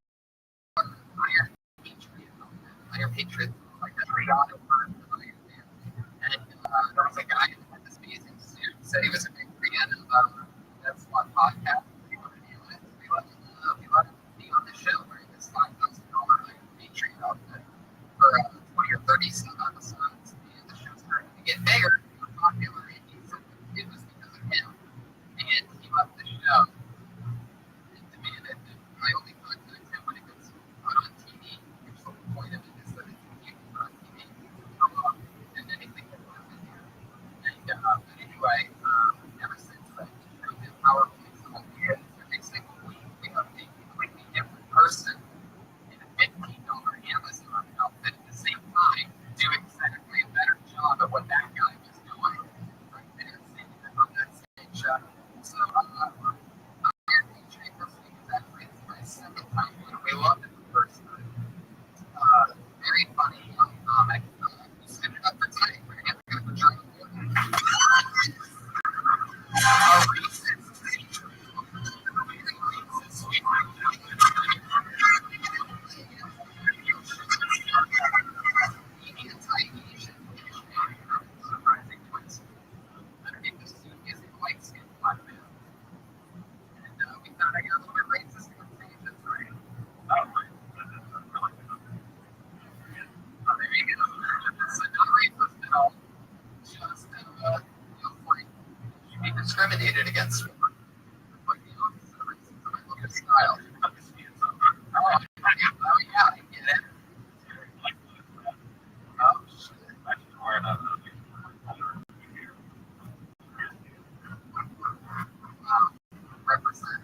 F: Iron Patriot, like a Rihanna bird. And there was a guy who had this amazing suit. Said he was a big fan of that's one podcast. We let him be on the show wearing this $5,000 Iron Patriot outfit for 20 or 30 some episodes. And the show started to get bigger, more popular, and he said it was because of him. And he left the show and demanded that I only contact him when it gets put on TV. Which the whole point of it is that it's put on TV. And anything that was in here. And anyway, ever since then, shows how powerful someone is. Every single week, we have a completely different person in a $15 Amazon outfit at the same time, do exactly a better job at what that guy was doing. Right there, standing on that stage. So, Iron Patriot this week is actually my second time. We loved it the first time. Very funny young comic. Stood it up for time. We're going to get the journal. Surprising twist. Underneath the suit is a light-skinned black man. And we found out you're a little bit racist on stage. That's right. There you go. So not racist at all. Just like you be discriminated against. Like the opposite of racism. I love his style. Oh yeah, I get it. Oh shit. Represent.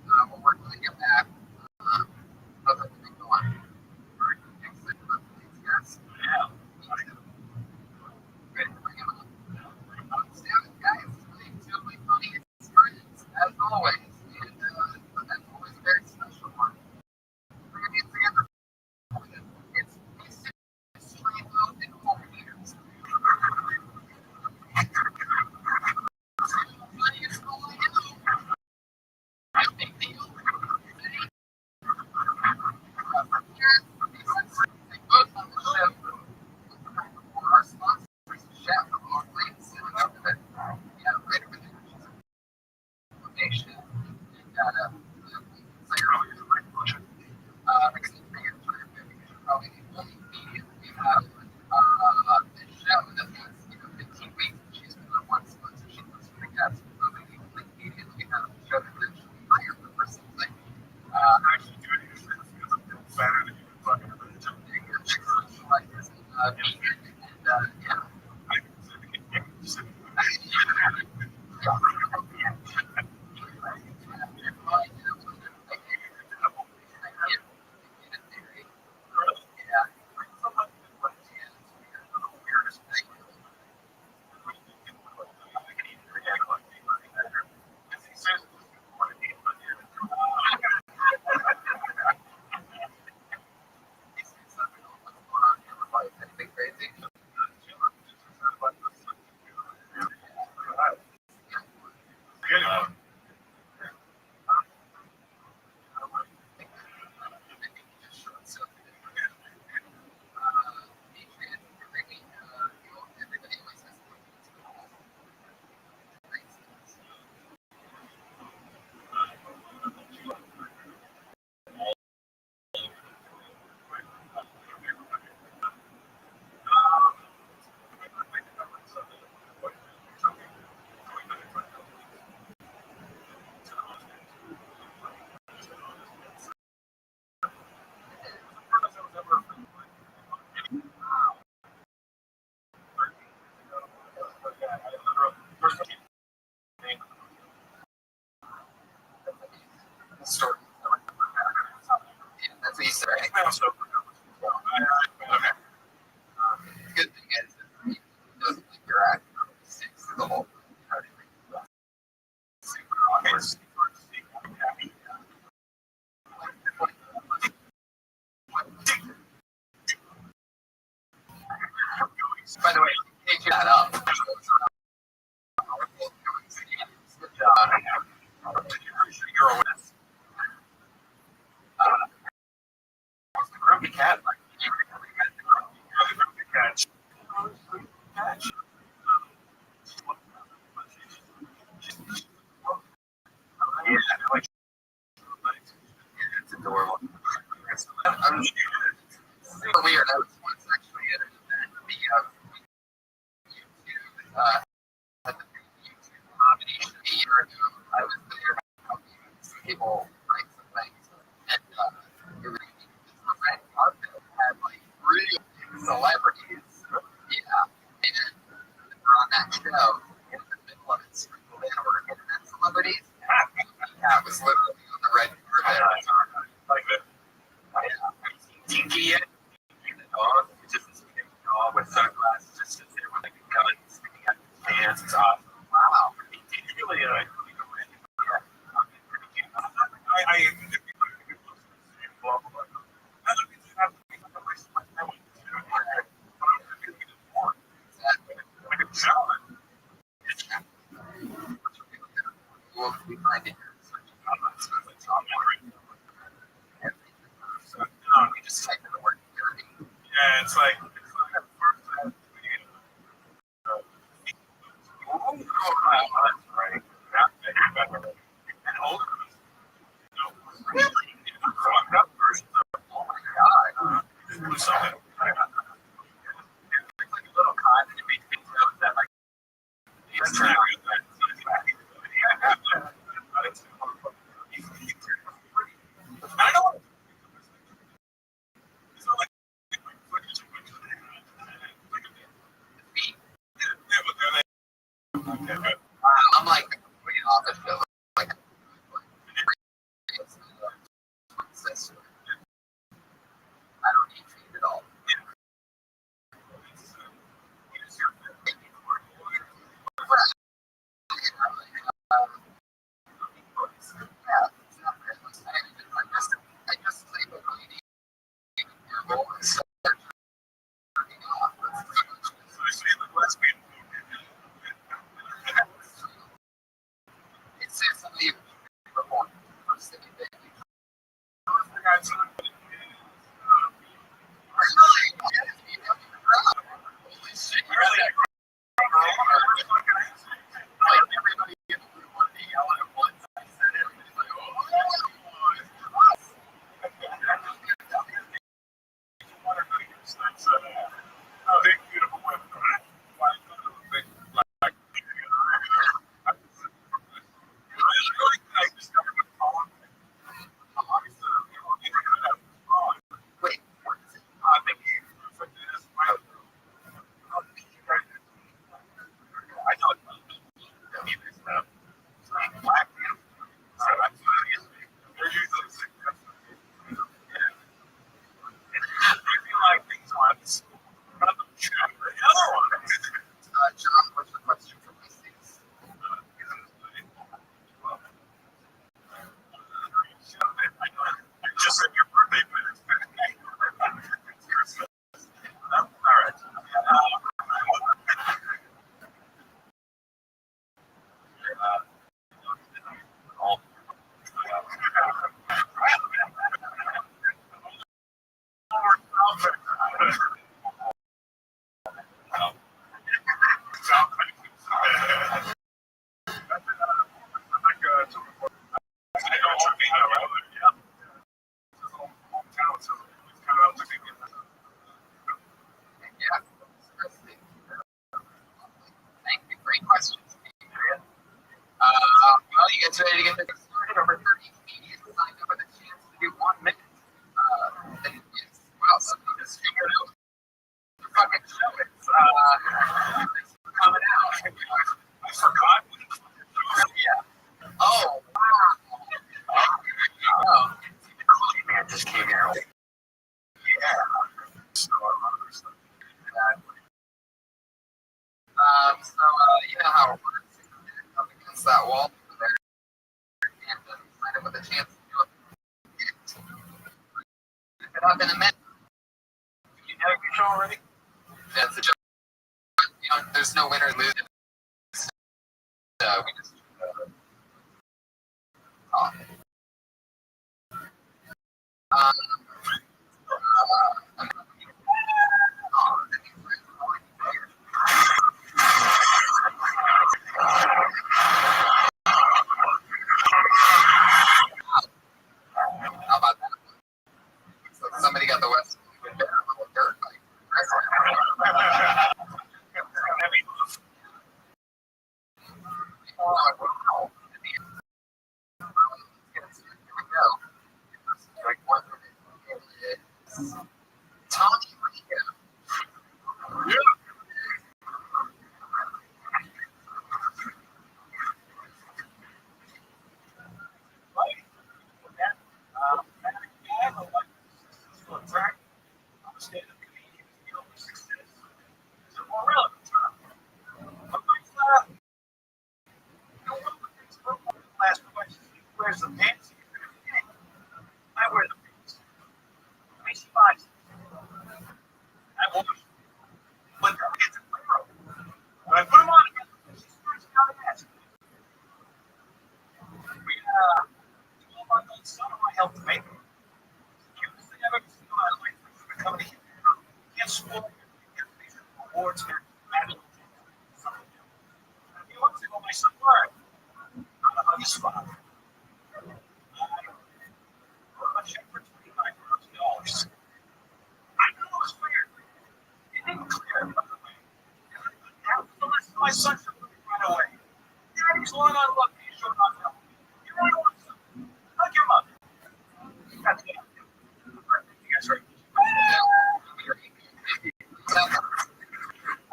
F: Well, we're going to get back. How's everything going? Yes. Good. By the way, take that up. Good job. You're a winner. The grumpy cat, like, catch. Yeah, like, it's adorable. I'm super weird. I was once actually at an event at the YouTube comedy show a year ago. I was there helping some people write some things, and it was a red carpet had like real celebrities. Yeah, and they were on that show in the middle of it. Sprinkled in were internet celebrities. Yeah, it was literally on the red carpet. Like the Tinky and the dog, just a dog with sunglasses, just sits there with like a gun sticking out his pants. It's awesome. Wow. He's really I we find it so we just type in the word dirty. Yeah, it's like right. And older really fucked up versions of oh my god. Something like a little con and it makes me know that like I don't know. It's not like I'm like the complete opposite. Like, I don't need feed at all. I just sleep with it says something before first thing you think. Everybody in the room wanted to yell at once. I said everybody's like, oh, big beautiful women. Wait, what is it? I know it's black. They're usually I feel like these ones, the other one. John, what's the question from my seats? I just said your birthday, but it's Christmas. All right. Thank you. Great questions. Well, you guys ready to get this started? Over 30 comedians signed up with a chance to do 1 minute. Well, somebody just figured out the fucking show. It's coming out. I forgot. Yeah. Oh, wow. Oh, the man just came here. Yeah. So, you know how it works. Up against that wall there and sign up with a chance to do it. Pick it up in a minute. You have your show already? That's the job. there's no winner lose. We just how about that? So somebody got the West with their little dirt bike. Tommy,
B: Last question. Where's the pants? I wear the pants. I see buys. I wash them. But the pants are clear. When I put them on, she starts out of ass. We, 12-month-old son of mine helped make them. Cutest thing I've ever seen in my life. We're coming to here. Can't spoil it. Get these awards here. A few months ago, my son learned how to hug his father. I checked for $29,000. I know it was weird. It didn't clear, by the way. Nevertheless, my son should run away. Daddy's long on luck. He's showing off help. You really want something? Hug your mother. That's it. You guys ready?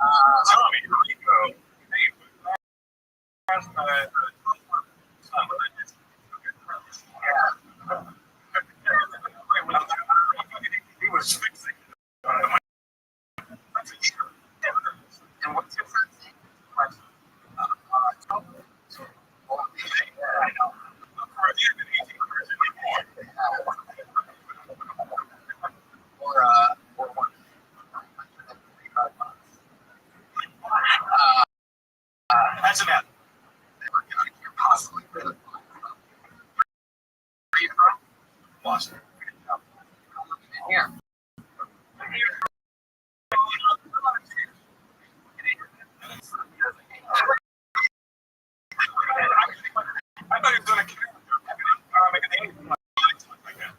B: Tommy, here we go. Hey, last he was fixing and what's your friend's name? I know. For the end of the 18 person or one. That's a matter. You're possibly really Boston. Here. I thought he was going to make an alien like that.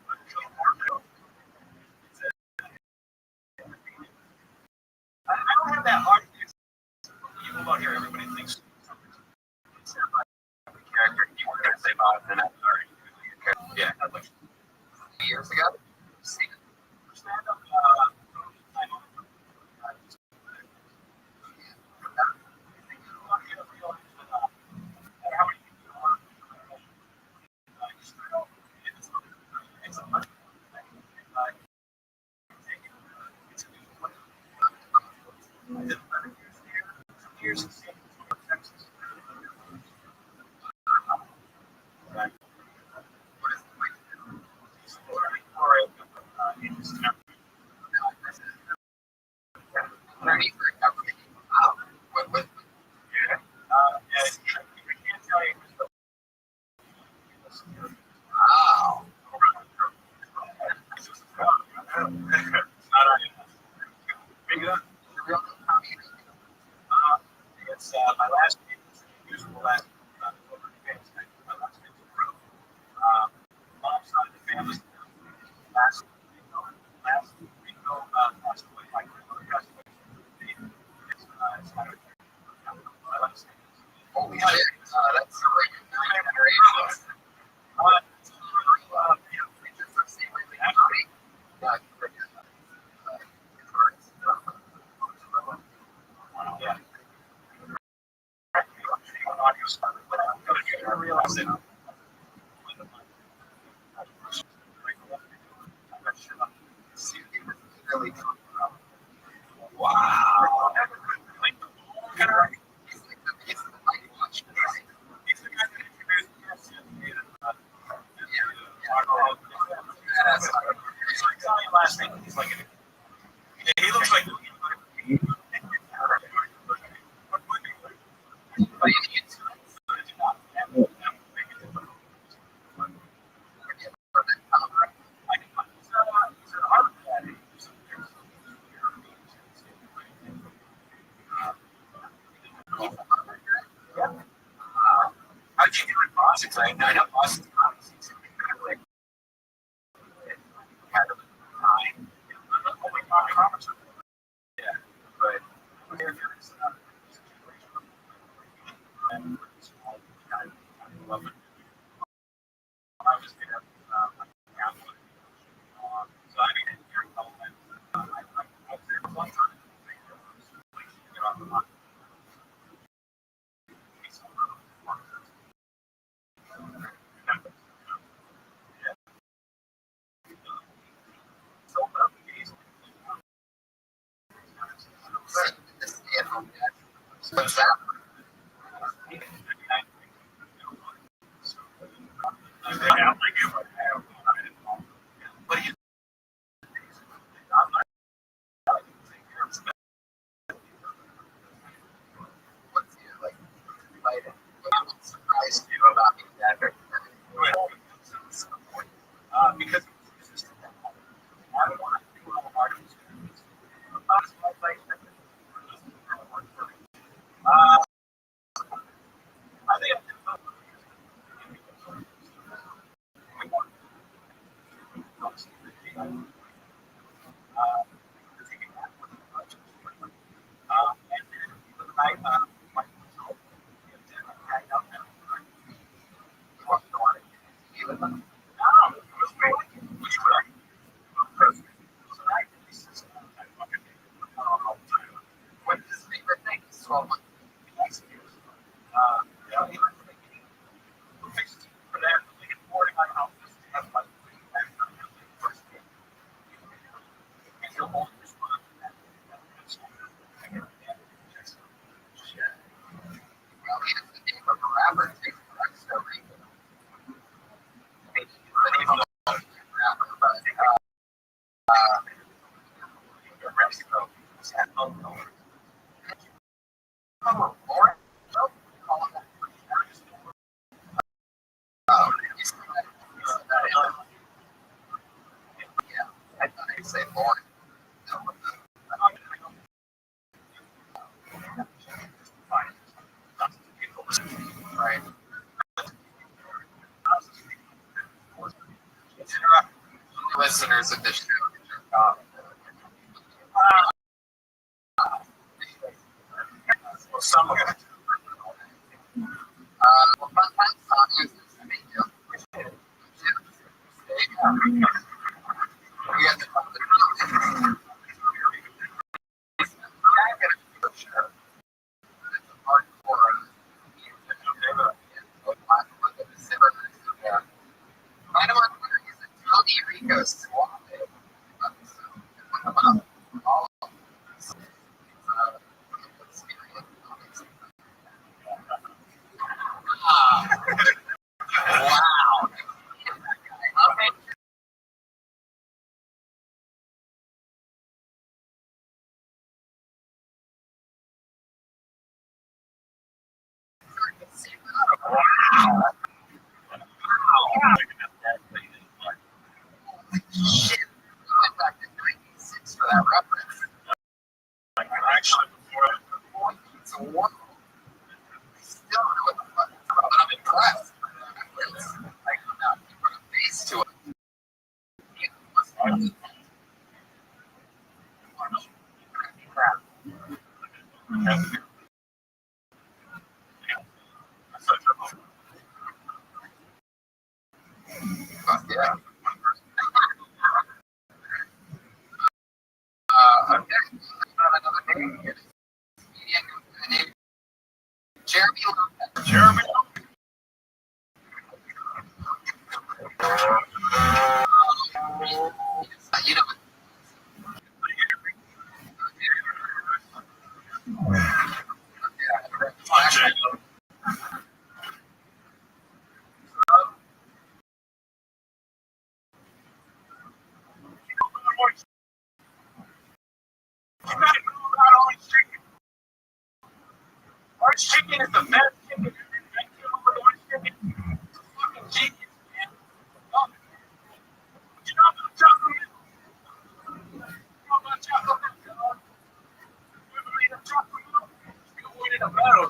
B: I don't have that hard you move out here, everybody thinks character you were going to say about it, and I'm sorry. Yeah, that's like years ago. Stand up. Years in Texas. Right. What is It's my last name is useful last my last name is Rothschild. Mom's side of the family. Last week, passed away. My grandmother passed away. It's my last name. Holy shit! That's like yeah. I realized that. Wow. Last name, he's like, he looks like
F: Boston's right now. I know Boston's obviously kind of like kind of time. Only conference. Yeah, but here it's not a situation. And I love it. I was there. So I mean, here in California, I was there for a long time. Get on the line. What's that? What do you what's your like I'm surprised you about me that because it's just I don't want to do all the hard experience. I think what's his favorite thing? So for that, reporting on how this has like and you're only responding to that. Well, even the name of a rapper takes correct story. Maybe the name of a rapper, but Mexico. Oh, Lord. Yeah, I thought I'd say Lord. Right. Listeners of this show. Well, some of it. Well, fun song is I mean, we have to come to the sure. It's a hardcore. Yeah. Find him on Twitter. He's a Tony Rico swap. All of them. Wow. Okay. Shit. We went back to 96 for that reference. Actually, before it's a war. Still don't know what the fuck it's about, but I'm impressed. Like, now, you put a face to it. Yeah. Okay. Another name. Name Jeremy Lopez. Jeremy Lopez. You know. Orange chicken is the best chicken. Orange chicken. It's fucking genius, man. You know about chocolate? You know about chocolate? You ever made a chocolate milk? You can win in a battle.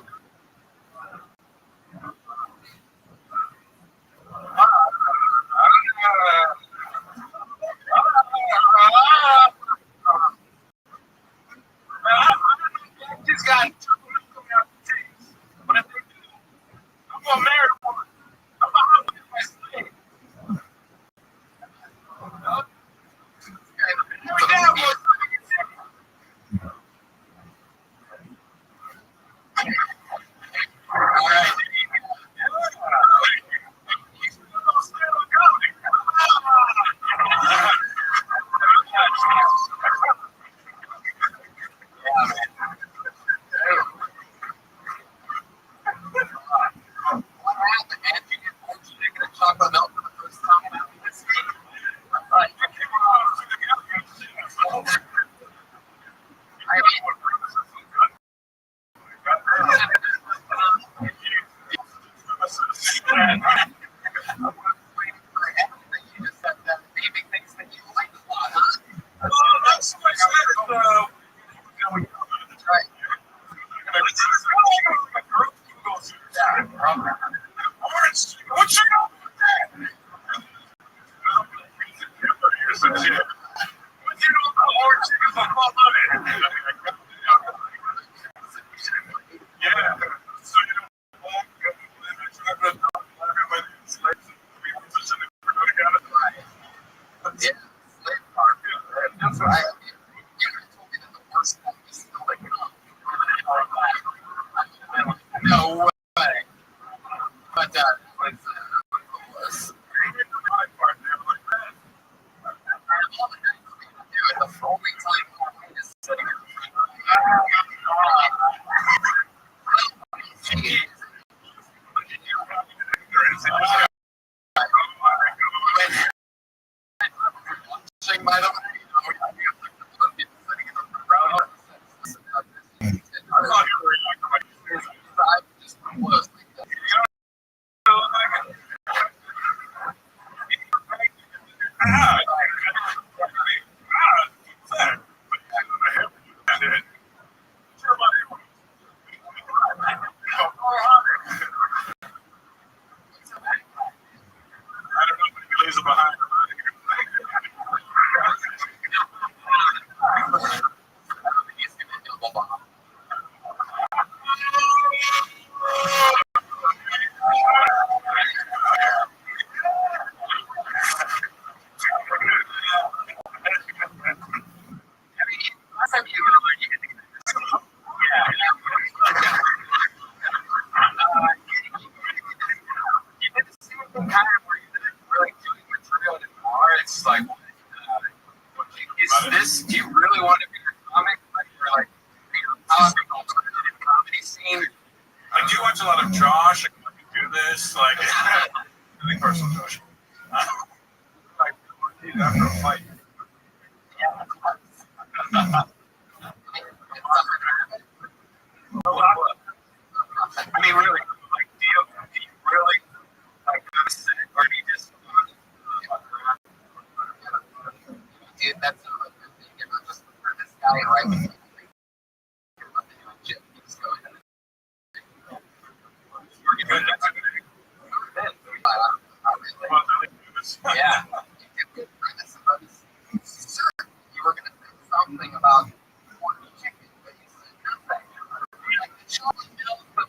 F: chocolate milk, but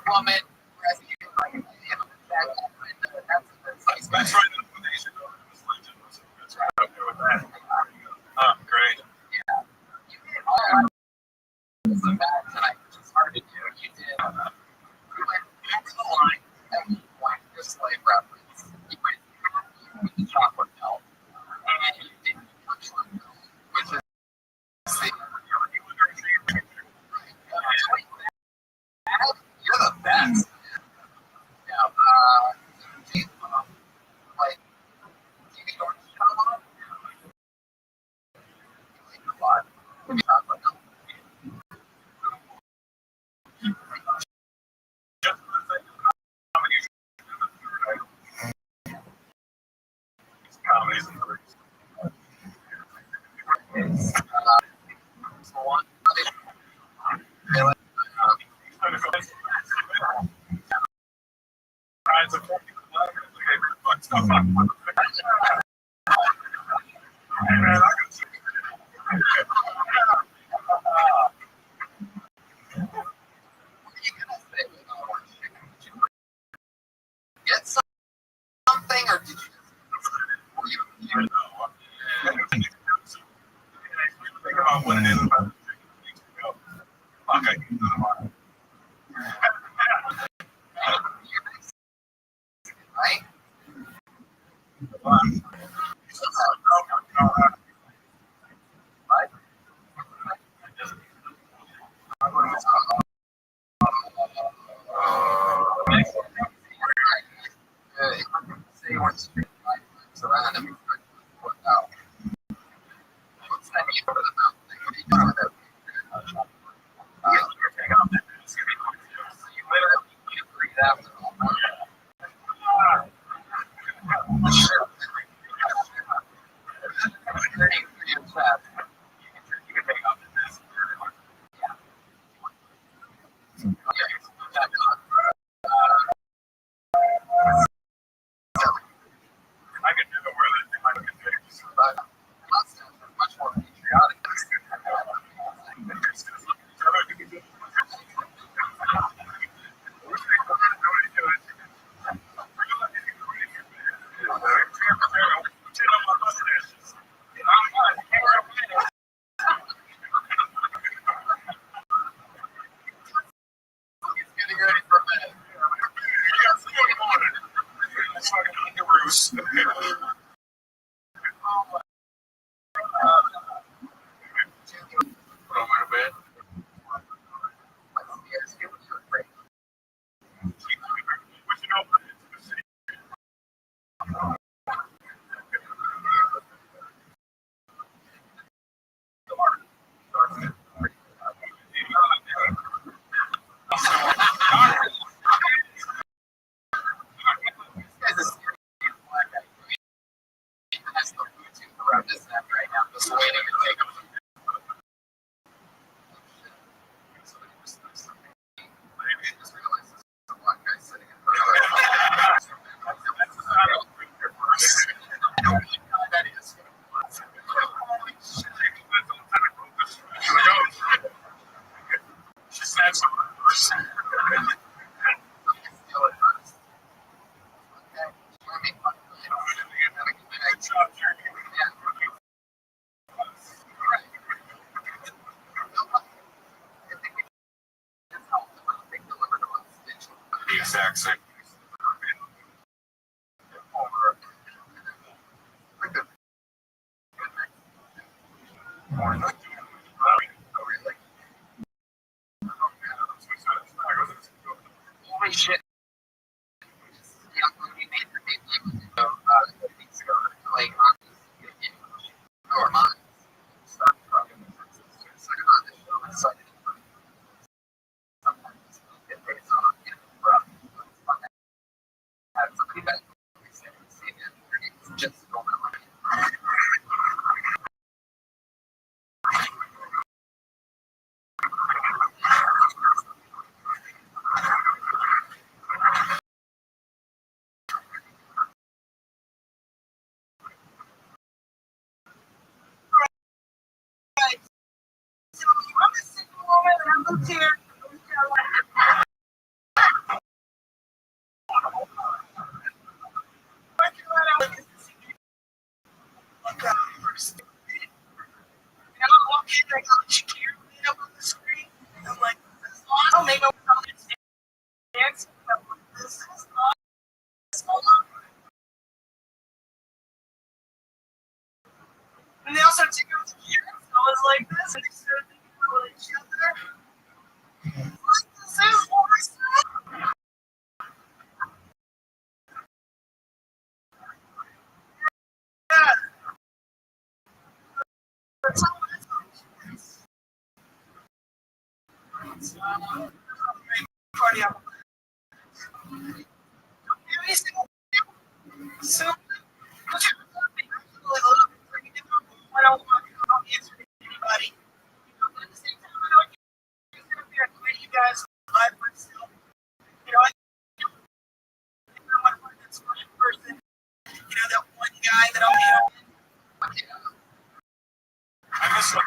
F: woman, rescue, like,
B: That's right. That's right. I'm good with that. Great.
F: Yeah. You did all the bad tonight, which is hard to do. You did. You went over the line at one point, your slave reference. You went with the chocolate milk, and you didn't touch on milk, which is the. You're the best. Now, like, do you go to Shalom? A lot. Chocolate milk.
B: Comedies and
F: Get something, or did you?
B: think about what it is about okay.
F: Right?
B: I could never wear that thing like a face.
F: But much more patriotic. Getting ready for bed.
B: It's like an underoos. Put on my bed. What you know about intimacy?
F: Right now, just waiting to take them. Just realized there's a black guy sitting in front of that is.
B: She said something. The exact same.
F: Holy shit. Like, or mine. Start talking. Second on this show, I'm excited. Sometimes it takes on, have somebody that just go my way. Party up. So, I don't want to answer to anybody. At the same time, I don't get up there and quit you guys live myself. I want to find that special person. That one guy that I'll meet. I miss him.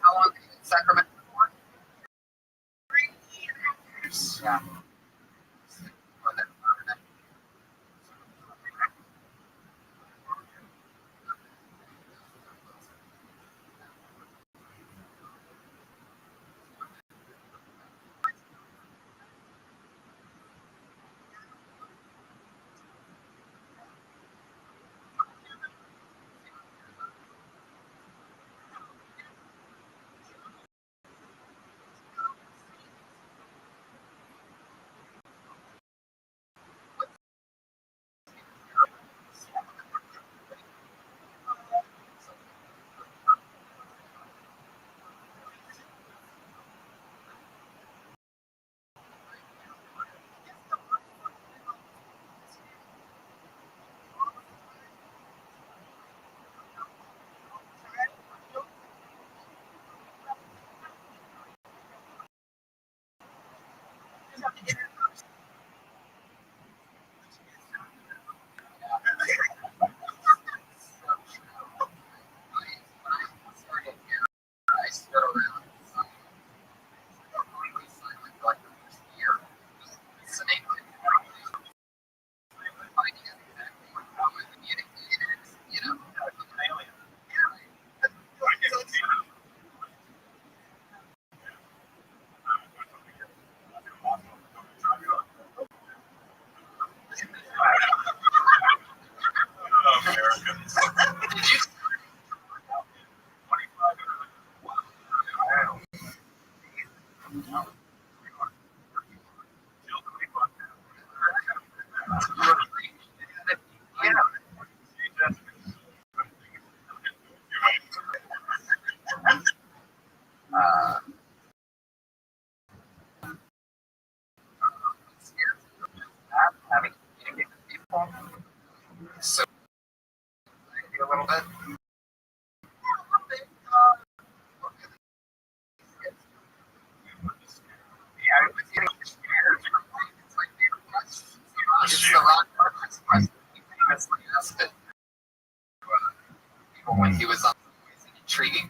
F: How long did you in Sacramento for? 3 years. Yeah. So, a little bit. Yeah, it was getting scared. It's my favorite question. It's the rock question. He famously asked it people when he was on. Is it intriguing?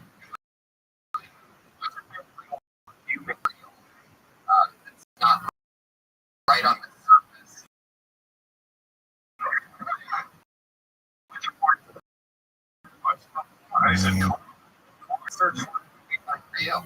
F: It's not right on the surface. I said, search real.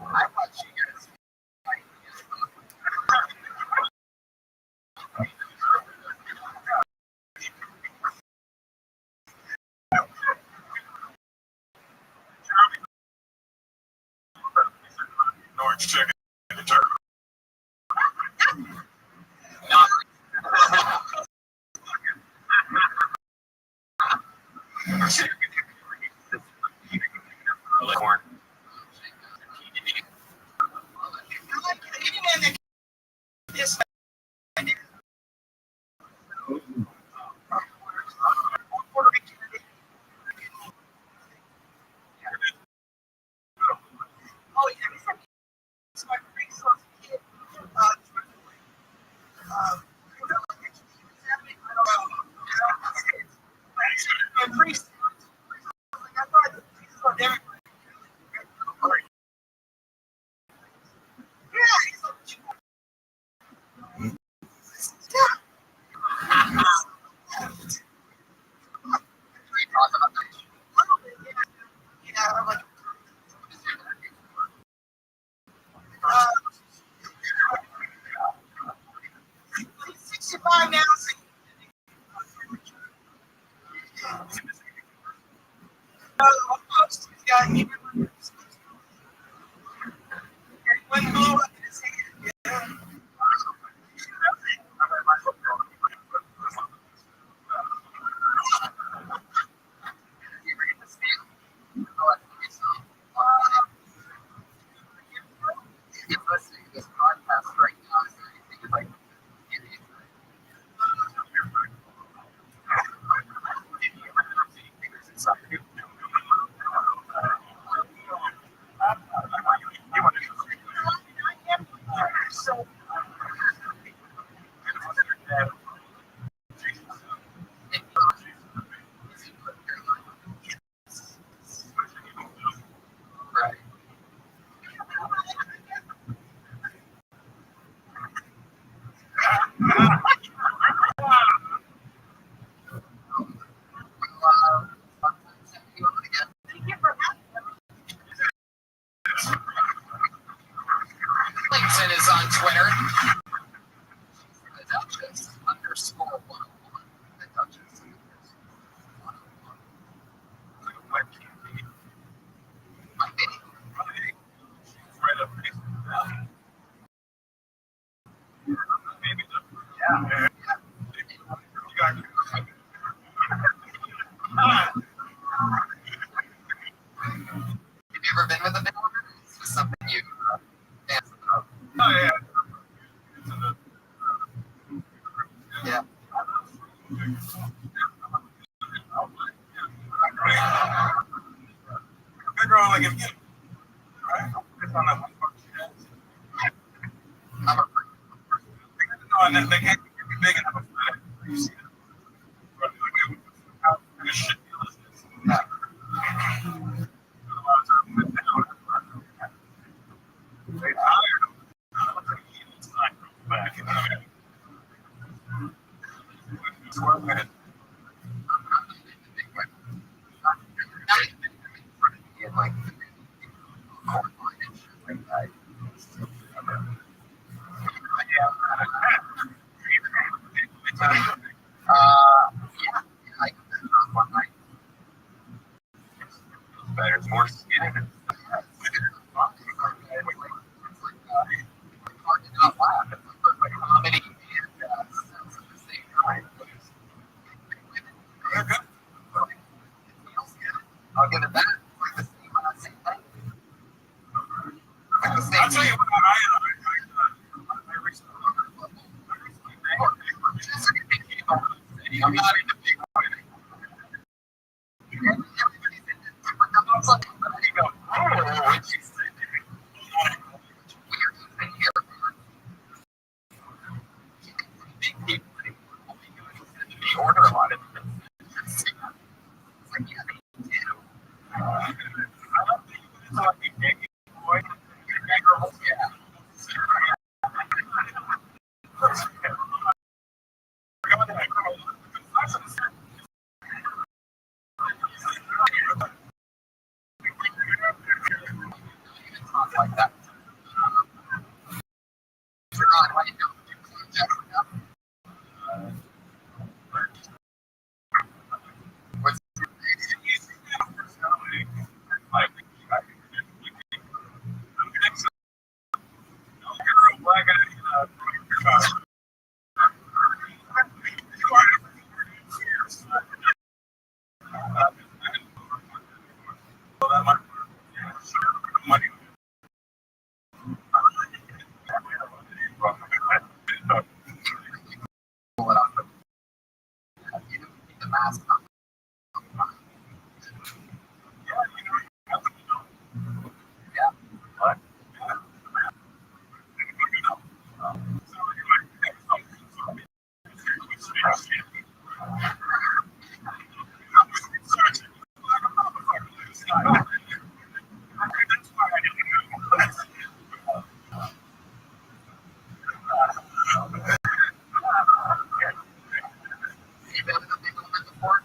F: I watch you guys.
B: orange chicken and turkey.
F: Not corn. Yes.
C: Oh, yeah, he said it's my priest was a kid. My priest. I thought Jesus was everywhere. Yeah, he's like, yeah, I'm like, 65 now. He's got even one blow up in his hand. Yeah.
F: This podcast right now is anything like
C: So,
F: right.
C: thank you for having me.
F: LinkedIn is on Twitter. The Duchess _101. The Duchess. My baby.
B: Right up next to that. Yeah. You got
F: Have you ever been with a big one? Is this something you dance about?
B: oh yeah.
F: Yeah.
B: Good girl, like if you right? It's on that one part.
F: I'm a
B: No, and then they can't be big enough for that. You see that? But like, how kind of shit deal is this?
F: yeah.
B: A lot of times they don't. They tired of it. It's not coming back. You know what I mean? It's worth it.
F: In like corn line and shit like that. Yeah. I one night.
B: Better, it's more skin.
F: Hard to not laugh. It's like comedy and sense at the same time.
B: They're good.
F: I'll give it that. Like the same thing. Like the same
B: I'll tell you what, I recently
F: I'm not in the big one. Everybody's in it. But you go, oh, what you say? Weird thing here. Big people only going to be order a lot of things. It's like, yeah, they do.
B: I love that you talk to Nick, boy.
F: Yeah. Like that. You're on right now. What's the mask on. Yeah. What? You've been to the big one before?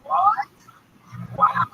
F: What? Wow.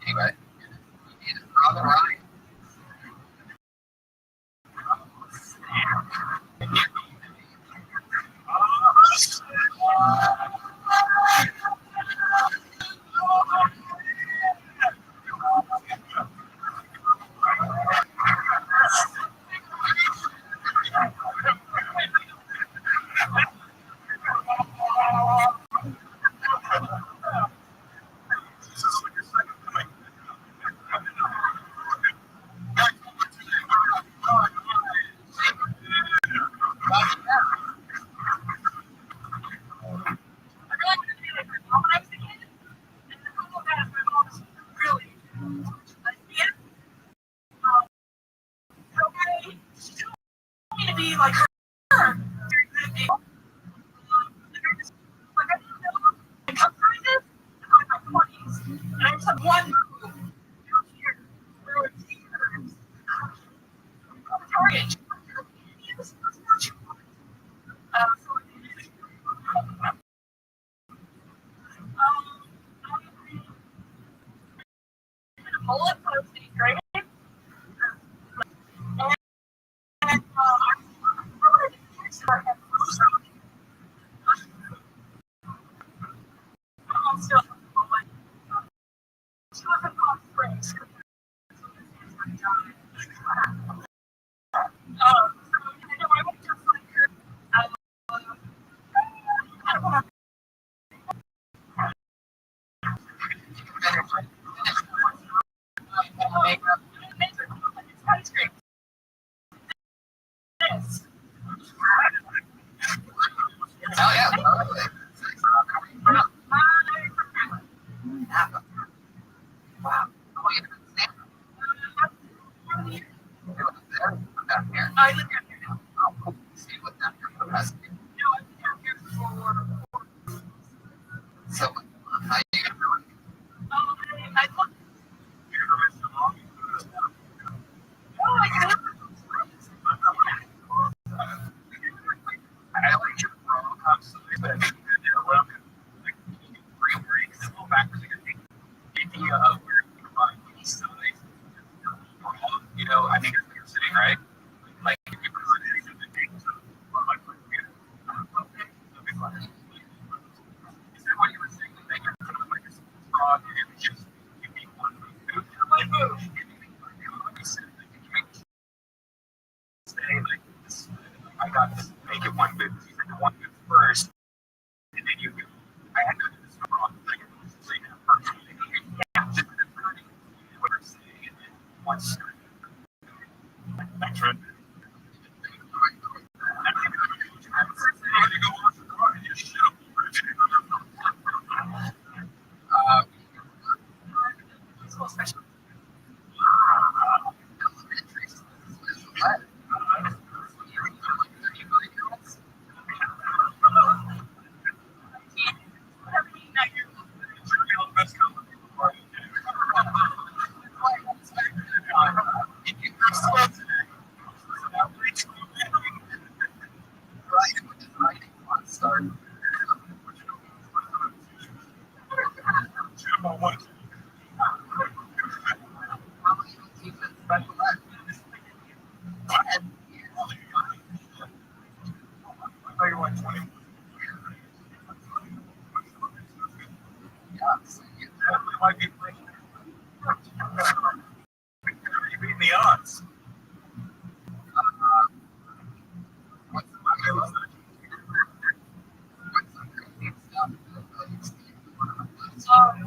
F: Anyway, you need to draw the line.
C: Be like her. And I just have one move here for years. Target. Bullet posting, right? And I'm still she wasn't called French. I went just like her. I don't want to make up. It's ice cream. This.
F: Hell yeah. Wow. Oh, you didn't stand down here.
C: I live down here now.
F: Oh, see what down here for the rest of you.
C: No, I've been down here for.
F: So, how you gonna do it?
C: I look. Oh, I can.
B: I like your bro constantly, but I think you're welcome. Like, free breaks and go back to your idea of where you find these sides. You know, I think it's what you're saying, right? Like, if you put it in the things of my friend, okay, that'd be fun. Is that what you were saying? That you're kind of like a frog and it's just you make one move. One move. You said that you can't say, like, this, I got this, make it one move. You said one move first, and then you go. I had to do this wrong. Like, it was saying that first. Yeah. Just what I'm saying, and then once. Thanks, Fred.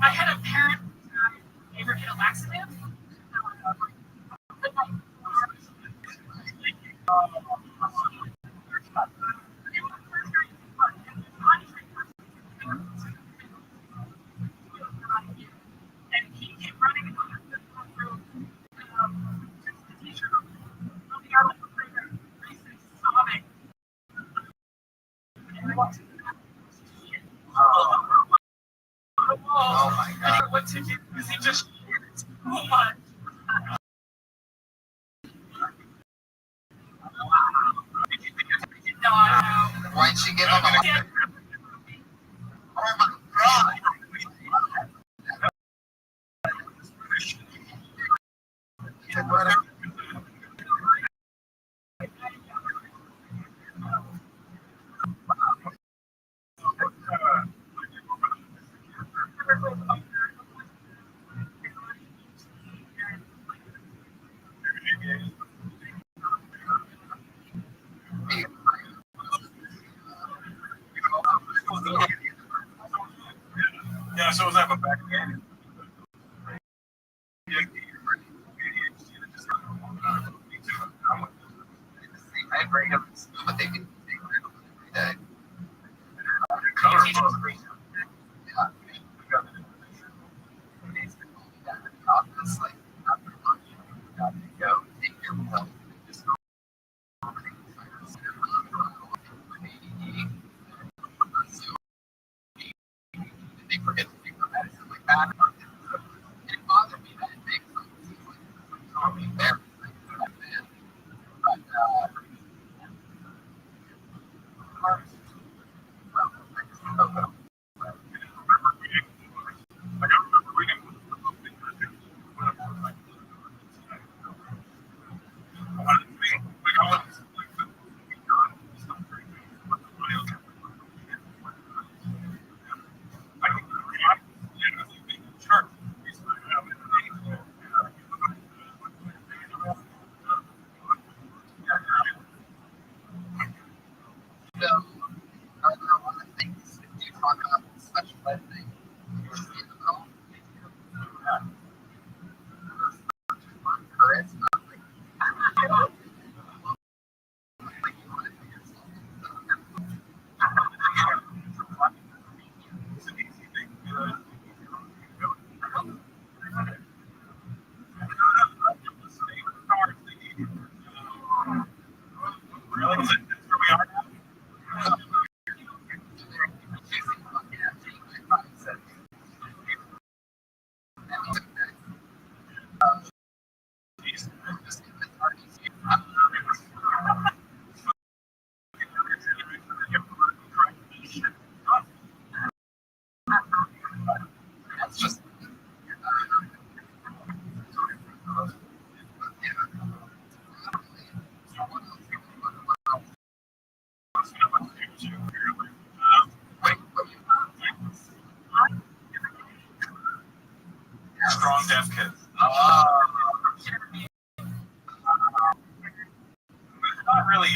C: I had a parent ever get a laxative. And he came running through the t-shirt, looking out of the playground, sobbing. And I walked in the
F: Oh my
C: I
F: god.
C: didn't know what to do because he just shared so much. No, I know.
F: Why'd she get on the
C: Yeah.
F: Oh my god.
B: Yeah, so was that back then?
F: I bring up but they can take it every day. Office, like after lunch, you got to go take your pill. Just go. They forget to take their medicine like that. It bothered me that it makes them there. But so, are there a lot of things if you talk about special ed thing? You see it all. Current stuff like you want to do yourself.
B: Really? Is it where we are now?
F: That's just
B: Strong deaf kids. Not really.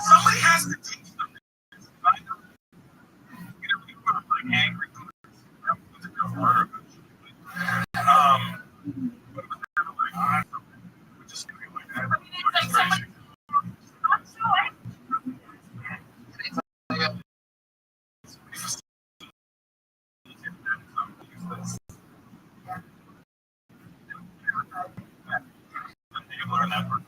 B: Somebody has to teach them. People are like angry. But it was never like, we just gonna be like that.
C: It's like someone, I'm sorry.
B: You learn that word.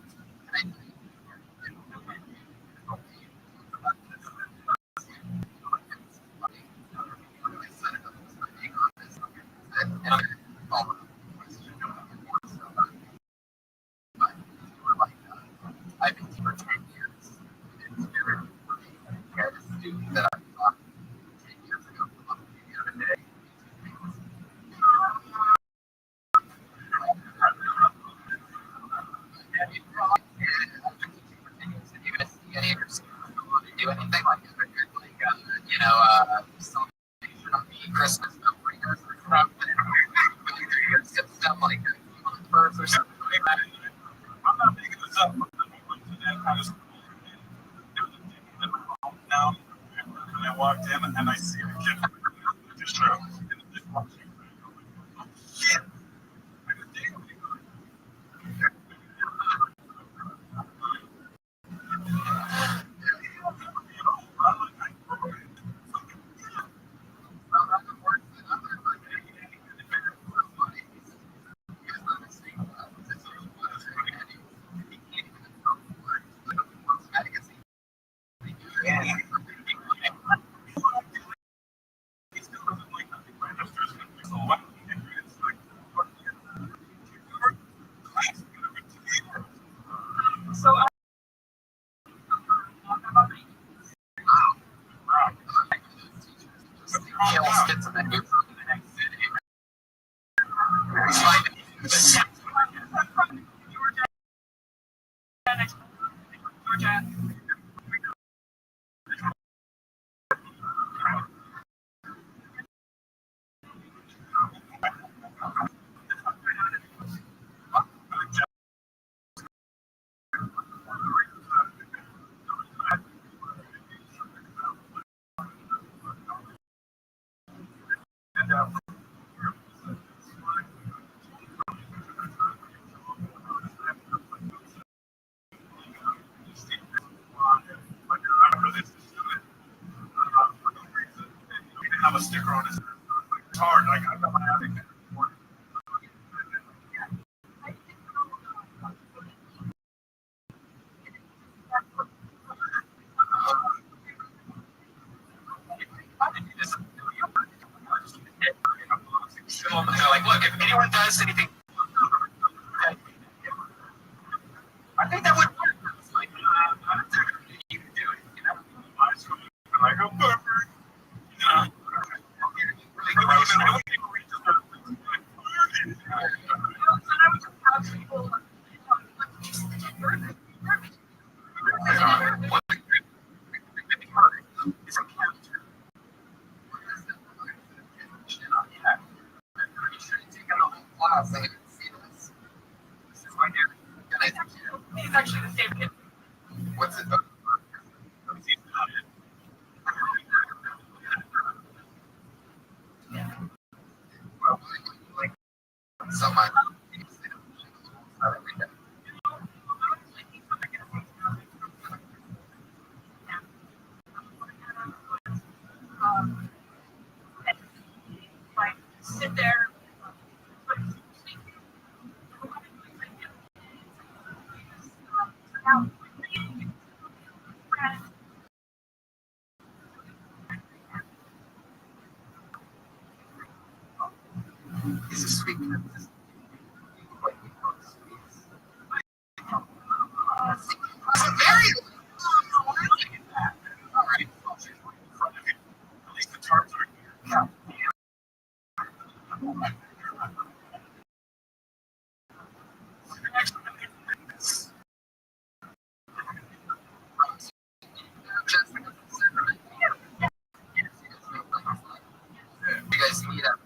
F: celebration of the Christmas stuff where you guys are from, and get stuff like birds or something like that.
B: I'm not making this up. I just now, and I walked in and I see the kid. It's true. Shit.
C: So Georgia.
B: Have a sticker on his card. Like I'm not having it.
F: They're like, look, if anyone does anything, I think that would work. It's like, you can do it, you know?
B: Like, oh, perfect. Yeah.
F: Really gross.
C: He's actually the same kid.
F: What's it? So my
C: Like sit there.
F: he's a sweet kid. Very. All right.
B: At least the tarps are here.
F: You guys meet up.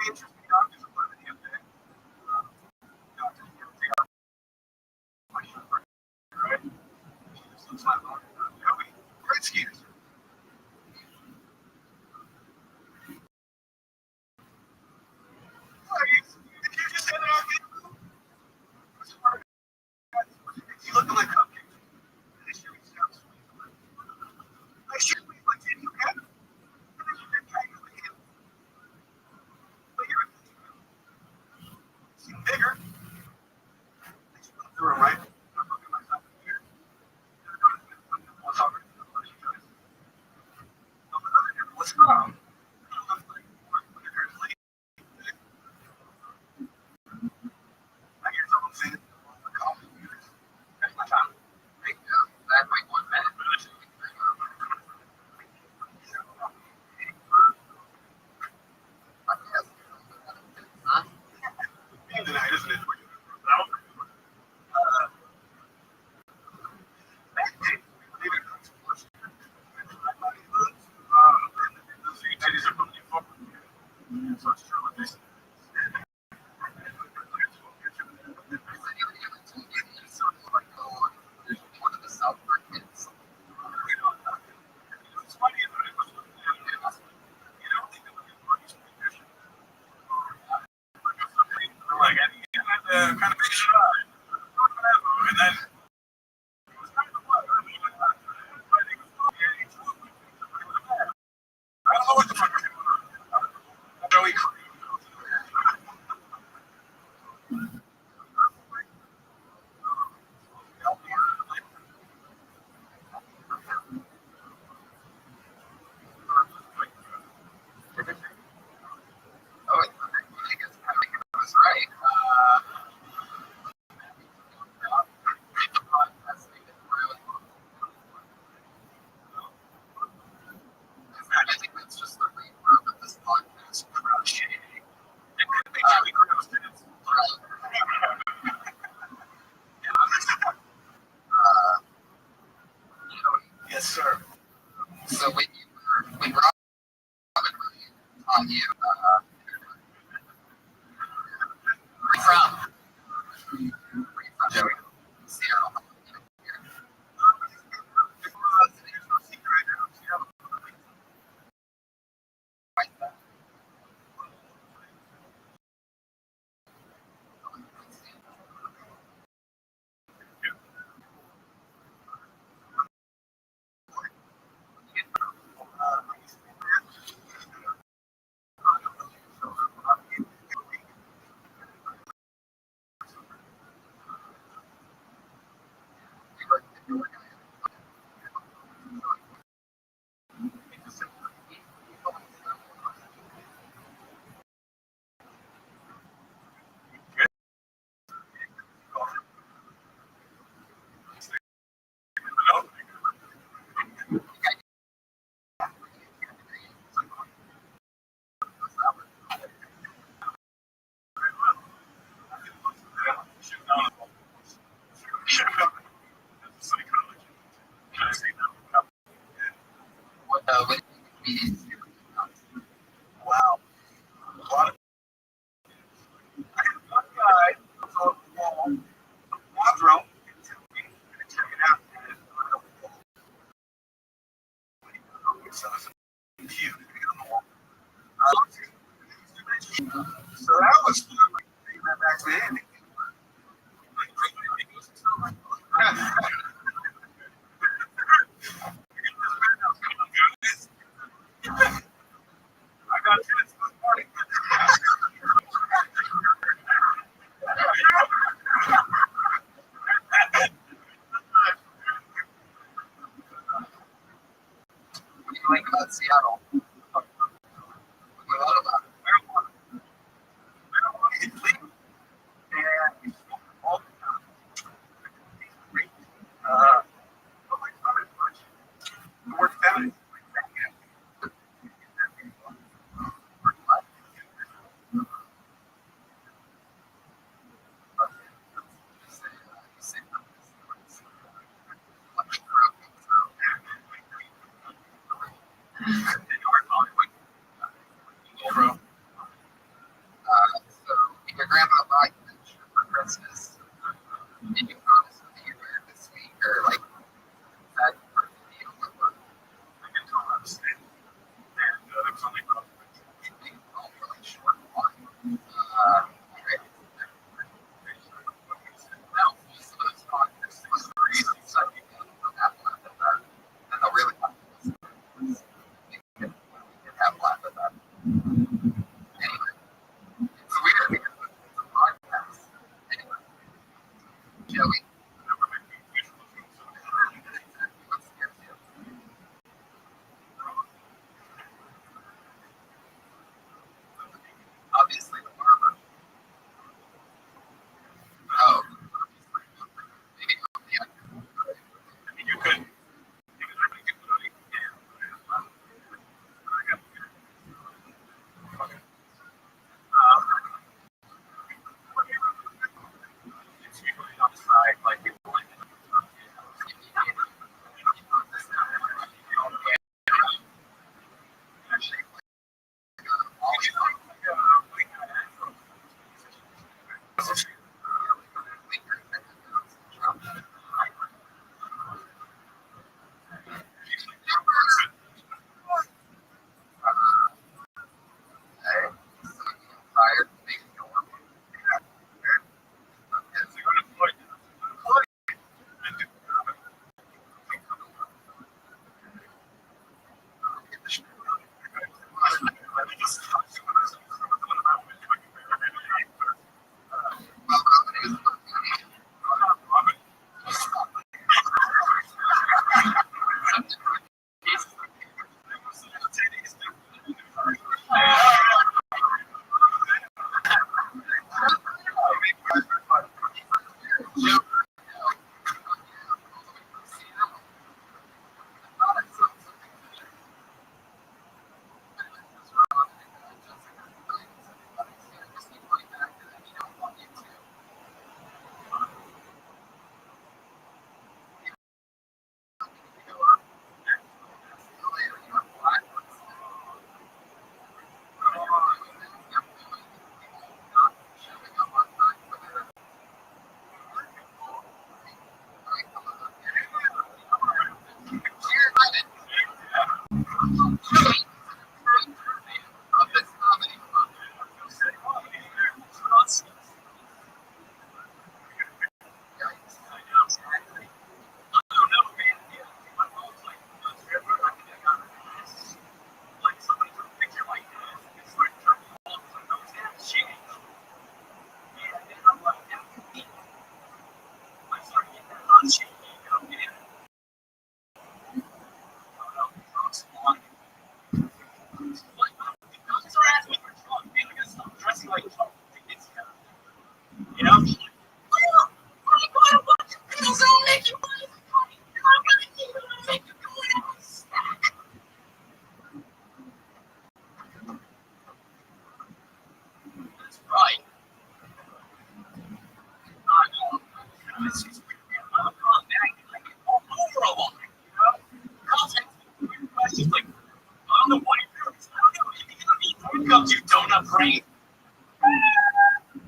B: interesting doctors are living in there. Right? Great skiers. Did you just say that on video? You looking like cupcakes. I should be like, did you have? But you're bigger. You're right. What's wrong? I hear someone saying, that's my time. That might 1 minute. Tonight, isn't it? Like, kind of big stride. And then I don't know what the fuck we're doing. Joey Cruz. I think that's just the reverb of this podcast. It could be Joey Cruz. Yes, sir. So when Robin taught you, from Joey, Seattle. Wow. A lot of wardrobe. So that was back then. I got this morning. What do you like about Seattle? What do you love about it? I don't want to get legal. And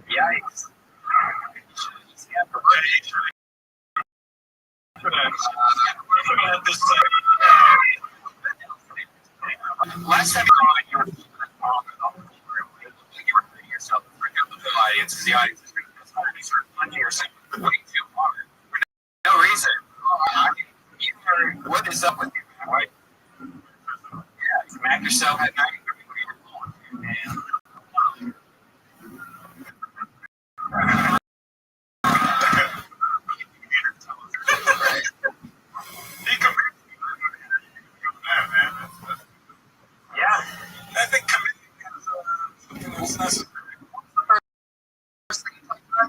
F: Yikes. Last time you were yourself the audience because the audience is punching yourself way too hard for no reason. What is up with you, man? Right? Yeah, smack yourself at night. Yeah, I think commitment is necessary.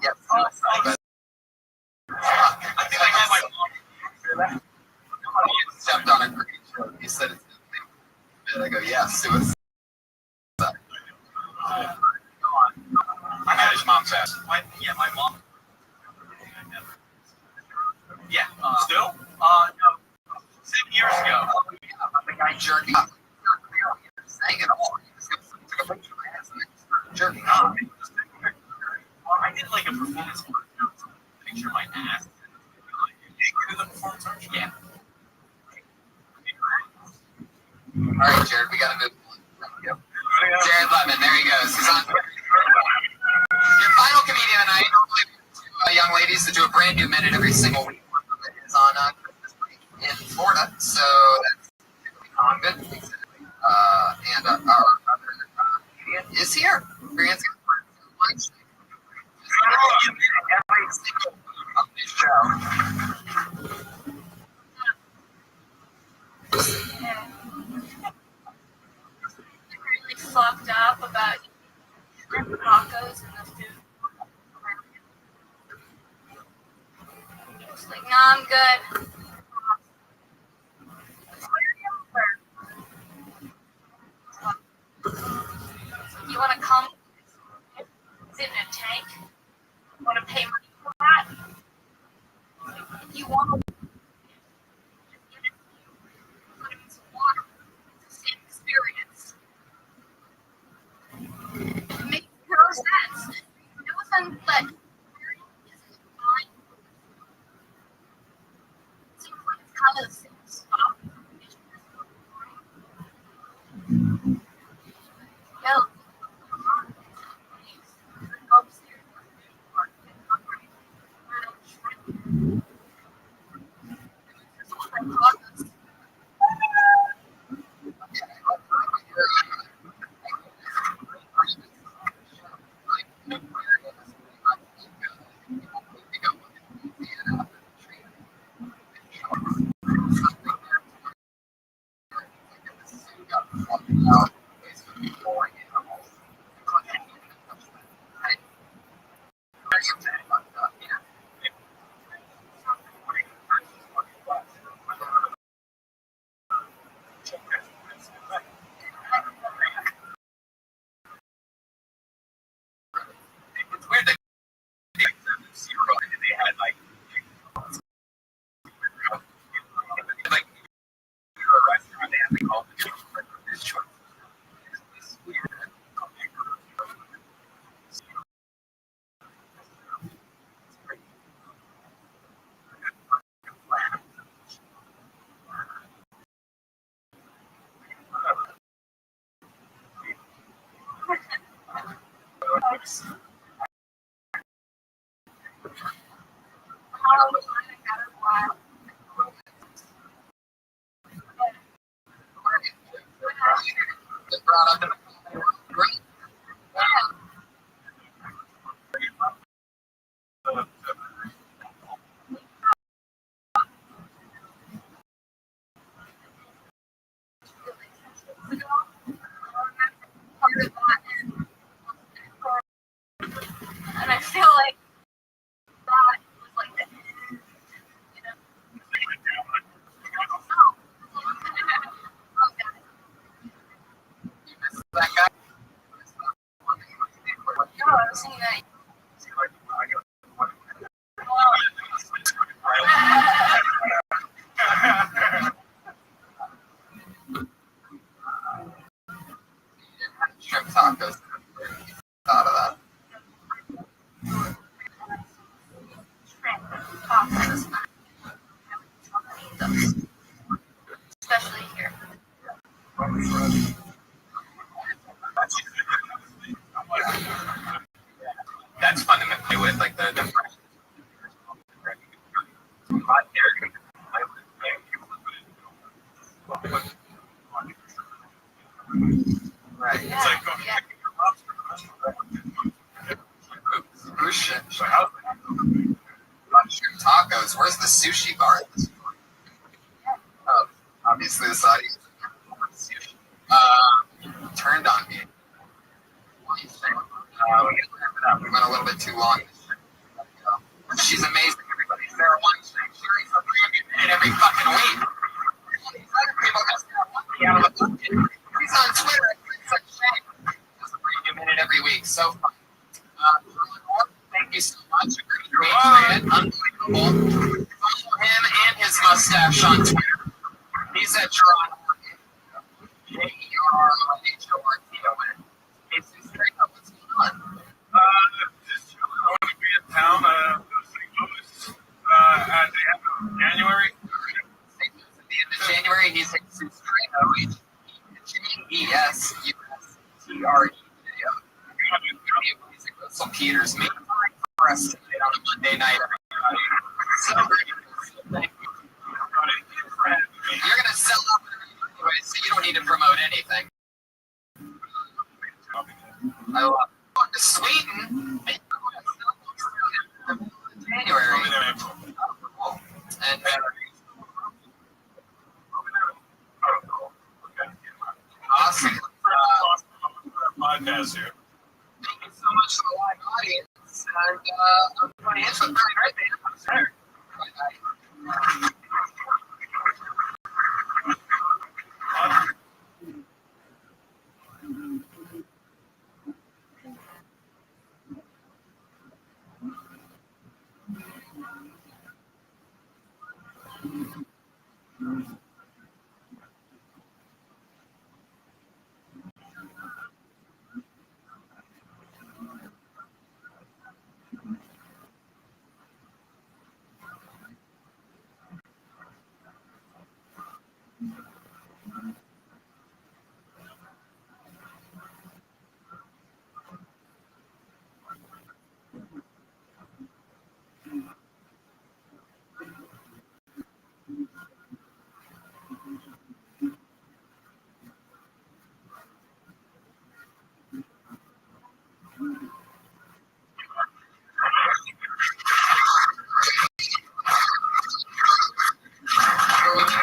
F: Yeah, I think I had my mom stepped on a green show. He said it's and I go, yeah, suicide. I had his mom's ass. Yeah, my mom. Yeah. Still? No. 7 years ago. The guy jerking off. Saying it all. He just took a picture of my ass and then started jerking off. I did like a performance picture of my ass. You did the performance art? Yeah. All right, Jared, we got to move on. Jared Lemon, there he goes. He's on. Your final comedian tonight, two young ladies that do a brand new minute every single week. One of them is on Christmas break in Florida, so that's good. And our other comedian is here. Every single of this show.
C: Really fucked up about tacos and the food. Just like, no, I'm good. You want to come? Is it in a tank? You want to pay money for that? If you want to put it in some water, it's the same experience. It makes no sense. It wasn't that isn't fine. It seems like it's kind of the same stuff. No.
F: It's weird that they had like a restaurant they had to call this choice. It's weird. Brought up in great.
C: And I feel like that was like the end, you know.
F: That guy.
C: No, I was thinking that.
F: Shrimp tacos. Thought of that. sushi bar at this point. Obviously, this audience sushi turned on me. We went a little bit too long. She's amazing, everybody. Sarah Weinstein, sharing for 300 every fucking week. He's on Twitter. It's such a shame. Just a 3 minute every week. So fun. Thank you so much. A great man. Unbelievable. Follow him and his mustache on Twitter. He's at Geron. Jerhorton. It's straight up. What's going on?
B: Just going to be in town, St. Louis, at the end of January.
F: St. Louis at the end of January. He's at Jesustreno. Russell Peters making for us tonight on a Monday night. So thank you. You're going to sell out anyway, so you don't need to promote anything. I love going to Sweden. January. And awesome.
B: Podcast here.
F: Thank you so much for the live audience. And I'm going to answer the right there. I'm sorry.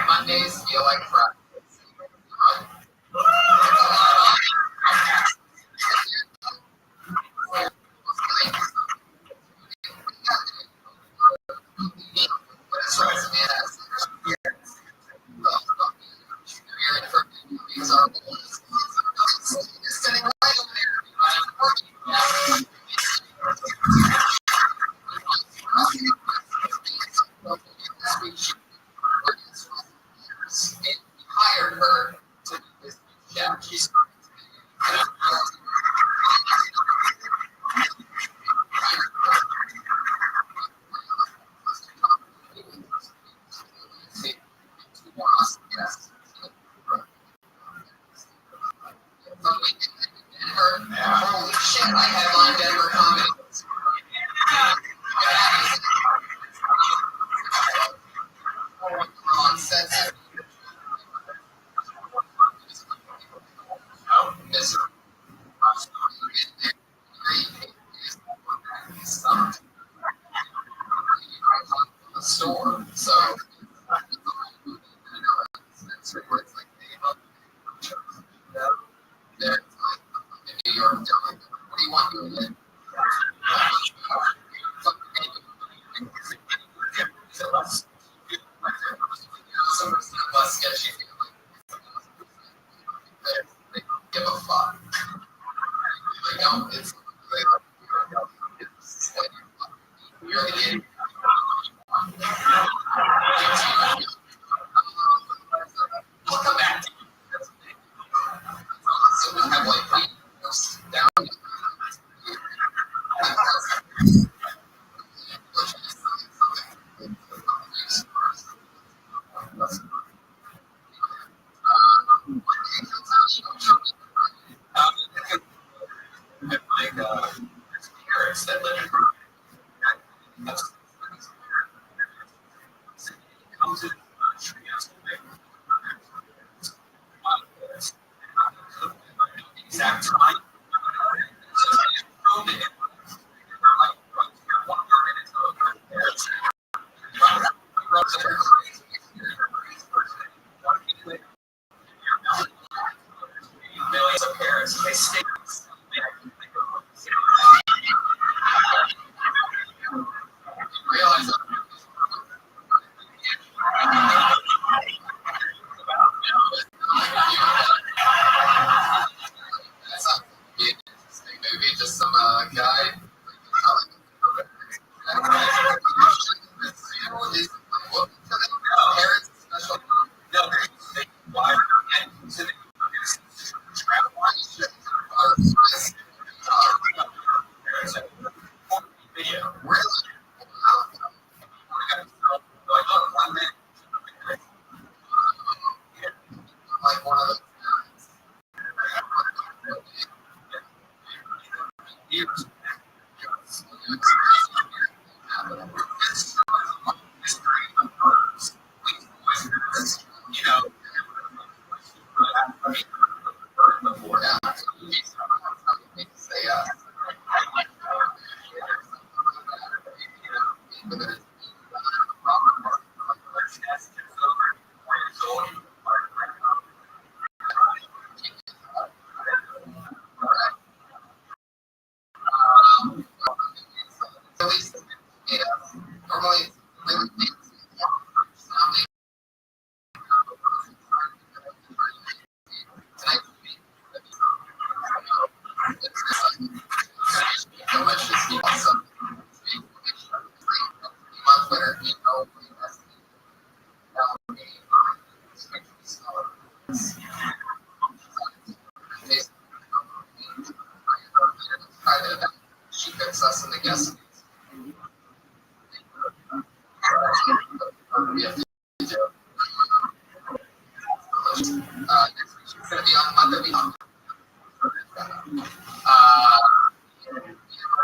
F: Mondays feel like Fridays. Hired her to do this. Yeah, she's holy shit, I have on Denver Comedy. On sets. Store, so where it's like they're in New York, what do you want to do? Less sketchy. They give a fuck. They don't. It's you're the game. We'll come back to you. So we have like down. Parents that live in comes in exact time.
B: guy. Like one of the years. You know, before that, say, at least, normally, so much just keep on something. Month later, you know, she picks us in the guest. Next week she's going to be on Monday.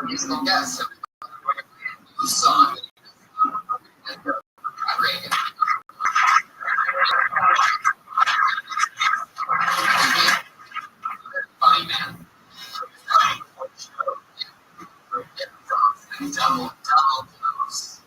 B: Musical guest. Song. Reagan. Funny man. Double close.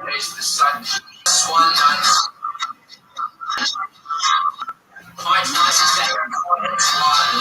B: Raise the sun. Swan nights. Quite nice is that. Swan.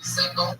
B: Single.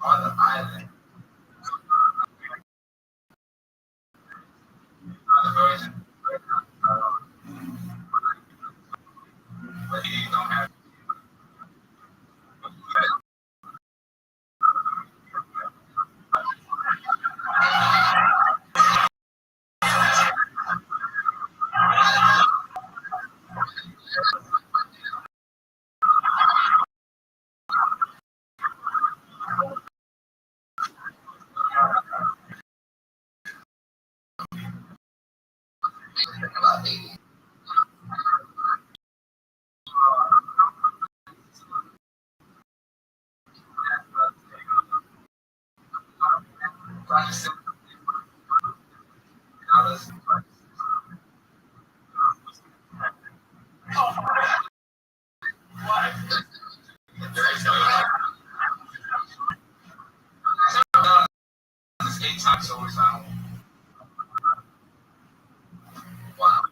F: On the island. But you don't have skate time, so it's wow.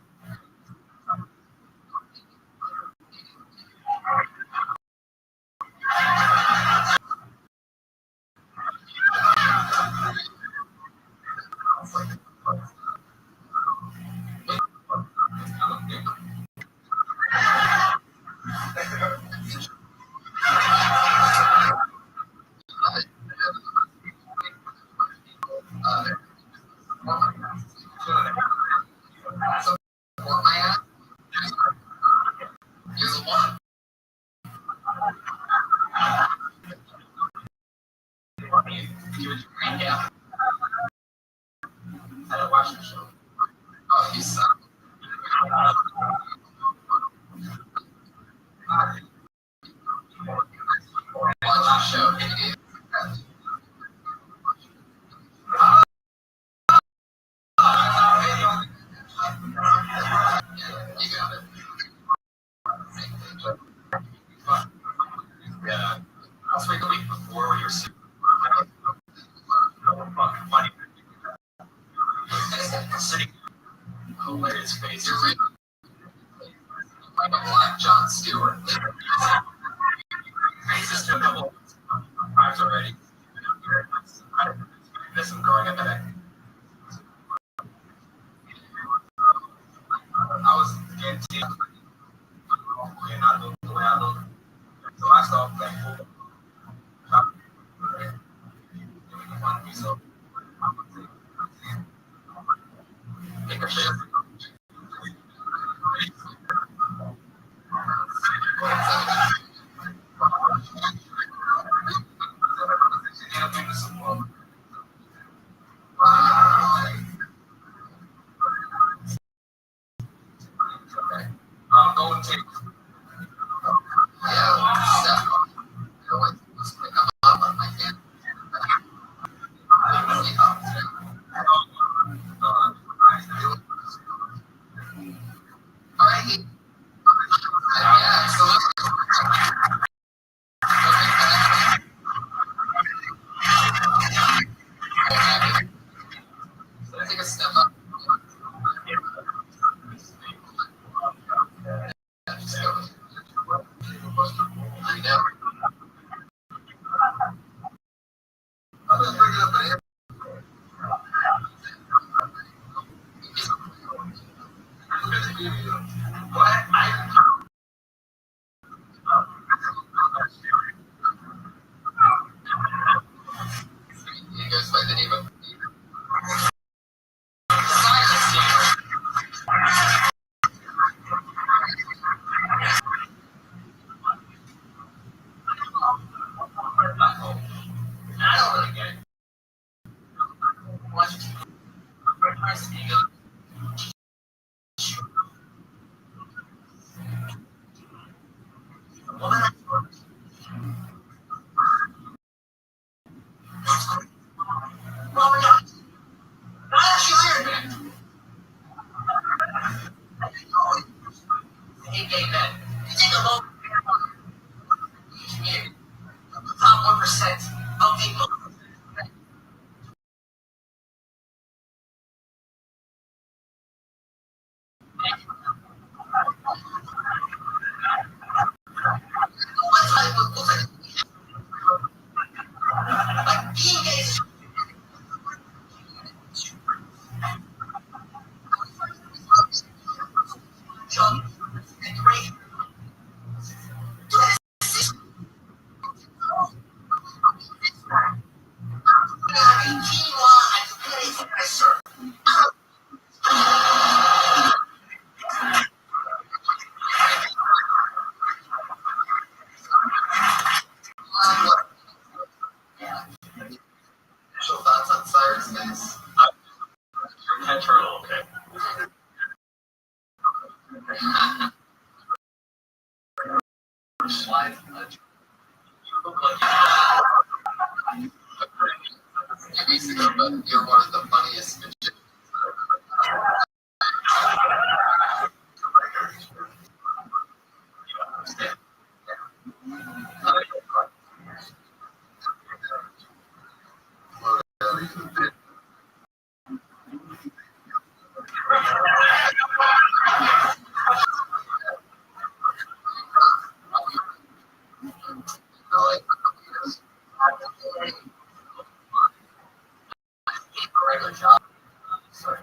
F: Yeah, I don't watch the show. Oh, you suck. Watch the show. You got it. Yeah. I was like the week before when you were fucking funny. Sitting hilarious face. Like a black John Stewart. He's just a couple times already. I miss him growing up back. I was getting team. And I looked the way I looked. So I started playing football. So take a shit. Go and take. Take a step up. I know. I'll just bring it up here. What? You guys by the name of I don't really get it. What's
B: Yes, sir. Initial thoughts on cyberspace? Internal, okay. Slide. You look like a few weeks ago, but you're one of the funniest magicians. Regular job. Sorry.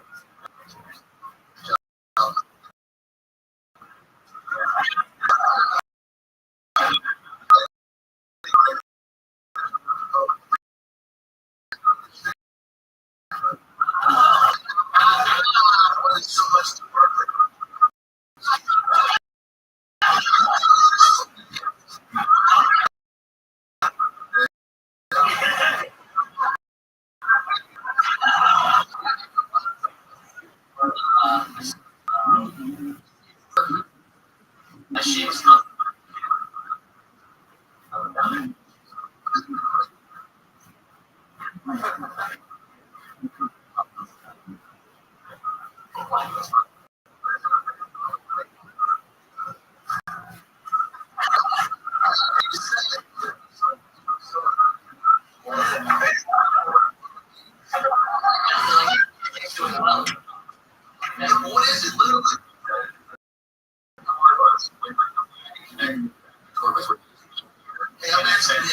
B: So much to work with. Machines. What is it? Literally. Hey, I'm actually.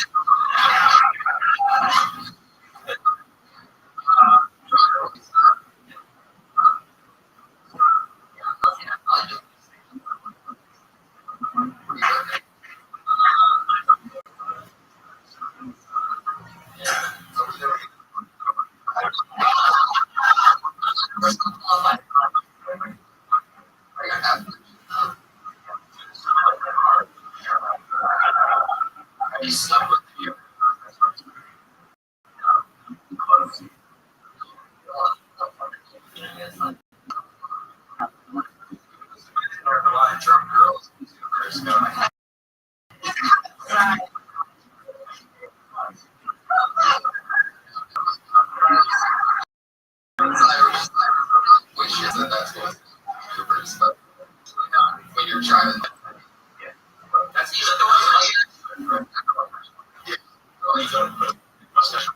B: He's stuck with you. Drum girls. Which is that that's what you're pretty stuck when you're trying to. That's even the way. Yeah. Well, you don't put mustache.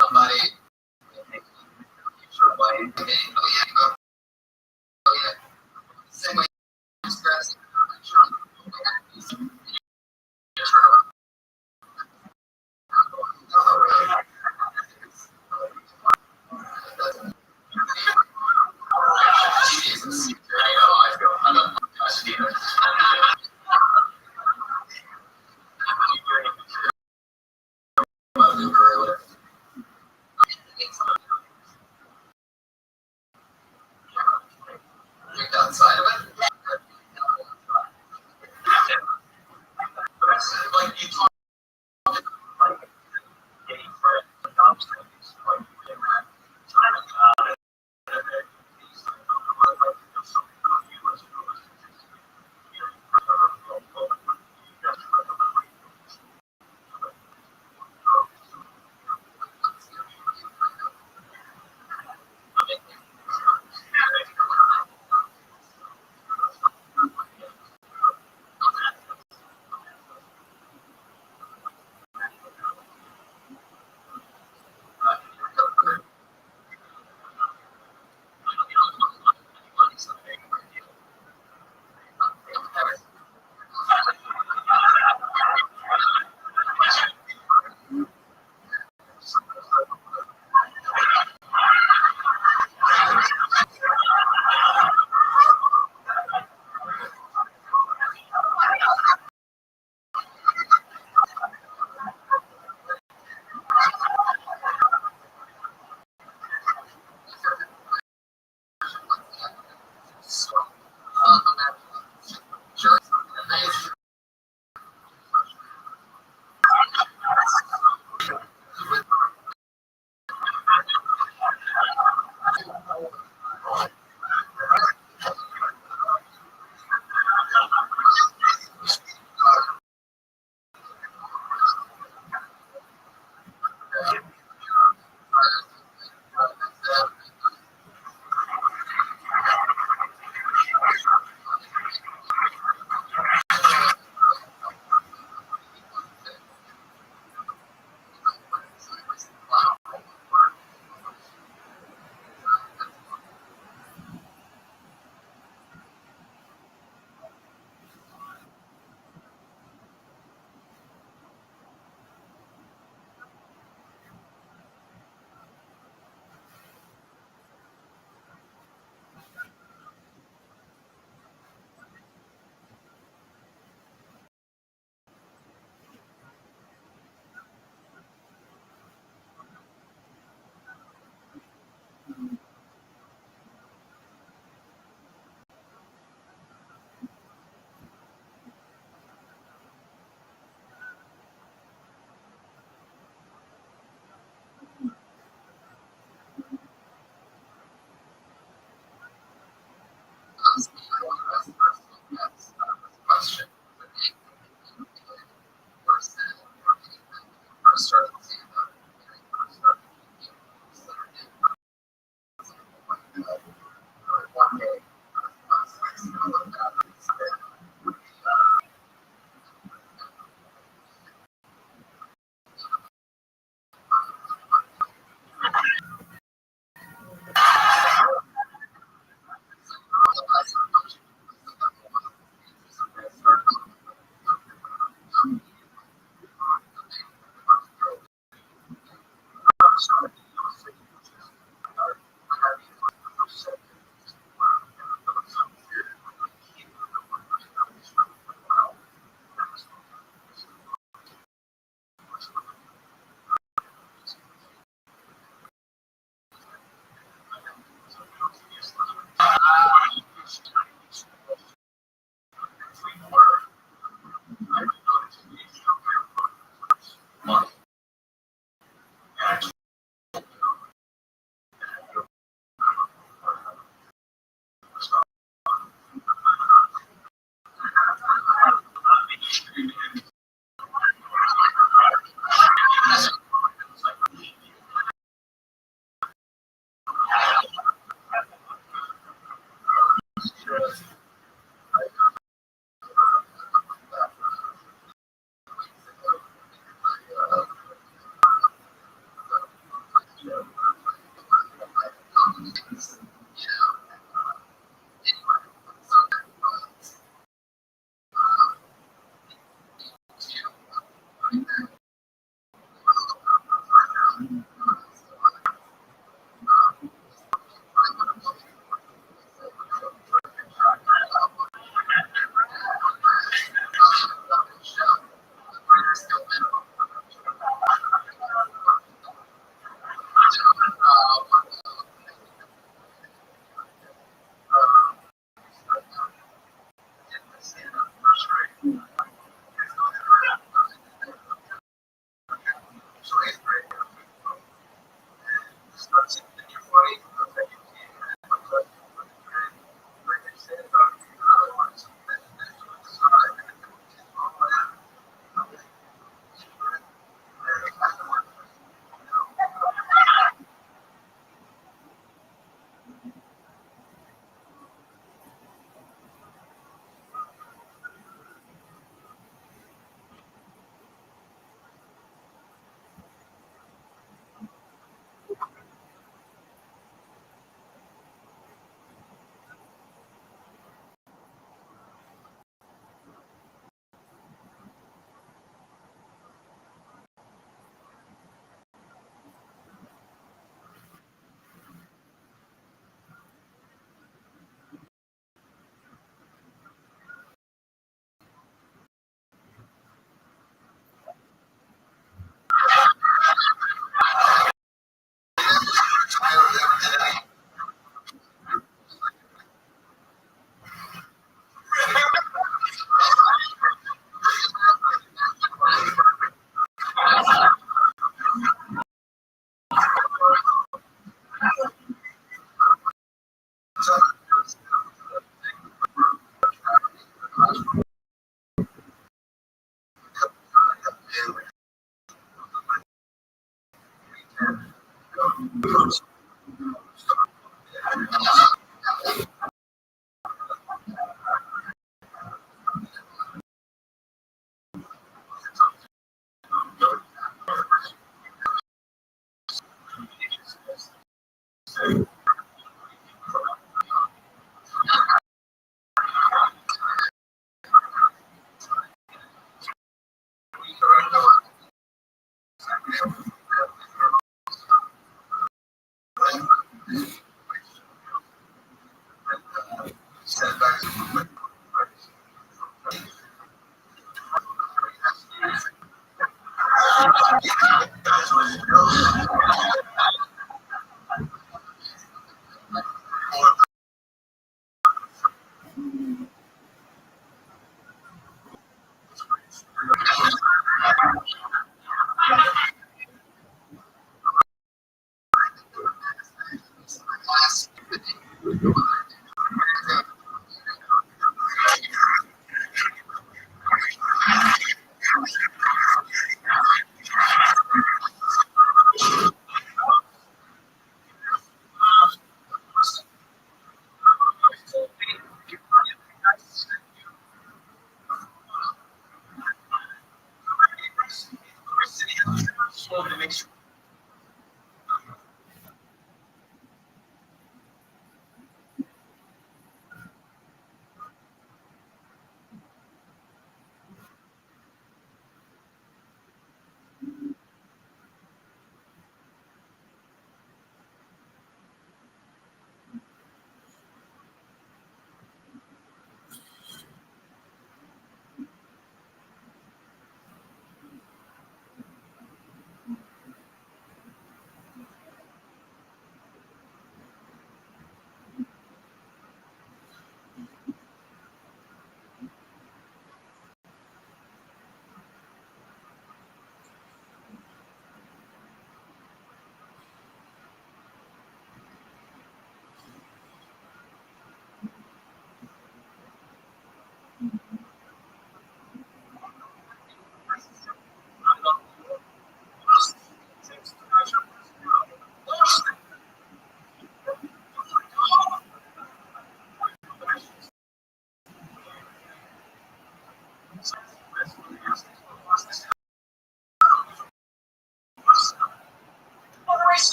B: Somebody. Oh yeah. Same way. Stress. Jesus. I know. I know.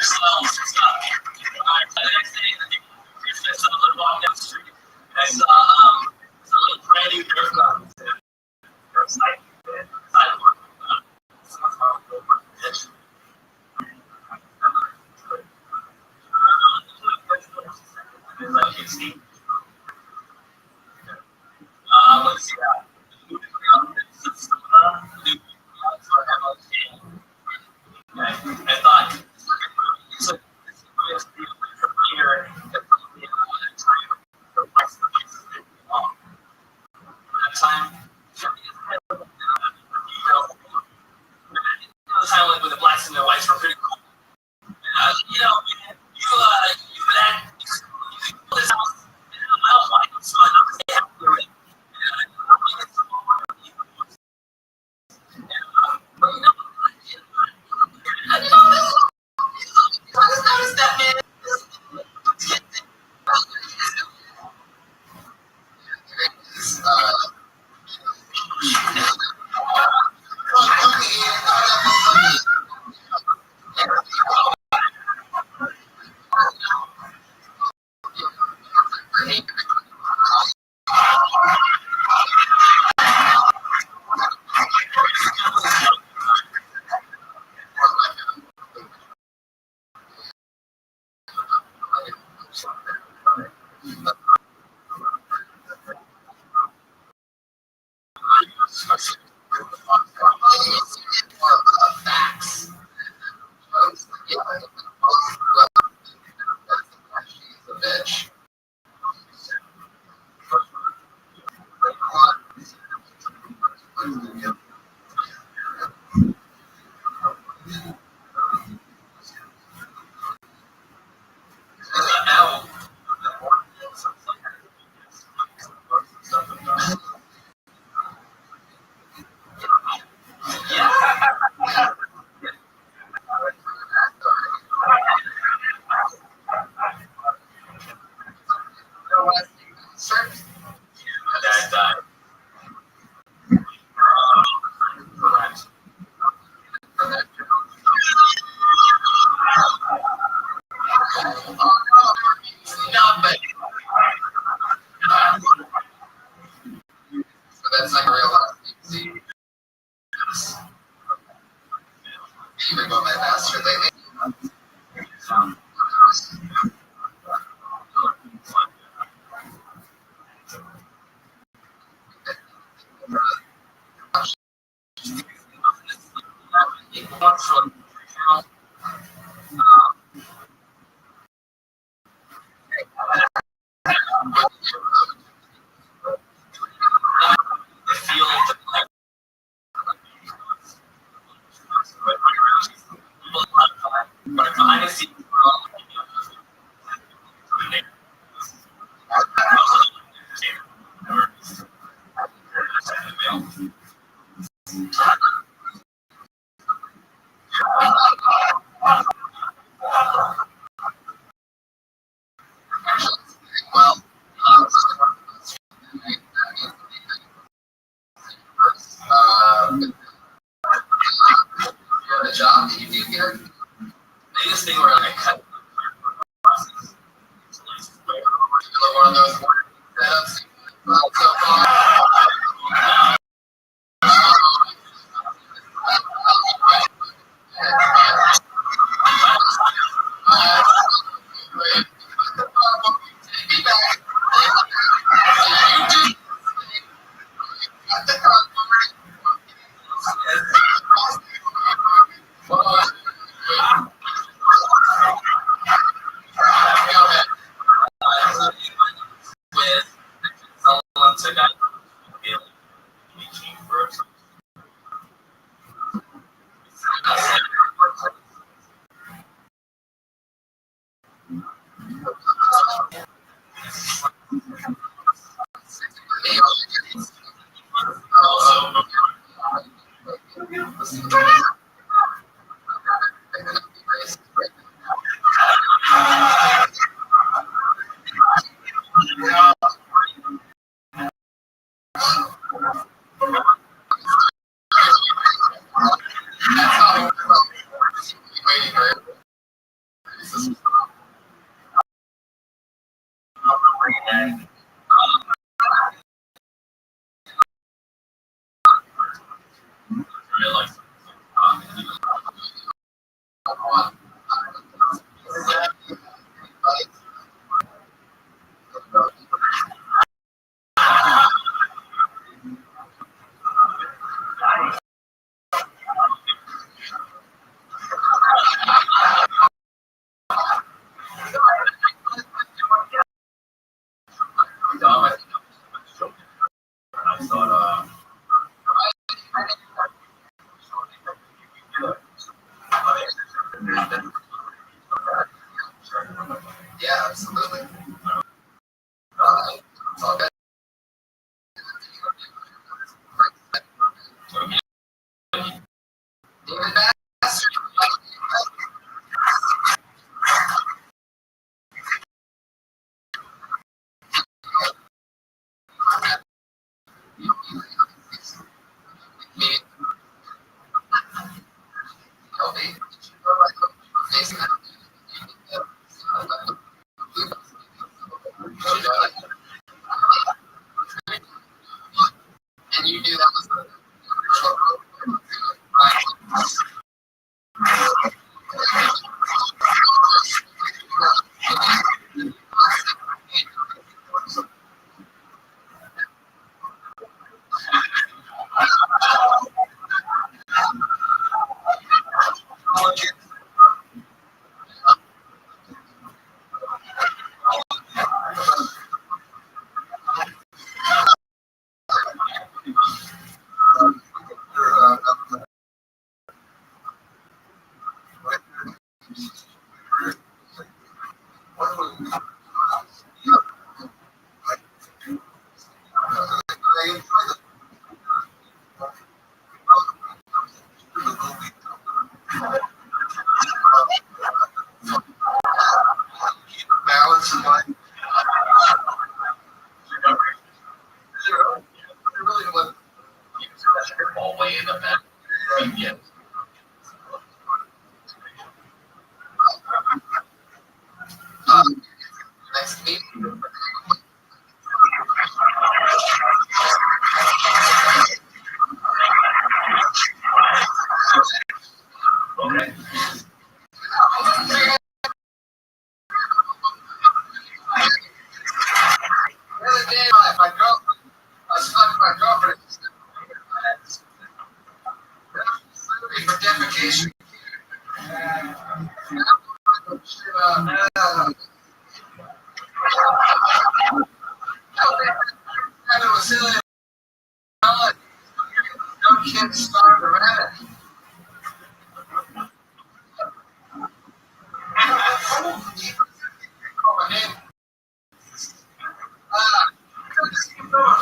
F: slow stuff. The next day, I think we just a little walk down the street. I saw a little brand new Nerf gun. Sidewalk. Let's see. I thought so. Time. The time when the blacks and the whites were pretty cool. You know, you that this house. I don't like it, so I don't say how to do it. That's like a real life. Even going my master lately. The job that you do here, biggest thing where I cut one of those setups. So far. absolutely. Okay. David Bass. And you do that with balance in life. Really what all way in the back. Yeah. Nice to meet you. Okay. The other day, my girlfriend, I was talking to my girlfriend for defecation. No kids starve around it.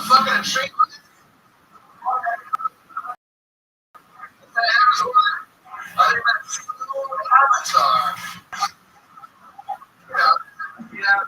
F: Fucking a tree. Avatar. Yeah.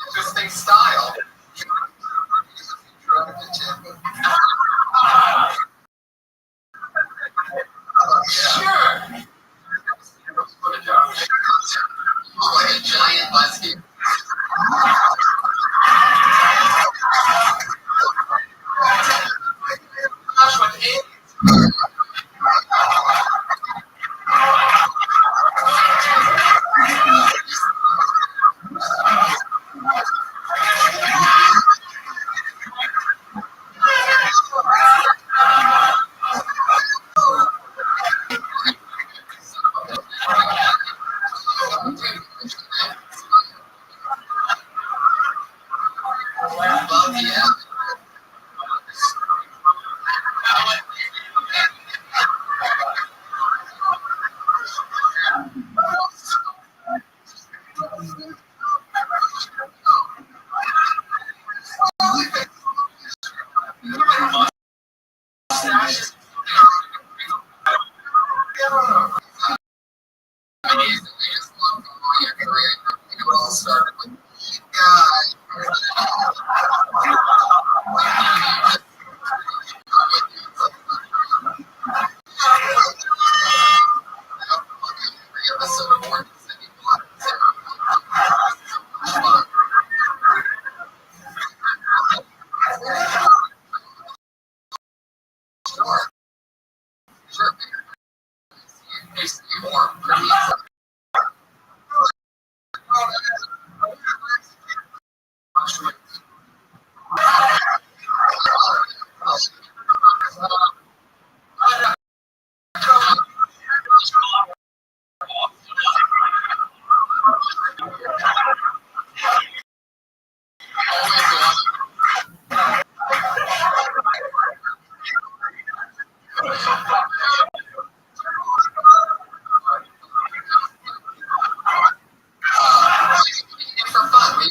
F: Interesting style. Sure. Like a giant muskie. Gosh, with it. Well, yeah. It all started with Sure. It used to be more pretty. For fun, we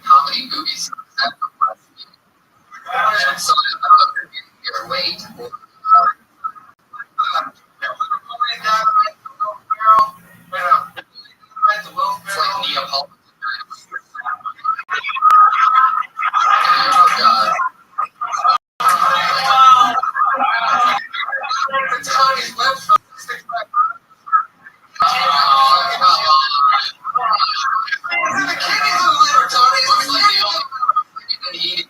F: comedy movies. So your weight. It's like Neapolitan. Oh God. The Tony's website. The kitties who live Tony looks like the only you can eat.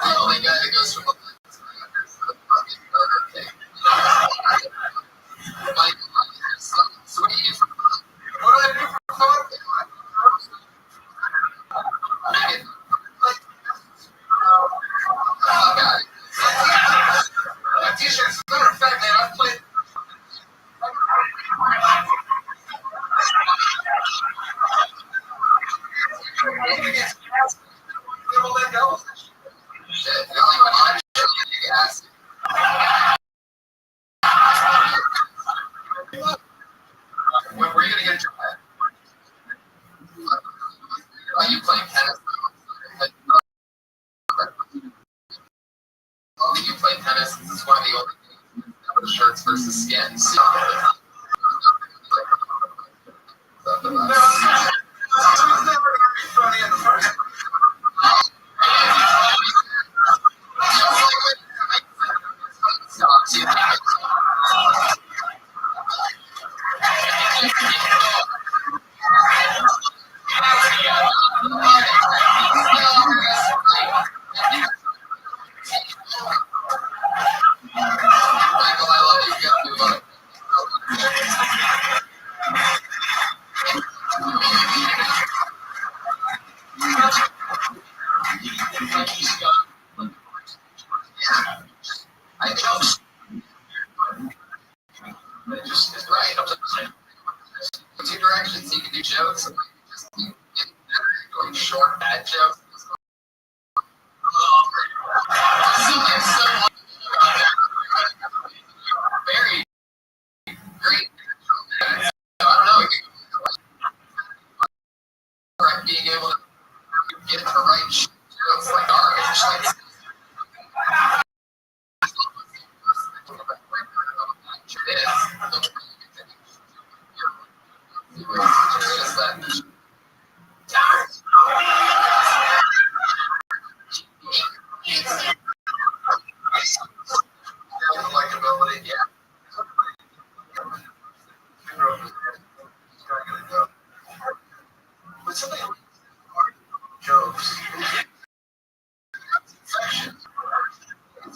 F: The only guy that goes from Burger King. So what do you? What do I do for fun? Oh God. My t-shirts. As a matter of fact, man, I've played. Shit, the only one I gas. When were you gonna get your pet? Are you playing tennis? Only you play tennis. This is one of the only games that was shirts versus skins. Michael, I love you. You gotta move on. I jokes. Just is right. Two directions. You can do jokes. And just keep getting better at doing short, bad jokes. Very great. I don't know. Being able to get the right jokes like ours.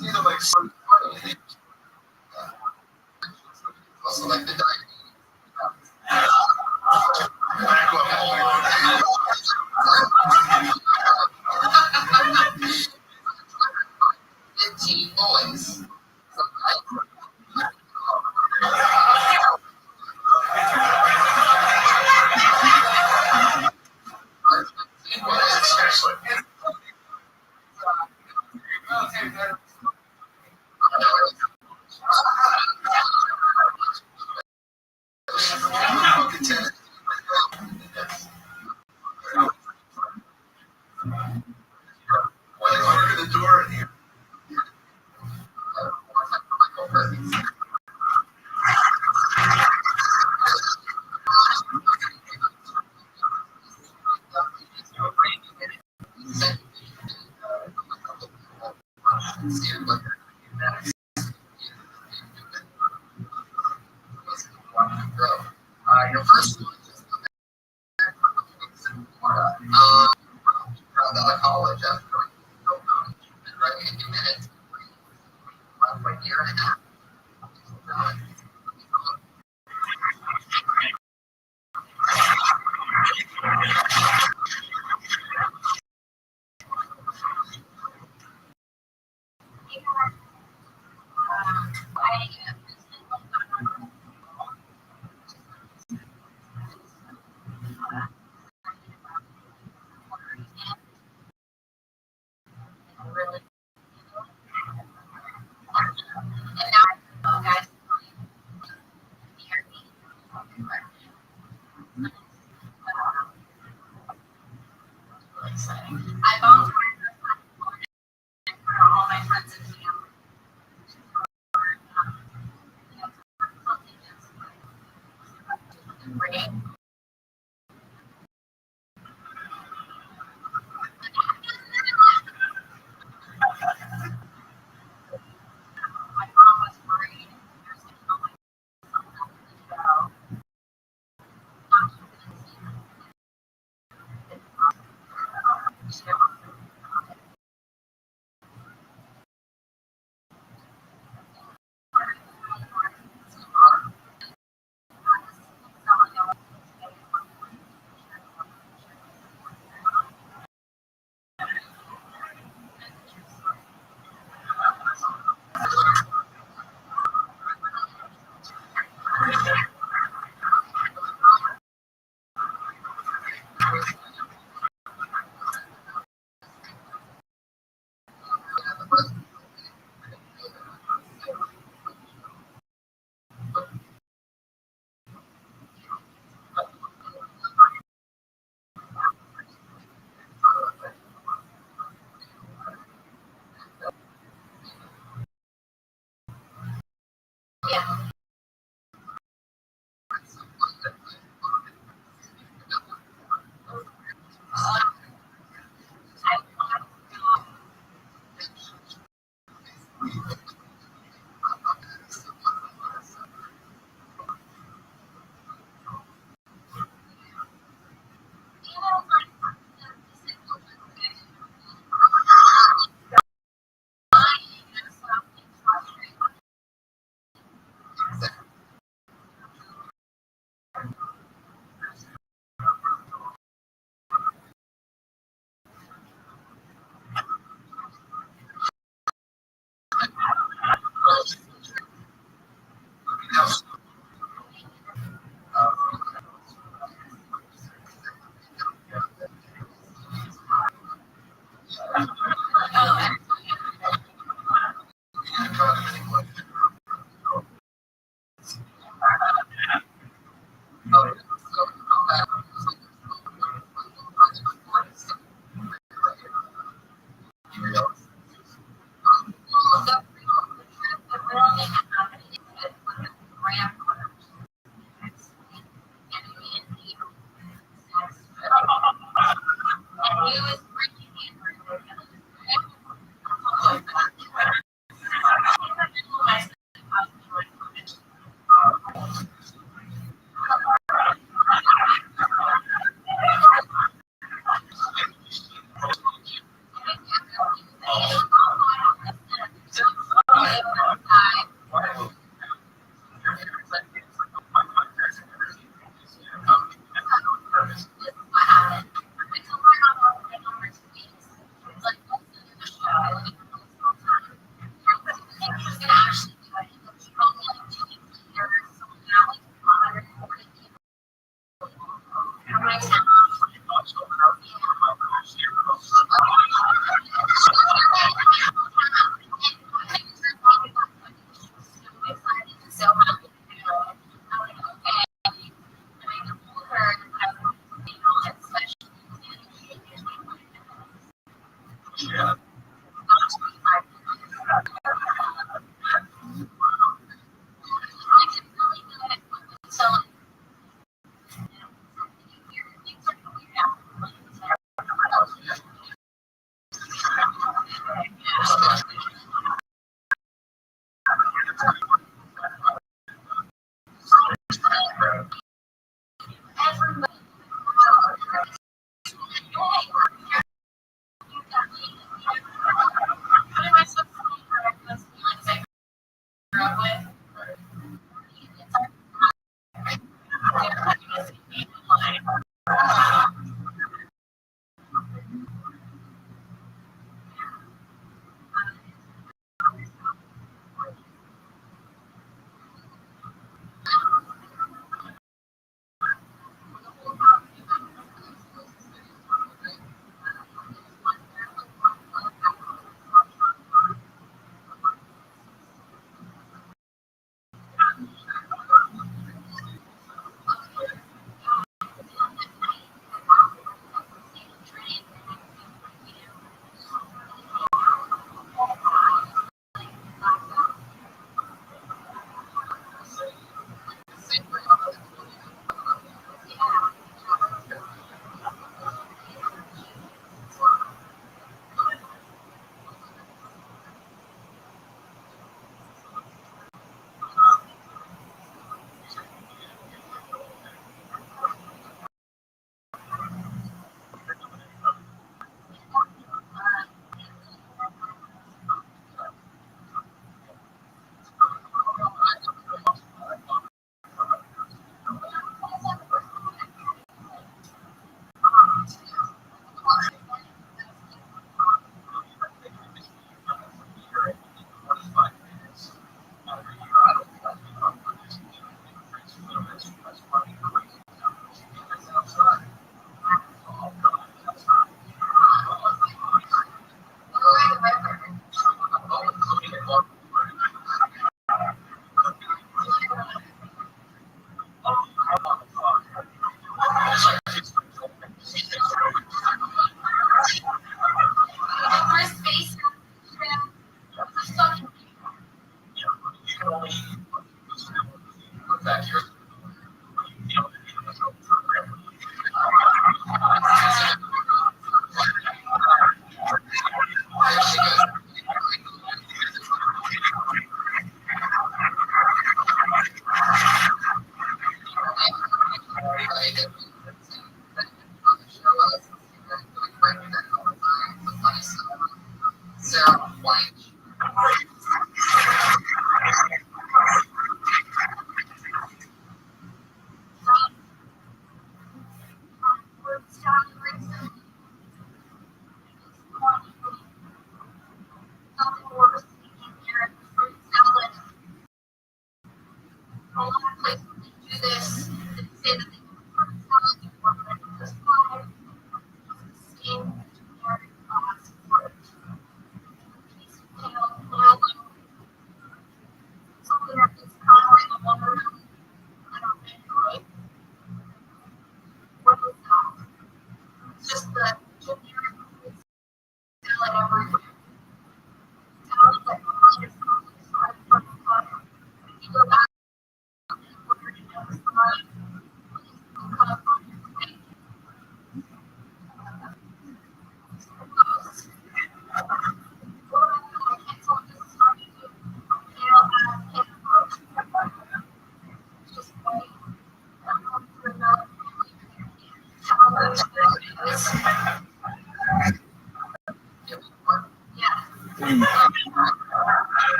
B: It's either like some also like the teen boys. Especially. Why you open the door in here? Your first college after right in a minute, like year and a half. I've always for all my friends and family. Great. My mom was worried.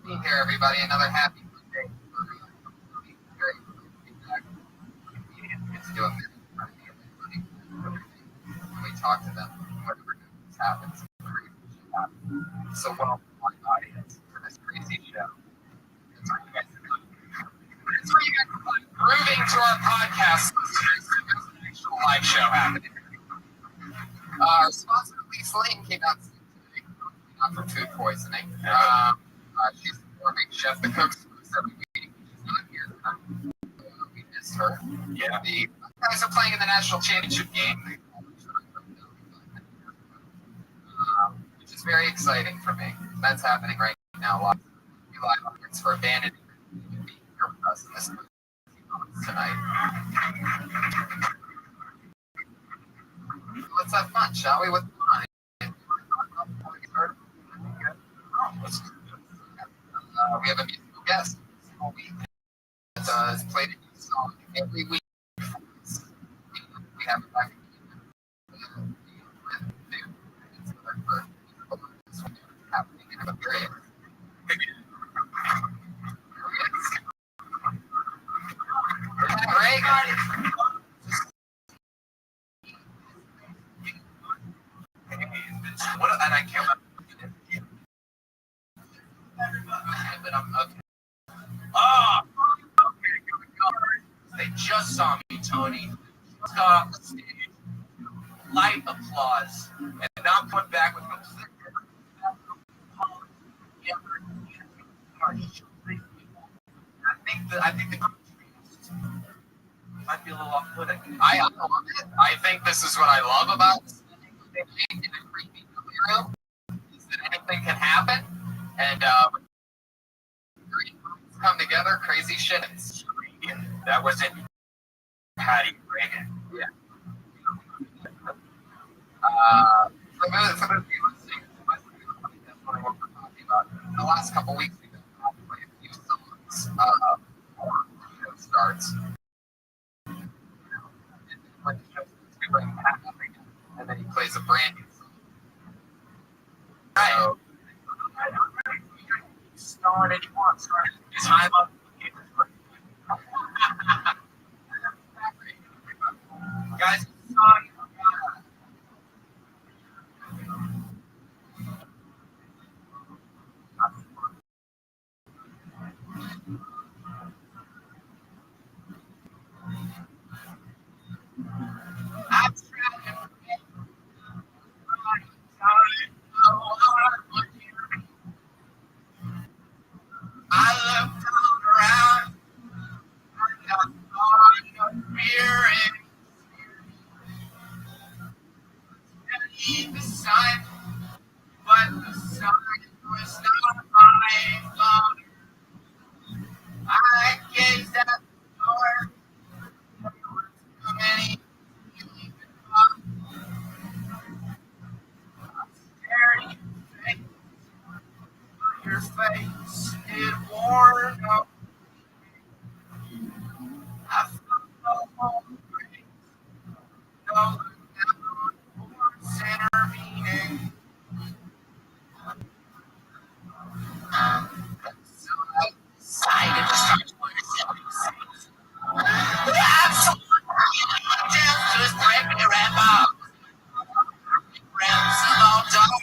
F: Here, everybody, another happy birthday. It's doing when we talk to them, whatever happens. So, welcome, my audience, for this crazy show. That's where you guys are proving to our podcast listeners that there's an actual live show happening. Our sponsor, Elise Lane, came out today, not for food poisoning. She's the gourmet chef that cooks for us every week. She's not here tonight. We missed her. Yeah. The guys are playing in the national championship game, which is very exciting for me. That's happening right now. Lots of live audience for abandoning being here with us in this tonight. Let's have fun, shall we? What's fun? We have a musical guest all week that has played a new song every week. We have it back happening in a period. Great. And I can't but I'm okay. Oh, okay. They just saw me, Tony. Just off the stage. Light applause. And now I'm coming back with complete. I think the might be a little off-putting. I love it. I think this is what I love about in a creepy movie room is that anything can happen, and come together, crazy shit. That wasn't Patty Reagan. Yeah. For the viewers, that's what we're talking about. In the last couple weeks, we've been playing a few songs before the show starts. And then he plays a brand new song. Right. So, start it once. Start it. Time up. Guys, sorry. I'm trying. I looked all around. I got fear and the sun, but the sun was not my father. I gazed at the door. There were too many. Staring your face, it worn up. I felt no home, no center meaning. So I decided to start myself. Absolutely, just break me right up. Friends of all dark.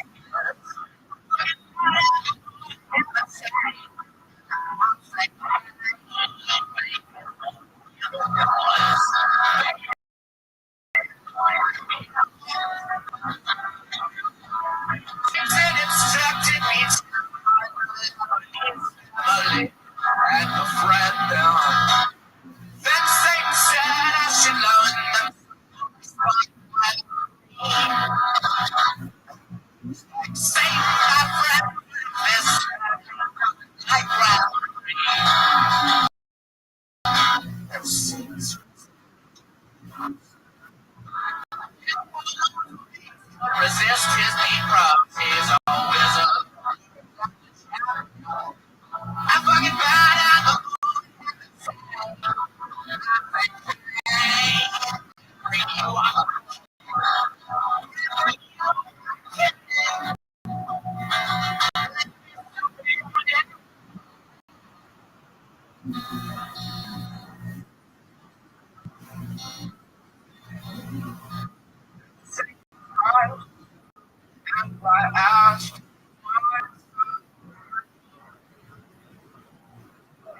F: And I asked,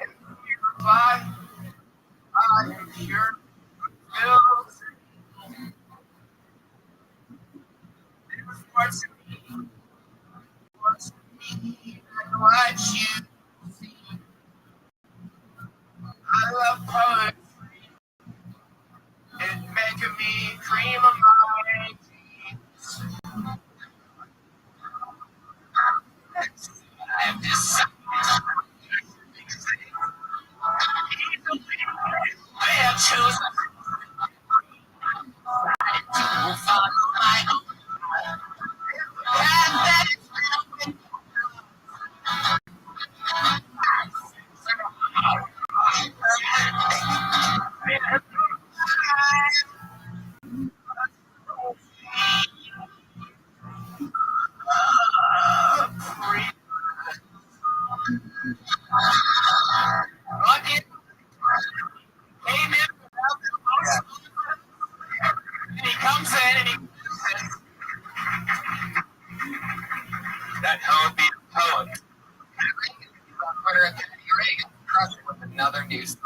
F: and you reply, I am here to what's me, what's me, and what you see. I love poetry, it making me cream of my teeth. I have decided I have chosen to follow my own path that is found. Came in without the most, and he comes in and he says, that would be a poem. Twitter at Reagan crushed with another new song.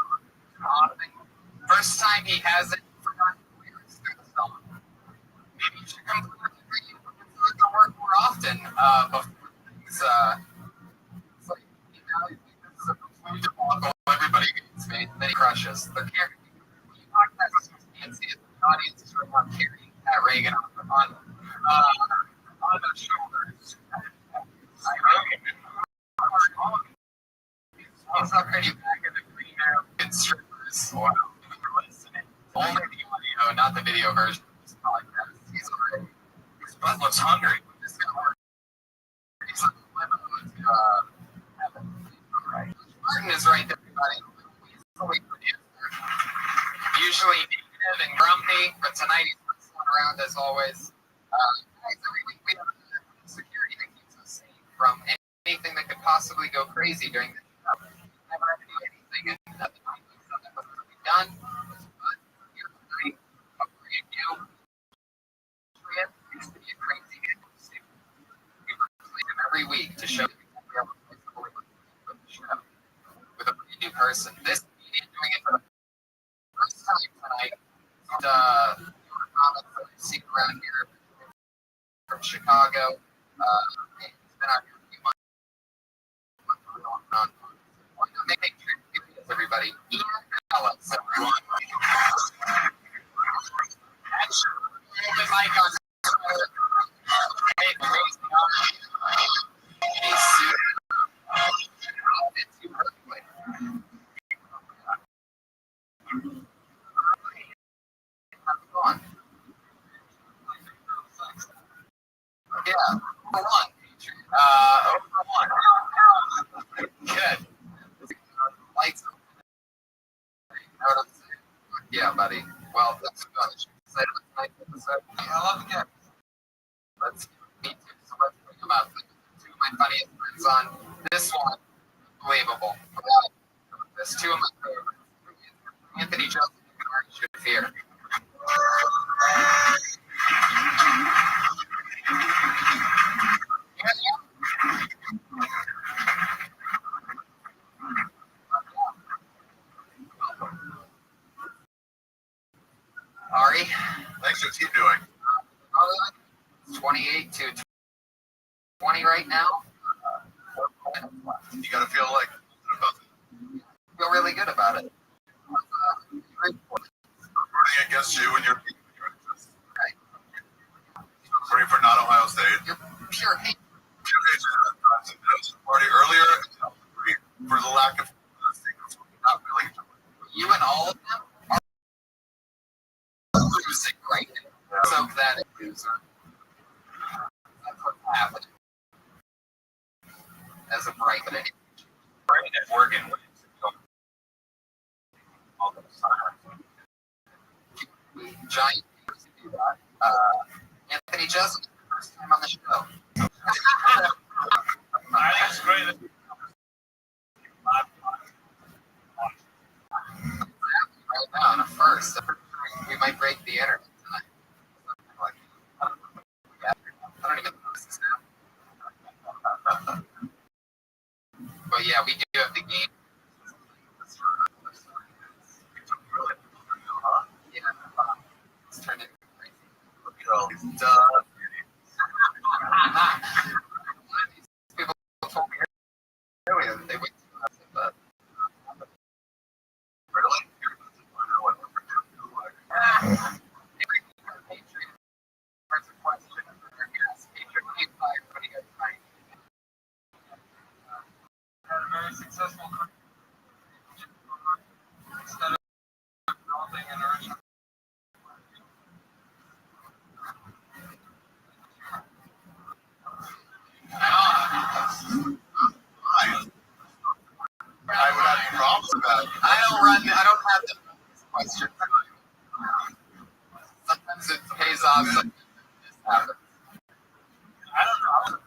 F: First time he has it, forgot the lyrics to the song. Maybe you should come to the work more often. Before things, it's like, you know, this is a complete debacle. Everybody hates me. Then he crushes. The character, you talk about this, you can see it. The audience is right now carrying Pat Reagan on their shoulders. He's already back in the green arrow and strippers. Wow. Only the audio, not the video version. He's already. His butt looks hungry. This guy works. He's like right. Martin is right there, everybody. Usually negative and grumpy, but tonight he's fun around as always. Every week we have security that keeps us safe from anything that could possibly go crazy during the show. Never have to do anything, and nothing like that was to be done. But here tonight, what we're going to do is to be a crazy game. We play him every week to show you that we have a place to believe with the show with a brand new person. This comedian doing it for the first time tonight. And comics that I've seen around here from Chicago. He's been out here a few months. Make sure you give this, everybody. Ian Ellis, everyone. Open mic on he's suited. Fits you perfectly. How's it going? Yeah, over one. Over one. Good. Lights. You know what I'm saying? Yeah, buddy. Well, that's good. Say it tonight's episode. I love the game. Let's me too. So let's bring them up. Two of my funniest friends on this one. Unbelievable. There's two of my favorites. Anthony Joseph and Marty Shafir. Ari,
B: Thanks for keep doing.
F: 28 to 20 right now.
B: You gotta feel like
F: Feel really good about it.
B: rooting against you and you're rooting for not Ohio State.
F: You're pure hate.
B: Party earlier for the lack of not really.
F: You and all of them are losing right now. So that is that's what's happening. As of right now.
B: Right at Oregon. All the
F: Giant to do that. Anthony Joseph, first time on the show.
B: I think it's great that
F: Right now, on a first. We might break the internet tonight. Duh. People told me earlier that they went to us, but really? Very successful instead of developing an original. I would have problems about it. I don't have the question. Sometimes it pays off, sometimes it just happens. I don't know.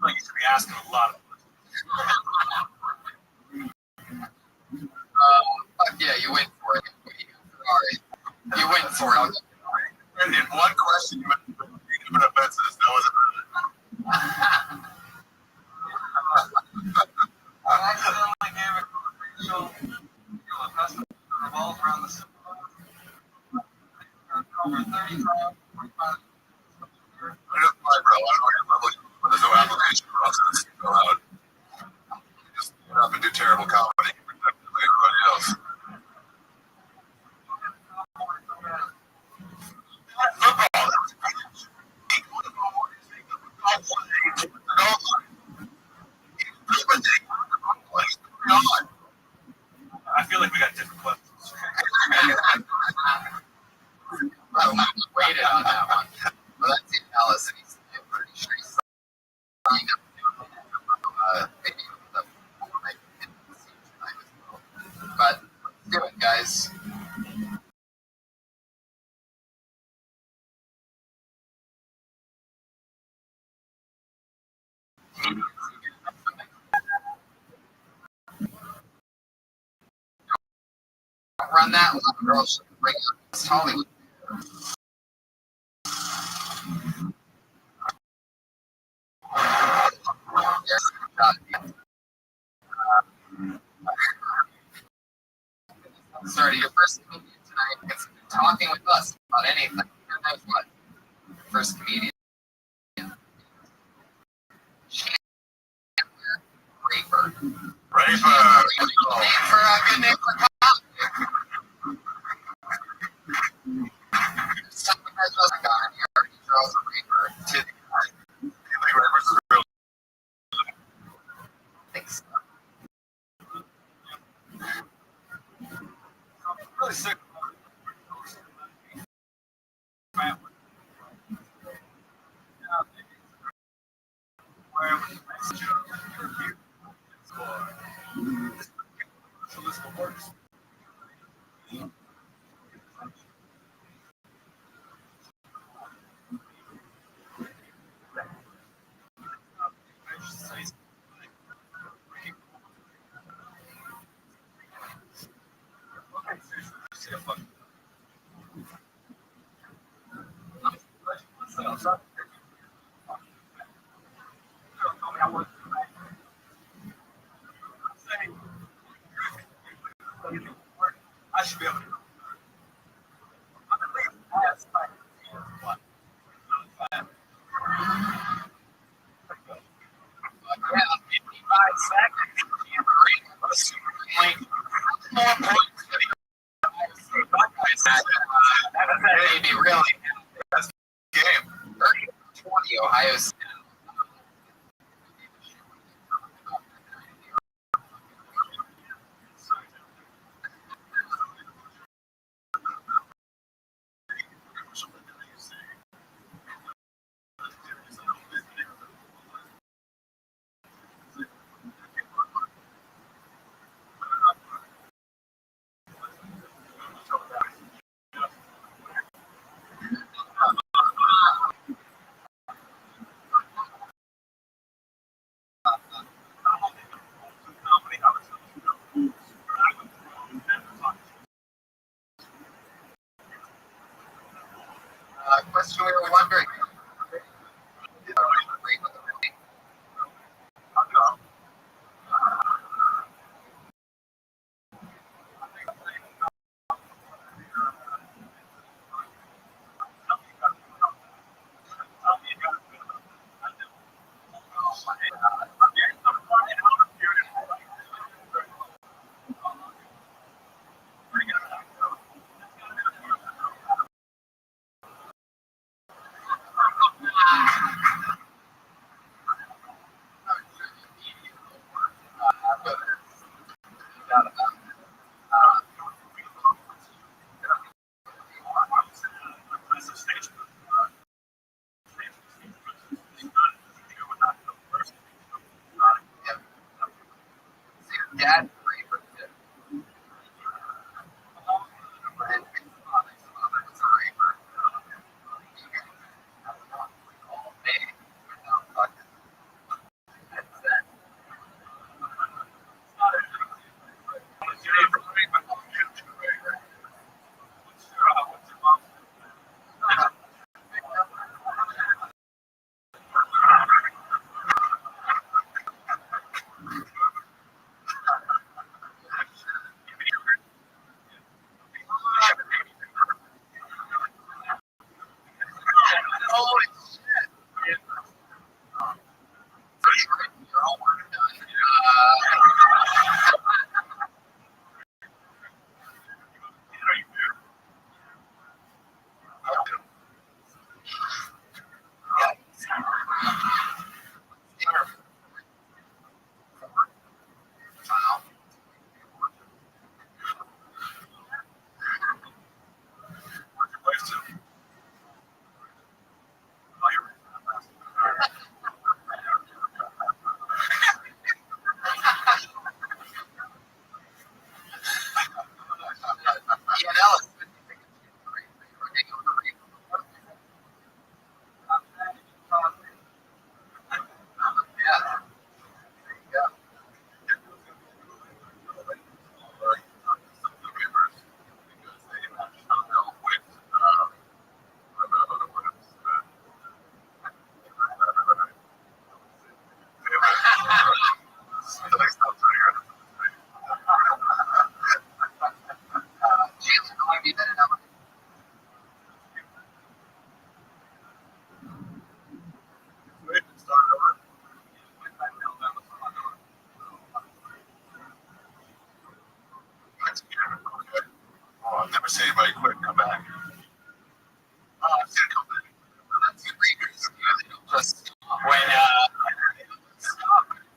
F: Like you should be asking a lot of fuck yeah, you went for it. Sorry. You went for it. And in one question, you went for it offenses. That was I accidentally gave a racial offensive revolve around the civil over 30 trials, 45 years. Bro, I don't know your level. There's no application process to fill out. You just get up and do terrible comedy and pretend to be everybody else. I feel like we got different questions. I waited on that one. Well, that's the Alice, and he's pretty sure he's signed up maybe the tonight as well. But let's do it, guys. Run that one, girl. Should bring up West Hollywood. Sorry, your first comedian tonight gets talking with us about anything. Who knows what? First comedian. Raper. Raper. Good name for a cop. Something that doesn't got in here. He draws a Raper to the guy. You think Raper's is real? I think so. Really sick. I should be able to. Yeah, 55 seconds. More points than maybe really. Game. 30-20 Ohio State. Dad. Holy shit. Your homework done. Ian Ellis. Yeah. Yeah. Jalen Harvey did another.
B: I've never seen anybody quit and come back.
F: I've seen a couple of readers. Just when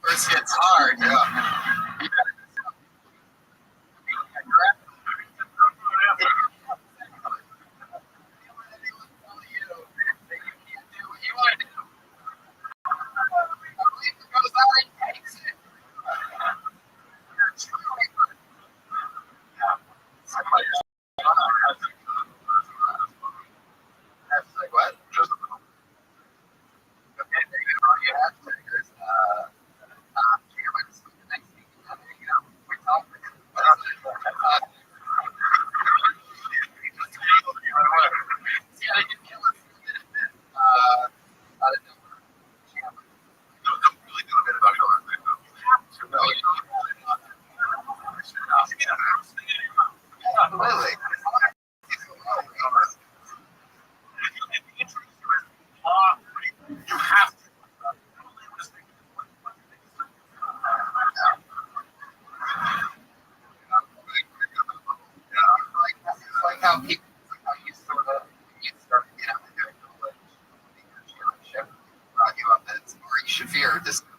F: first gets hard. Yeah. What? You have to. It's like how people, how you sort of, you start to get out there and go, like, you have that Ari Shafir discussing.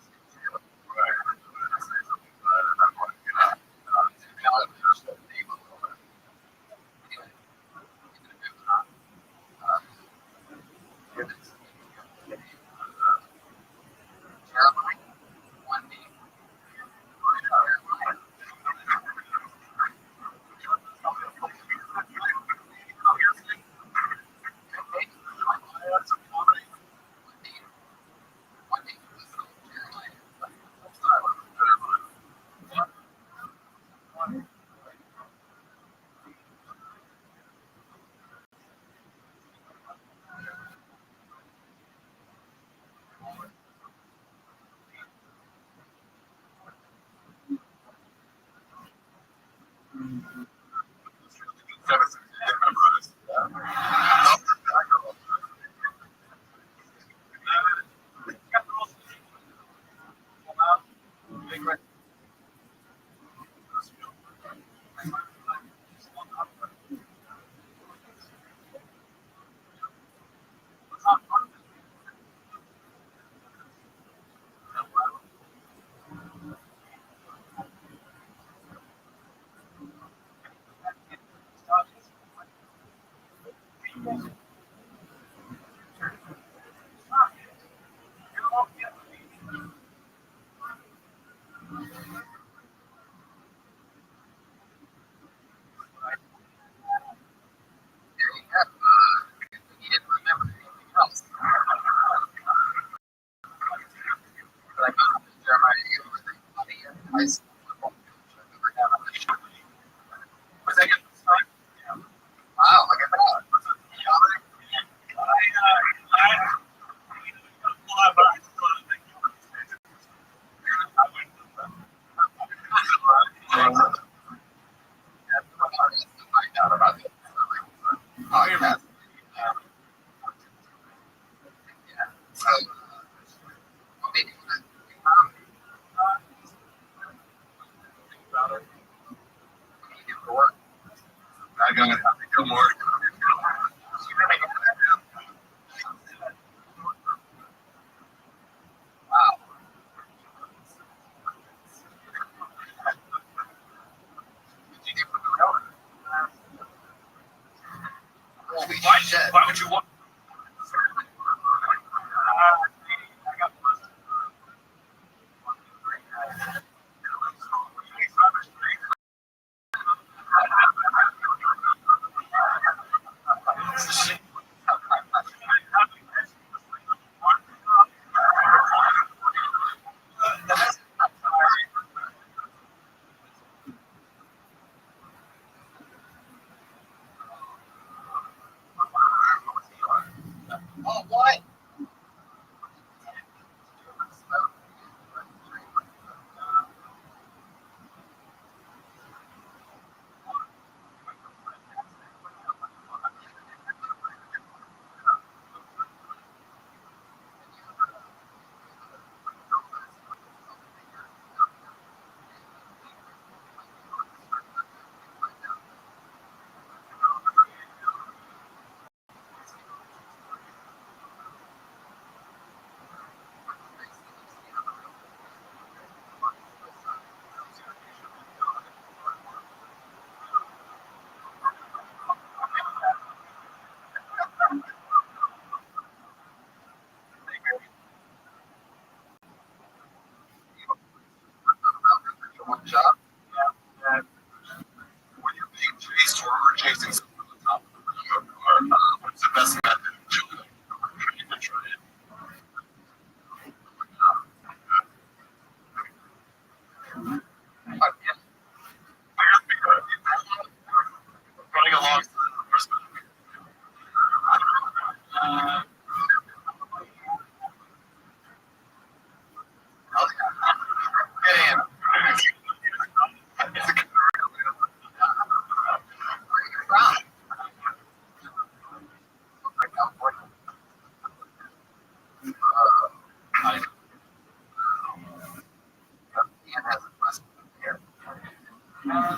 B: Really?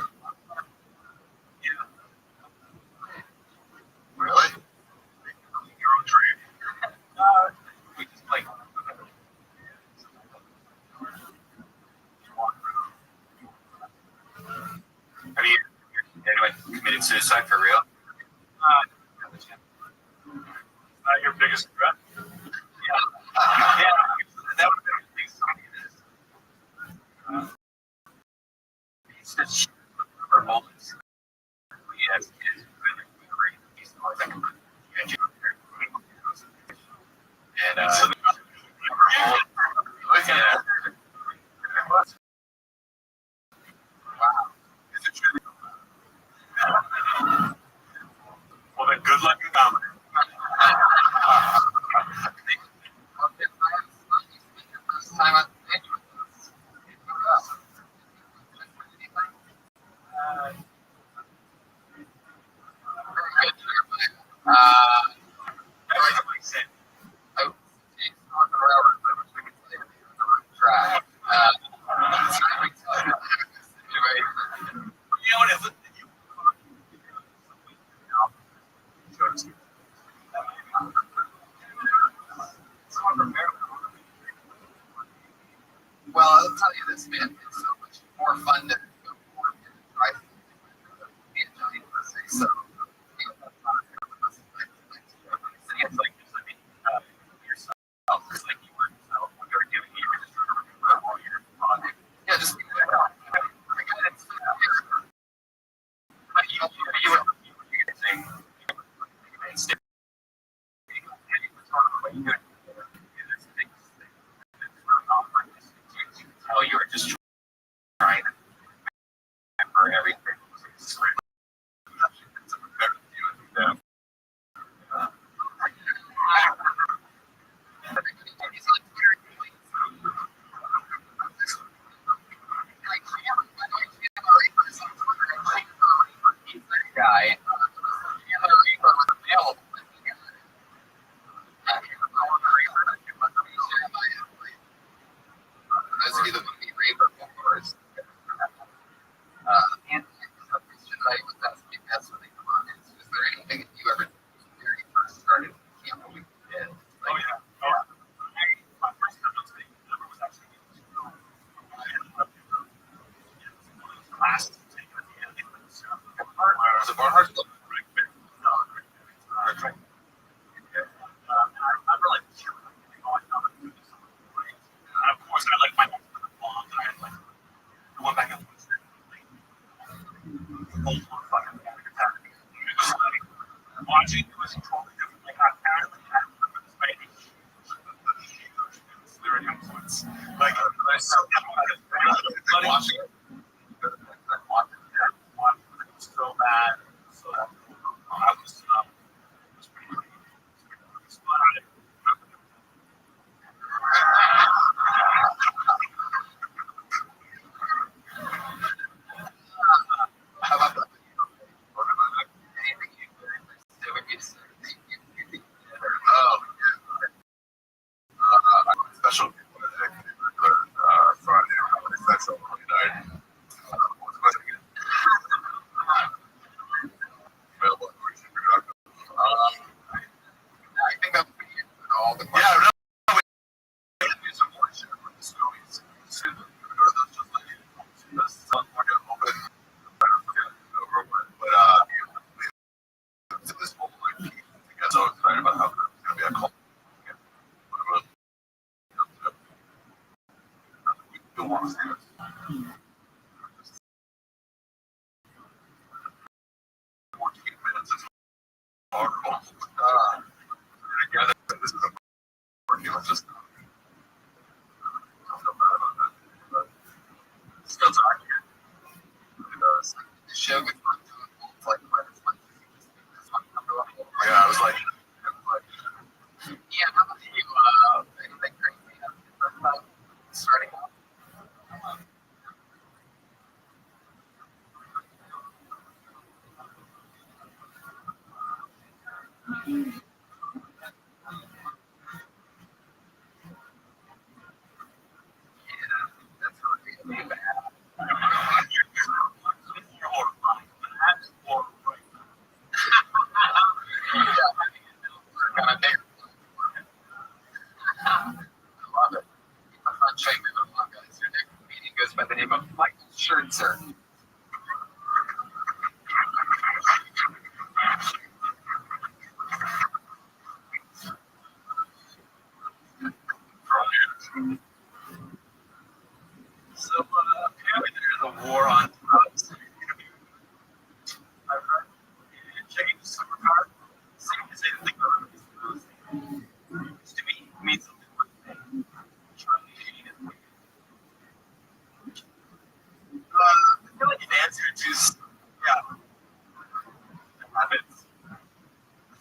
B: Your own trade? We just like. Have you anyone committed suicide for real? Not your biggest regret? Yeah. That would have been a big sign. It's just our moments. We as kids, we were these always like and wow. Is it true? Well, then good luck in comedy. Well, I'll tell you this, man. It's so much more fun to go forward and try to be a giant person. So, it's like yourself. It's like you were yourself. When you're giving you just remember all your fun. Yeah, just be that out. I got it. You were saying, oh, you were just trying to remember everything. Guy. Is there anything that you ever did when you first started camp? We did. Oh yeah. My first ever was actually class. The bar hard look right there. I remember like and of course I like my long time like I went back up to the fucking watching it was totally different. Like I apparently had lyric influence. Like watching it. So bad. So I was pretty crazy. How about that? Oh, special Friday, special night. Available. I think I'm all the questions. Yeah, no, do some more shit with the stories. Soon, go to those just like open. But this whole like you guys are excited about how there's gonna be a call. We don't want to see this. 14 minutes is horrible. Together, this is a working on just. Still talking. The show gets like yeah, I was like, yeah, how about you? Anything crazy about starting out? That's really bad.
F: answer. So apparently there's a war on drugs. I've heard. Checking the supercar seemed to say the thing about these drugs. Which to me means something like that. Charlie Sheen is like, I feel like an answer to yeah, it happens. I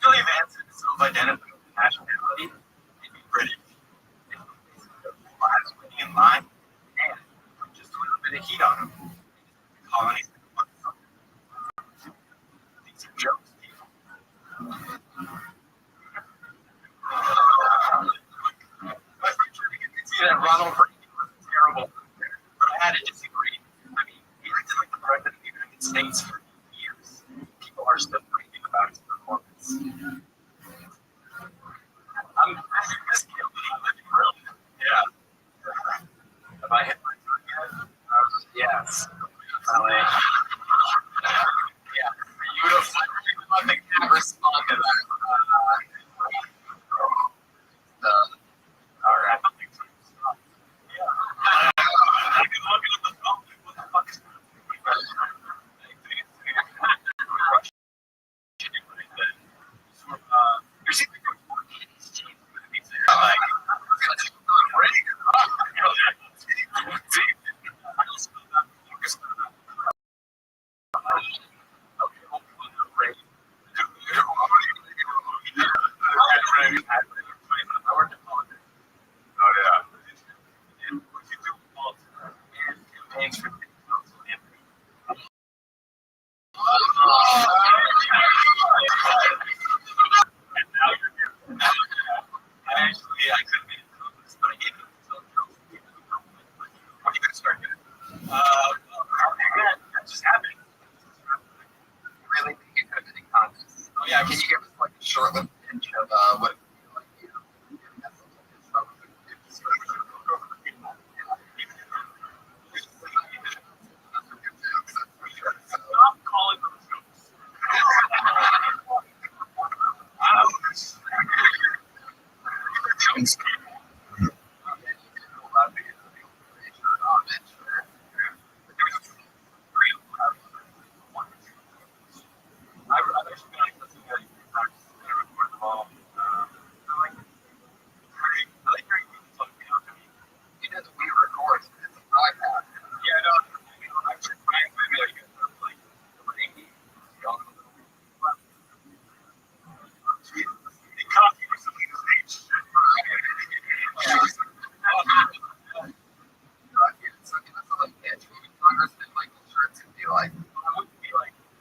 F: feel like an answer to self-identify with nationality, maybe British. Lives waiting in line, and just a little bit of heat on them. Colonies. These are jokes, people. You can see that Ronald Reagan was a terrible president, but I had to disagree. I mean, he acted like the president of the United States for years. People are still raving about his performance. I'm this kid living room. Yeah. Have I hit my foot yet? Yes. Finally. Yeah. Beautiful. I think I respond to that. All right. Yeah. I've been looking at the phone. What the fuck is you're seeing the good work. Actually, I could have made it, but I gave it to what are you going to start doing? That just happened. Really? You could have been in context. Oh, yeah. Can you give us like a short little pinch of what it would be like, you know? Stop calling them jokes.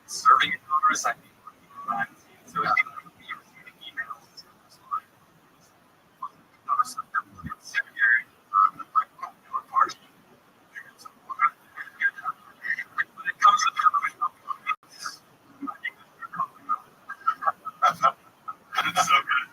F: Serving in Congress, I think, so it's receiving emails. Secretary, party. When it comes to it's so good.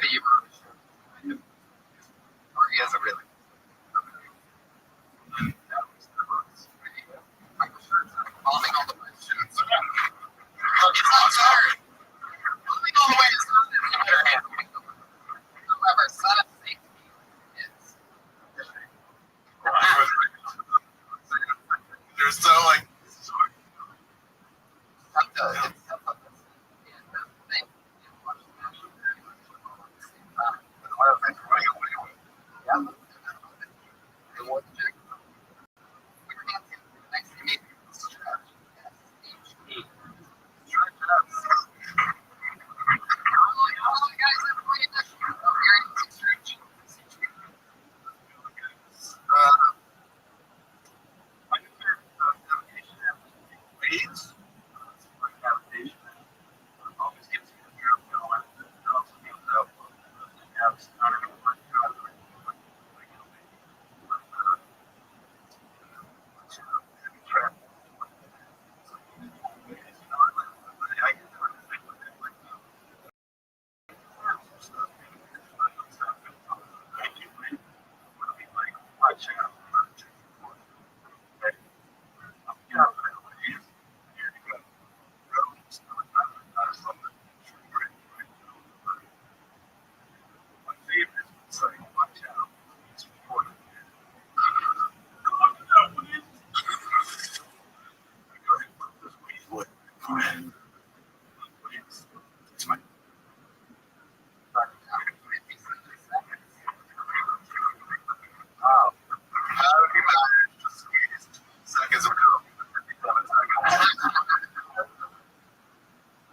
F: maybe you probably should. Or he has a really. That was the books. Bombing all the questions. Look, it's not sorry. Bombing all the way is not in the better hand. However, son of safety is.
B: They're so like.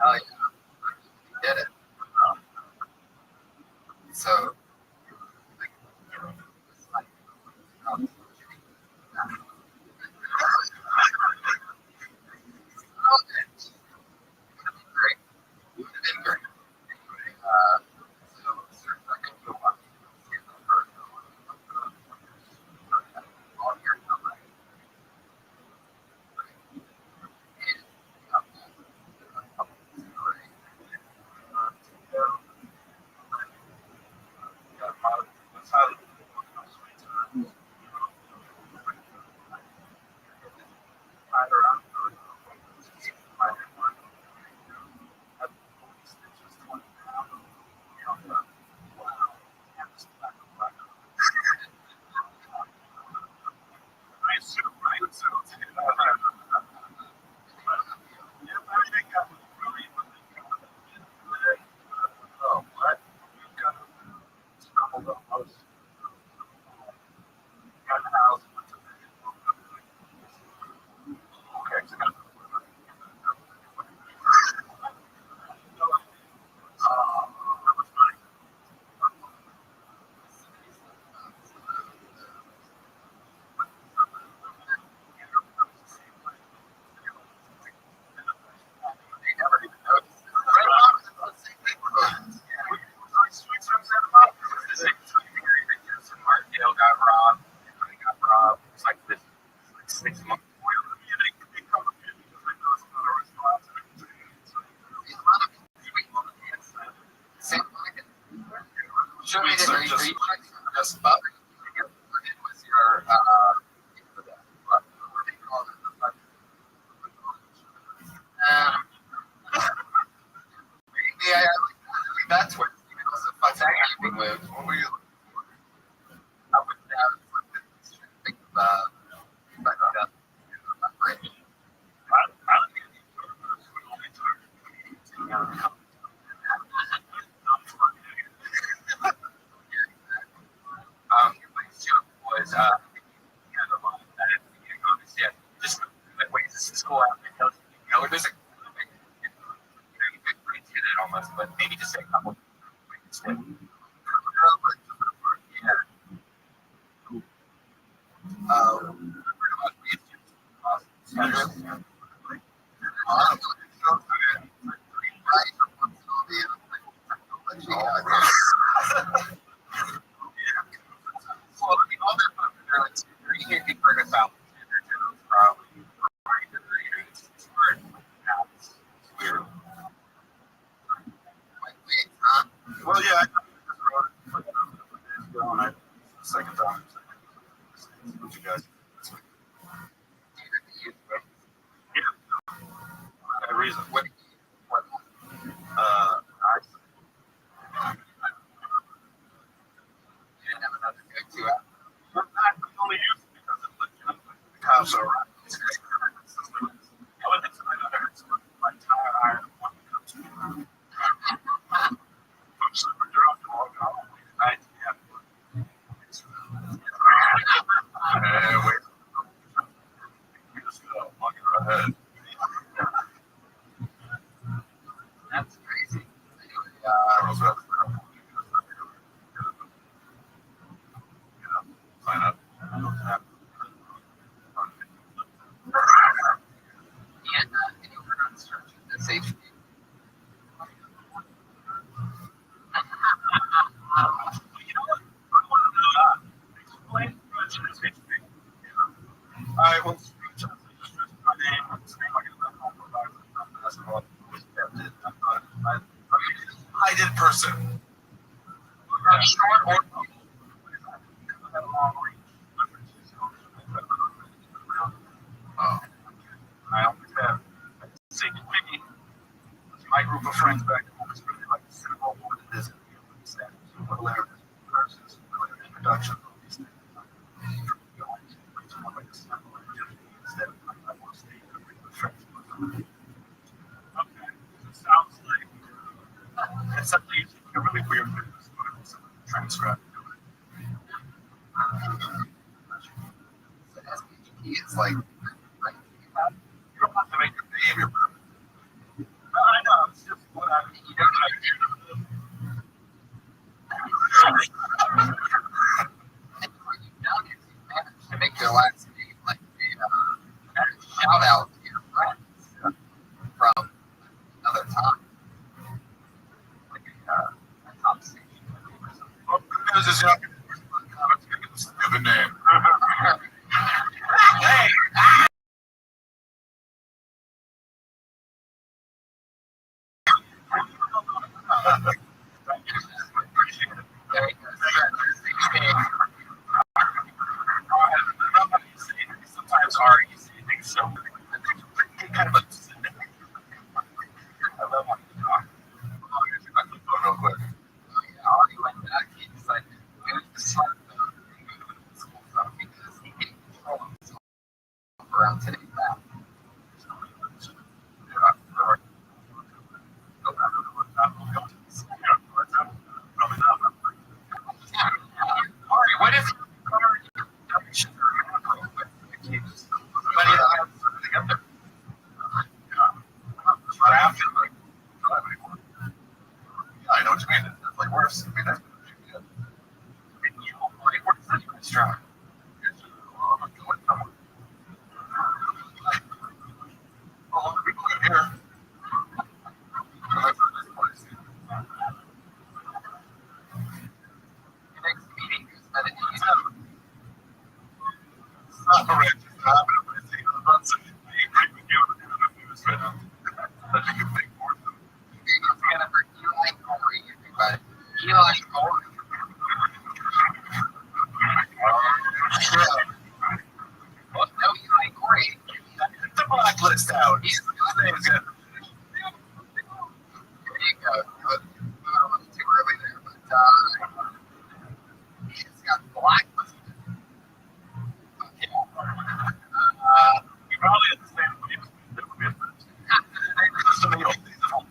F: Oh, yeah. He did it. So, great. It would have been great. Show me the reach. Just above it. Was your what do you call it? Yeah, I like that's what that's actually with. What were you looking for? I would think about bridge. Was obviously just like wait, this is cool. There's a you could read it almost, but maybe just say a couple.
B: Well, yeah. short or long range. I always have say to me, my group of friends back home is really like the cinema more than it is in the open set. So what layer versus introduction of these things. You know, it's more like a cinema instead of like I want to stay with friends. Okay. So it sounds like it's something a really weird business, but it's transcribed.
F: So SPGP is like
B: You don't have to make your behavior perfect. No, I know. It's just what I mean. You don't have to do.
F: to make your last name like a shout out to your friends from another time. Like a top station.
B: Well, the news is young. Comments making the stupid name. Hey!
F: Very good.
B: Sometimes are easy things so kind of a I love when you talk. Oh, here's my phone real quick.
F: He went back. He was like, we were just talking about school stuff because he can control himself around today's back.
B: What if I know what you mean. It's like worse. I mean, that's strong. All the people in here.
F: Next meeting is meditation.
B: Such a good thing for them.
F: Jennifer, Eli Corey, everybody. Eli Corey. Well, no, Eli Corey.
B: Get the blacklist out.
F: He's
B: His name is good.
F: there you go. But, I don't want to too early there, but he's got blacklisted.
B: You probably understand what he was doing. There's so many old things at home.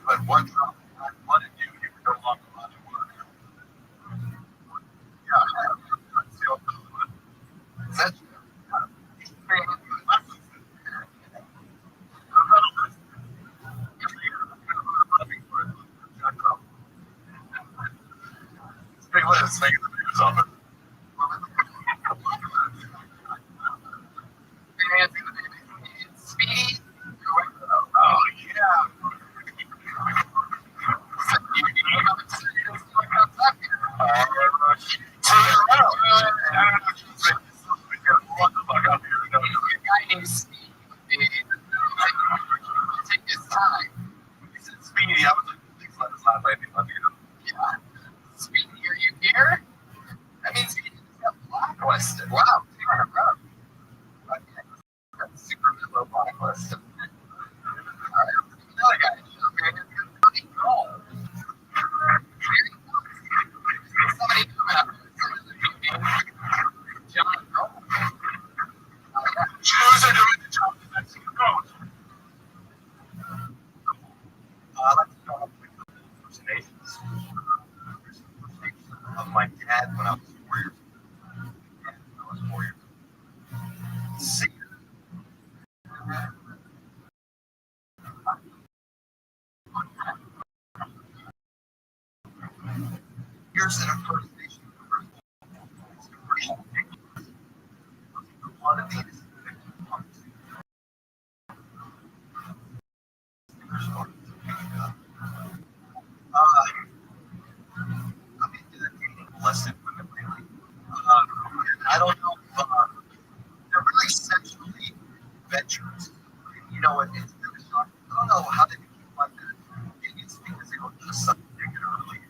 B: But one drop of blood in you, you were no longer allowed to work.
F: Is that true?
B: Big list, making the news of it.
F: Speedy?
B: Oh, yeah. What the fuck up here? No,
F: A guy named Speedy would take his time.
B: he said Speedy. I was like, please let us not let me love you.
F: Yeah. Speedy, are you here? That means Speedy just got blacklisted. Wow, 2 in a row. Okay. That's super low blacklisted. Alright, another guy. Okay, here's Cole. Somebody coming up. John Cole.
B: Jews are doing the job of Mexican coach. I like to start off with the impersonations of my dad when I was 4 years old. And I was 4 years old. Singer. Here's an impersonation. One of these. I'm into the dating lesson women lately. I don't know if they're really sexually adventurous. You know, it's really shocking. I don't know how they became like that. Maybe it's because they don't just suck dick early.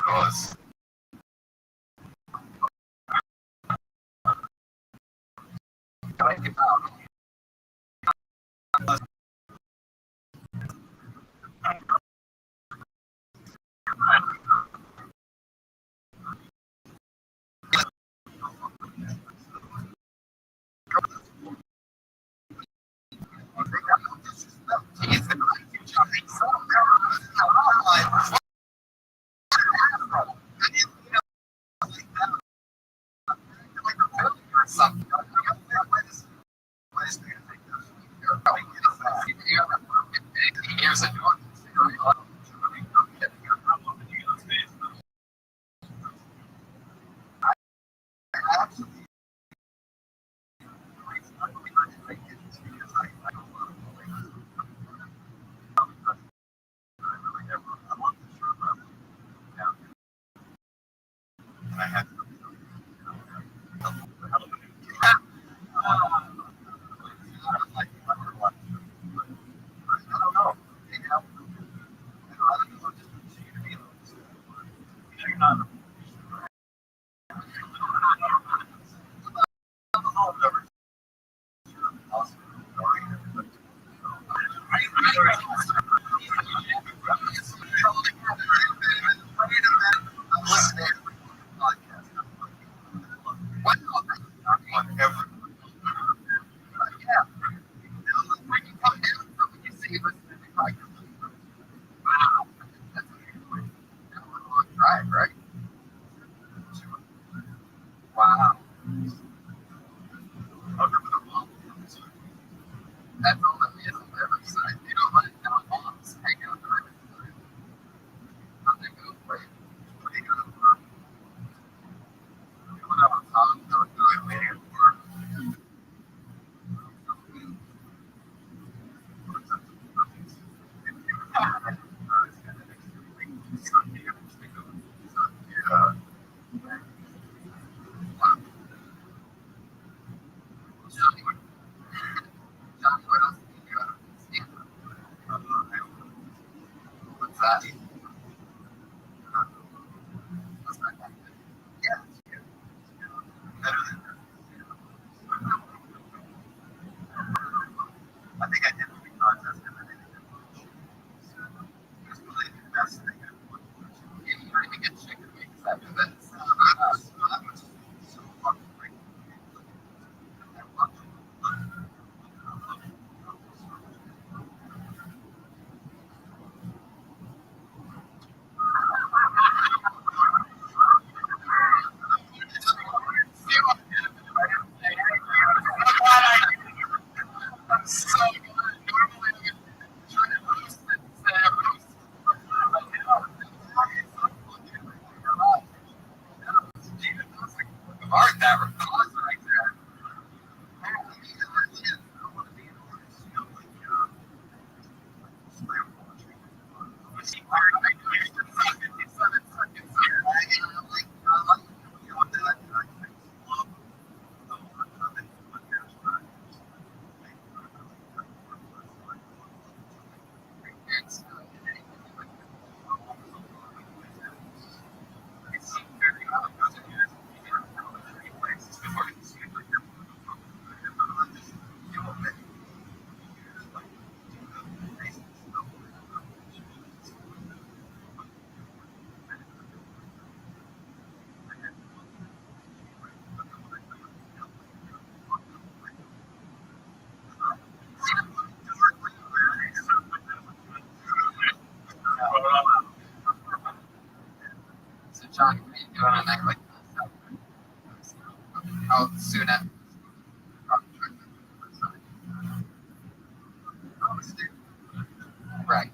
B: Because years ago. Right. Wow. That's all that is on the other side. They don't let down bombs hang out the other side. Nothing goes away. They go to work. Coming up on top, they're going waiting for Johnny, what else did you stand up? What's that? What's that? Yeah, it's good. Better than I think I did movie contest and I didn't get much. It was really the best thing I've ever watched. You don't even get chicken wings after that. That was so fucking great. I loved it. So normally trying to host it, say I'm hosting. Art that recalls right there. So John, what are you doing on that like how soon after right.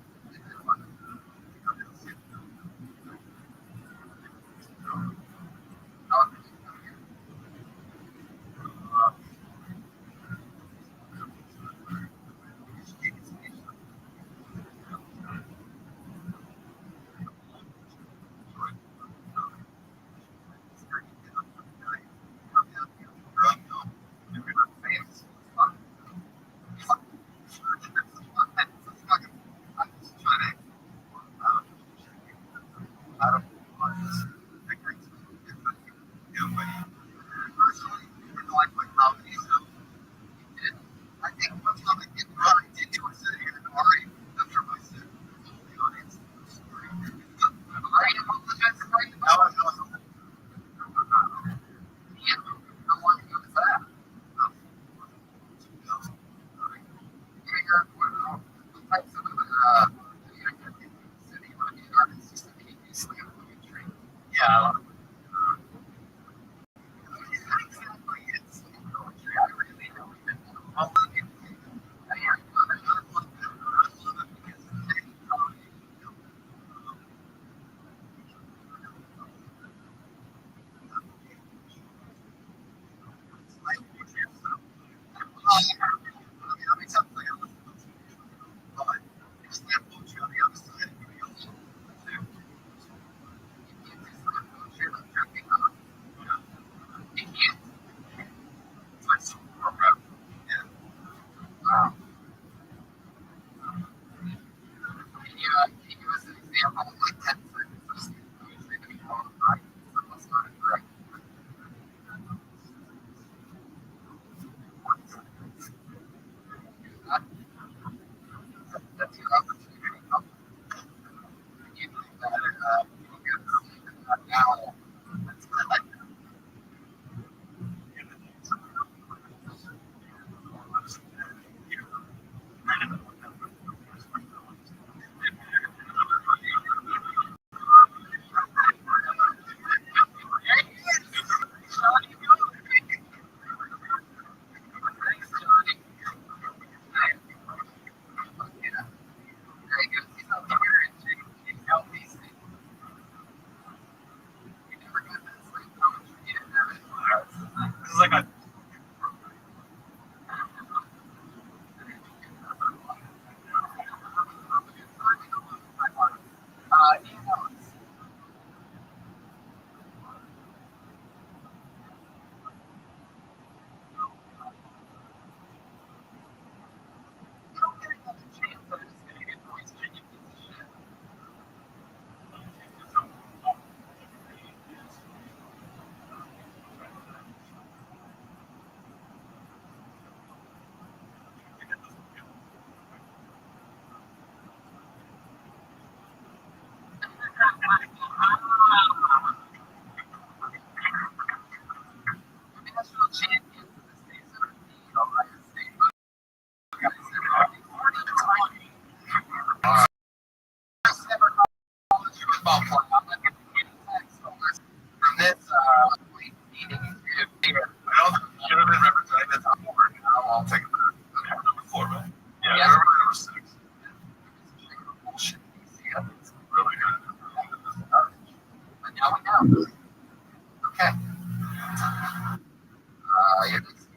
B: You're just,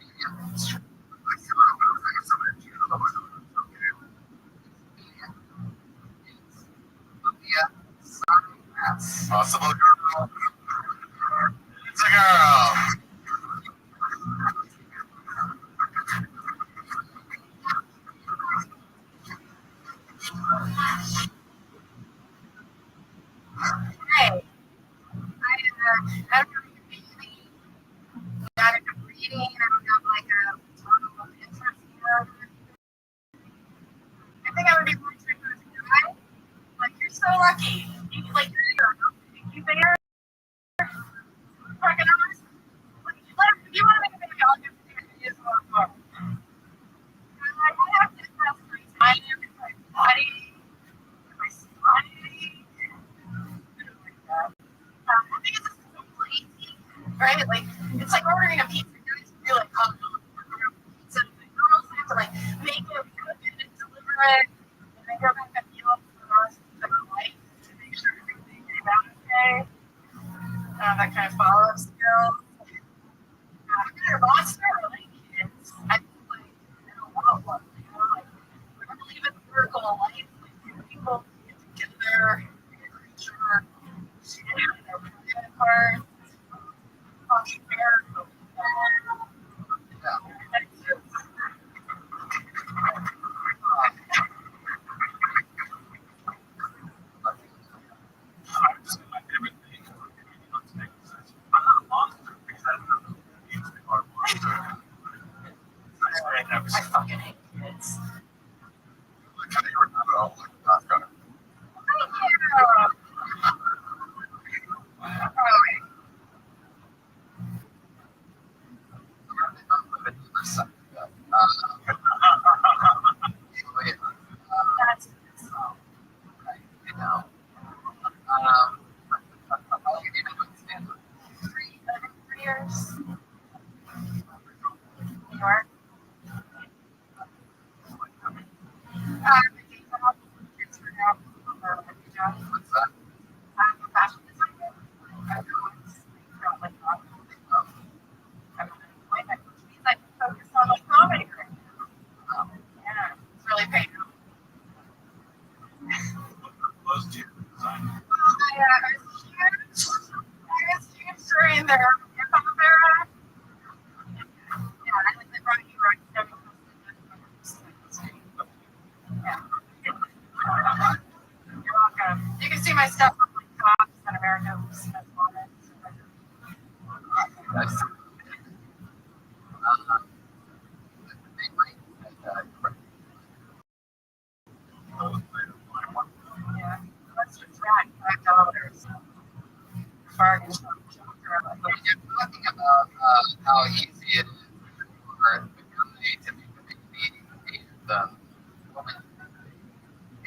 B: possible girl. It's a girl.
C: Hey, I don't know if you got into reading. I don't have like a total of interest here. I think I would be more interested in a guy. Like, you're so lucky. Like, you better recognize. Like, if you want to make a video, I'll just do it. It's more fun. I have to invest my time in my body, my body. I think it's just so lazy, right? Like, it's like ordering a pizza. Guys feel like, oh, no, order a pizza. The girls have to, like, make it, cook it, and deliver it. And then go back and deal with the rest of their life to make sure everything came out okay. That kind of follow-up skills. Your monster, like, kids. I feel like, I don't want one. You know, like, I believe in the miracle of life. Like, people get together, creature. Card, I fucking hate kids. Thank That's I'll give you an example. 3 years. New York. It's for now. What's that? I'm a fashion designer. I'm employment, which means I can focus on like comedy right now. Yeah, it's really paying off. I was huge during their hip hop era. Yeah, I like the Rocky Rock. Yeah. You're welcome. You can see my stuff on like Cops and America. Nice. Yeah, let's just rack $5. Bargain. You're talking about how easy it is for a guy to make a big baby and woman.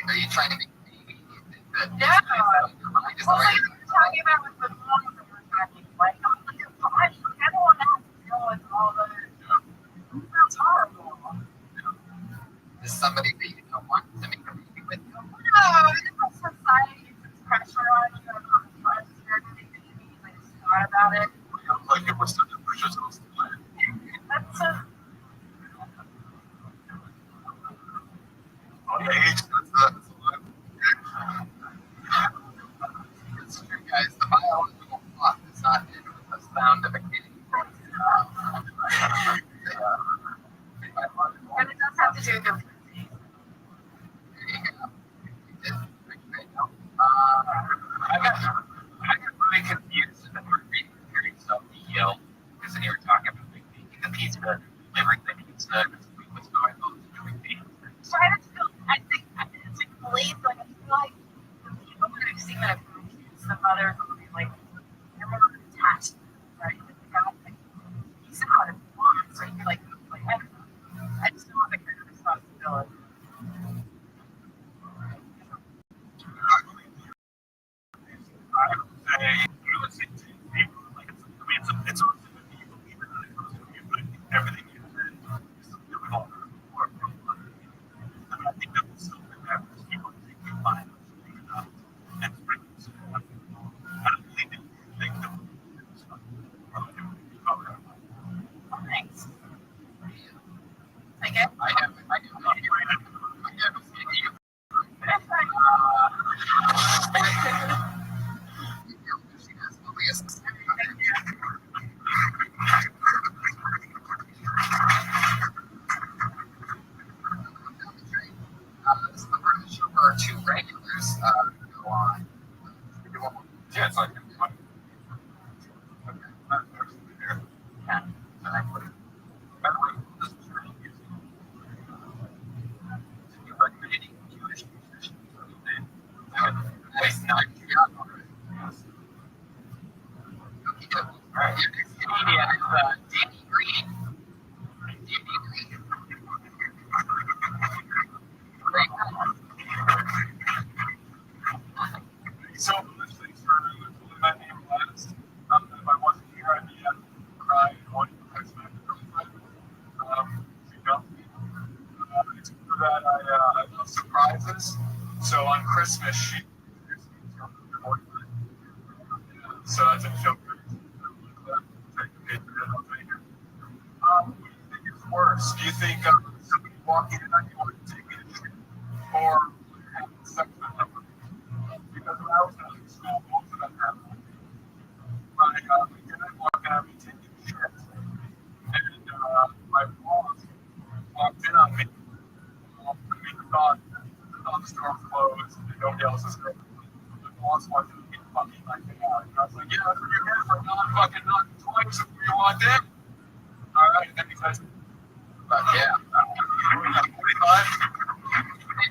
C: Are you trying to make a baby? Yeah. Well, like you're talking about with the moms that we're talking, like, I don't want to have to deal with all the. That's horrible. Is somebody that you don't want to make a baby with you? No, it's a society puts pressure on you and on friends here to make babies. I just thought about it. Like it was such a pressure to play. That's a. Okay, it's true, guys. The biological clock is not in the sound of a kitty. But it does have to do with your I got really confused in the hearing stuff the yell because then you were talking about making the pizza, delivering the pizza, what's going on doing things. So I think it's like believe like I feel like the people that I've seen that have kids, the mothers will be like they're more attached, right? Like the guy like he's out and wants, so you're like I just don't have the kind of responsibility. It's everything you said is difficult. I think that was something that people think you find and
F: Yeah, it's Danny Green.
B: So this thing's for my name last. If I wasn't here, I'd be crying on Christmas. You know, it's for that I love surprises. So on Christmas, she introduced me to her boyfriend. So that's a joke. Take a picture and I'll take it. What do you think is worse? Do you think somebody walking in on you and taking a trip, or having sex with them? Because when I was in school, most of them happened. My dad walking on me taking shit, and my boss walked in on me. We thought the store was closed and nobody else was there. My boss wanted to get fucking knocked out. And I was like, yeah, that's what you're here for. Non-fucking knocked twice before you walked in. All right, and then he says, yeah, 45, 50,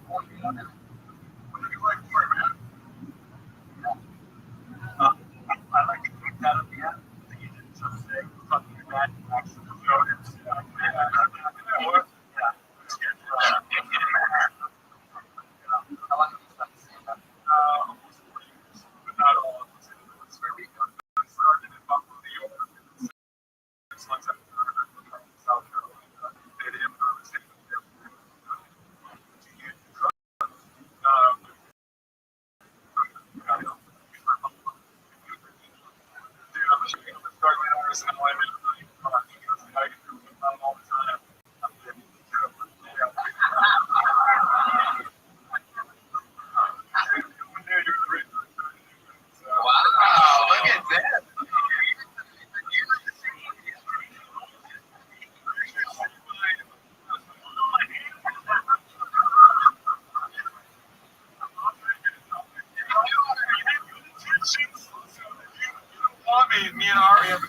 B: 40, what do you like for, man? I like to keep that at the end. You didn't just say, fucking your dad, you actually showed it. Let's get I like to say that. Almost 40 years, but not all of us. It's where we started in Buffalo, New York. 6 months after South Carolina, they didn't understand that wow, look at that. Me and Ari have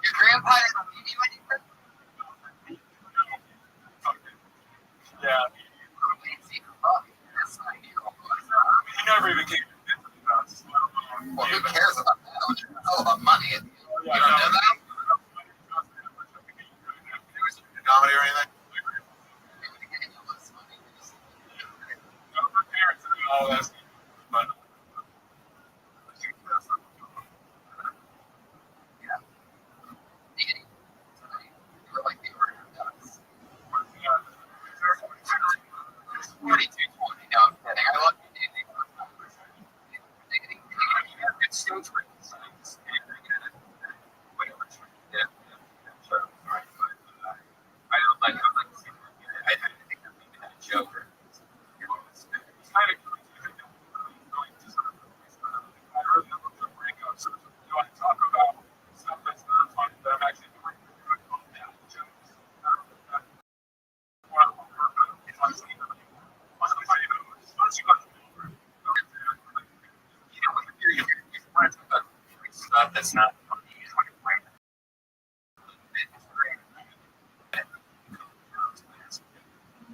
B: Your grandpa didn't leave you anything? Yeah. He never even came to us. Well, who cares about that? It's all about money. You don't know that? Comedy or anything? All that. But yeah. 4220. No, I'm kidding. I love you, Danny. It's so true. Whatever. Yeah. Sure. Right. I don't like. I think I'm making that joke. It's kind of going to sort of. I really love the breakup. So, you want to talk about stuff that's not fun that I'm actually doing? Jokes. Stuff that's not funny. It's great.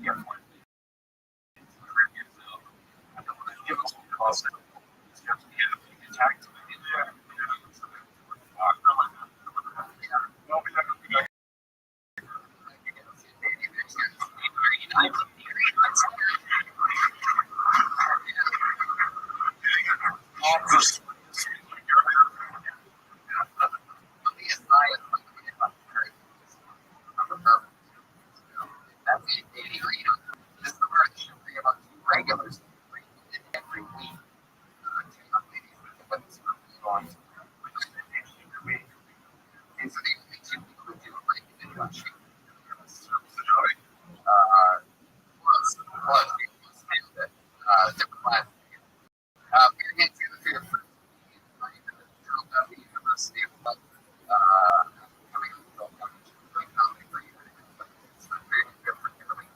B: Yeah. Give us a call. going to week. These are the only two people who do like video sheet. Plus people nailed it. Different class. We're getting to the first at the University of coming up with comedy for you. It's very different comedy.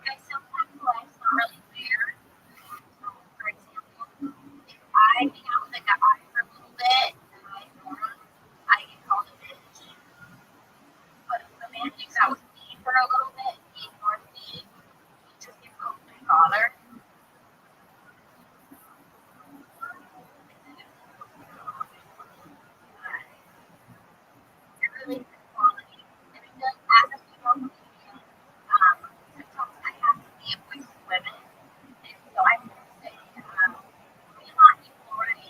C: Guys, sometimes life's not really fair. For example, if I hang out with a guy for a little bit and I get called a bitch. But if a man hangs out with me for a little bit, he ignores me, he just gets called my father. It really is quality. And I feel like as a female comedian, sometimes I have to be a voice of women. And so I can say, we want equal rights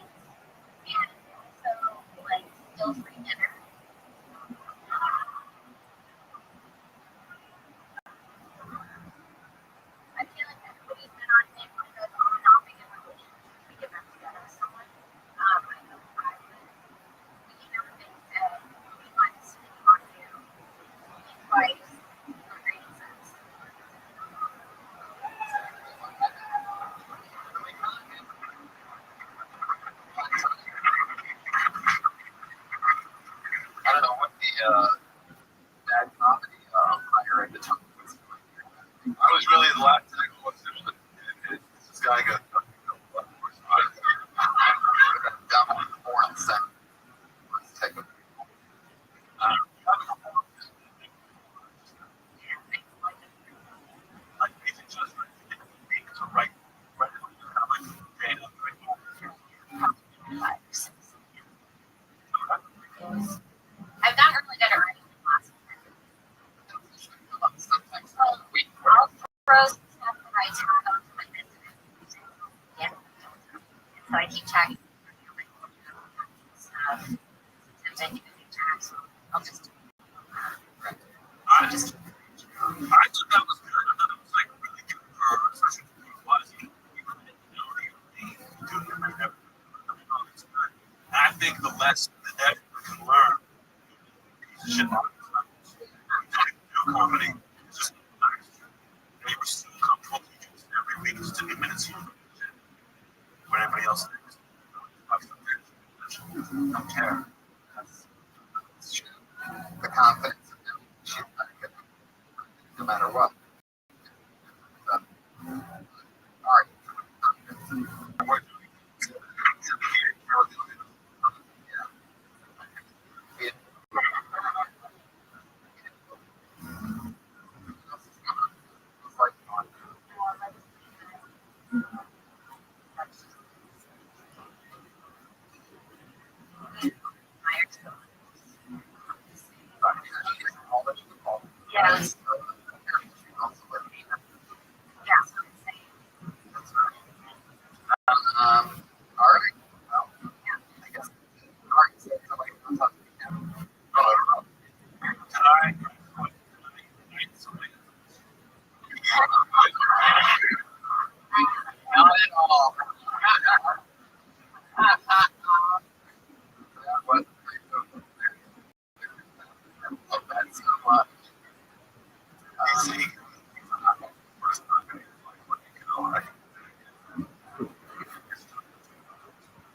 C: and also like still free dinner. I feel like everybody's been on it because I'm not being in a relationship to get back together with someone. I know we can never think that we want to sit on you advice for great sense.
B: I don't know what the bad comedy fire at the time was. I was really the last thing was this guy got down on the board and said, let's take a like basic judgment to write kind of like creative.
C: I've gotten really good at writing in class. Well, I'll throw some stuff that I tag onto my Instagram. Yeah. So I keep tagging stuff. Sometimes I keep a few tags. I'll just do it.
B: I thought that was good. I thought it was like really good for especially for you was you doing it right now. I think the lesson that everyone can learn is shit out of do comedy. It's just nice. They were so comfortable teaching every week, just 2 minutes when everybody else thinks. Don't care. That's shit. The confidence of them, shit, no matter what. All right. We're doing it.
C: Yeah.
B: All right. Well, I guess. All right. So, I'll talk to you again. Tonight, not at all. What? I love that so much. See,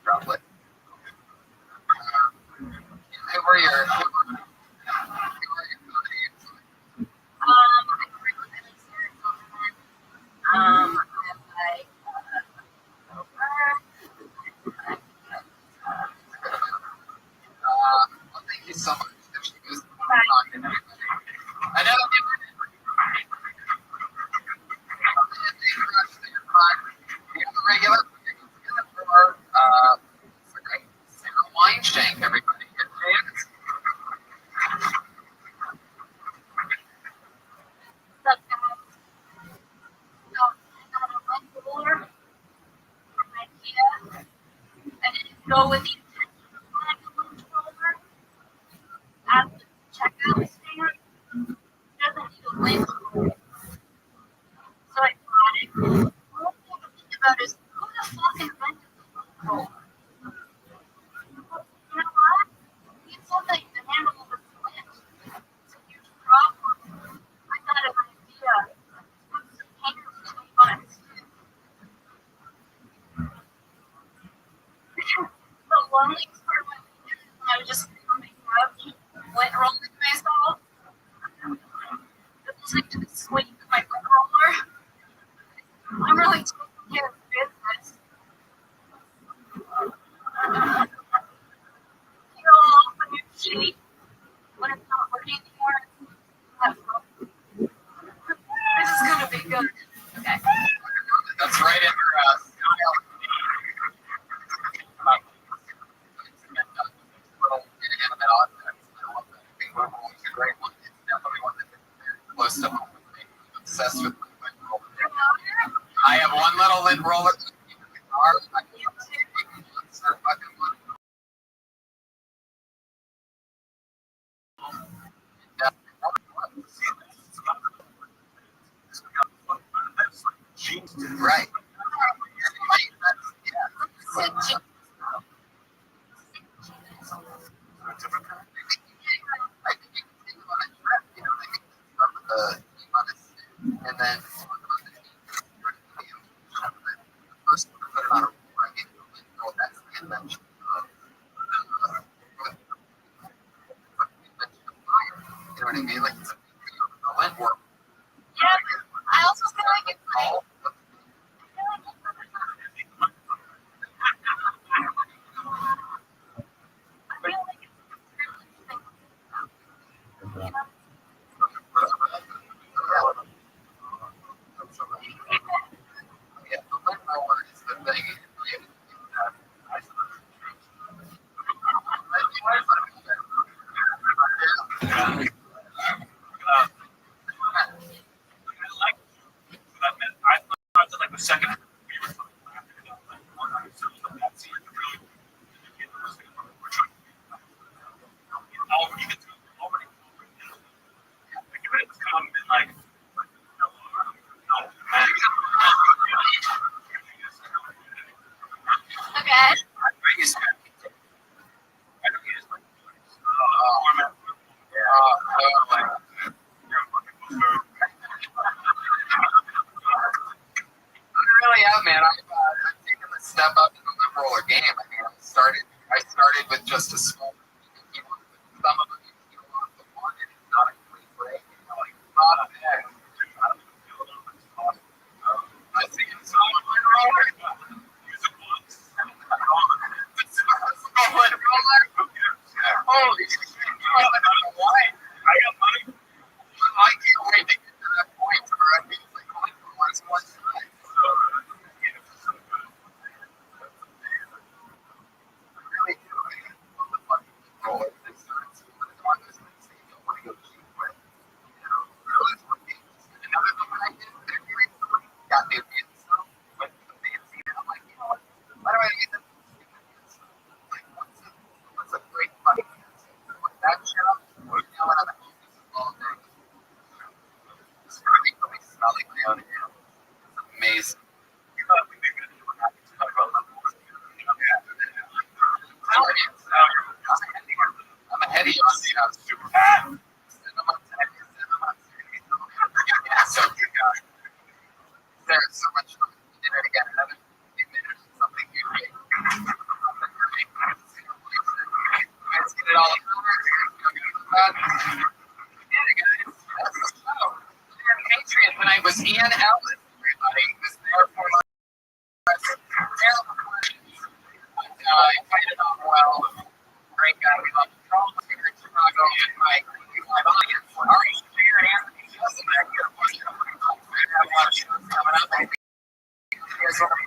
B: probably. Who were your
C: I like Sarah Silverman. I like
B: well, thank you so much. If she was talking to everybody. I know that they were regular for Sarah Weinshank, everybody.
C: stuff that so I got a red ruler from IKEA. I didn't go with the intention of buying a lunch roller. At the checkout stand, it doesn't need a label. swing my foot roller. I'm really taking care of business. You know, off a new sheet when it's not working anymore. This is gonna be good. Okay.
F: That's right in her style. Little inanimate objects. I love that. I think Rothschild is a great one. It's definitely one that's very close to home with me. I'm obsessed with lint roller. I have one little lint roller in the car. I can't take months or fucking months. Right. Yeah. And then first put it on a that's the invention of you know what I mean? Like the lint work.
C: Yeah, I also feel like it's like
F: Yeah, the lint roller is the thing.
B: The second
C: okay.
F: Really have, man. I've taken the step up in the lint roller game. I mean, I started with just a small. Some of them you peel off the one, and it's not a clean break. You know, like not a bag. I think it's all lint roller. Holy shit! Why?
B: I got money.
F: I can't wait to get to that point where I mean, like, once one time. I really do. I love the fucking roller. They started to put it on this and say, "I want to go cheap with." You know, really for me. Another thing I did, I recently got new kids stuff with the fancy, and I'm like, you know what? Why do I need this stupid kid stuff? Like, what's a great fucking kid stuff? Like that shit up. You know what? I'm at home all day. It's really smelling my own hair. It's amazing.
B: You thought we could talk about
F: I'm a heady on the super fan. So you got there's so much fun. We did it again. Another 15 minutes. Something new. Let's get it all over. Patriot tonight was Ian Ellis. Everybody was there for terrible questions. But I played it off well. Great guy. We love Charles here in Chicago. And my audience. Are you here? Anthony Justin back here. We have a lot of shows coming up. You guys want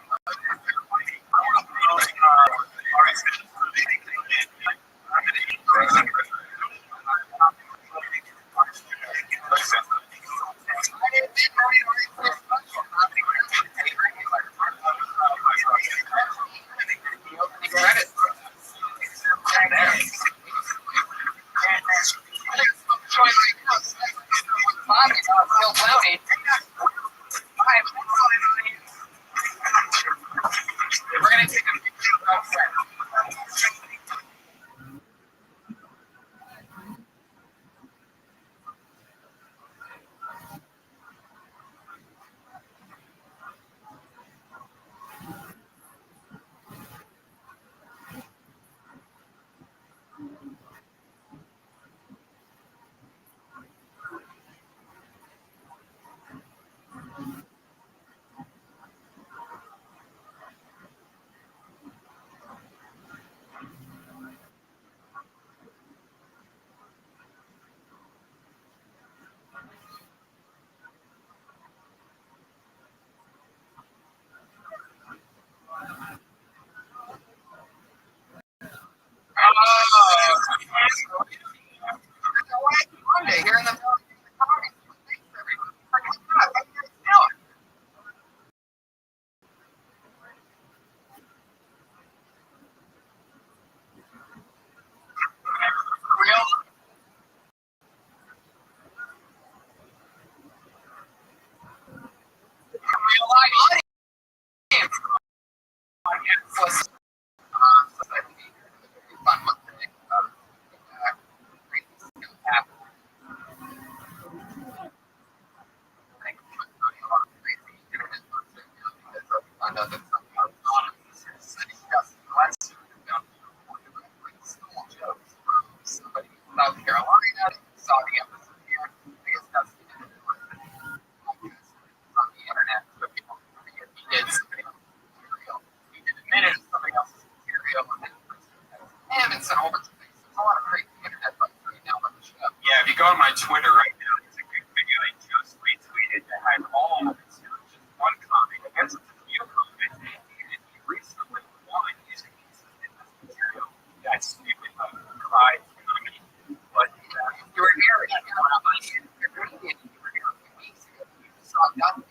F: young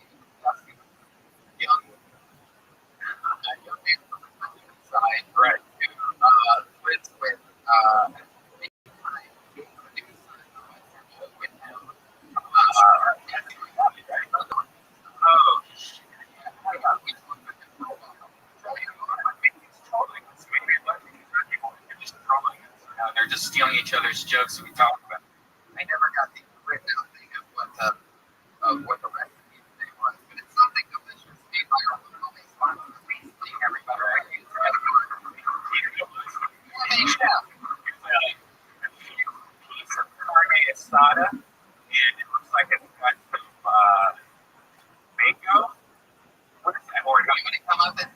F: young man from the countryside, right? Who lives with they're just stealing each other's jokes and we talk about it. I never got the written out thing of what the recipe today was, but it's something delicious made by our local restaurant. Feasting everybody. Piece of carne asada, and it looks like it's got some mango. What is that? Or not going to come up and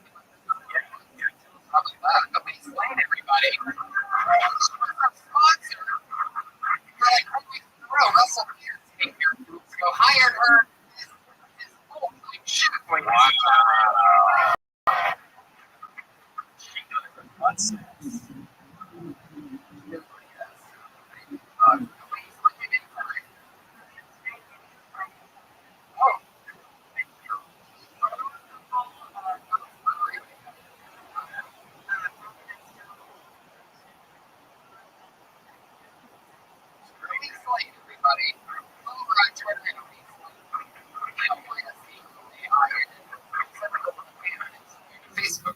F: probably that. Nobody's playing everybody. Sponsor. You're like, holy throw, Russell Pierce came here 2 weeks ago, hired her. His whole shit is going on. She does it. What's this? Facebook.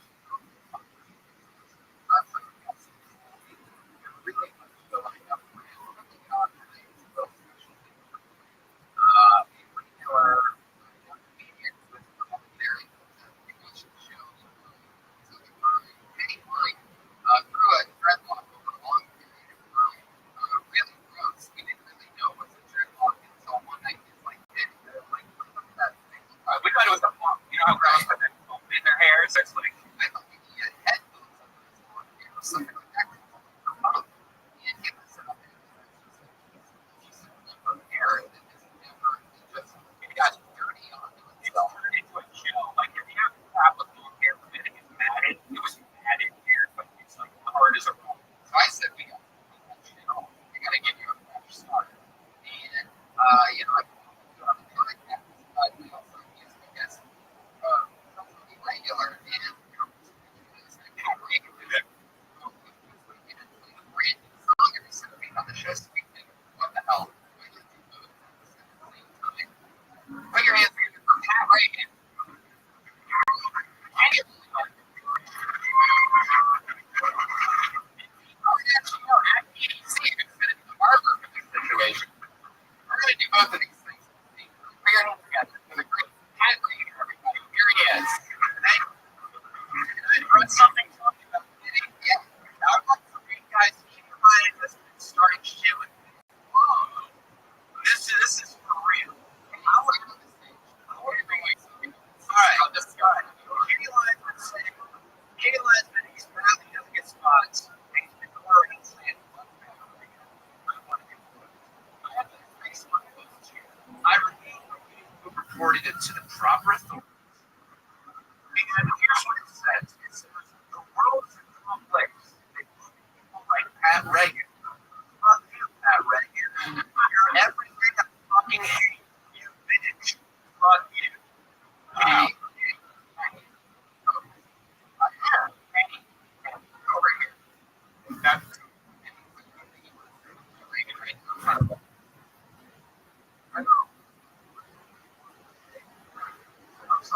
F: We thought it was a funk. You know how girls put that foam in their hair? So it's like, I thought maybe he had headphones on or something like that. He had given us up hair and it got dirty on it. It turned into a gel. Like if you have a long hair from it, it's matted. It was matted hair, but it's like hard as a rock. So I said, we got to give you a fresh start. And, I like that. But we also use, I guess, regular and, song every single week on the show, so we think, what the hell? Put your hands together for Pat Reagan. Actually, no, at EDC, it's going to be the barber for this situation. We're going to do both of these things. Put your hands together for the great Pat Reagan, everybody. Here he is. I wrote something talking about knitting. Yeah. Now I want some of you guys to keep in mind this starting shit with me. Whoa. This is for real. How are you on this stage? How are you doing? Alright, I'll just go ahead. Katie Lyons would say, Katie Lyons been these badly doesn't get spots. Things been blurry and slanted. I have to face my clothes here. I reported it to the proper authorities. And here's what it says. It says, the world is a complex. People like Pat Reagan. Fuck you, Pat Reagan. You're everything I fucking hate. You bitch. Fuck you. Wow. Over here. That's Reagan right in front of him. I know. I'm sorry.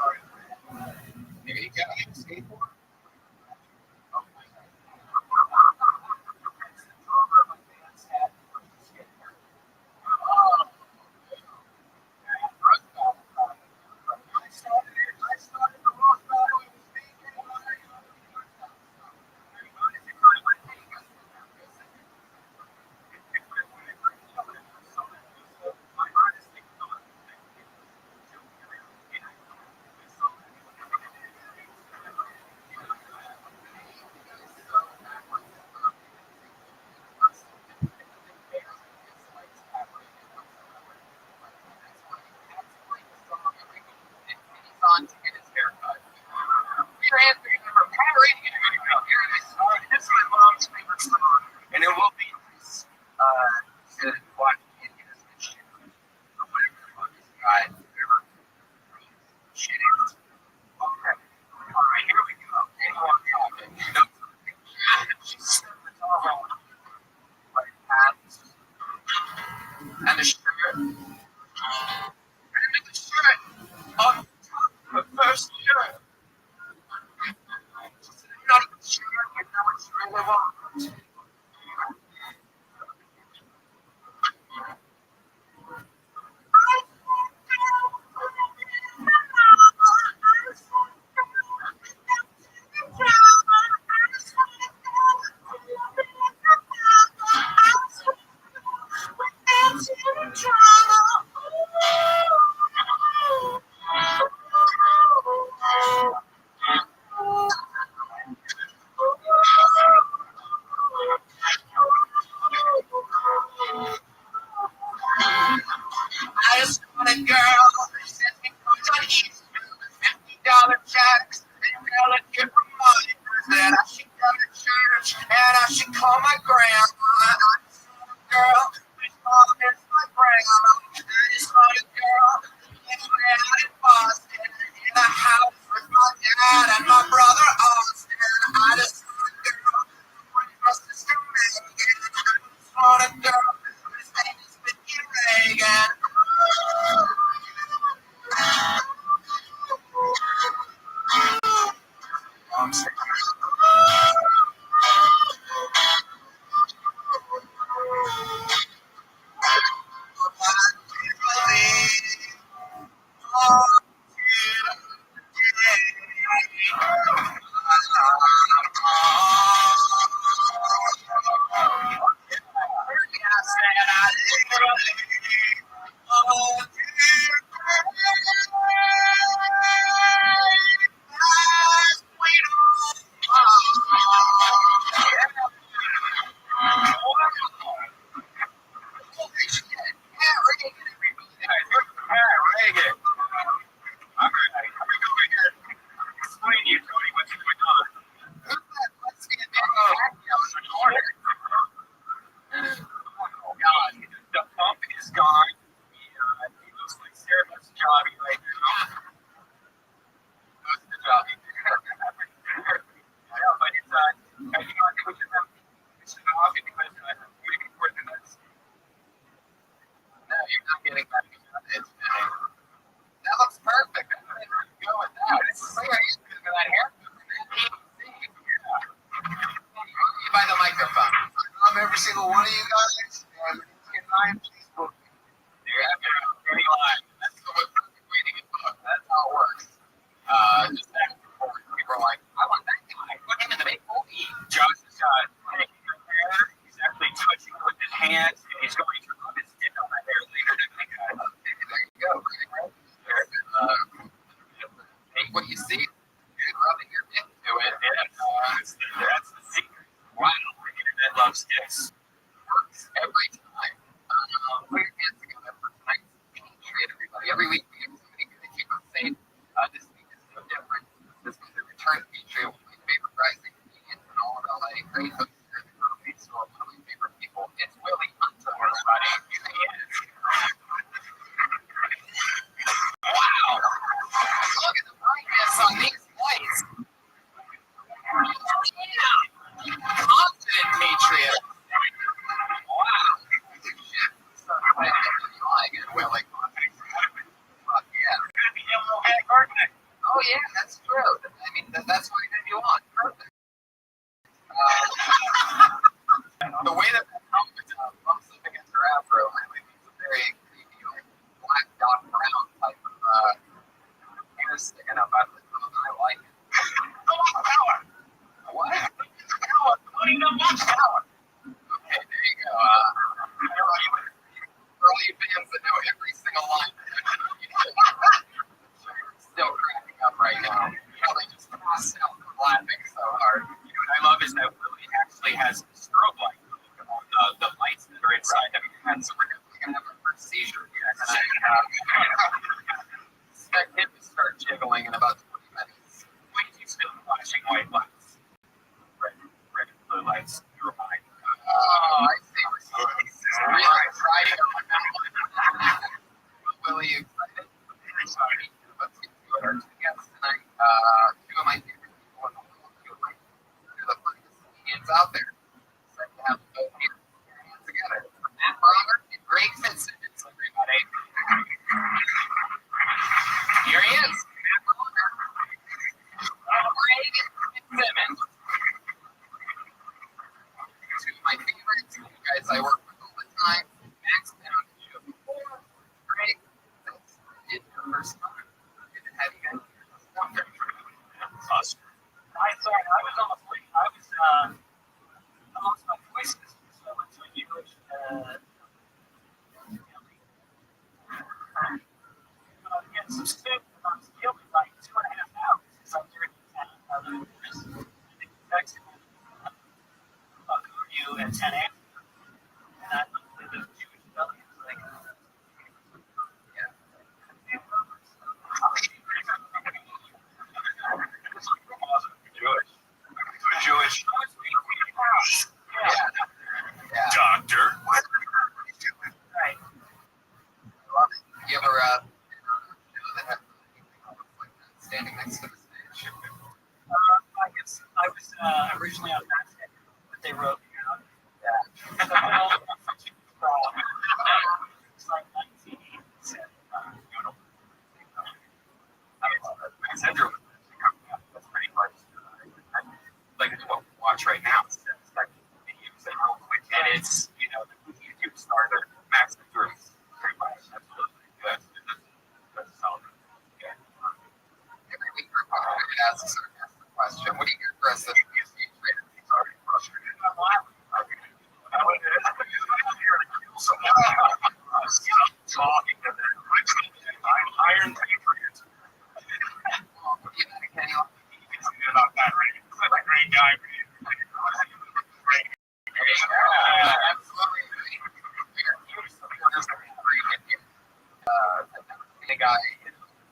F: you right now. Good job. I know, but it's I think we should have coffee because maybe more than this. No, you're not getting that. That looks perfect. I'm going to go with that. It's so easy because of that haircut. You buy the microphone. Every single one of you guys. And please book me. There you go. Any line. That's the perfect way to get booked. That's how it works. Just that people are like, I want that guy. Put him in the big movie. Josh is taking your hair. He's actually touching it with his hands, and he's going to rub his dick on my hair later tonight. There you go. Take what you see and rubbing your dick to it. That's the secret. Wow. The internet loves dicks. Works every time. Put your hands together for tonight's Patriot, everybody. Every week we have somebody good to keep us safe. This week is no different. This week the return Patriot with my favorite rising comedians in all of LA. Great host here in the comedy store. One of my favorite people. It's Willie Hunter, everybody. Here he is. Wow. Look at the brightness on these lights. Yeah. Confident Patriot. Wow. Shit. Willie. Oh yeah, that's true. I mean, that's what you want. Perfect. The way that bumps up against her afro, really, it's a very creepy, like black dot brown type of hair sticking up out of the top. I like it. Power. What? Power. Power. Okay, there you go. For all you fans that know every single line, still cracking up right now. Probably just passed out from laughing so hard. You know what I love is that Willie actually has strobe light on the lights that are inside of your head. So we're definitely going to have our first seizure here tonight. Expect him to start jiggling in about 20 minutes. Wait, you still flashing white lights? Red and blue lights. You're fine. Oh, I see. Really excited on that one. Willie, you excited? Sorry. Let's get to it. Our two guests tonight, two of my favorite people in the world, they're the funniest comedians out there. Excited to have them both here. Hands together. Matt Brommer and Greg Fitzsimmons, everybody. Here he is. Matt Brommer. Greg Fitzsimmons. Two of my favorites. You guys I work with all the time. Max been on the show before. Greg, this is your first time. Good to have you guys here. Awesome. I was almost late. I lost my voice this week, so I went to a Jewish getting some steak and I was killed in like 2.5 hours since I was here in town. Texted me about you at 10 a.m. And I looked at the Jewish belly and was like, yeah. Jewish. Yeah. Doctor. What? Right. You ever standing next to the stage? I guess I was originally on that stage, but they wrote me out. Yeah. It's like 1987. That's pretty much like what we watch right now. It's like videos that real quick edits, the YouTube starter, Max through. Pretty much, absolutely. That's solid. Yeah. Every week we're going to ask the question. What do you hear for us this week? He's already frustrated. I'm laughing. Talking to them. I'm Iron Patriots. What do you think, Kenny? About that, right? He's a great guy. Great. Absolutely. The guy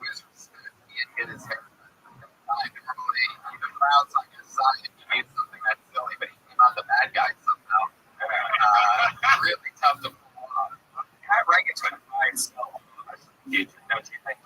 F: who's hit his hair. Normally, the crowd's on his side if he made something that's silly, but he came out the bad guy somehow. Really tough to pull off. Right gets to find still. Don't you think?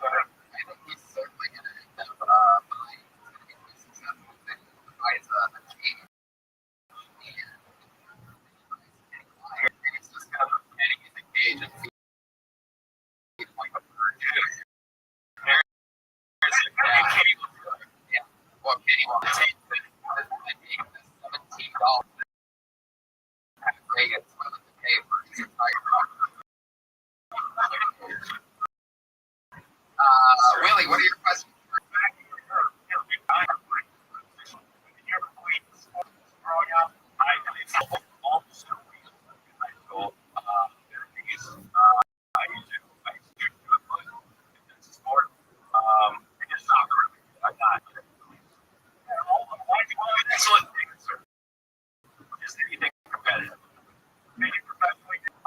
F: want to taste it. $17 at Vegas willing to pay for his entire property. Willie, what are your questions?
B: Excellent answer. Is anything competitive? Maybe professionally? No.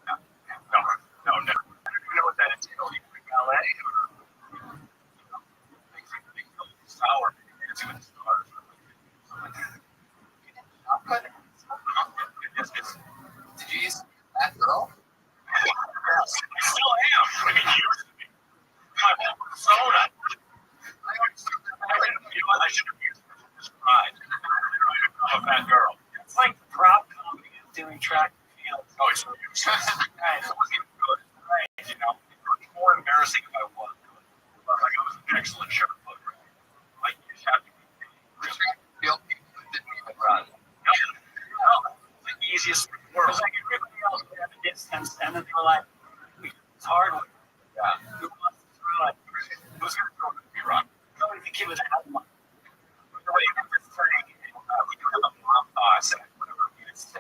B: I don't even know what that entails. You play ballet or sour into the stars.
F: Did you use that girl?
B: Yes, I still am. I mean, you used to be. My whole persona. You know what? I should have used it as pride. I'm a fat girl. It's like prop comedy and doing track and field. Oh, it's right. It wasn't even good. Right. You know, it would be more embarrassing if I was good. But like I was an excellent shot putter. Like you just have to be.
F: Track and field people that didn't even run.
B: No, it's the easiest thing in the world. It's like everybody else would have a distance, and then they were like, it's hard.
F: Yeah.
B: Who wants to throw it? Who's going to throw it? Be wrong. No, if the kid was out of money. The way you're just turning, we do have a mom set, whatever it is.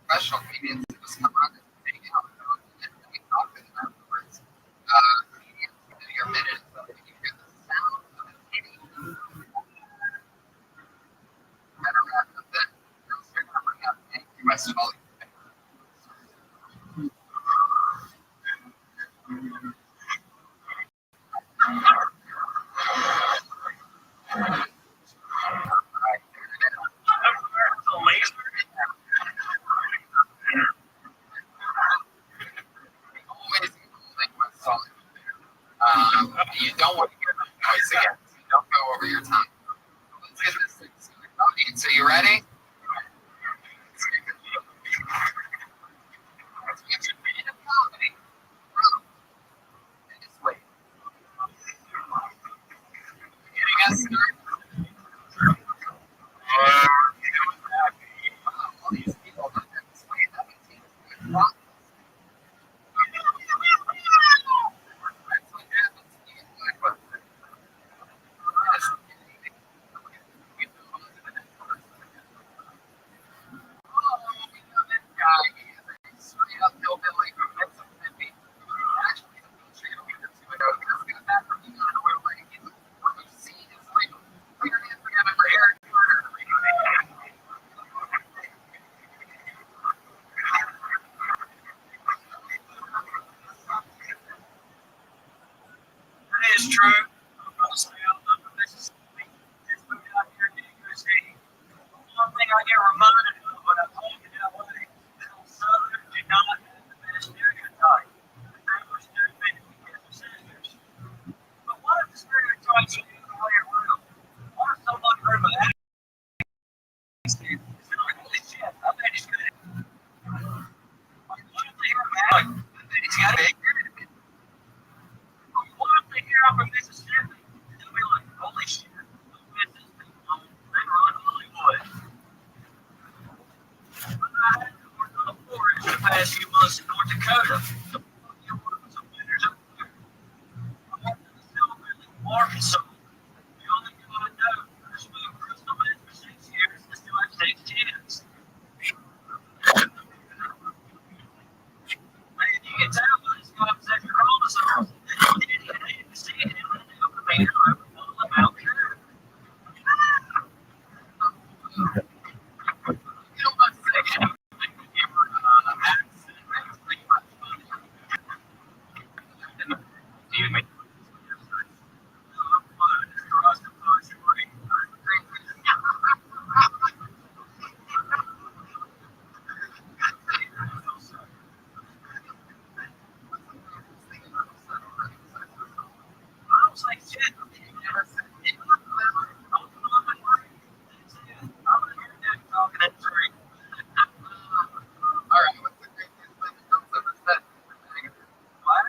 F: Professional comedians just come on and hang out and we talk to them afterwards. Comedians do your minute, so you hear the sound of an idiot. Better wrap up then. Girls are coming up and you must follow. You don't want to hear that noise again. So don't go over your time. Let's get this thing started. So you ready? Let's get your minute of comedy. And just wait. Getting us started. All these people that have displayed that is true. I'm going to stay out of Mississippi. Just moved out here to Tennessee. One thing I get reminded of when I'm talking to LA is on Southern do not have the best stereotype. They were stupid because of sisters. But what if the stereotypes are the other way around? What if someone heard of an accent? Is it like, holy shit, I bet he's good at it. Like, what if they hear him out? I bet he's got it. What if they hear I'm from Mississippi? And they'll be like, holy shit, those Mississippi people, they run Hollywood. I had to work on a forage the past few months in North Dakota. You know, some winters up there. I went to the silver in Arkansas. The only guy I know who smoked crystal meth for 6 years and still has takes 10s. Man, you can tell by this guy's extra chromosomes. He didn't even need to see it. He let it open the man over full of out there. You know what I'm saying? You were accent, man. It's pretty much funny. You make I'm fine. It's cross the function rate. I was like, shit. Talking at 3. All right, what's the greatest thing that comes up as that? What?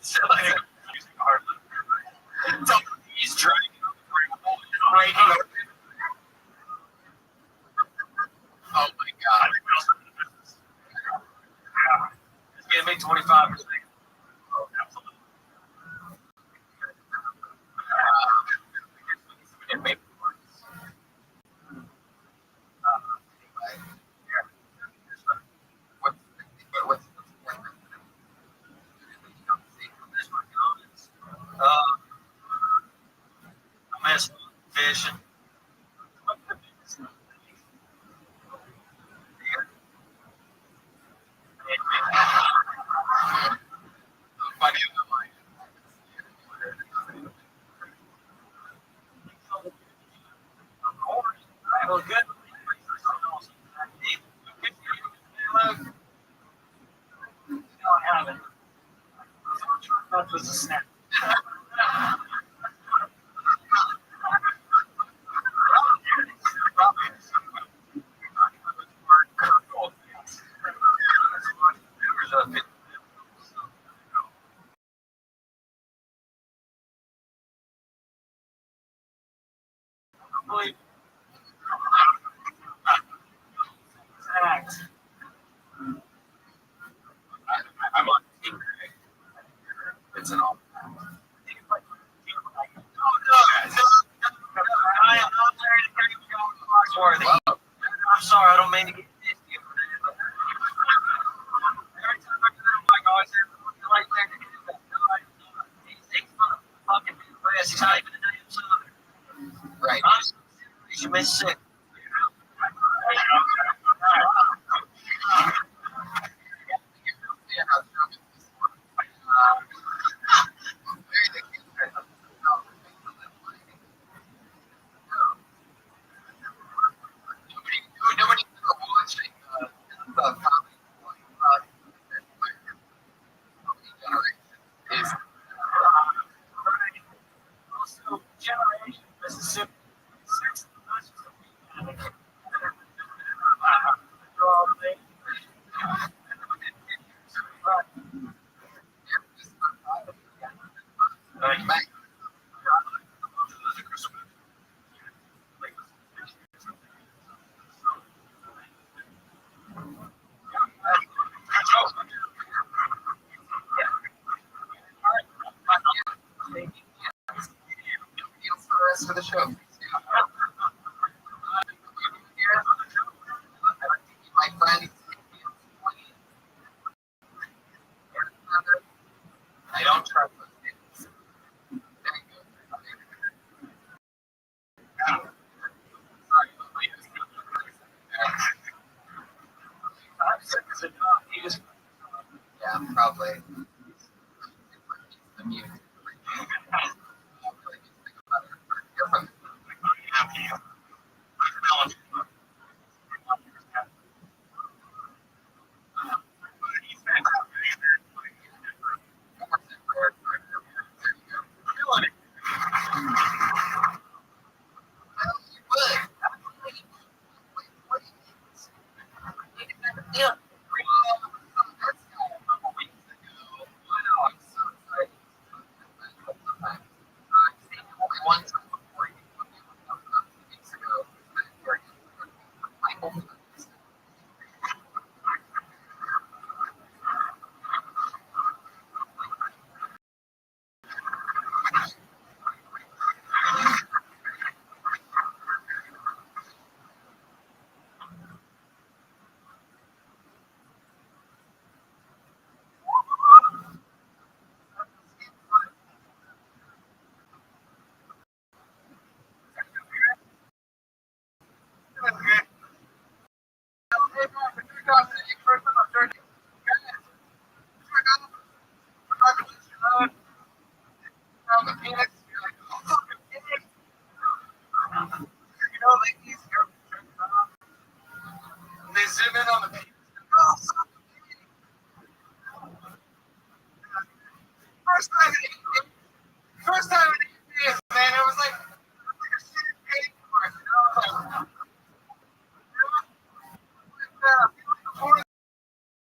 F: So like, he's dragging on the breaking up. Oh my god. It's gonna make 25%. Oh, absolutely. It may be worse. Anyway, yeah. What's the point? I miss fishing. Funny, well, good. I haven't. That was a snap. I'm on team. It's an all. I am not there to bring you on Foxworthy. I'm sorry, I don't mean to get this to you. Every time I come out, like always, you're right there to do that. He's fucking Midwest. He's not even a damn Southern. Right. You should miss sick. Nobody watching the comedy is also generation Mississippi. For the rest of the show. My friend, I don't trust those kids. Yeah, probably. Yeah. One time before you weeks ago, they zoom in on the penis. First time in 8 years, man, it was like a shit paid for it.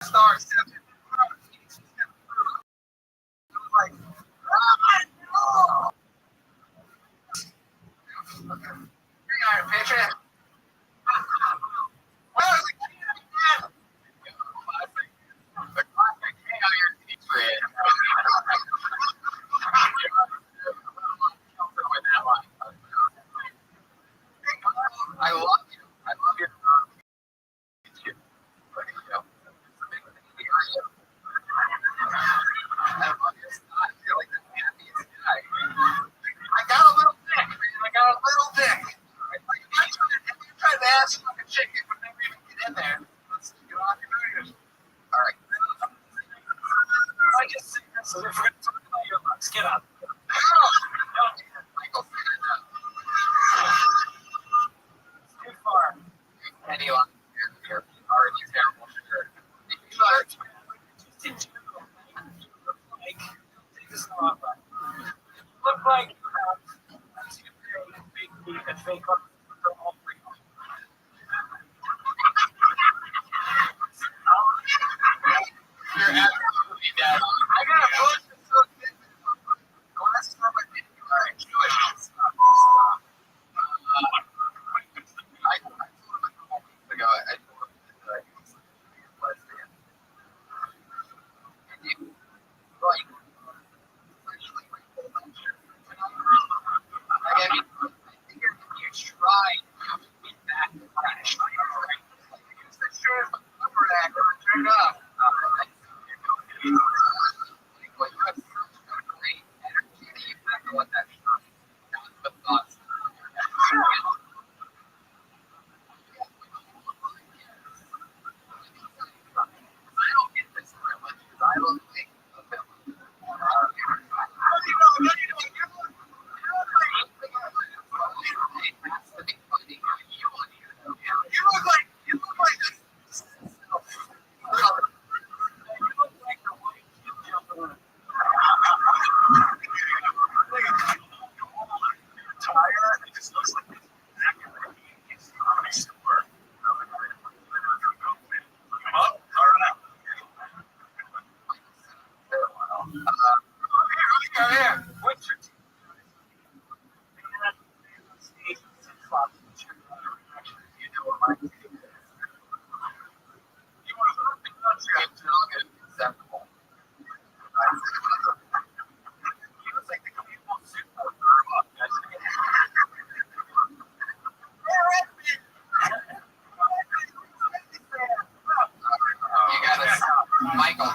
F: Stars. It was like Get up. Too far. Anyway, you're already terrible. Look like you have big feet and fake arms for all three. You're absolutely dead. I got a push. Glasses on my video. All right, do it. Stop. I told him a couple weeks ago. I told him that he was lesbian. And he like literally like pulled that shit. Like, I mean, I figured if you try to beat that crash, right? Like, use the shirt as a cover act or turn it up. Like, you have such a great energy that you have to let that shot down the thoughts. I don't get this privilege because I don't think of him. You look like this. What's your acceptable. You gotta stop. Michael.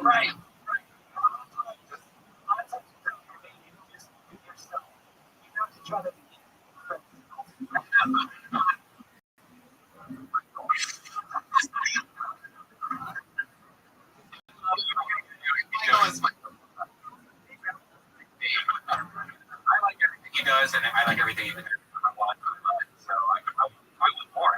F: Right. I like everything he does, and I like everything he does. So I want more.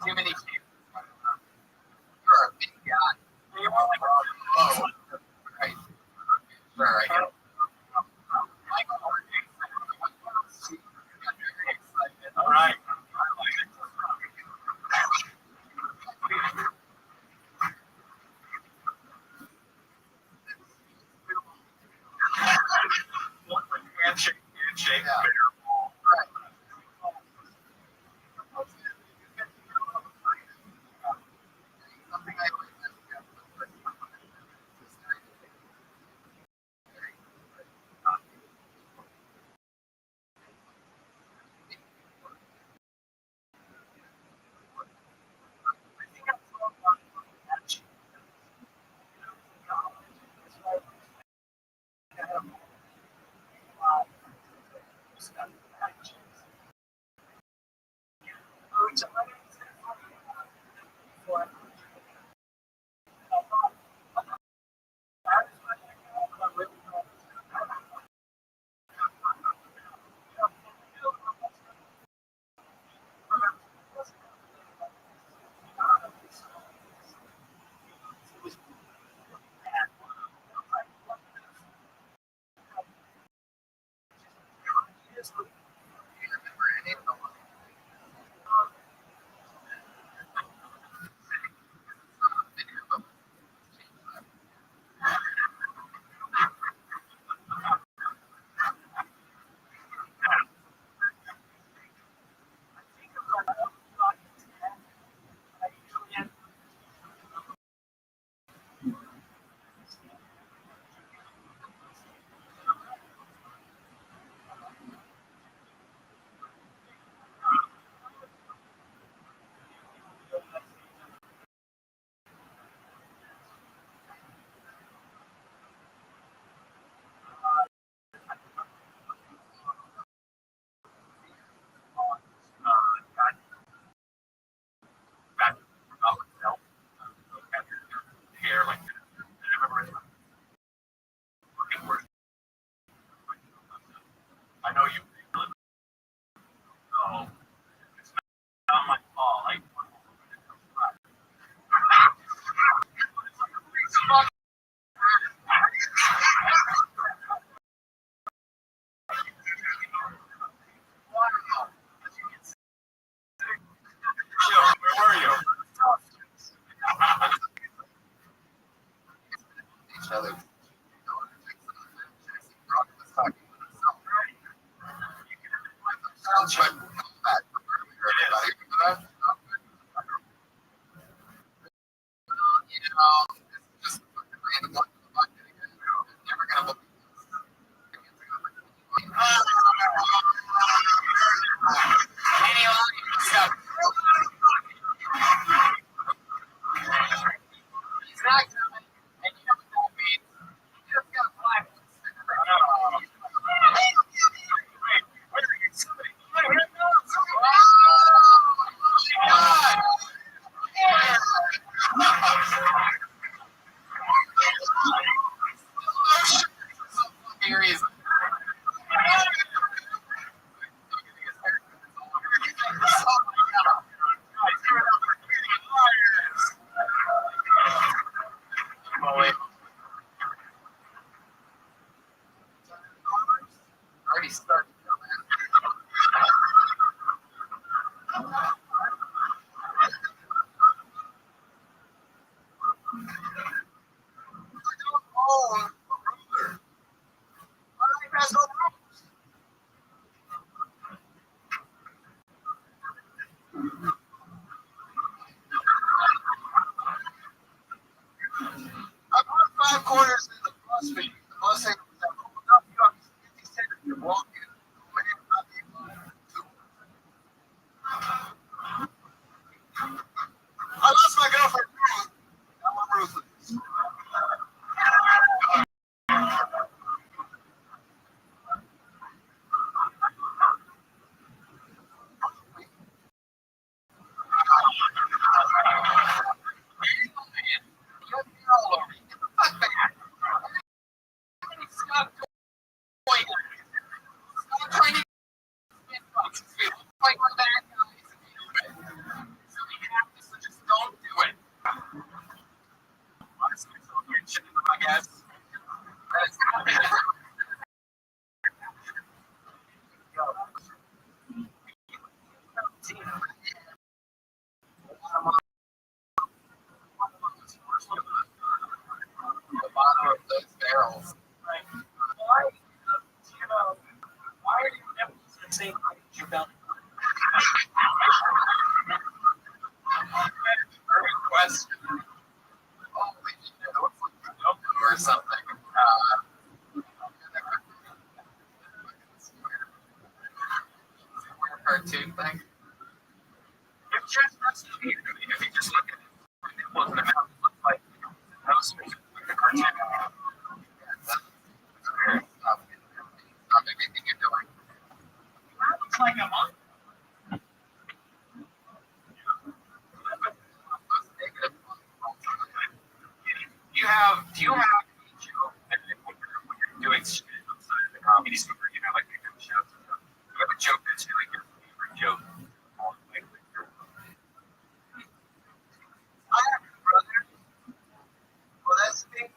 F: Too many people. You're a big guy. Oh, right. Sure, I get it. All right. Handshake. Yeah.
B: remember any of them?
F: I know you. Oh, it's not my fault. Where were you?
B: Each other. Sounds like everybody. It's just random luck. Never gonna believe theories. Already started. I bought 5 quarters in the bus fee. The bus ain't you're walking. I lost my girlfriend. I'm ruthless. Stop trying to just don't do it. Honestly, so good shit, I guess. The bottom of those barrels.
F: Why are you never saying you found
B: Question. Or something. Cartoon thing.
F: If just that's if you just look at it, it wasn't a mountain, it looked like a house or like a cartoon.
B: Stop everything you're doing.
F: That looks like a monk. Do you have a joke that when you're doing shit outside of the comedy store, you know, like picking shows and stuff? Do you have a joke that's like your favorite joke?
B: I have a brother. Well, that's me.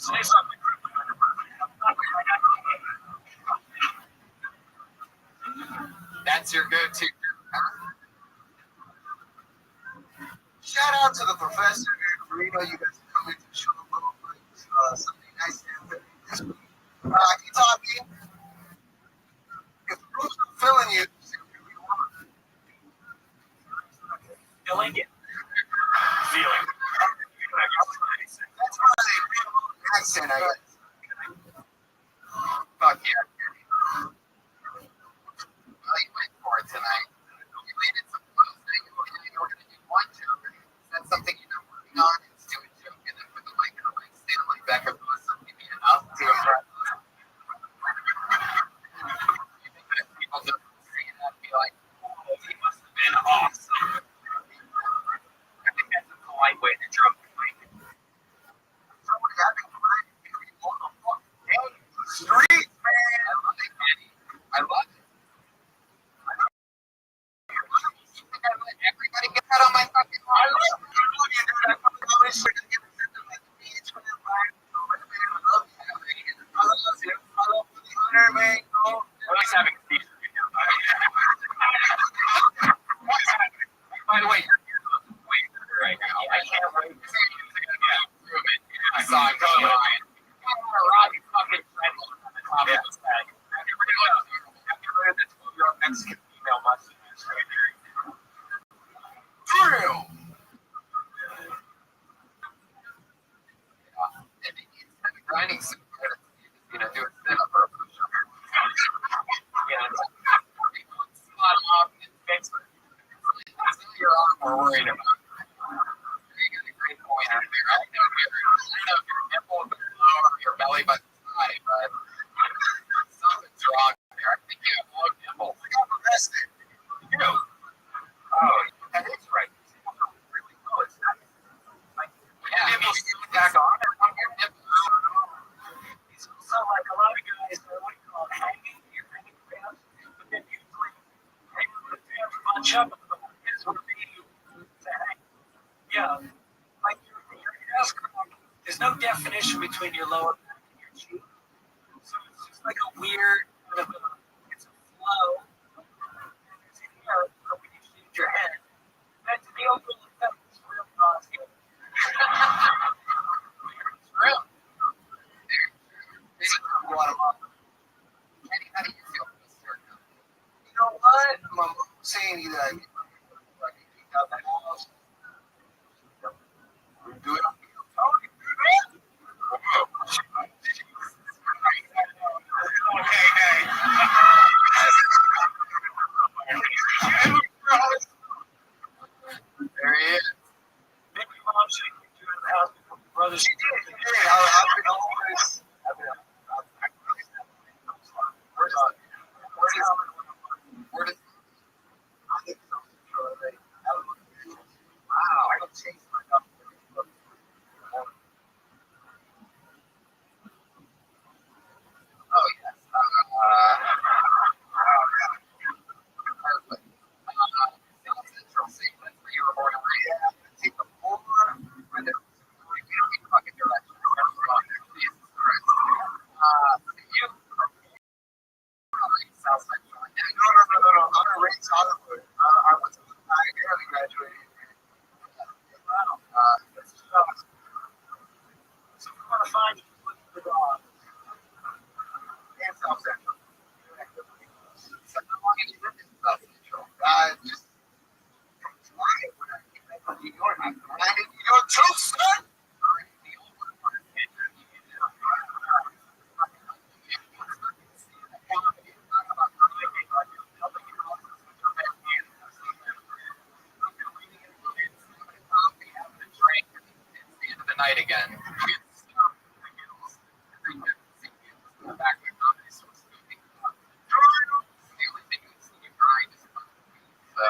F: Say something. That's your go-to.
B: Shout out to the professor and Marino. You guys are coming to the show a little bit. Something nice this week. Can you talk to me? If the room's not filling you,
F: Feeling it. Feeling.
B: that's why they read an accent, I guess.
F: Fuck yeah. Well, you went for it tonight. You landed some close thing. You were going to do one joke. That's something you've been working on. Is do a joke and then put the mic on like Stanley Becker was something enough to impress. You think that people just see that and be like, oh, he must have been awesome. I think that's a polite way to drop the mic.
B: Someone having fun. What the fuck? Hey, streets, man.
F: I love it, Kenny. I love it. You think I let everybody get that on my fucking line?
B: I love you, dude. I fucking love this shit. I get to send them like the beach for them, right? So, I love you. I love you. I love the honor, man.
F: At least having a decent video. By the way, your ears look way better right now. I can't wait to see you again. Improvement. I saw it go Ryan. Robbie fucking Freddy at the top of his head. Everybody else, get rid of the 12-year-old Mexican female mustache right there.
B: Drill.
F: And instead of grinding some credits, you know, do a sit-up or a push-up. Yeah, it's spot off and fix it. That's all your arm we're worried about. You got a great point out there. I know your nipple is below or your belly button's high, but something's wrong there. I think you have low nipples.
B: I got arrested.
F: You do? Oh, that is right. Really low. It's not like, yeah, nipples back on your nipples.
E: So like a lot of guys are what you call hanging, you're hanging fast, but then usually hanging with fast bunch up and the kids would be to hang. Yeah. Like your ass crack, there's no definition between your lower back and your cheek. So it's just like a weird kind of it's a flow. And there's a hair when you shave your head. That's the overall effect. It's real positive.
F: It's real. This is Guatemala. Kenny, how do you feel about this haircut?
B: You know what? My mom was saying either I get fucking kicked out the house. Do it. Oh, you do that? Okay, hey.
F: There he is.
E: Maybe your mom should have kicked you out of the house before your brother.
B: She did. She did. I've been always.
F: Where does
B: I think so.
F: wow?
B: I don't change my number.
F: Oh yes. Perfect. South Central State. That's where you were born and raised.
B: Take the forward.
F: We don't need fucking directions. Jesus Christ. You. South Central.
B: No. I'm a raised Hollywood. I went to I barely graduated.
E: So we want to find you with the dog.
B: And South Central.
F: So how long have you lived in South Central?
B: Just you're true, son.
F: Night again. So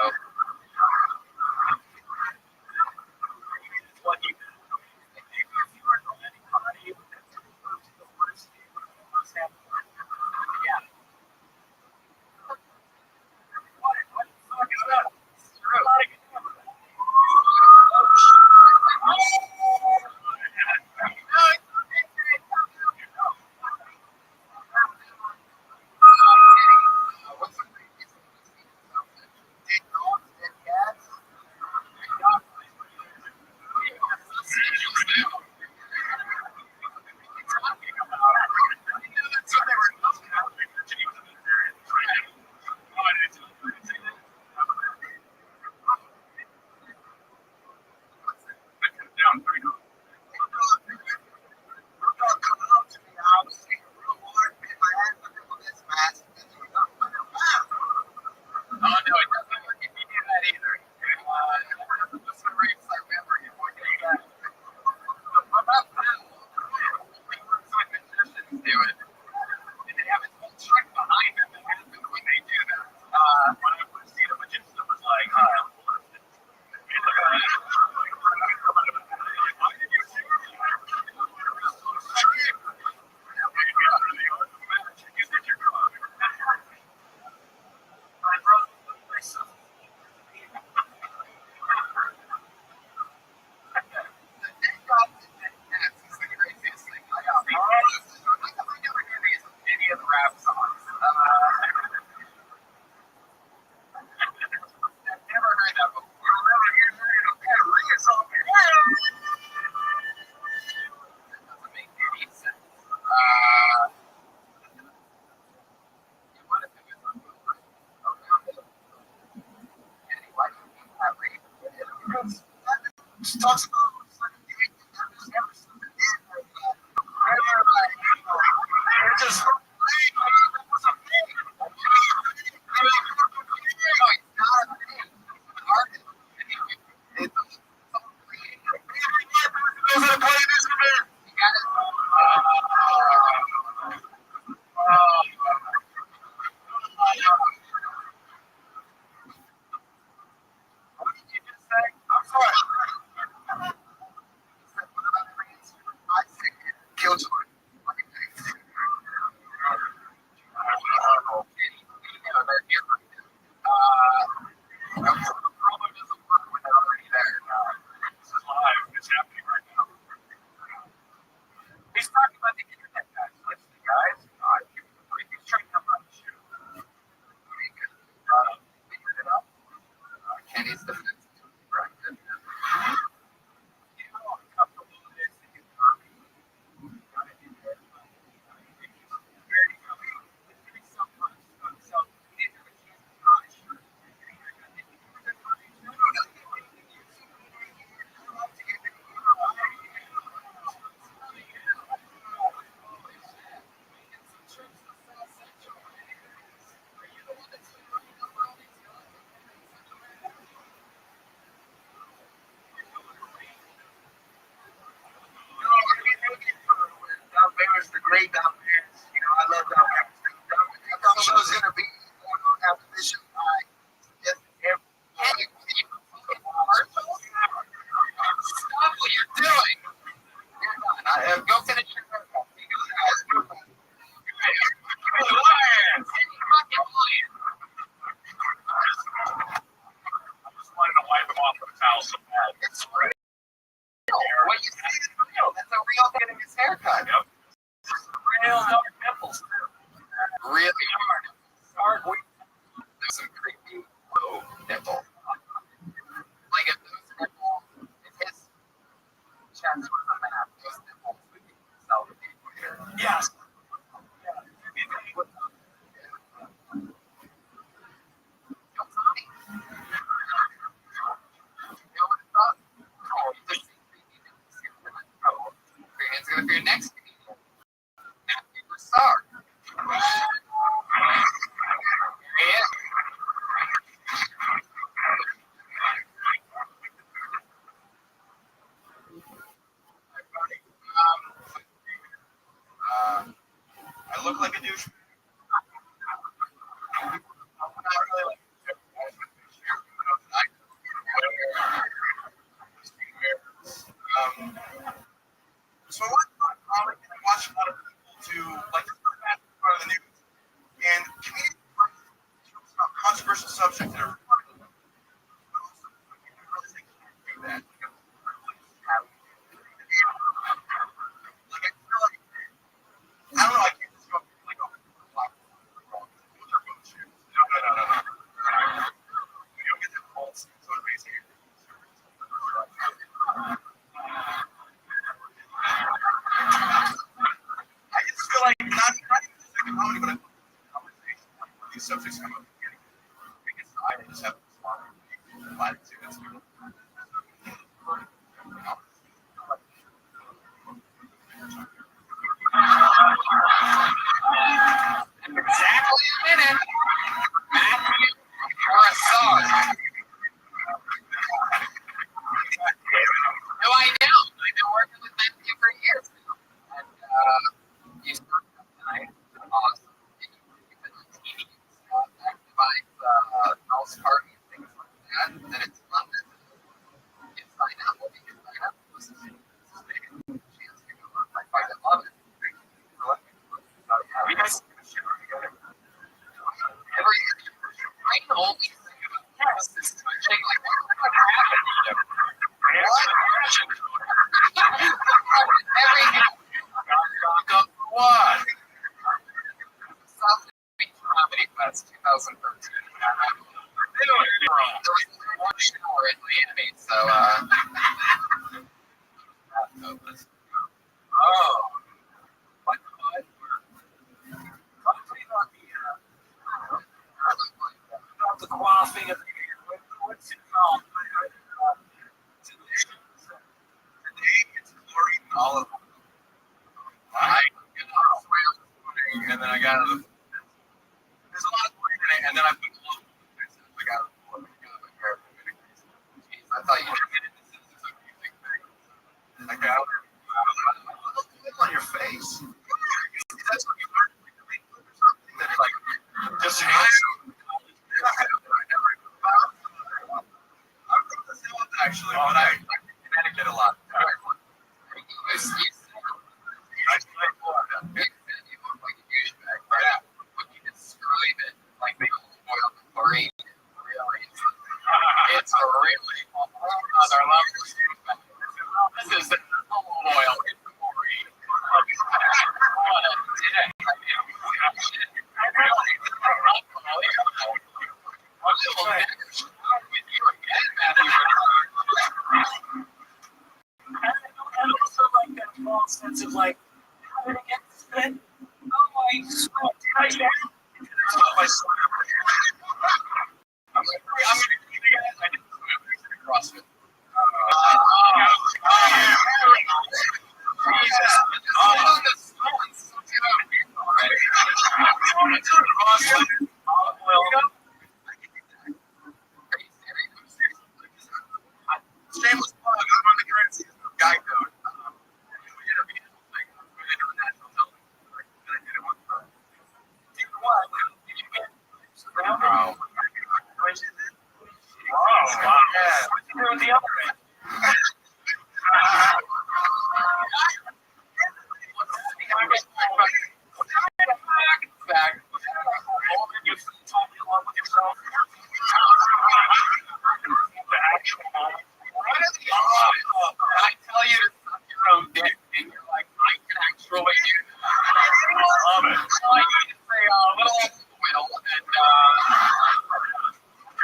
F: haircut. Yep.
B: Real dark nipples, too.
F: Really hard.
B: Dark.
F: There's some creepy low nipple. Like if those nipples, if his chest was a map, those nipples would be self-made later.
B: Yes.
F: It's gonna be your next comedian. Star.
B: I look like a douche. So I watch a lot of people do like part of the news, and comedians about controversial subjects that are do that. I don't know. I can't just go like no. You don't get that false motivation. I just feel like not even just like a comedy, but a conversation. Like when these subjects come up, we can decide and just have a smart latitude. That's good.
F: Exactly a minute. Matthew, you're a star. No, I know. I've been working with Matthew for years now. And he's worked up tonight. Awesome. He's been on TV and stuff. Activites, house party and things like that. And then it's London. You can sign up. Well, you can sign up. This is a chance to go on. I find it love it. You guys every year, I can only think about this thing like what happened to them? Every year, what? South Beach Comedy Fest 2013. There was one show in Miami, so oh. What? About the quaffing of what's it called? Today it's chlorine and olive oil. And then I got there's a lot of chlorine in it, and then I put a little bit of I got a pair of Jeez, I thought you were getting this is a music thing. I got it on your face. That's what you learned or something that's like just actually, but I Connecticut a lot. Big fan, you look like a douchebag. Yeah. When you describe it like they oil and chlorine, really, it's a really other level. This is the oil and chlorine. What a dick. And also like that false sense of like, how did I get this thing? Oh my sweat, did I get it? It's not my sweat. I'm gonna do it again. I didn't swim, I did CrossFit. Jesus. On the stones. Get out of here already. I'm going to do CrossFit. Olive oil. Shameless plug. I'm on the current season of Guy Code. We interviewed like international television. I did it one time. What? Did you get surrounded? Oh, wow. Yeah. What did you do with the other end? Back. You totally in love with yourself. The actual moment. I tell you to suck your own dick, and you're like, I can Really do. Love it. So I need to say a little off the wheel, and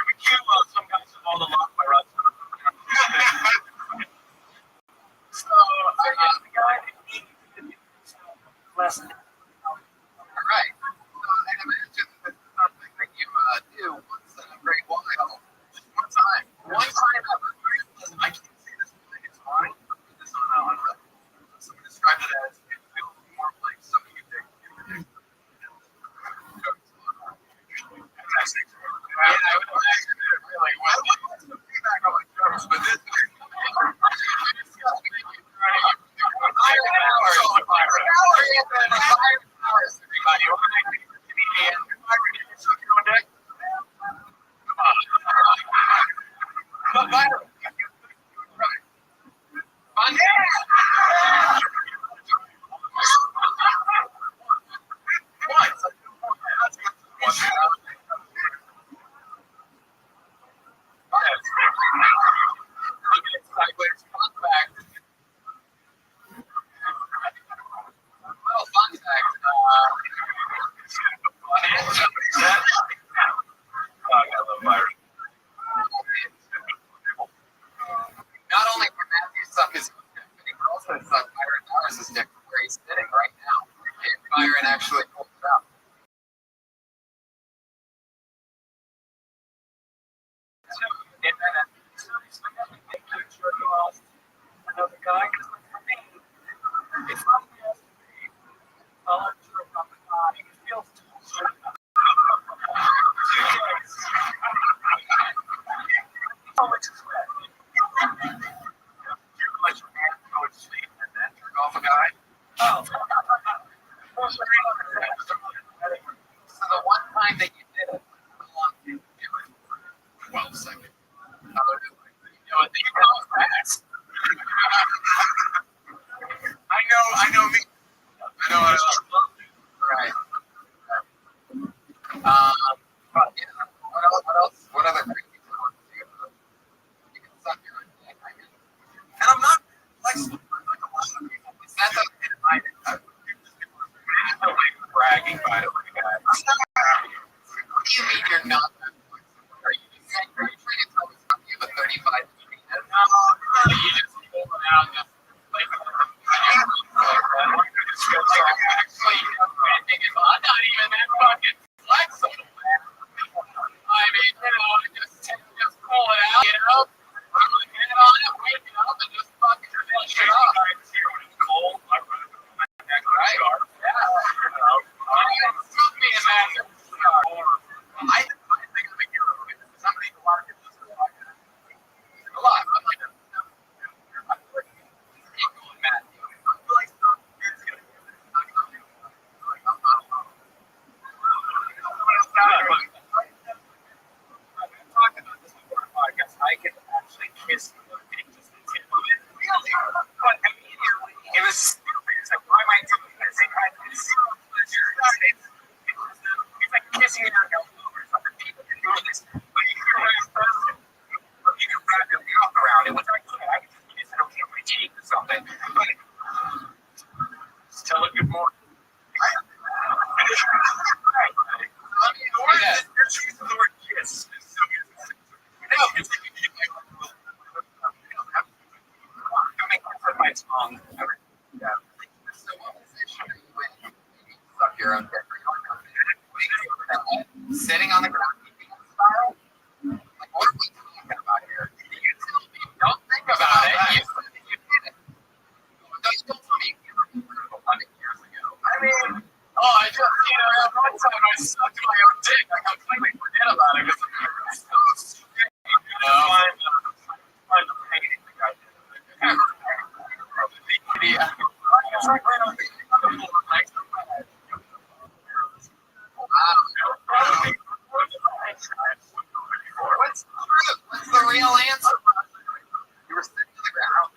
F: we cue some guys with all the love by Rothschild. So I asked the guy if he needed lesson. All right. So I imagine this is something that you do once in a great while. Just one time. One time ever. Listen, I can't say this movie is fine. I'll put this on Rabbi. Someone described it as it feels more like something you think. Fantastic. Yeah, I would imagine it really well. Some feedback on my jokes, but this not only for Matthew suck his own dick, but he can also suck Byron Norris's dick where he's sitting right now. And Byron actually pulled it out. Another guy, because like for me, it's not just I'm sure about the guy. It feels too how much is left? You let your hand go to sleep and then jerk off a guy? Oh. So the one time that you did it, how long did you do it? 12 seconds. You know what? You know fast. I know me. I know what I love. Right. What else? What other crazy things do you do? You can suck your own dick, I guess. And I'm not flexible like a lot of people. Is that the bragging, by the way, guys? What do you mean you're not that flexible? Are you trying to tell me something you have a 35 penis? No, you just pull it out just like actually, I'm not even that fucking flexible, man. I mean, just pull it out, put my hand on it, wake it up, and just fucking finish it off. It's cold, right? Yeah. Stop being a massive star. I think I'm a hero. Somebody who wanted to do this a lot. I'm like Matt. I can actually kiss the thing just the tip of it. But immediately, it was stupid. It's like, why am I doing this? It had zero pleasure. It's like kissing your elbow or something. People can do this. But you can wrap your mouth around it, which I could. I could just kiss it on my cheek or something. But just tell it good morning. You're choosing the word kiss. My tongue. Yeah. So what position are you in? You suck your own dick. Sitting on the ground, keeping it style? Like, what are we talking about here? You tell me. Don't think about it. You said that you did it. Don't tell me you remember 11 years ago. I mean, I just, one time I sucked my own dick. I completely forget about it because I'm so stupid. I'm hating the guy. Yeah. What's the real answer? You were sitting on the ground.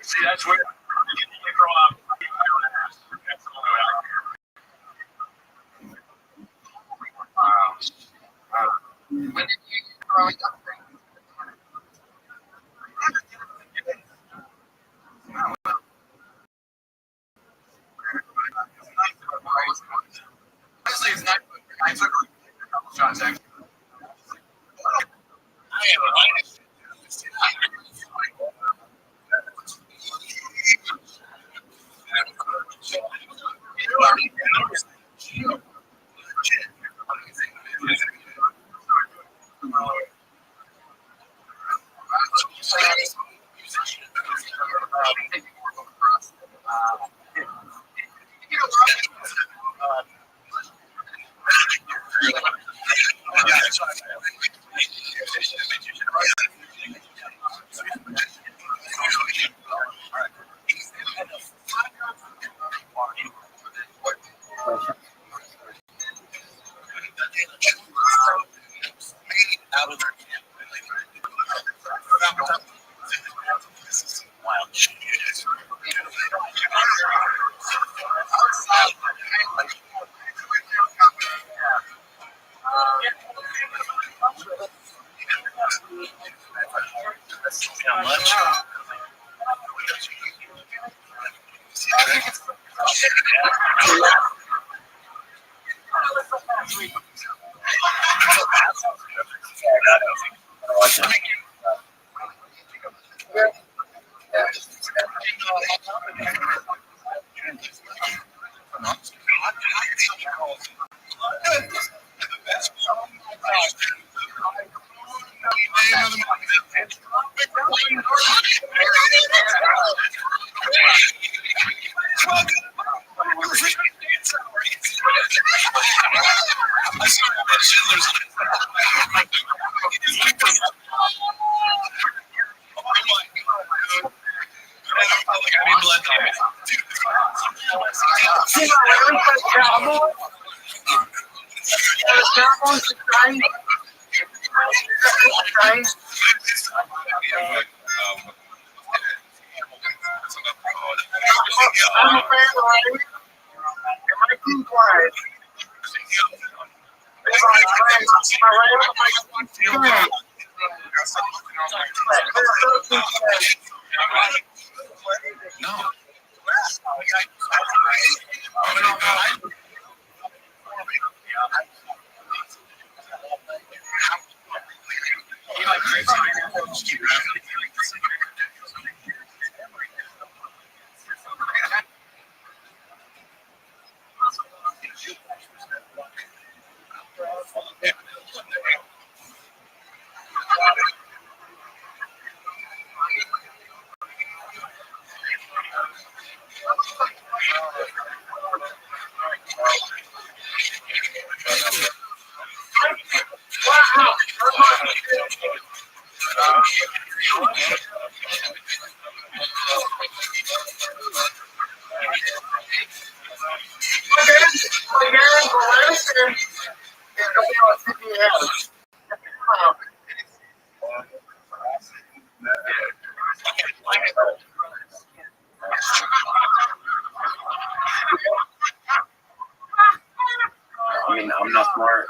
B: See, that's where you grow up. When did you grow up? Honestly, it's not. I took a couple shots actually. I am honest. How much? I'm a fan of Rabbi. My team plays. It's I mean, I'm not smart.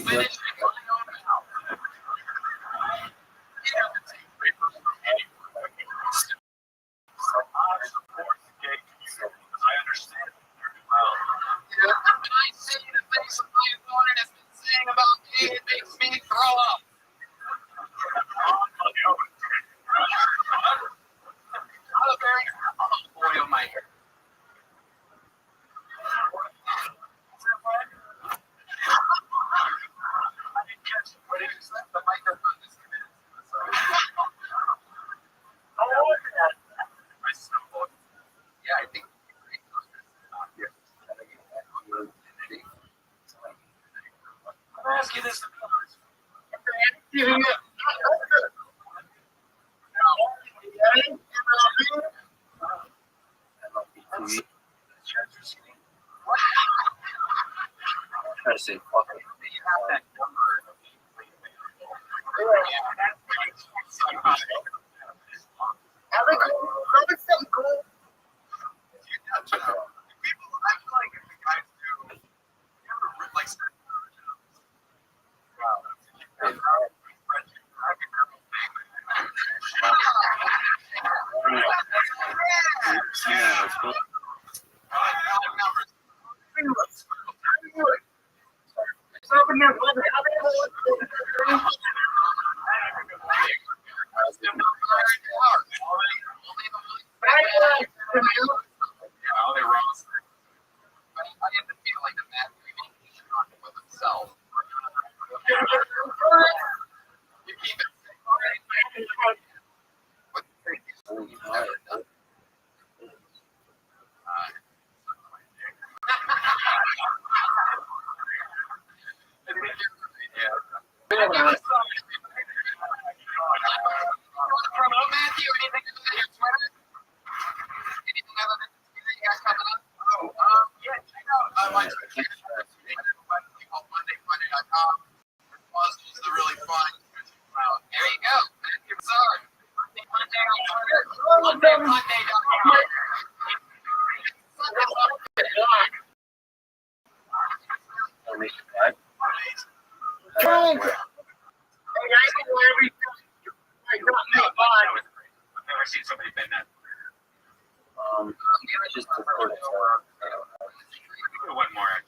F: finish it.
B: I understand it very well.
F: When I see the things that my opponent has been saying about me, it makes me throw up. I'm a very boy of my hair. I didn't catch it. What did you say? The microphone disconnected.
B: How old is that? I stumbled.
F: Yeah, I think.
B: I'm asking this.
A: Try to say fucking. Yeah, let's go.
F: Promote Matthew, anything on your Twitter? Anything other than that you guys coming up? Yeah, check out my Twitter. Monday.com. Puzzles are really fun. There you go. Matthew Bizarre. Monday on Twitter. Monday.com.
B: I've never seen somebody bend that.
A: Just to put it
B: One more.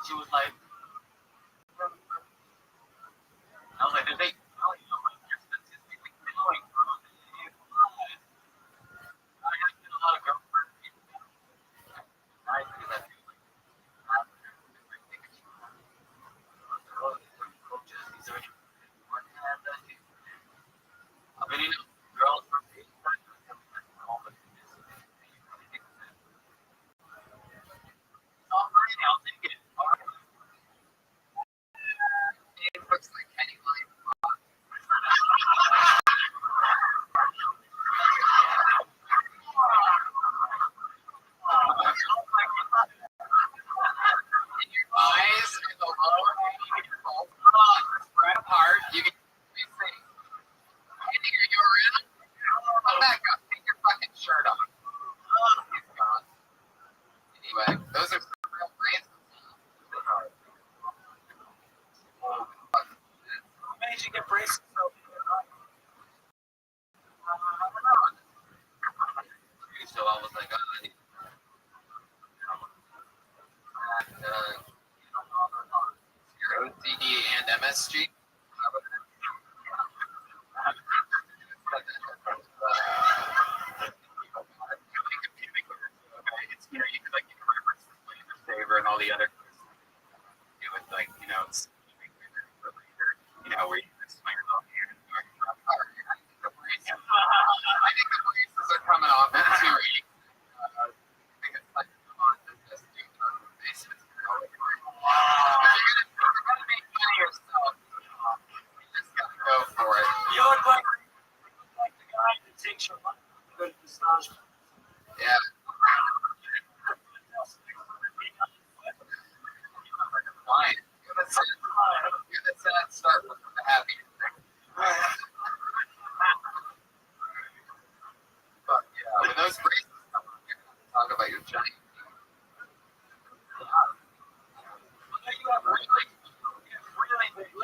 F: She was like, I was like, did they tell you like you're statistically killing, bro? I have been a lot of girlfriends. I do that too. I mean, you know, girls from it looks like Kenny Light. Your eyes and the lower spread apart. You can see. Andy, are you around? Come back up. Take your fucking shirt off. He's gone. Anyway, those are some real brands.
B: Who made you get braces?
F: So I was like, I need your OCD and MSG. It's, you know, you could like you can reference the flavor saver and all the other do it like, you know, it's you know, where you can smell yourself here.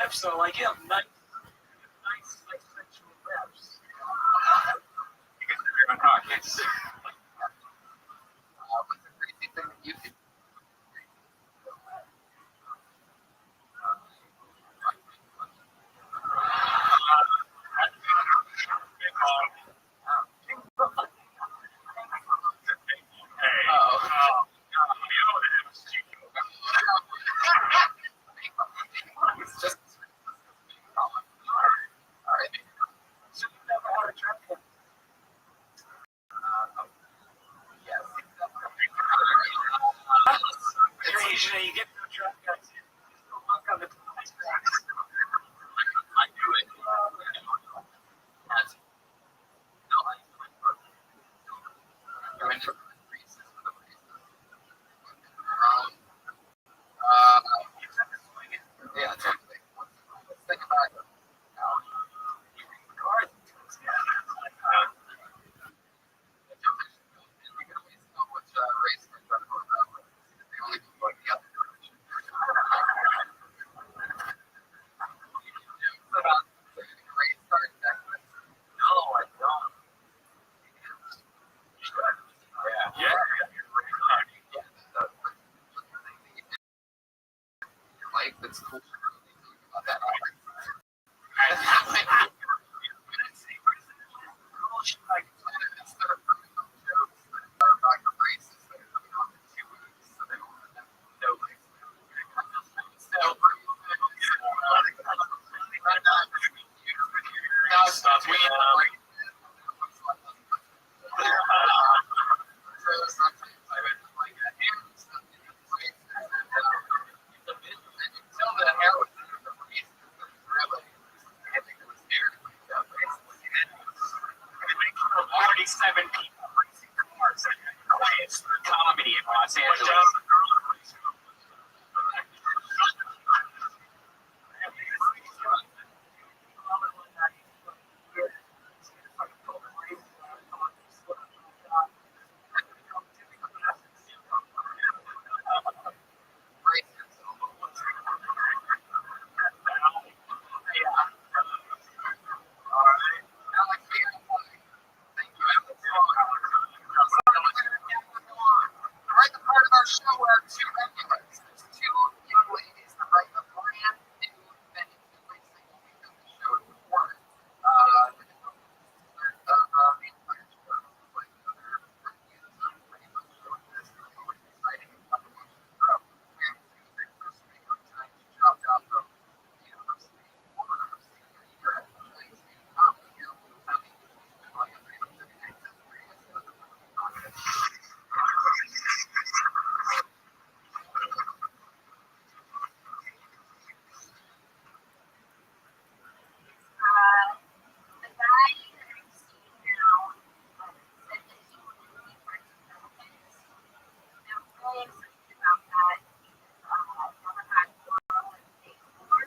F: lips, so like you have nice like sexual lips.
B: Because you're on pockets. What's a crazy thing that you did? It's just all right.
F: So you never had a drunk one.
B: Yes.
F: You're Asian and you get no drunk guys. Just don't look on the glass.
B: I do it. That's no, I went to Reese's with a Reese's. Yeah, totally. Let's think about it. That's cool. About that.
F: Comedy in Los Angeles.
B: Right, the part of our show where two regulars, there's two young ladies that write the brand new menu every single week of the show before. The entire show, like other reviews, pretty much showing this. It's always exciting and fun to watch the show. And Tuesday, first week of time, she dropped out from the university for her senior year at the Place in Comedy here. Like a pretty much every night, that's pretty much what the
C: The guy that I'm seeing now said that he would really like to know this. And I'm really excited about that. Never had oral and paid for.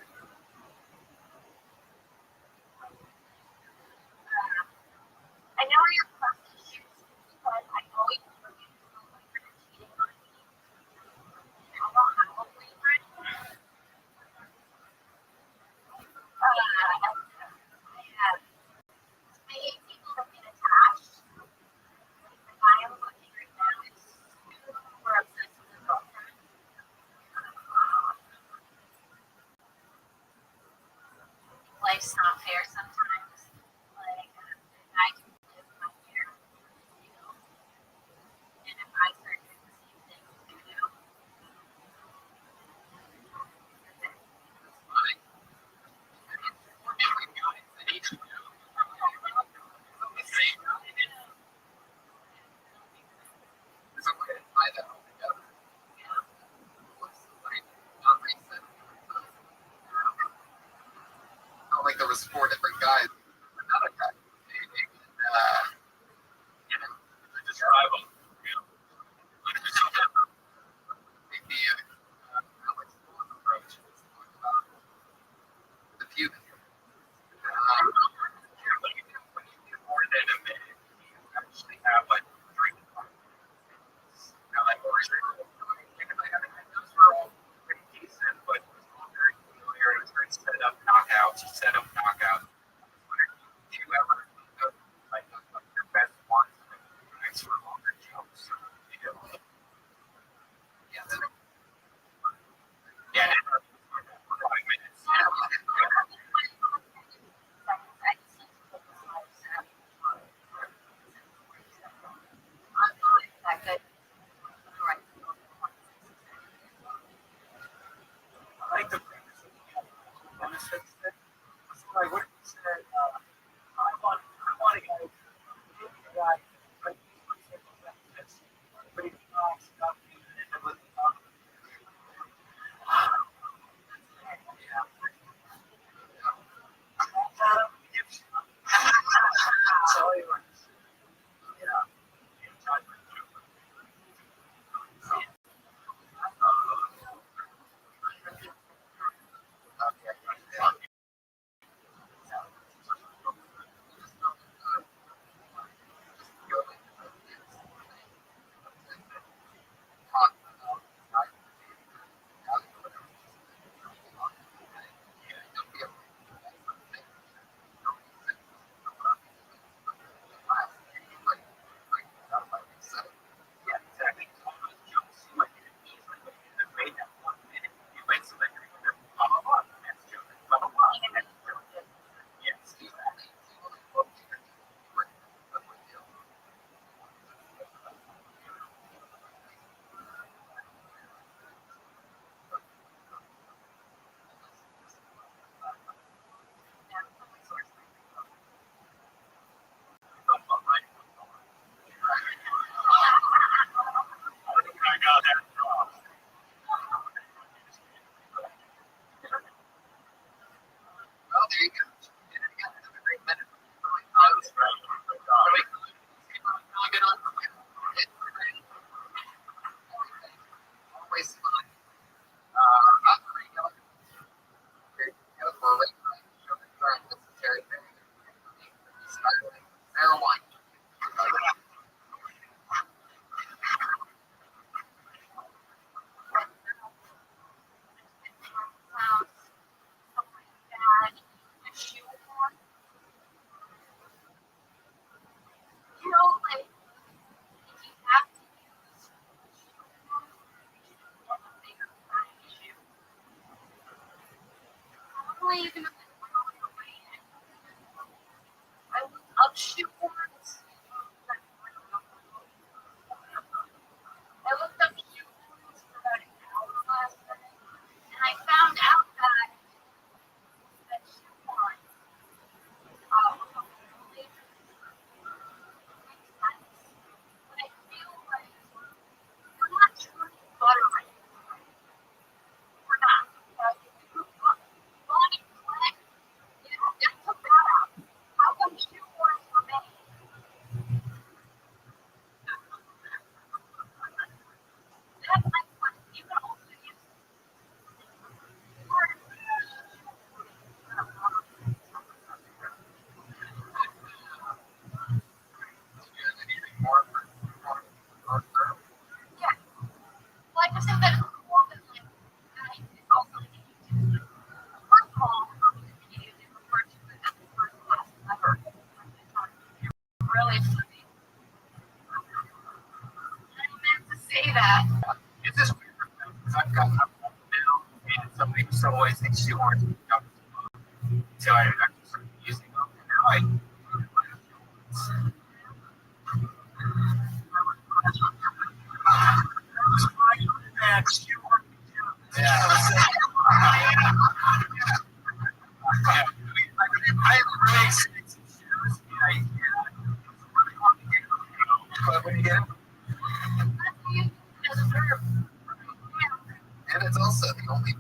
C: I know your question shoots because I always forget to know when you're cheating on me. I don't have a boyfriend. I hate people that get attached. The guy I'm looking right now is super obsessed with his girlfriend. Life's not fair sometimes. Like, the guy can live my fear, and if I start doing the same thing,
B: like there was four different guys. Another guy. Describe them. Maybe Alex Lewis approach was about the few. When you get more than a minute, you actually have like 3 departments. Now, like, those were all pretty decent, but it was all very familiar and very set up.
F: jokes, set up knockout. Do you ever think of like your best ones and nice for longer jokes? You do. Yeah. Yeah. 5 minutes. I like the benefits that like what you said, I want to go guy but he talks about and with It's just weird because I've got now and somebody who always thinks she wants to jump until I actually started using them. And now I really expensive shoes. But when you get them, and it's also the only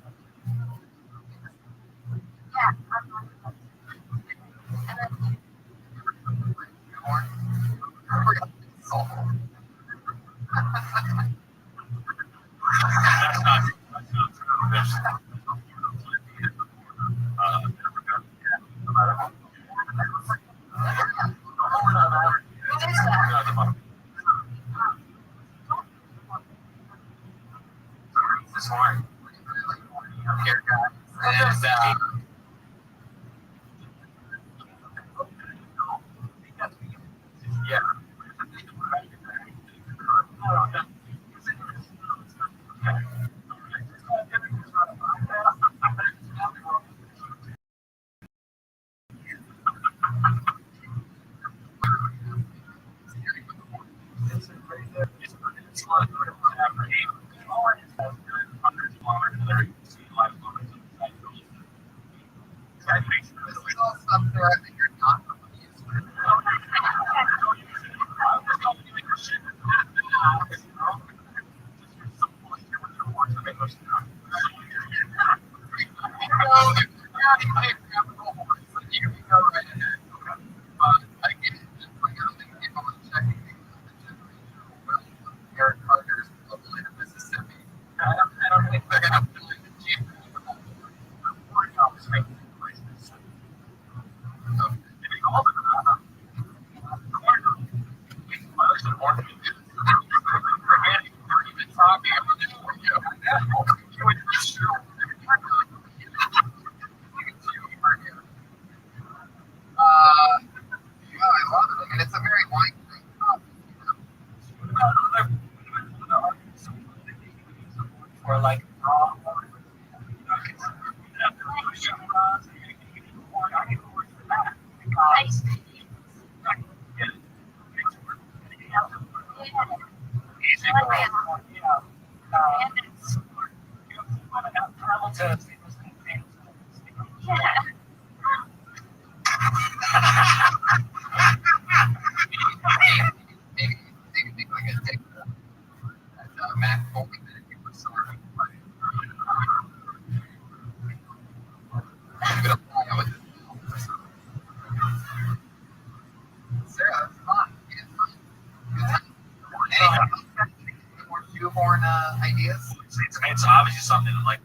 F: It's obviously something that, like,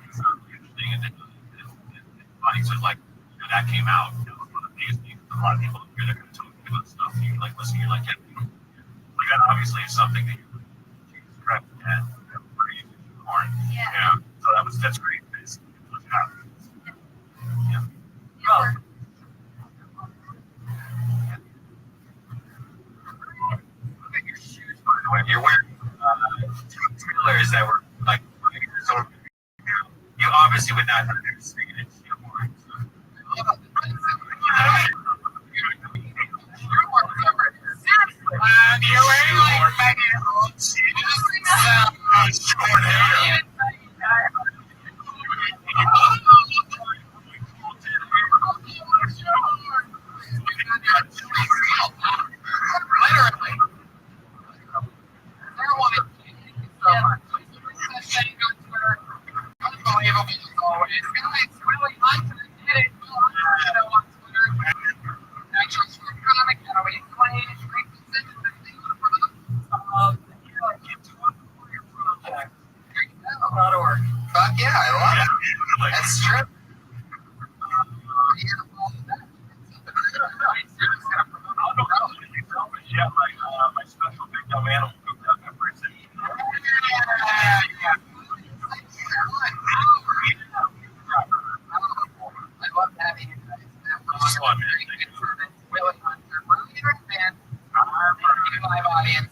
F: it's not really interesting, and it's funny. So, like, that came out. One of the biggest things. A lot of people hear they're going to talk about stuff. And you're like, listen, you're like, yeah, like that obviously is something that you correct and pretty corn. Yeah. So that's great. It's what's happening. Yeah. Well, look at your shoes, by the way. You're wearing two trailers that were like 5 years old. You obviously would not have never seen it. You're wearing like 5-year-old shoes. Short hair. Fuck yeah, I love it. That's true. Yeah, my special big dumb animal person. I love having it. Just one minute. Really, we're leader fan. Live audience.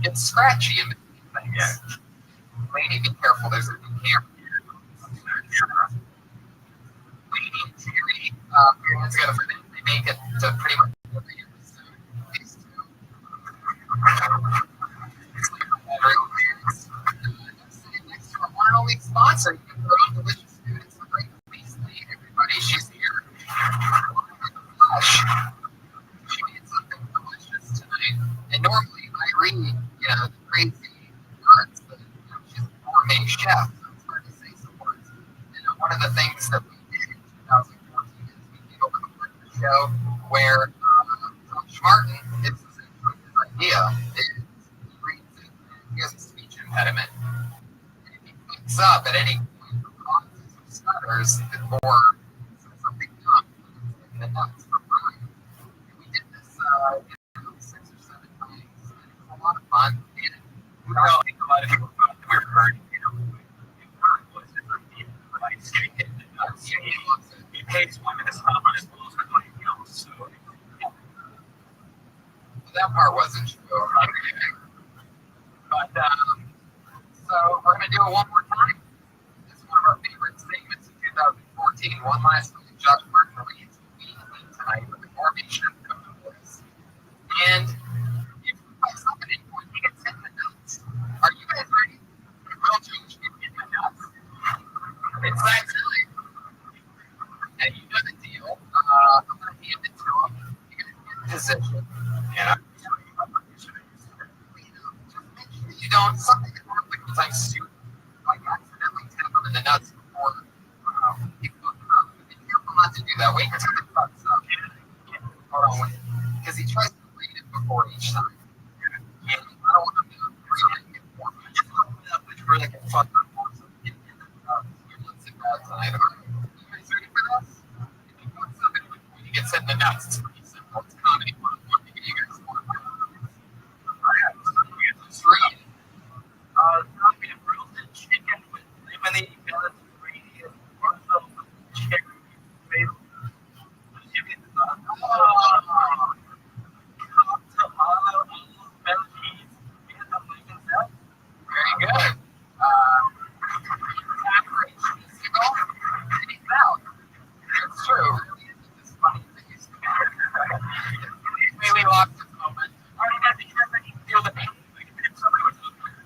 F: It's scratchy in between things. Lady, be careful. There's a new camera here. Lady and Jerry, parents got a they make it to pretty much every episode. These two. Next to our one only sponsor, you can throw on delicious food. It's the great Please Lead, everybody. She's here. Gosh. She made something delicious tonight. And normally I read, the crazy words, but she's a gourmet chef, so it's hard to say some words. And one of the things that we did in 2014 is we came up with a breakfast show where Josh Martin, it's essentially his idea, is he reads it and he has a speech impediment. And if he picks up at any point or pauses or stutters or something dumb, like the nuts for Brian. We did this 6 or 7 times, and it was a lot of fun. And I think a lot of people thought we were hurting, he pays women to stop on his balls for money, so that part wasn't true. But so we're gonna do it one more time. It's one of our favorite segments in 2014. One last time, Josh Martin reads tonight with the gourmet chef coming with us. And if you guys up at any point, you can send the notes. Are you guys ready? We'll change in the notes. It's that silly. And you know the deal. I'm going to hand it to him. You're going to get in position. And I'm going to tell you about what you should have used. Just make sure you don't, something that happens because I shoot, like accidentally tap him in the nuts before you go through. Be careful not to do that. Wait until the cuts up. Hold on, wait. Because he tries to read it before each time. And I don't want him to read it before. I just want to put up which really can fuck up more. So get in the let's sit down tonight. You guys ready for this? If you put something before you get set in the nuts, it's pretty simple. It's comedy 101 to get you guys more. Alright, so we get this read. It's going to be a roasted chicken with lemonade, lettuce, gravy, and morsel with chicken. Very good. It's true. It's funny. Maybe lost this moment. Feel the pain.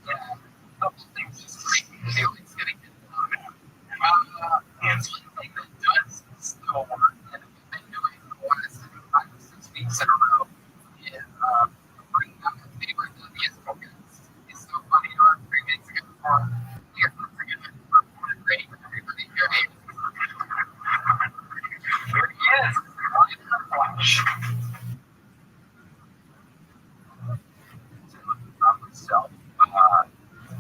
F: Yeah. A couple things just feelings getting it. And something that does still work, and we've been doing for 5 or 6 weeks in a row, is bringing up the favorite Vietnamese focus. It's so funny. 3 weeks ago, here's the second great for everybody here. Here he is, Ryan in the flesh. About myself.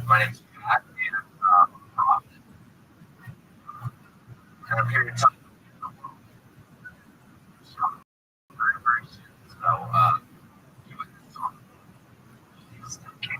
F: My name's Pat, and I'm from and I'm here to tell you very, very soon. So, you with this song. You still can.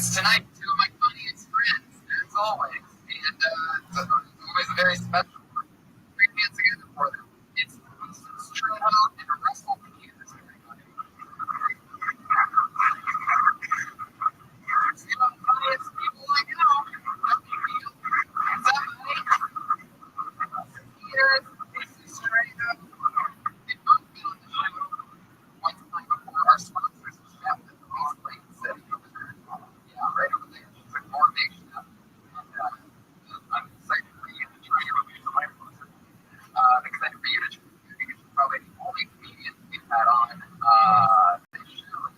F: guest tonight, two of my funniest friends, as always. And it's always a very special one. Three hands together for them. It's Strudel and Russell Peters, everybody. Two of the funniest people I know. What's up, buddy? Peters, this is Strudel. They both been on the show one time before. Our sponsors, Chef, at the Ross Lake City over there. Yeah, right over there. It's a gourmet chef. And I'm excited for you to try it. I'm excited for you to try it because you're probably the only comedian we've had on this show.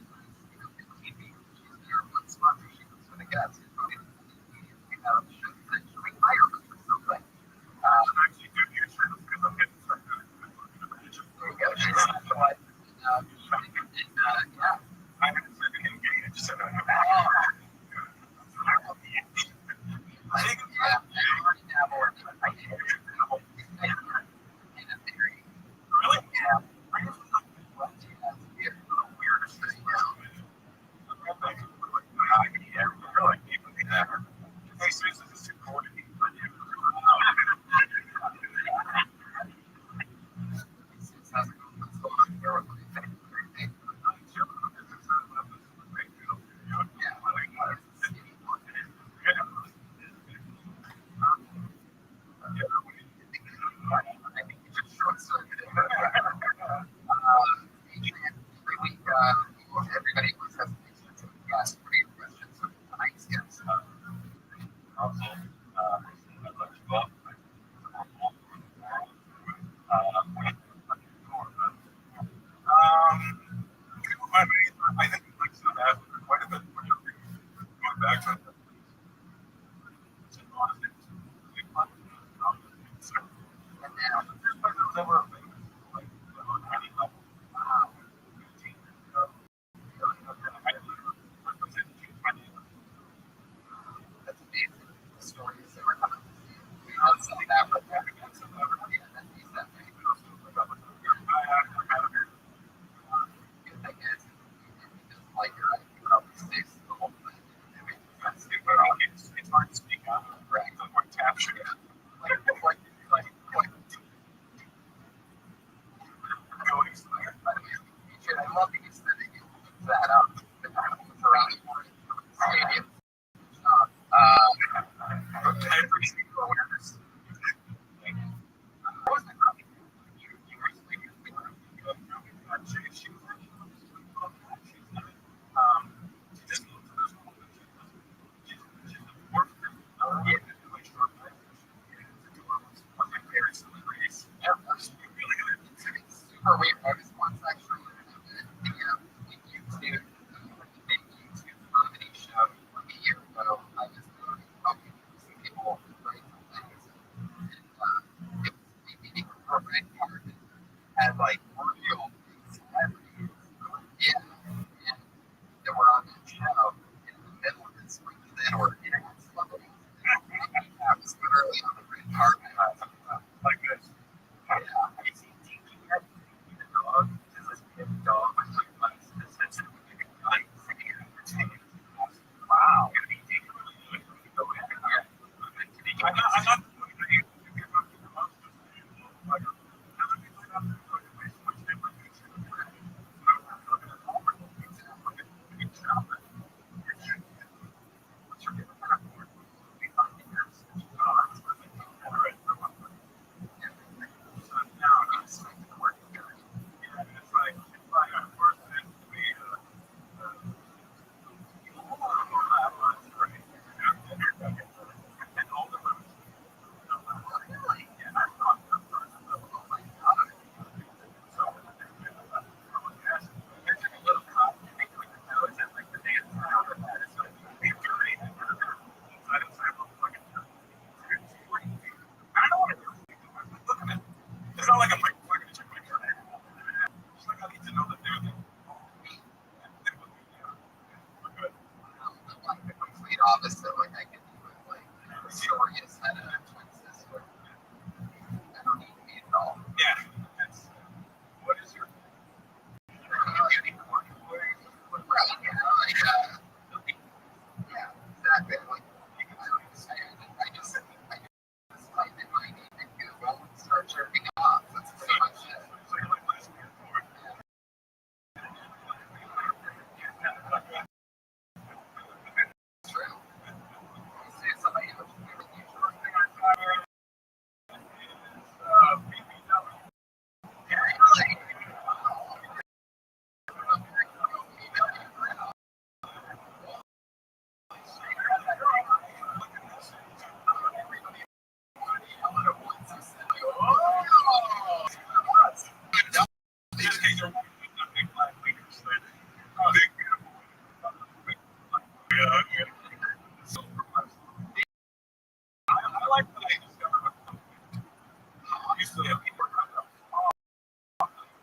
F: You know, 15 people. She's there one sponsor. She was for the guests. You're probably the only comedian we've had on the show that actually hired us for something. I'm actually doing your show because I'm getting started. There you go. She's specialized in yeah. I'm going to send an engaged. So I love the engaged. Yeah, I already dabble in it. I did dabble in a theory. Really? Yeah. I just like what you have to be a little weird to say now. Really? Even ever. Hey, Susan, this is recorded. How's it going? What's going on here? What do you think? Everybody always has questions. Ask for your questions of tonight's guest. Also, I'd like to go up. I think like so that quite a bit when you're going back to it. And now there's places that were like any level. Wow. That's amazing. The stories that were coming. We had some of that, but some of everybody and then he's that way. Good thing is, if he doesn't like your idea, he probably stays the whole thing. It's hard to speak out. Right. It's more capture. Like, I love that you said that you looked that up. The animals around the stadium. I appreciate your awareness. What was the copy? You recently she just moved to this one. She's worked yeah. One of my favorite celebrities ever. Really good. It's super weird. I was once actually in YouTube, big YouTube comedy show like a year ago. I was talking to some people writing some things. And it was me meeting a red card had like real celebrities. Yeah. And they were on that show in the middle of this week. Then were internet celebrities. I was literally on the red carpet. Like this. Yeah. I see Tiki the dog. There's this big dog with like lights in his head. Wow. I'm not.
B: Just in case you're big black leaders. Big beautiful. Yeah. So, I like what I discovered. Used to have people come up.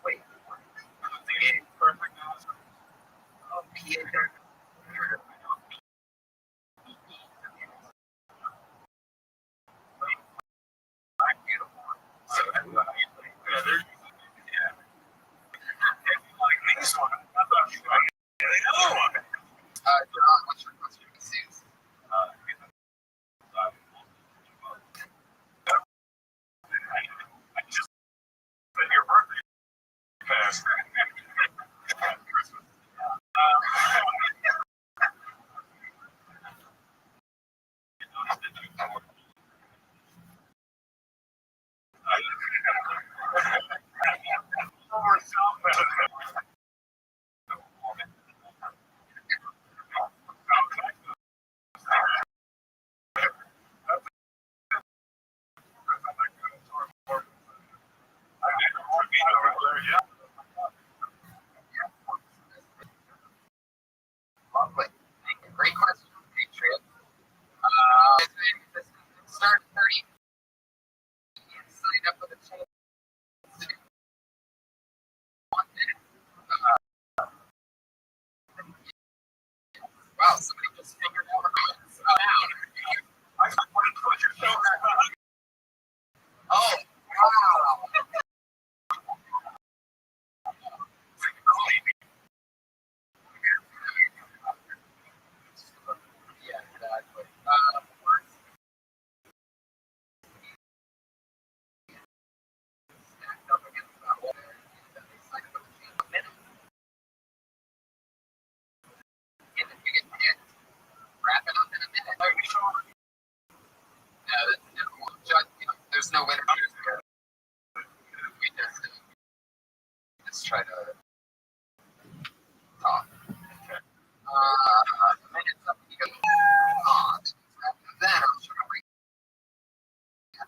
B: Wait. Perfect. Oh, Pierre. I'm beautiful. So, yeah, there's, yeah. Like these one. I thought you were the other one. John, what's your disease? I just been your birthday past. Christmas. Lovely. Great question, Patriot. Start 30. Signed up with a chance to do 1 minute. Wow, somebody just figured out I just want to put your show back on. Oh, wow. Yeah, exactly. Stacked up against that wall. And they signed up with a chance. And if you get hit, wrap it up in a minute. There's no winner. We just try to talk. Minutes up to go on. Then I'm sure I'll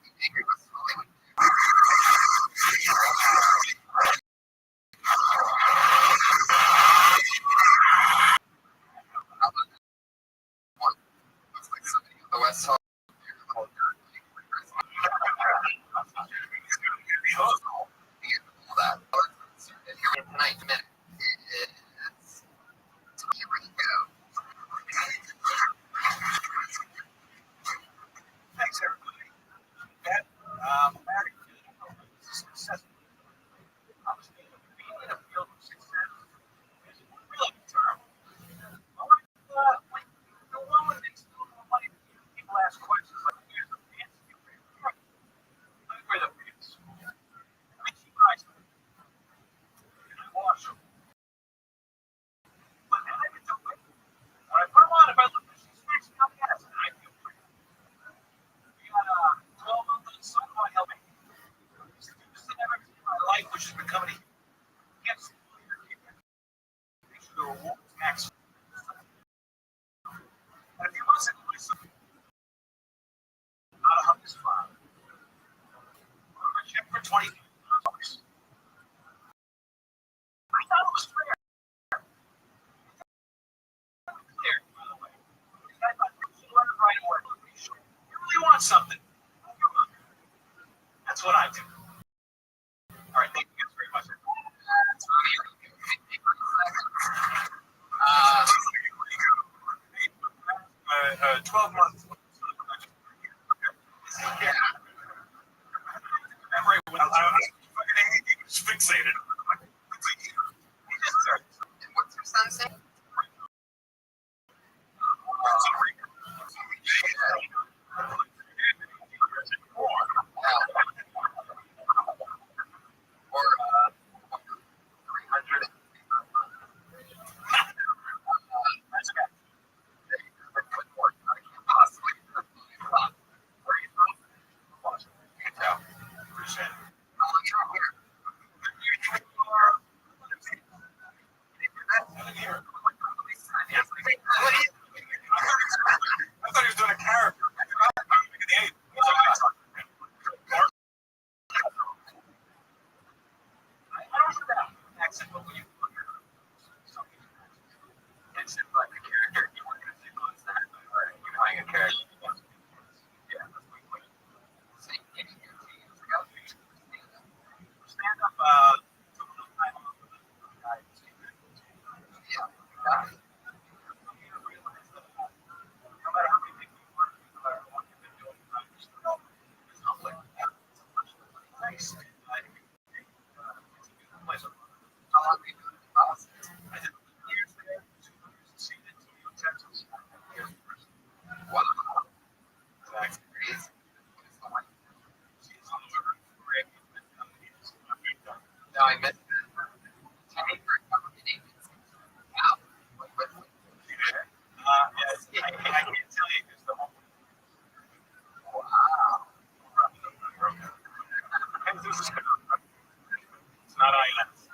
B: be angry with Hollywood. How about this one? Looks like somebody on the West Side. Tonight, minute. Here we go. Thanks, everybody. That, success. Obviously, being in a field of success is really terrible. Like, the one with these like, people ask questions like, here's the fancy you wear. I wear the pants. I mean, she buys them. And I wash them. But then I get to wait. When I put them on, if I look at she's maxing out the ass, and I feel pretty. We got a 12-month-old son who helped me. He's the biggest thing I've ever seen in my life, which is becoming against the max. And if you want to say something, not a hug is fine. I'm a check for $20. I thought it was fair. Clear, by the way. I thought you learned right away. You really want something. That's what I do. All right, thank you guys very much. 12 months. Yeah. Memory when I was fixated. And what's your son's name? Or 300.
F: It's not INS.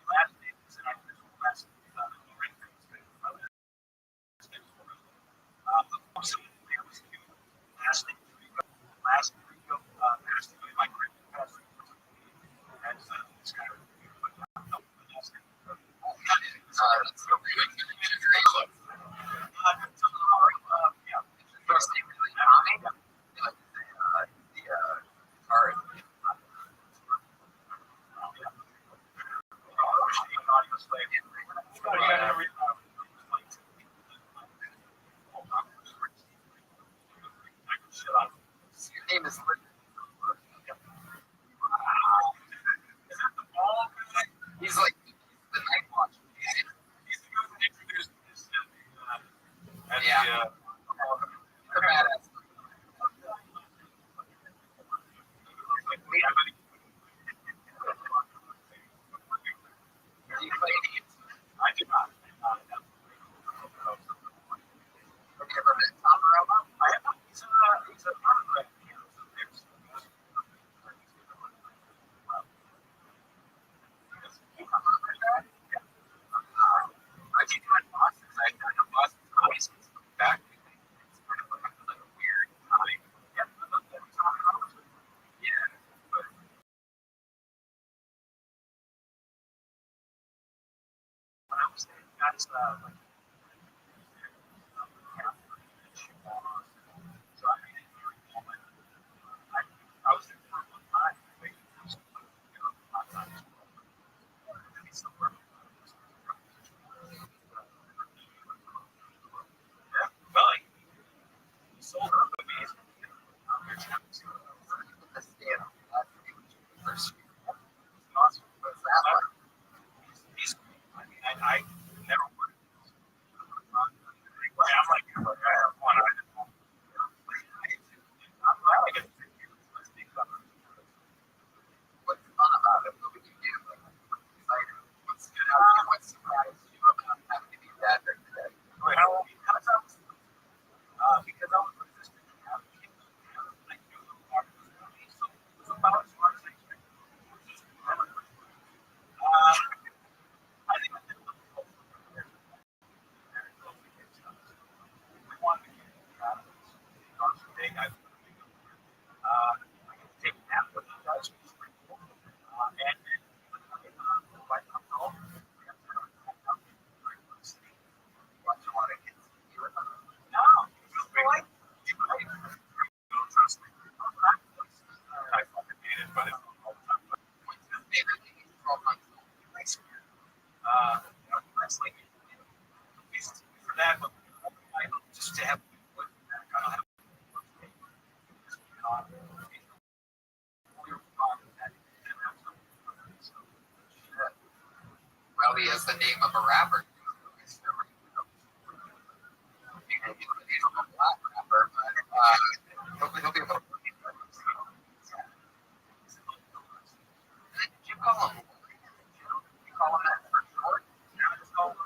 F: Last name is an official last name. Last name. Last name. My grandpa. That's this guy. Your name is he's like the night watch. He's the guy that introduced this. Yeah. The badass. I do not. Have you ever met Tom Morello? I have not. He's a part of the I think in Boston, I know Boston's always back. It's kind of like a weird time. Yeah, yeah. But when I was there, that's like so I mean, I was there for a long time. Waiting for some, a lot of times. It's so perfect. Yeah, well, he sold her amazing. Awesome. I mean, I never would. I'm like, I have one. I'm glad I get to speak about it. What's fun about it? What would you do? Like, excited? What surprised you about having to be that there today? Wait, how come? Because I was resistant to having kids. I knew the water was going to be so it was about as far as I expected. I think I did a little close. Very close to kids. We wanted to get out of this. Big. I can take a nap with you guys. And what you want to get to with them? No, you trust me. I fucking hate it, but it's all the time. What's your favorite thing in 12 months? Wrestling. For that, but just to have kind of have well, he has the name of a rapper. He's a black rapper, but he'll be able to. Did you call him? You call him that for short? Yeah, I just call him.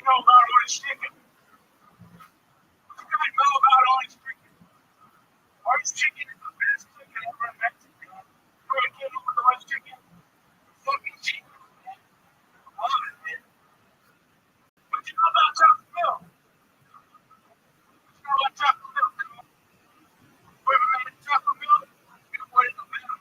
B: know about orange chicken? What do you guys know about orange chicken? Orange chicken is the best chicken ever in Mexico. You ever get over the orange chicken? Fucking chicken, man. I love it, man. What you know about chocolate milk? What you know about chocolate milk? You ever made chocolate milk? You put it in the middle.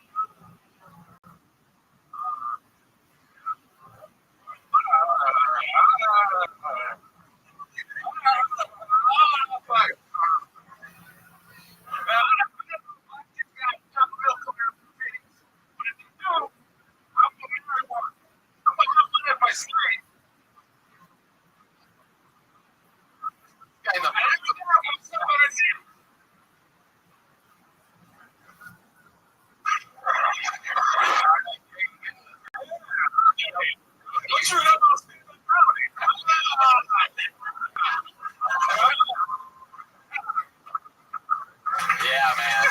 F: Yeah, man.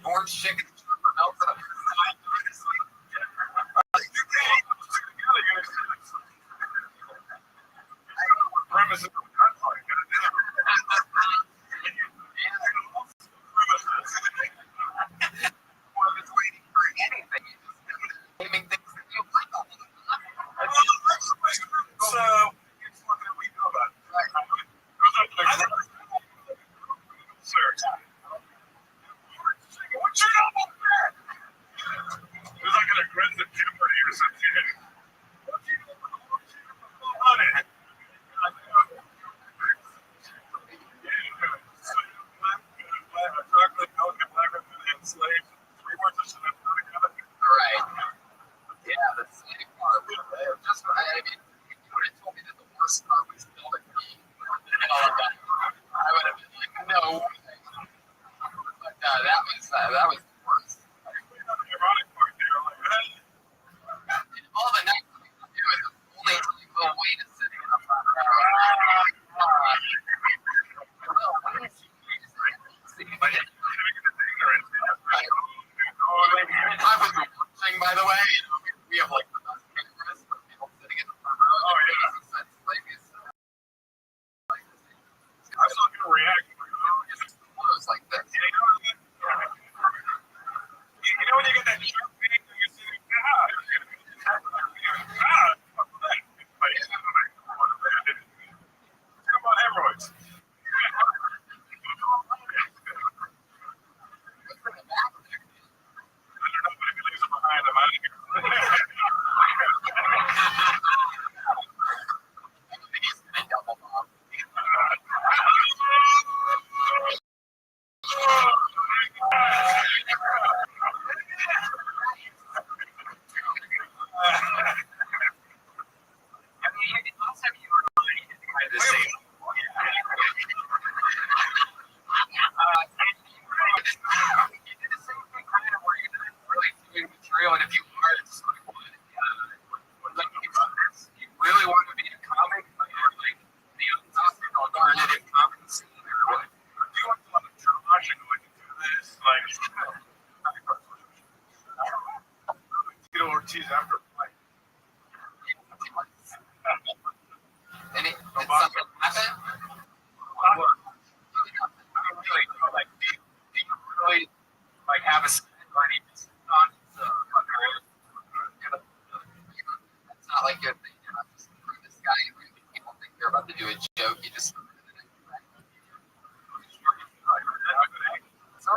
F: Orange chicken melted up inside.
B: Premise of the country.
F: Well, it's waiting for anything. Naming things that you like all the time.
B: So, it's what we know about it. Goes up to the sir. What you know about that? It was like an aggressive Jeopardy or something. What you know about it? Chocolate milk and lemon and slaves. 3 words of shit.
F: Right. Yeah, the slave car. Just what I mean, if you would have told me that the worst car was built at me, I would have been like, no way. But that was the worst.
B: Ironic part there. Like,
F: And all the nice things to do is only little way to sitting in a front row. Little ways to see, but it's right. I was watching, by the way. We have like the best cameras for people sitting in the front row.
B: Oh, yeah. I saw people react.
F: Close like this.
B: You know when you get that sharp pain and you see the fuck that. Like, talk about hemorrhoids. I don't know, but if he leaves it behind, I'm out of here.
F: Double bomb. And if you are, it's like, like, you really want to be a comic, or like the alternative comic scene, or what?
B: Do you want to let Josh and we can do this? Like, Tito Ortiz after a fight.
F: And did something happen?
B: I don't really know. Like, do you really like have a party on?
F: It's not like you're not just for this guy. People think they're about to do a joke. You just sort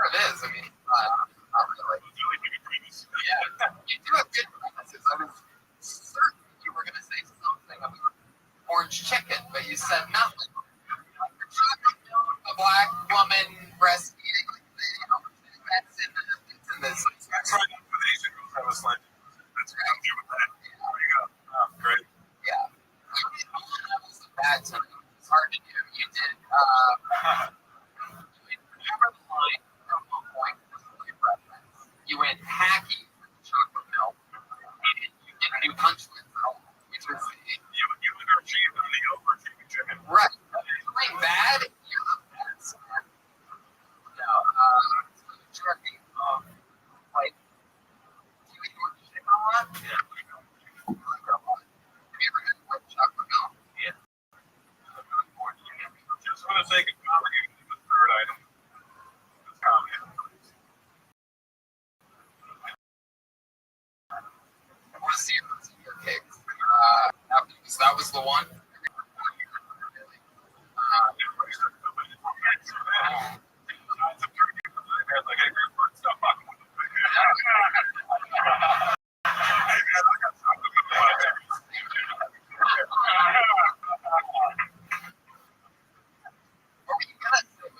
F: of is. I mean, not really. Yeah, you do have good premises. I was certain you were going to say something about orange chicken, but you said nothing. A black woman breastfeeding, that's in this.
B: That's right. For the Asian girls, I was like, that's right. I'm good with that. There you go. Great.
F: was the one.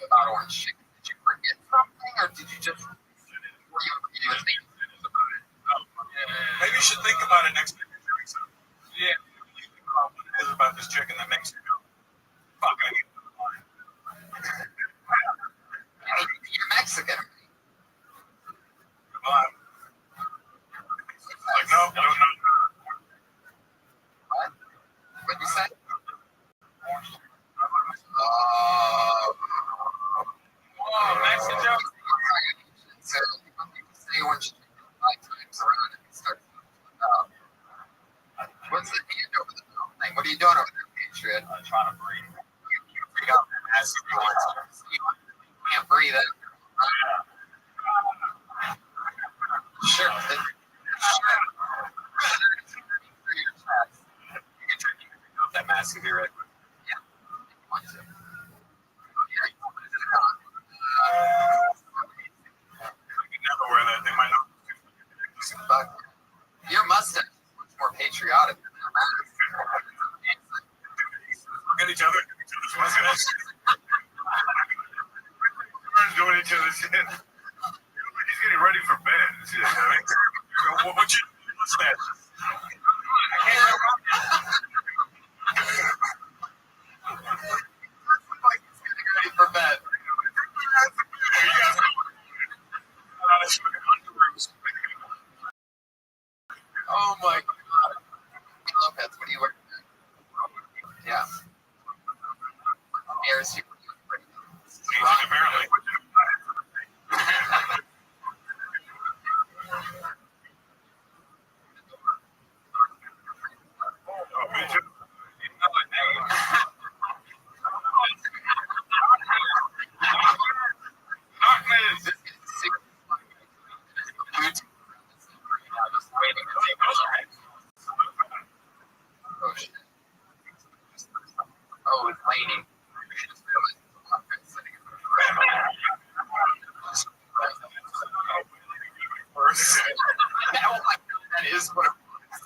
F: About orange chicken. Did you forget something, or did you just?
B: Maybe you should think about it next time you're doing something. Yeah. What it is about this chicken that makes you go, fuck, I need to line.
F: You're Mexican.
B: Come on. Like, no.
F: What? What'd you say? Mexican joke. So people say orange chicken 5 times around and start to out. What's the hand over the mouth thing? What are you doing over there, Patriot?
B: I'm trying to breathe.
F: You breathe out as you go into you can't breathe it. Sure.
B: That mask if you're ready.
F: Yeah.
B: I could never wear that thing. My nose is too
F: But your mustache is much more patriotic than that.
B: Look at each other. We're doing each other's shit. He's getting ready for bed. Shit. I mean, what's that?
F: Ready for bed. Oh my god. Lopez, what do you wear? Yeah. Airs you.
B: Apparently. Oh, me too.
F: Oh shit. Oh, it's raining. That is what it was.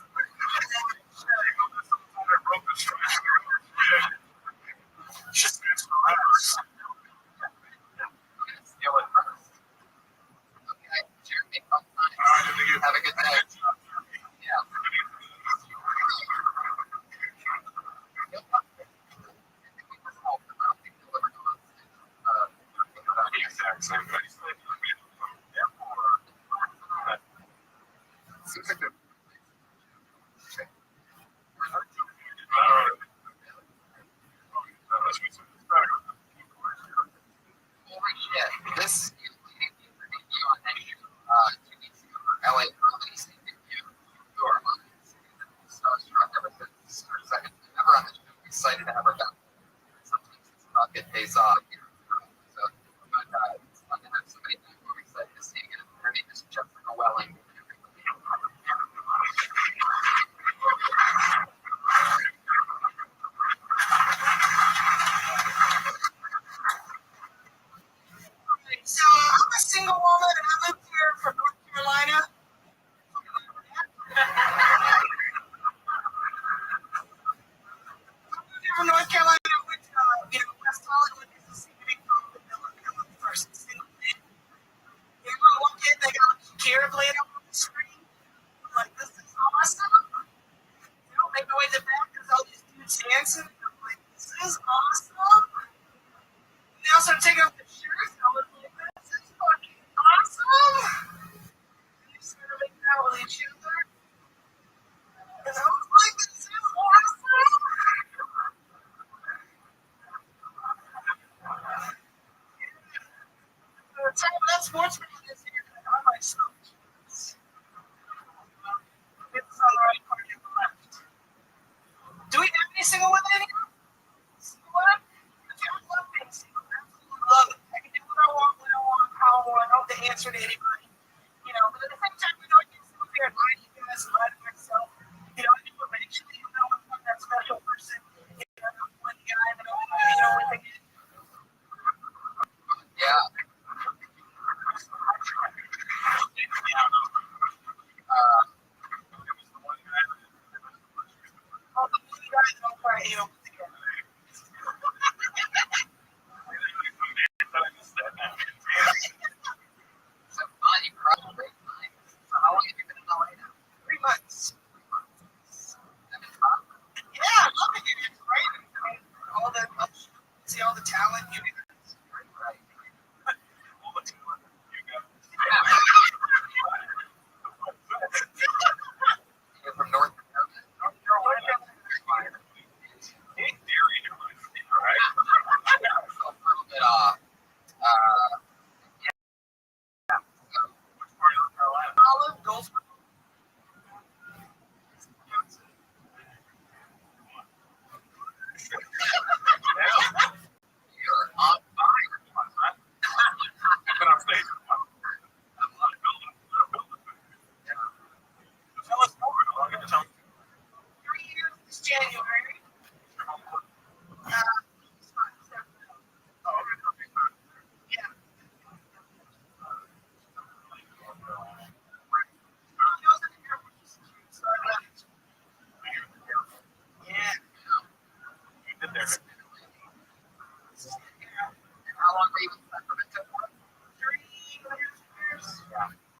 F: Steal it first. Okay, Jeremy, have a good day. Yeah. Seems like